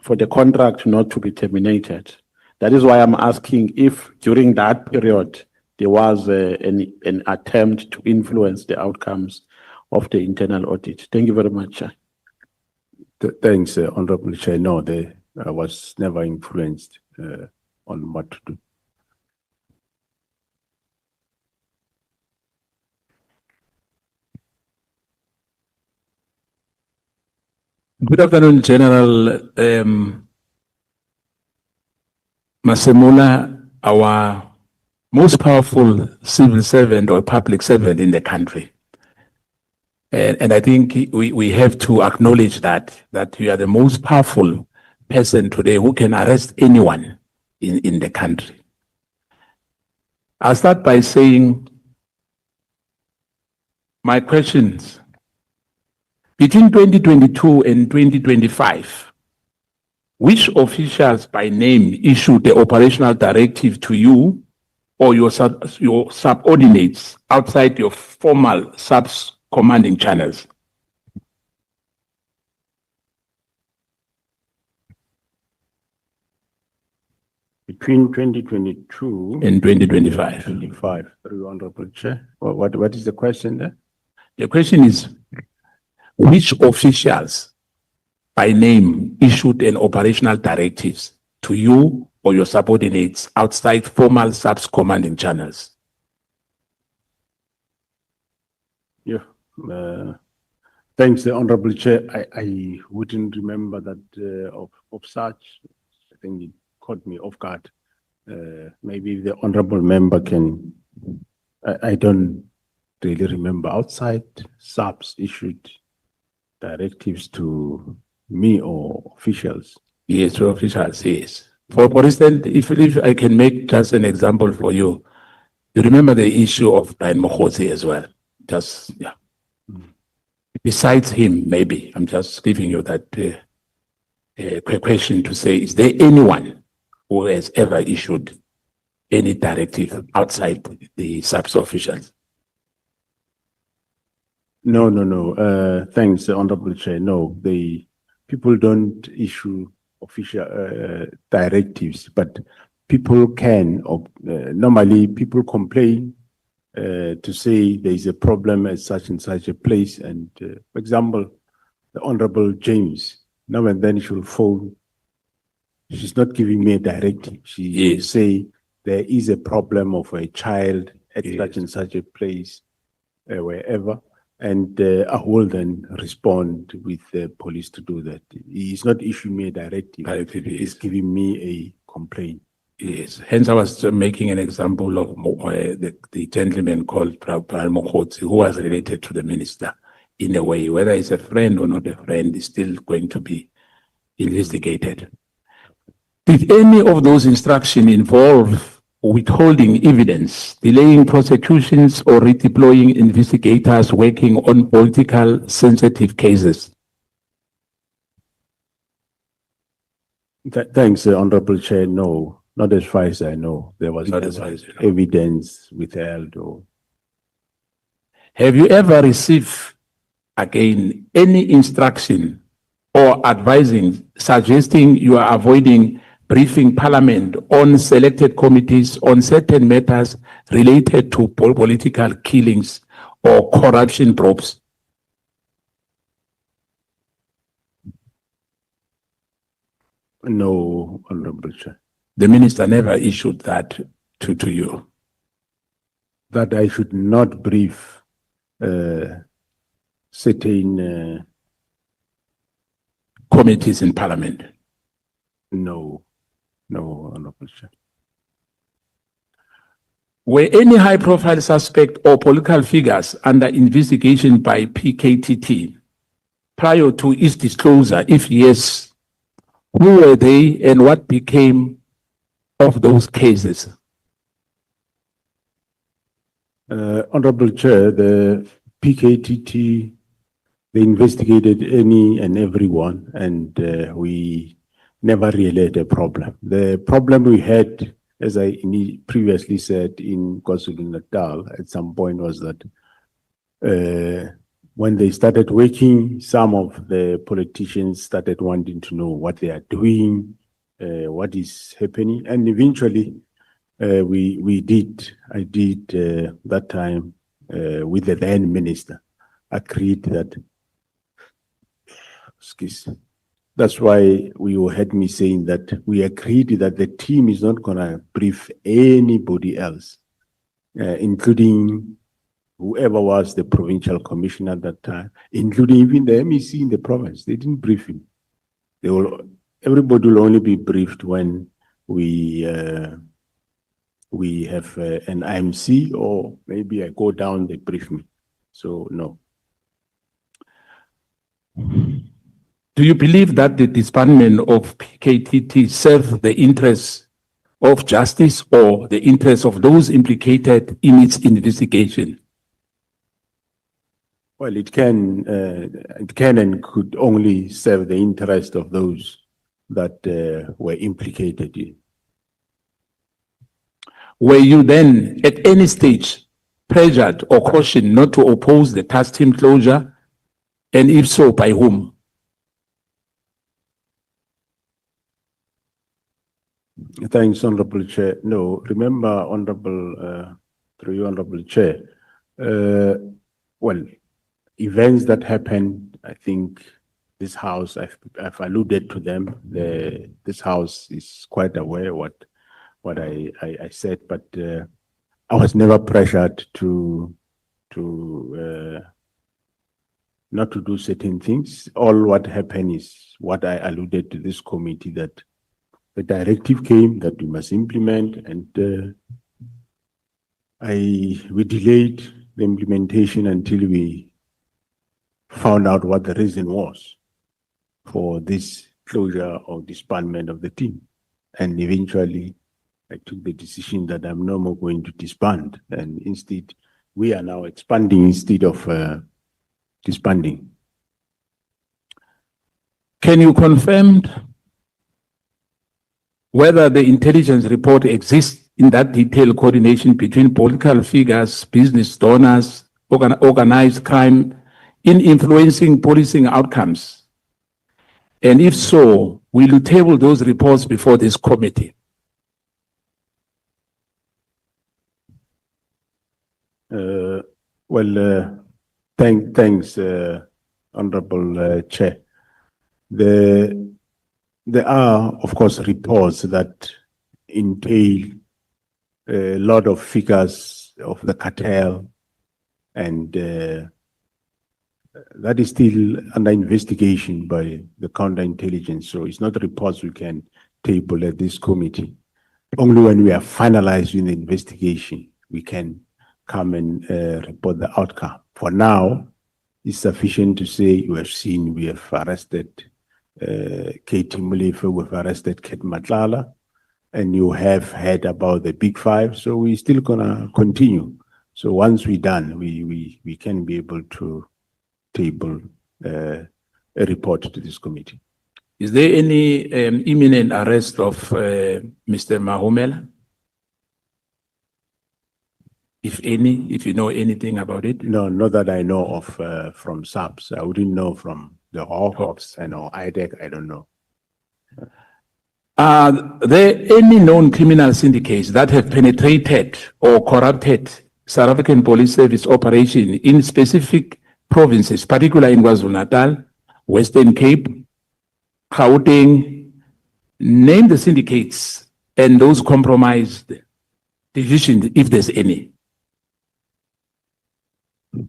for the contract not to be terminated. That is why I'm asking if during that period there was an attempt to influence the outcomes of the internal audit. Thank you very much. Thanks, Honorable Chair. No, I was never influenced on what to do. Good afternoon, General Masemola, our most powerful civil servant or public servant in the country. And I think we have to acknowledge that you are the most powerful person today who can arrest anyone in the country. I'll start by saying my questions. Between 2022 and 2025, which officials by name issued the operational directive to you or your subordinates outside your formal commanding channels? Between 2022 and 2025. 25, Honorable Chair. What is the question there? The question is, which officials by name issued an operational directives to you or your subordinates outside formal commanding channels? Yeah. Thanks, the Honorable Chair. I wouldn't remember that of such. I think it caught me off guard. Maybe the Honorable Member can, I don't really remember outside SAPs issued directives to me or officials. Yes, to officials, yes. For instance, if I can make just an example for you, you remember the issue of Brian Mokhosi as well. Just, yeah. Besides him, maybe, I'm just giving you that question to say, is there anyone who has ever issued any directive outside the SAPS officials? No. Thanks, Honorable Chair. No, the people don't issue official directives, but people can, normally people complain to say there is a problem at such and such a place. And for example, the Honorable James, now and then she'll phone. She's not giving me a directive. She will say there is a problem of a child at such and such a place, wherever. And I will then respond with the police to do that. He's not issuing me a directive. He's giving me a complaint. Yes, hence I was making an example of the gentleman called Brian Mokhosi, who was related to the minister in a way, whether he's a friend or not a friend, is still going to be investigated. Did any of those instructions involve withholding evidence, delaying prosecutions, or redeploying investigators working on political sensitive cases? Thanks, Honorable Chair. No, not as far as I know. There was Not no as far as you know. evidence withheld or. Have you ever received, again, any instruction or advising, suggesting you are avoiding briefing Parliament on selected committees on certain matters related to political killings or corruption probes? No, Honorable Chair. The minister never issued that to you. That I should not brief certain Committees in Parliament. no, Honorable Chair. Were any high-profile suspect or political figures under investigation by PKTT prior to its disclosure? If yes, who were they and what became of those cases? Honorable Chair, the PKTT, they investigated any and everyone, and we never really had a problem. The problem we had, as I previously said in KwaZulu-Natal at some point, was that when they started working, some of the politicians started wanting to know what they are doing, what is happening, and eventually I did that time with the then minister, agreed that, that's why you heard me saying that we agreed that the team is not going to brief anybody else, including whoever was the provincial commissioner at that time, including even the MEC in the province. They didn't brief him. Everybody will only be briefed when we have an IMC, or maybe I go down, they brief me. So no. Do you believe that the disbandment of PKTT served the interests of justice or the interests of those implicated in its investigation? Well, it can and could only serve the interest of those that were implicated in. Were you then at any stage pressured or cautioned not to oppose the task team closure? And if so, by whom? Thanks, Honorable Chair. No, remember, Honorable, through you, Honorable Chair, well, events that happened, I think this House, I've alluded to them. This House is quite aware what I said, but I was never pressured to not to do certain things. All what happened is what I alluded to this committee, that the directive came that we must implement, and we delayed the implementation until we found out what the reason was for this closure or disbandment of the team. And eventually I took the decision that I'm no more going to disband, and instead we are now expanding instead of disbanding. Can you confirm whether the intelligence report exists in that detailed coordination between political figures, business donors, organized crime in influencing policing outcomes? And if so, will you table those reports before this committee? Thanks, Honorable Chair. There are, of course, reports that entail a lot of figures of the cartel, and that is still under investigation by the counterintelligence. So it's not reports we can table at this committee. Only when we are finalizing the investigation, we can come and report the outcome. For now, it's sufficient to say you have seen we have arrested Katie Mulefe, we've arrested Ket Matlala, and you have heard about the Big Five. So we're still gonna continue. So once we're done, we can be able to table a report to this committee. Is there any imminent arrest of Mr. Masemola? If any, if you know anything about it? No, not that I know of from SAPS. I wouldn't know from the Hawks and or IDEC, I don't know. Are there any known criminal syndicates that have penetrated or corrupted South African Police Service operation in specific provinces, particularly in KwaZulu-Natal, Western Cape, Gauteng? Name the syndicates and those compromised divisions, if there's any.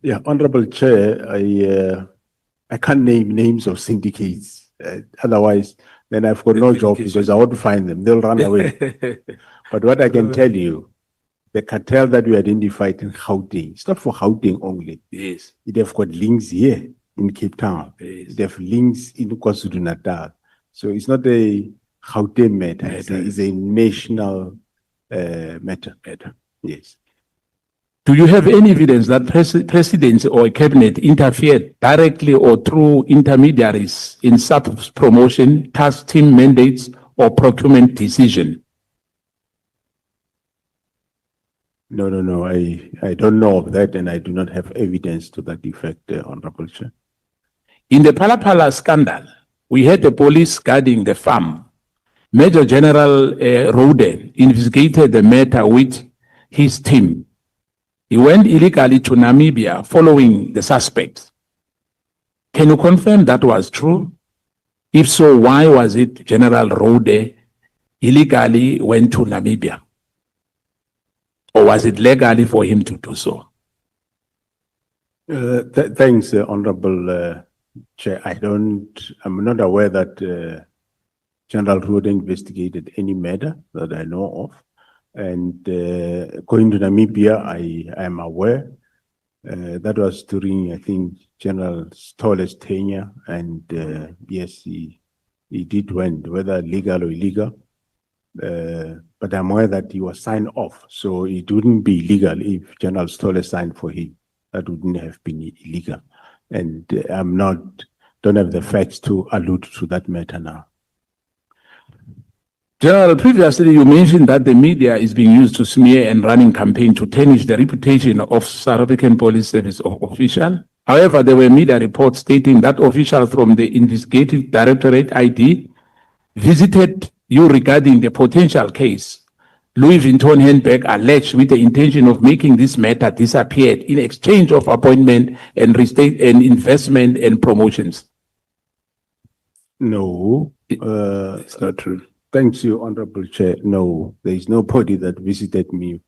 Yeah, Honorable Chair, I can't name names of syndicates. Otherwise, then I've got no job because I want to find them. They'll run away. But what I can tell you, the cartel that we identified in Gauteng, it's not for Gauteng only. Yes. It have got links here in Cape Town. Yes. It have links in KwaZulu-Natal. So it's not a Gauteng matter. It's a national matter. Yes. Do you have any evidence that presidents or cabinet interfered directly or through intermediaries in SAP's promotion, task team mandates, or procurement decision? No. I don't know of that, and I do not have evidence to that effect, Honorable Chair. In the Pala scandal, we had the police guarding the farm. Major General Rode investigated the matter with his team. He went illegally to Namibia following the suspects. Can you confirm that was true? If so, why was it General Rode illegally went to Namibia? Or was it legally for him to do so? Thanks, Honorable Chair. I'm not aware that General Rode investigated any matter that I know of. And going to Namibia, I am aware that was during, I think, General Stolle's tenure. And yes, he did went, whether legal or illegal. But I'm aware that he was signed off. So it wouldn't be illegal if General Stolle signed for him. That wouldn't have been illegal. And don't have the facts to allude to that matter now. General, previously you mentioned that the media is being used to smear and running campaign to tarnish the reputation of South African Police Service official. However, there were media reports stating that officials from the Investigative Directorate ID visited you regarding the potential case. Louis Vuitton handbag alleged with the intention of making this matter disappear in exchange of appointment and investment and promotions. No, it's not true. Thanks you, Honorable Chair. No, there is nobody that visited me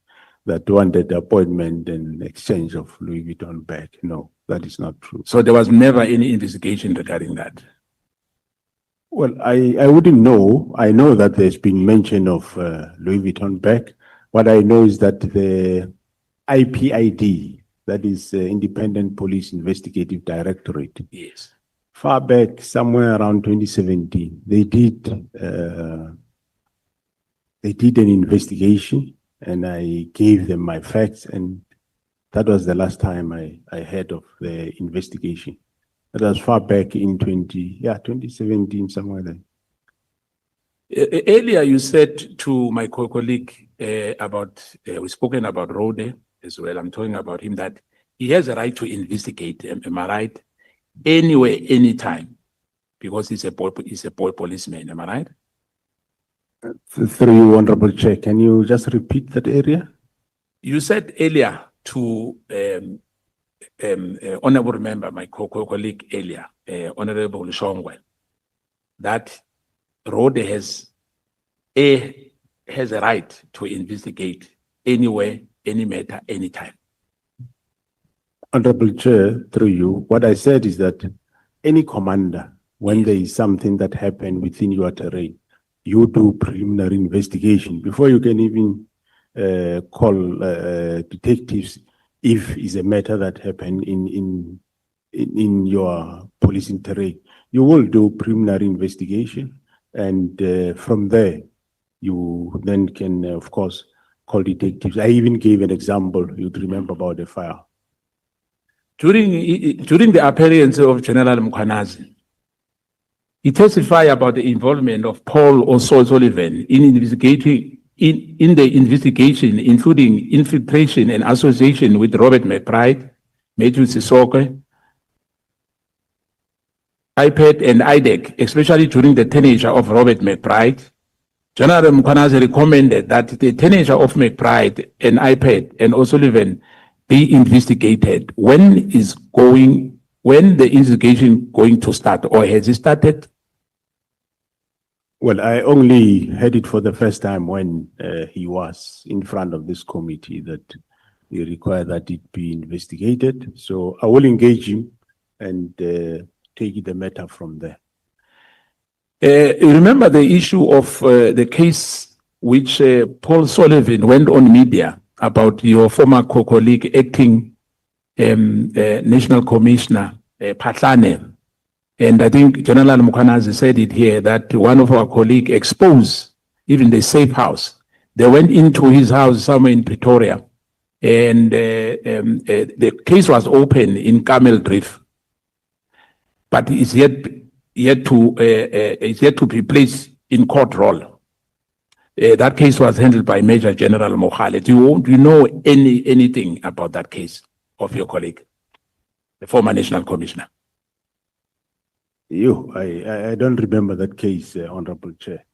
that wanted appointment and exchange of Louis Vuitton bag. No. that is not true. So there was never any investigation regarding that. Well, I wouldn't know. I know that there's been mention of Louis Vuitton bag. What I know is that the IPID, that is Independent Police Investigative Directorate, Yes. far back, somewhere around 2017, they did an investigation, and I gave them my facts, and that was the last time I heard of the investigation. That was far back in 2017, somewhere there. Earlier, you said to my colleague we've spoken about Rode as well. I'm talking about him that he has a right to investigate. Am I right? Anywhere, anytime, because he's a policeman. Am I right? Through you, Honorable Chair, can you just repeat that area? You said earlier to honorable member, my colleague earlier, Honorable Shongwe, that Rode has a right to investigate anywhere, any matter, anytime. Honorable Chair, through you, what I said is that any commander, when there is something that happened within your terrain, you do preliminary investigation before you can even call detectives if it's a matter that happened in your policing terrain. You will do preliminary investigation, and from there, you then can, of course, call detectives. I even gave an example, you'd remember, about the fire. During the appearance of General Mkhwanazi, he testified about the involvement of Paul O'Sullivan in the investigation, including infiltration and association with Robert McBride, Matthew Sissoke, IPAD and IDEC, especially during the tenure of Robert McBride. General Mkhwanazi recommended that the tenure of McBride and IPAD and O'Sullivan be investigated. When the investigation going to start, or has it started? Well, I only heard it for the first time when he was in front of this committee that he required that it be investigated. So I will engage him and take the matter from there. You remember the issue of the case which Paul Sullivan went on media about your former colleague, acting National Commissioner Patlane. And I think General Mkhwanazi said it here that one of our colleagues exposed even the safe house. They went into his house somewhere in Pretoria, and the case was open in Camel Drift, but it's yet to be placed in court roll. That case was handled by Major General Mohale. Do you know anything about that case of your colleague, the former National Commissioner? I don't remember that case, Honorable Chair.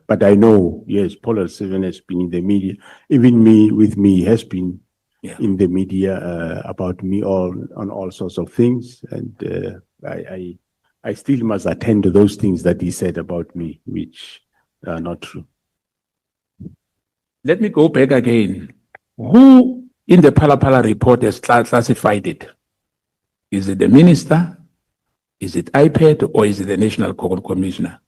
But I know, yes, Paul O'Sullivan has been in the media. Even he has been in the media about me on all sorts of things. And I still must attend to those things that he said about me, which are not true. Let me go back again. Who in the Phala report has classified it? Is it the minister? Is it IPAD, or is it the National Commissioner?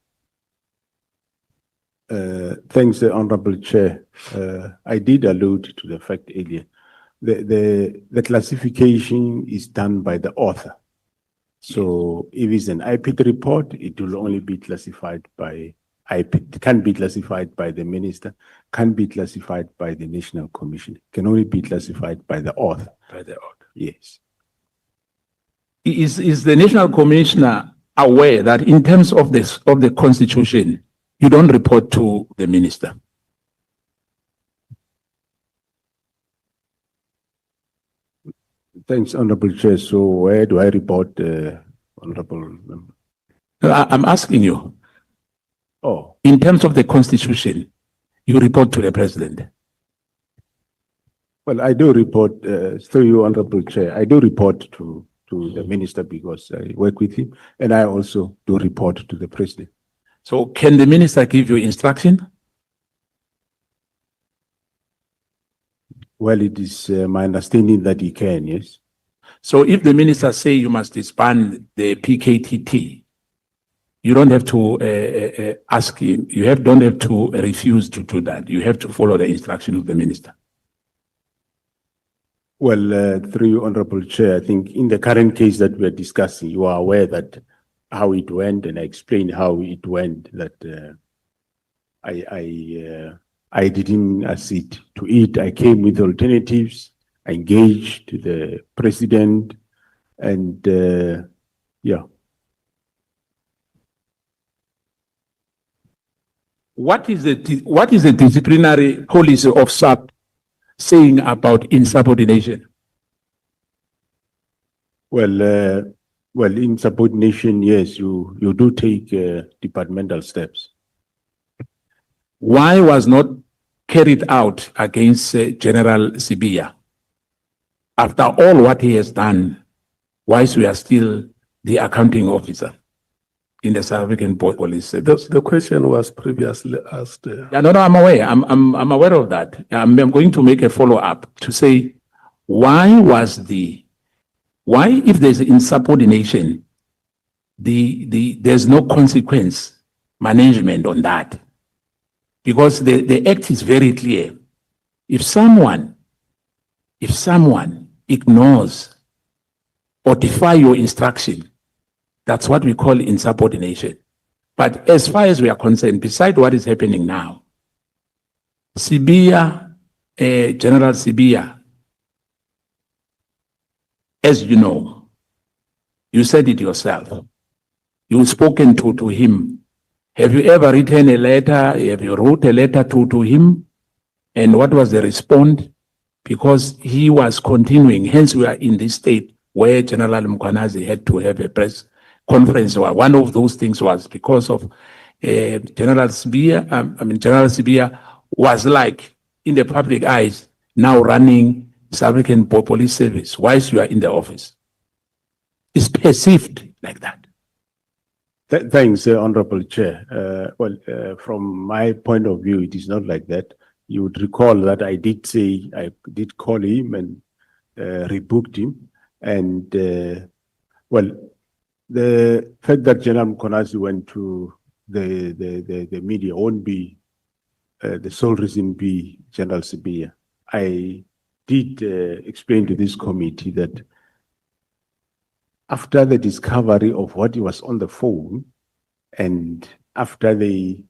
Thanks, Honorable Chair. I did allude to the fact earlier. The classification is done by the author. So if it's an IPAD report, it will only be classified by IPAD. It can't be classified by the minister, can't be classified by the National Commission. It can only be classified by the author. By the author. Yes. Is the National Commissioner aware that in terms of the Constitution, you don't report to the minister? Thanks, Honorable Chair. So where do I report, Honorable Member? I'm asking you. Oh. In terms of the Constitution, you report to the President. Well, I do report, through you, Honorable Chair, I do report to the minister because I work with him, and I also do report to the President. So can the minister give you instruction? Well, it is my understanding that he can, yes. So if the minister say you must disband the PKTT, you don't have to ask him. Don't have to refuse to do that. You have to follow the instruction of the minister. Well, through you, Honorable Chair, I think in the current case that we're discussing, you are aware that how it went, and I explained how it went, that I didn't sit to eat. I came with alternatives. I engaged the president, and yeah. What is the disciplinary policy of SAP saying about insubordination? Well, insubordination, yes, you do take departmental steps. Why was not carried out against General Sibia? After all what he has done, whilst we are still the accounting officer in the South African Police Service. The question was previously asked. Yeah, no, I'm aware. I'm aware of that. I'm going to make a follow-up to say, why, if there's insubordination, there's no consequence management on that? Because the act is very clear. If someone ignores or defy your instruction, that's what we call insubordination. But as far as we are concerned, beside what is happening now, Sibia, General Sibia, as you know, you said it yourself. You've spoken to him. Have you ever written a letter? Have you wrote a letter to him? And what was the response? Because he was continuing, hence we are in this state where General Mkwanazi had to have a press conference. One of those things was because of General Sibia. General Sibia was like, in the public eyes, now running South African Police Service whilst you are in the office. It's perceived like that. Thanks, Honorable Chair. From my point of view, it is not like that. You would recall that I did say, I did call him and rebooked him. And, the fact that General Mkwanazi went to the media won't be the sole reason be General Sibia. I did explain to this committee that after the discovery of what was on the phone, and after they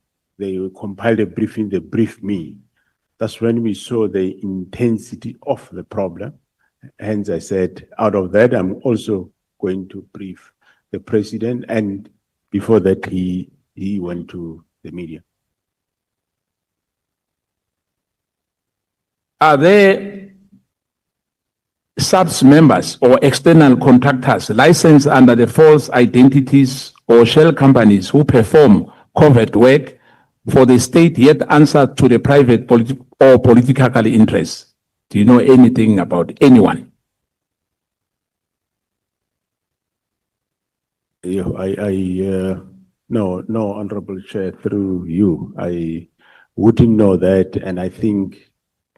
compiled a briefing, they briefed me. That's when we saw the intensity of the problem. Hence, I said, out of that, I'm also going to brief the president. And before that, he went to the media. Are there SAPS members or external contractors licensed under the false identities or shell companies who perform covert work for the state yet answer to the private or political interests? Do you know anything about anyone? No, Honorable Chair, through you, I wouldn't know that, and I think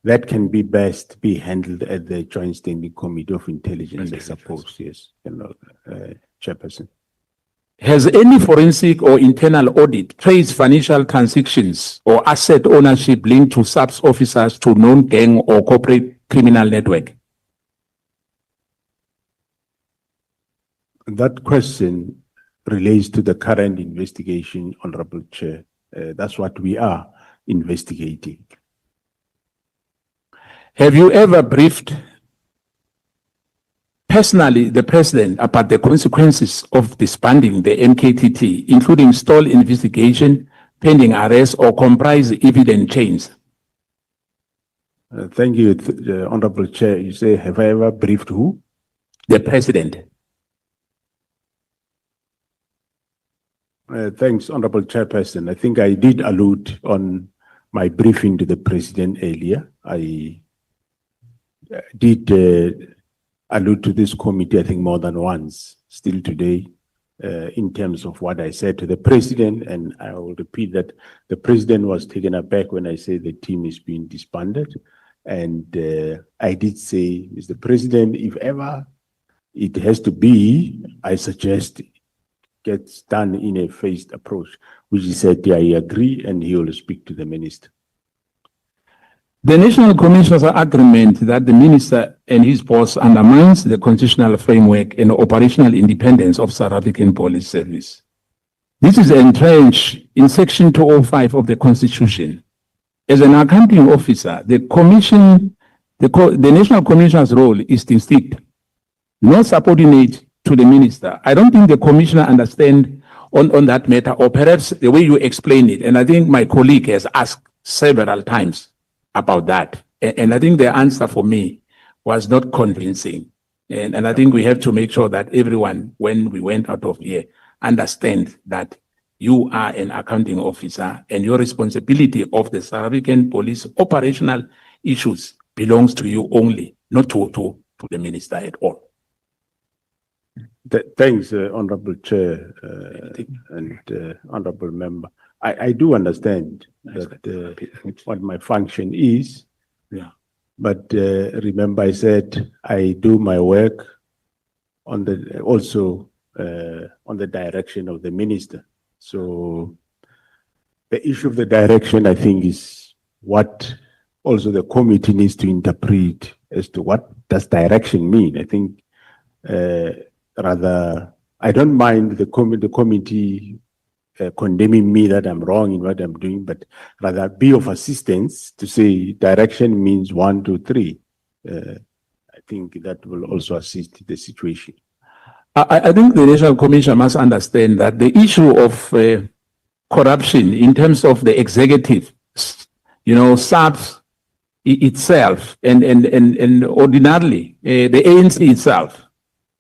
that can be best be handled at the Joint Standing Committee of Intelligence, I suppose, yes, Chairperson. Has any forensic or internal audit traced financial transactions or asset ownership linked to SAPS officers to known gang or corporate criminal network? That question relates to the current investigation, Honorable Chair. That's what we are investigating. Have you ever briefed personally the president about the consequences of disbanding the MKTT, including stall investigation, pending arrest, or comprise evidence chains? Thank you, Honorable Chair. You say, have I ever briefed who? The president. Thanks, Honorable Chairperson. I think I did allude on my briefing to the president earlier. I did allude to this committee, I think, more than once, still today, in terms of what I said to the president. And I will repeat that the president was taken aback when I say the team is being disbanded. And I did say, Mr. President, if ever it has to be, I suggest, gets done in a phased approach, which he said, yeah, he agree, and he will speak to the minister. The National Commissioner's agreement that the minister and his boss undermines the constitutional framework and operational independence of South African Police Service. This is entrenched in Section 205 of the Constitution. As an accounting officer, the National Commissioner's role is distinct, not subordinate to the minister. I don't think the commissioner understands on that matter, or perhaps the way you explain it. And I think my colleague has asked several times about that. And I think the answer for me was not convincing. And I think we have to make sure that everyone, when we went out of here, understand that you are an accounting officer and your responsibility of the South African police operational issues belongs to you only, not to the minister at all. Thanks, Honorable Chair and Honorable Member. I do understand that what my function is. Yeah. But remember, I said I do my work on the also on the direction of the minister. So the issue of the direction, I think, is what also the committee needs to interpret as to what does direction mean. I think rather, I don't mind the committee condemning me that I'm wrong in what I'm doing, but rather be of assistance to say direction means 1, 2, 3. I think that will also assist the situation. I think the National Commission must understand that the issue of corruption in terms of the executive, SAPS itself and ordinarily the ANC itself,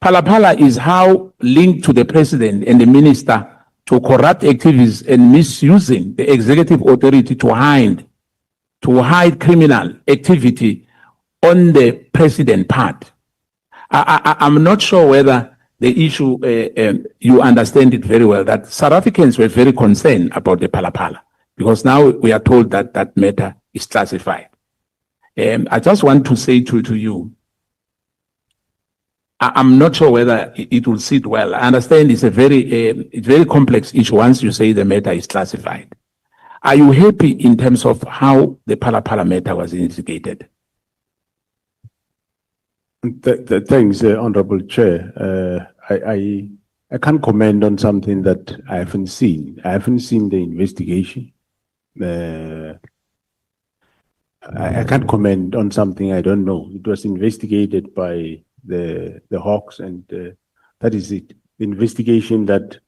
Phala is how linked to the president and the minister to corrupt activities and misusing the executive authority to hide criminal activity on the president part. I'm not sure whether the issue, you understand it very well, that South Africans were very concerned about the Phala, because now we are told that that matter is classified. I just want to say to you, I'm not sure whether it will sit well. I understand it's a very complex issue once you say the matter is classified. Are you happy in terms of how the Phala matter was investigated? Thanks, Honorable Chair. I can't comment on something that I haven't seen. I haven't seen the investigation. I can't comment on something I don't know. It was investigated by the Hawks, and that is it. The investigation that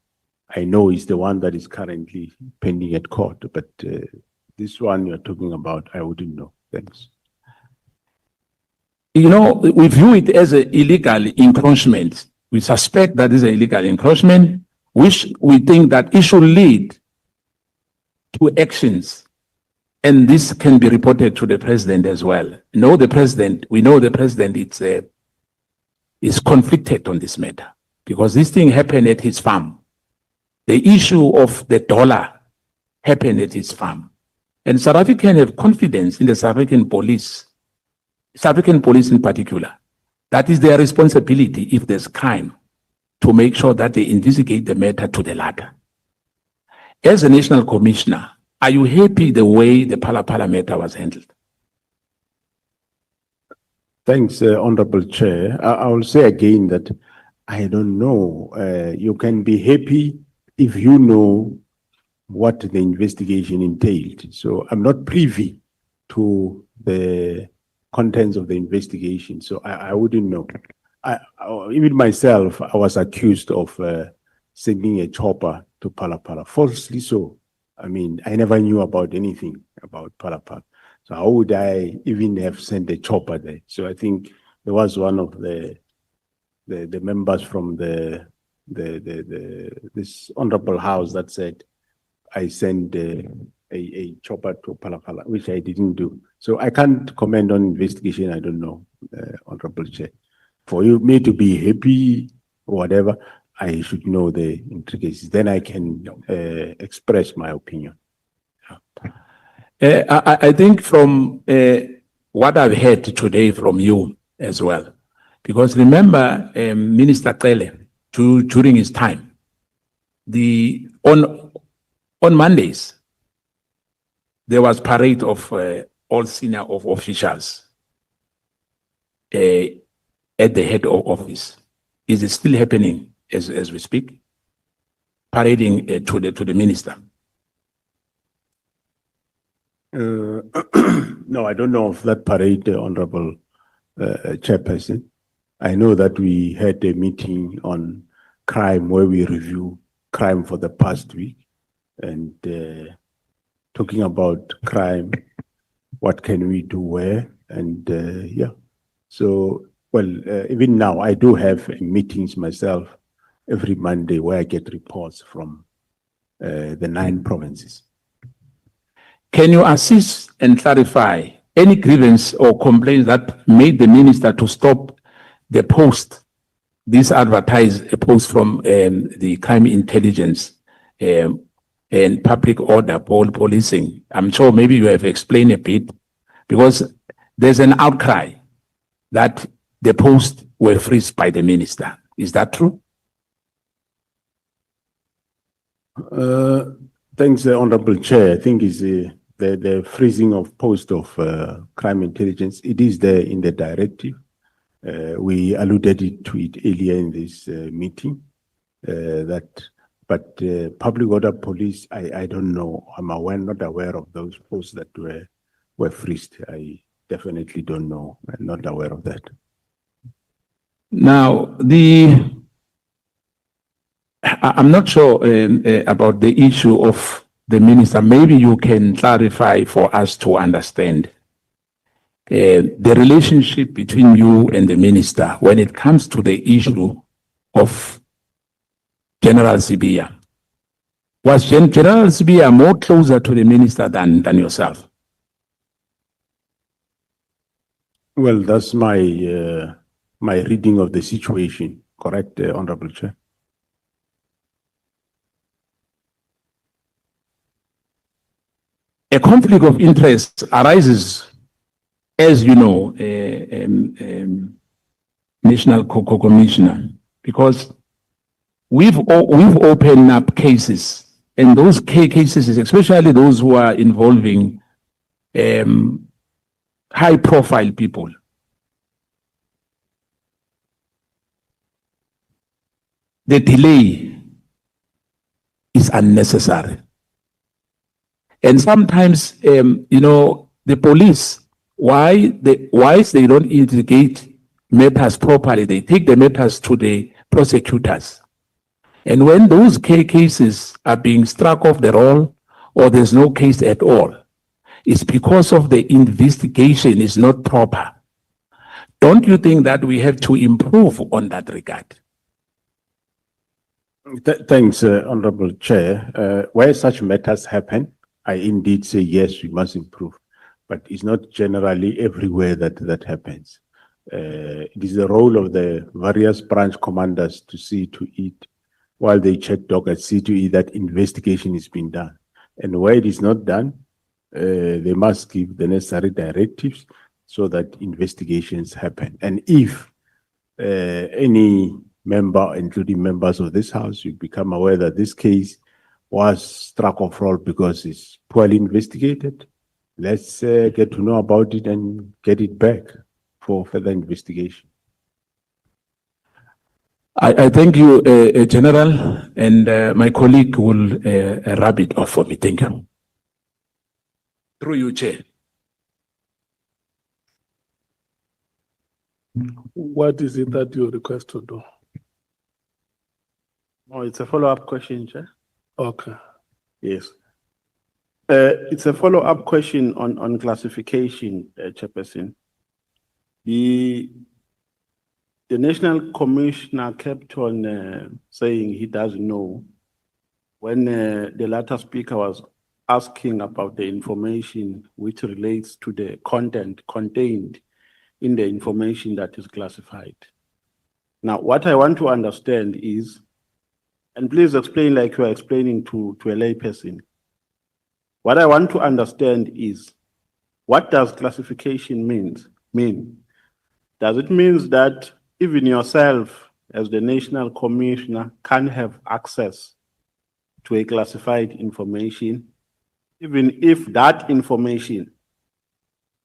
I know is the one that is currently pending at court, but this one you're talking about, I wouldn't know. Thanks. We view it as an illegal encroachment. We suspect that is an illegal encroachment, which we think that it should lead to actions. And this can be reported to the president as well. We know the president is conflicted on this matter because this thing happened at his farm. The issue of the dollar happened at his farm. And South Africans have confidence in the South African police in particular. That is their responsibility if there's crime, to make sure that they investigate the matter to the latter. As a national commissioner, are you happy the way the Phala matter was handled? Thanks, Honorable Chair. I will say again that I don't know. You can be happy if you know what the investigation entailed. So I'm not privy to the contents of the investigation, so I wouldn't know. Even myself, I was accused of sending a chopper to Phala, falsely so. I mean, I never knew about anything about Phala. So how would I even have sent a chopper there? So I think there was one of the members from this honorable house that said I sent a chopper to Phala, which I didn't do. So I can't comment on investigation. I don't know, Honorable Chair. For me to be happy or whatever, I should know the intricacies. Then I can express my opinion. I think from what I've heard today from you as well, Because remember, Minister Cele, during his time, on Mondays, there was parade of all senior officials at the head of office. Is it still happening as we speak? Parading to the minister. No, I don't know of that parade, Honorable Chairperson. I know that we had a meeting on crime where we review crime for the past week and talking about crime, what can we do where, and yeah. So, well, even now I do have meetings myself every Monday where I get reports from the 9 provinces. Can you assist and clarify any grievance or complaints that made the minister to stop the post, this advertised post from the crime intelligence and public order, policing? I'm sure maybe you have explained a bit, because there's an outcry that the posts were freezed by the minister. Is that true? Thanks, Honorable Chair. I think is the freezing of post of crime intelligence. It is there in the directive. We alluded to it earlier in this meeting. But public order police, I don't know. I'm not aware of those posts that were freezed. I definitely don't know. I'm not aware of that. Now, I'm not sure about the issue of the minister. Maybe you can clarify for us to understand the relationship between you and the minister when it comes to the issue of General Sibia. Was General Sibia more closer to the minister than yourself? Well, that's my my reading of the situation. Correct, Honorable Chair. A conflict of interest arises, as you know, National Commissioner, because we've opened up cases, and those cases, especially those who are involving high-profile people. The delay is unnecessary. And sometimes, you know, the police, why they don't investigate matters properly, they take the matters to the prosecutors. And when those cases are being struck off the roll, or there's no case at all, it's because of the investigation is not proper. Don't you think that we have to improve on that regard? Thanks, Honorable Chair. Where such matters happen, I indeed say yes, we must improve, but it's not generally everywhere that happens. It is the role of the various branch commanders to see to it, while they check dockets, see to it that investigation is being done. And where it is not done, they must give the necessary directives so that investigations happen. And if any member, including members of this House, you become aware that this case was struck off roll because it's poorly investigated, let's get to know about it and get it back for further investigation. I thank you, General, and my colleague will wrap it off for me. Thank you. Through you, Chair. What is it that you request to do? Oh, it's a follow-up question, Chair. Okay. Yes. It's a follow-up question on classification, Chairperson. The National Commissioner kept on saying he doesn't know when the latter speaker was asking about the information which relates to the content contained in the information that is classified. Now, what I want to understand is, and please explain like you are explaining to a layperson. What I want to understand is, what does classification mean? Does it mean that even yourself as the national commissioner can have access to a classified information, even if that information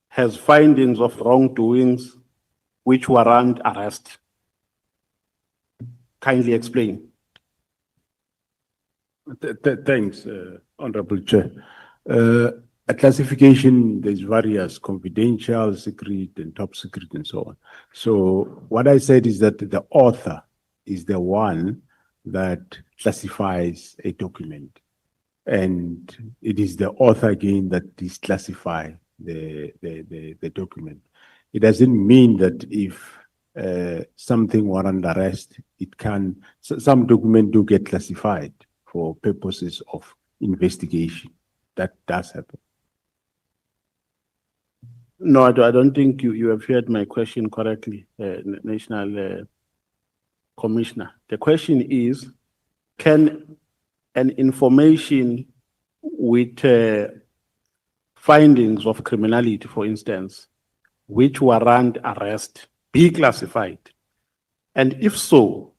has findings of wrongdoings which warrant arrest. Kindly explain. Thanks, Honorable Chair. A classification, there's various confidential, secret, and top secret, and so on. So what I said is that the author is the one that classifies a document. And it is the author again that declassify the document. It doesn't mean that if something warrant arrest, it can, some document do get classified for purposes of investigation. That does happen. No, I don't think you have heard my question correctly, National Commissioner. The question is, can an information with findings of criminality, for instance, which warrant arrest, be classified? And if so,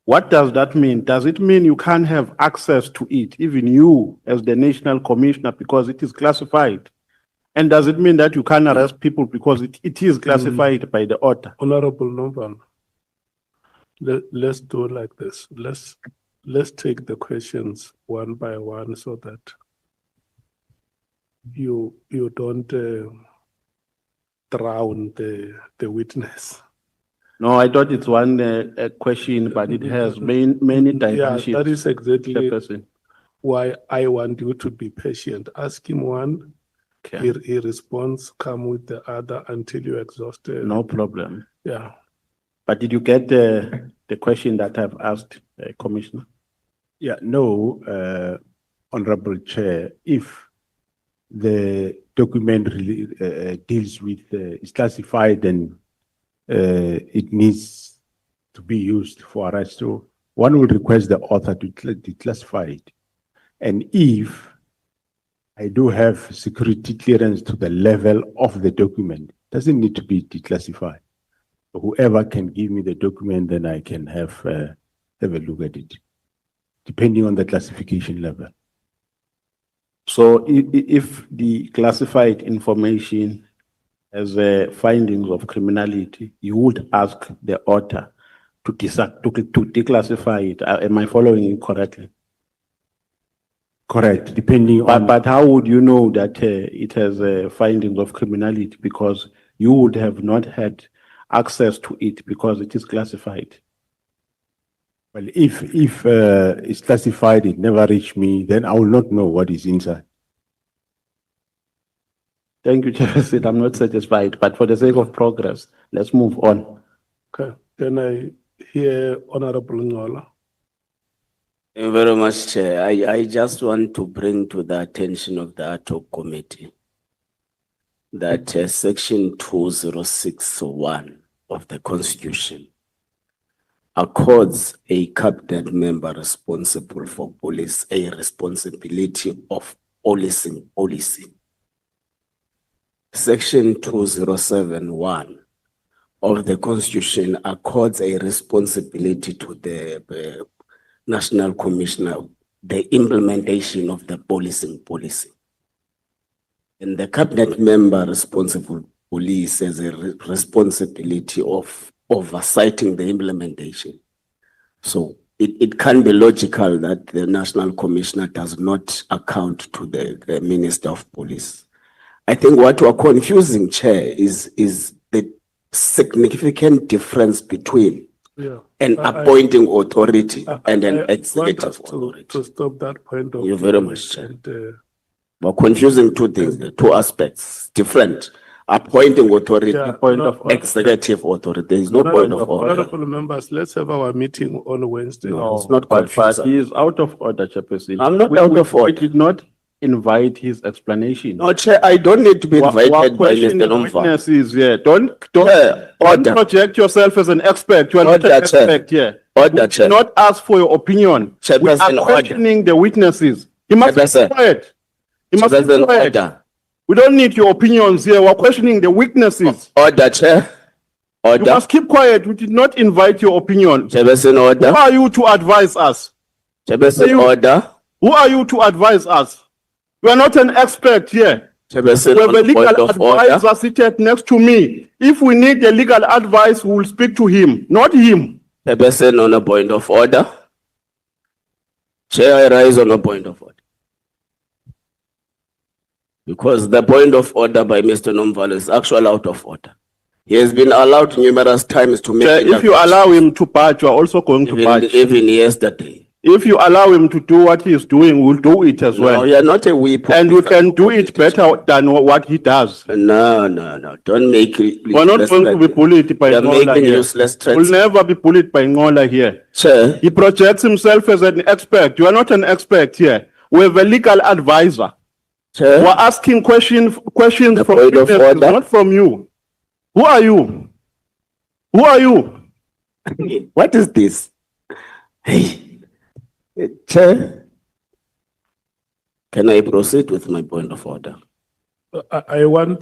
what does that mean? Does it mean you can't have access to it, even you as the National Commissioner, because it is classified? And does it mean that you can't arrest people because it is classified by the author? Honorable Novan, let's do it like this. Let's take the questions one by one so that you don't drown the witness. No, I thought it's one question, but it has many dimensions. Yeah, that is exactly Chairperson. why I want you to be patient. Ask him one, Okay. he responds, come with the other until you're exhausted. No problem. Yeah. But did you get the question that I've asked, Commissioner? Yeah, no, Honorable Chair, if the document really deals with, is classified and it needs to be used for arrest, so one would request the author to declassify it. And if I do have security clearance to the level of the document, doesn't need to be declassified. Whoever can give me the document, then I can have a look at it, depending on the classification level. So if the classified information has findings of criminality, you would ask the author to declassify it. Am I following you correctly? Correct, depending on. But how would you know that it has findings of criminality? Because you would have not had access to it because it is classified. Well, if it's classified, it never reached me, then I will not know what is inside. Thank you, Chairperson. I'm not satisfied, but for the sake of progress, let's move on. Okay, can I hear Honorable Ngola? Thank you very much, Chair. I just want to bring to the attention of the Hoc Committee that Section 206(1) of the Constitution accords a cabinet member responsible for police a responsibility of policing policy. Section 207(1) of the Constitution accords a responsibility to the National Commissioner, the implementation of the policing policy. And the cabinet member responsible police has a responsibility of oversighting the implementation. So it can be logical that the National Commissioner does not account to the Minister of Police. I think what we're confusing, Chair, is the significant difference between an appointing authority and an executive authority. To stop that point of. Thank you very much, Chair. And, We're confusing two things, the two aspects, different. Appointing authority, Yeah, point no, of executive authority. There is no point of order. Honorable members, let's have our meeting on Wednesday. No, it's not quite fast. He is out of order, Chairperson. I'm not We- out we- of order. We did not invite his explanation. No, Chair, I don't need to be We're invited by questioning Mr. Nomva. witnesses here. Don't Order, project yourself as an expert. You are not Order, an Chair. expert here. order, Do Chair. not ask for your opinion. We Chairperson, are order. questioning the witnesses. He must be Chairperson. quiet. He must be Chairperson, quiet. order. We don't need your opinions here. We're questioning the witnesses. Order, Chair. You Order. must keep quiet. We did not invite your opinion. Chairperson, Who order. are you to advise us? Chairperson, you- order. Who are you to advise us? You are not an expert here. Chairperson, We have on a the point legal of order. advisor seated next to me. If we need a legal advice, we will speak to him, not him. Chairperson, on a point of order. Chair, I rise on a point of order. Because the point of order by Mr. Nomvalo is actually out of order. He has been allowed numerous times to make. Chair, if you allow him to budge, you are also going to even, budge. even yesterday. If you allow him to do what he is doing, we'll do it as No, well. you are not a whip. And we can do it better than what he does. No, no, no. Don't make it. We're not going to be bullied by You are Ngola making here. useless We'll threats. never be bullied by Ngola here. Chair, He projects himself as an expert. You are not an expert here. We have a legal advisor. We're Chair, asking questions The from point of witnesses, order. not from you. Who are you? Who are you? what is this? Hey, Chair, can I proceed with my point of order? I want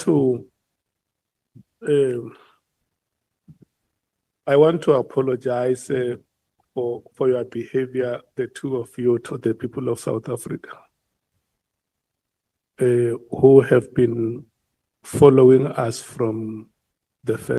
to apologize for your behavior, the two of you, to the people of South Africa, who have been following us from the first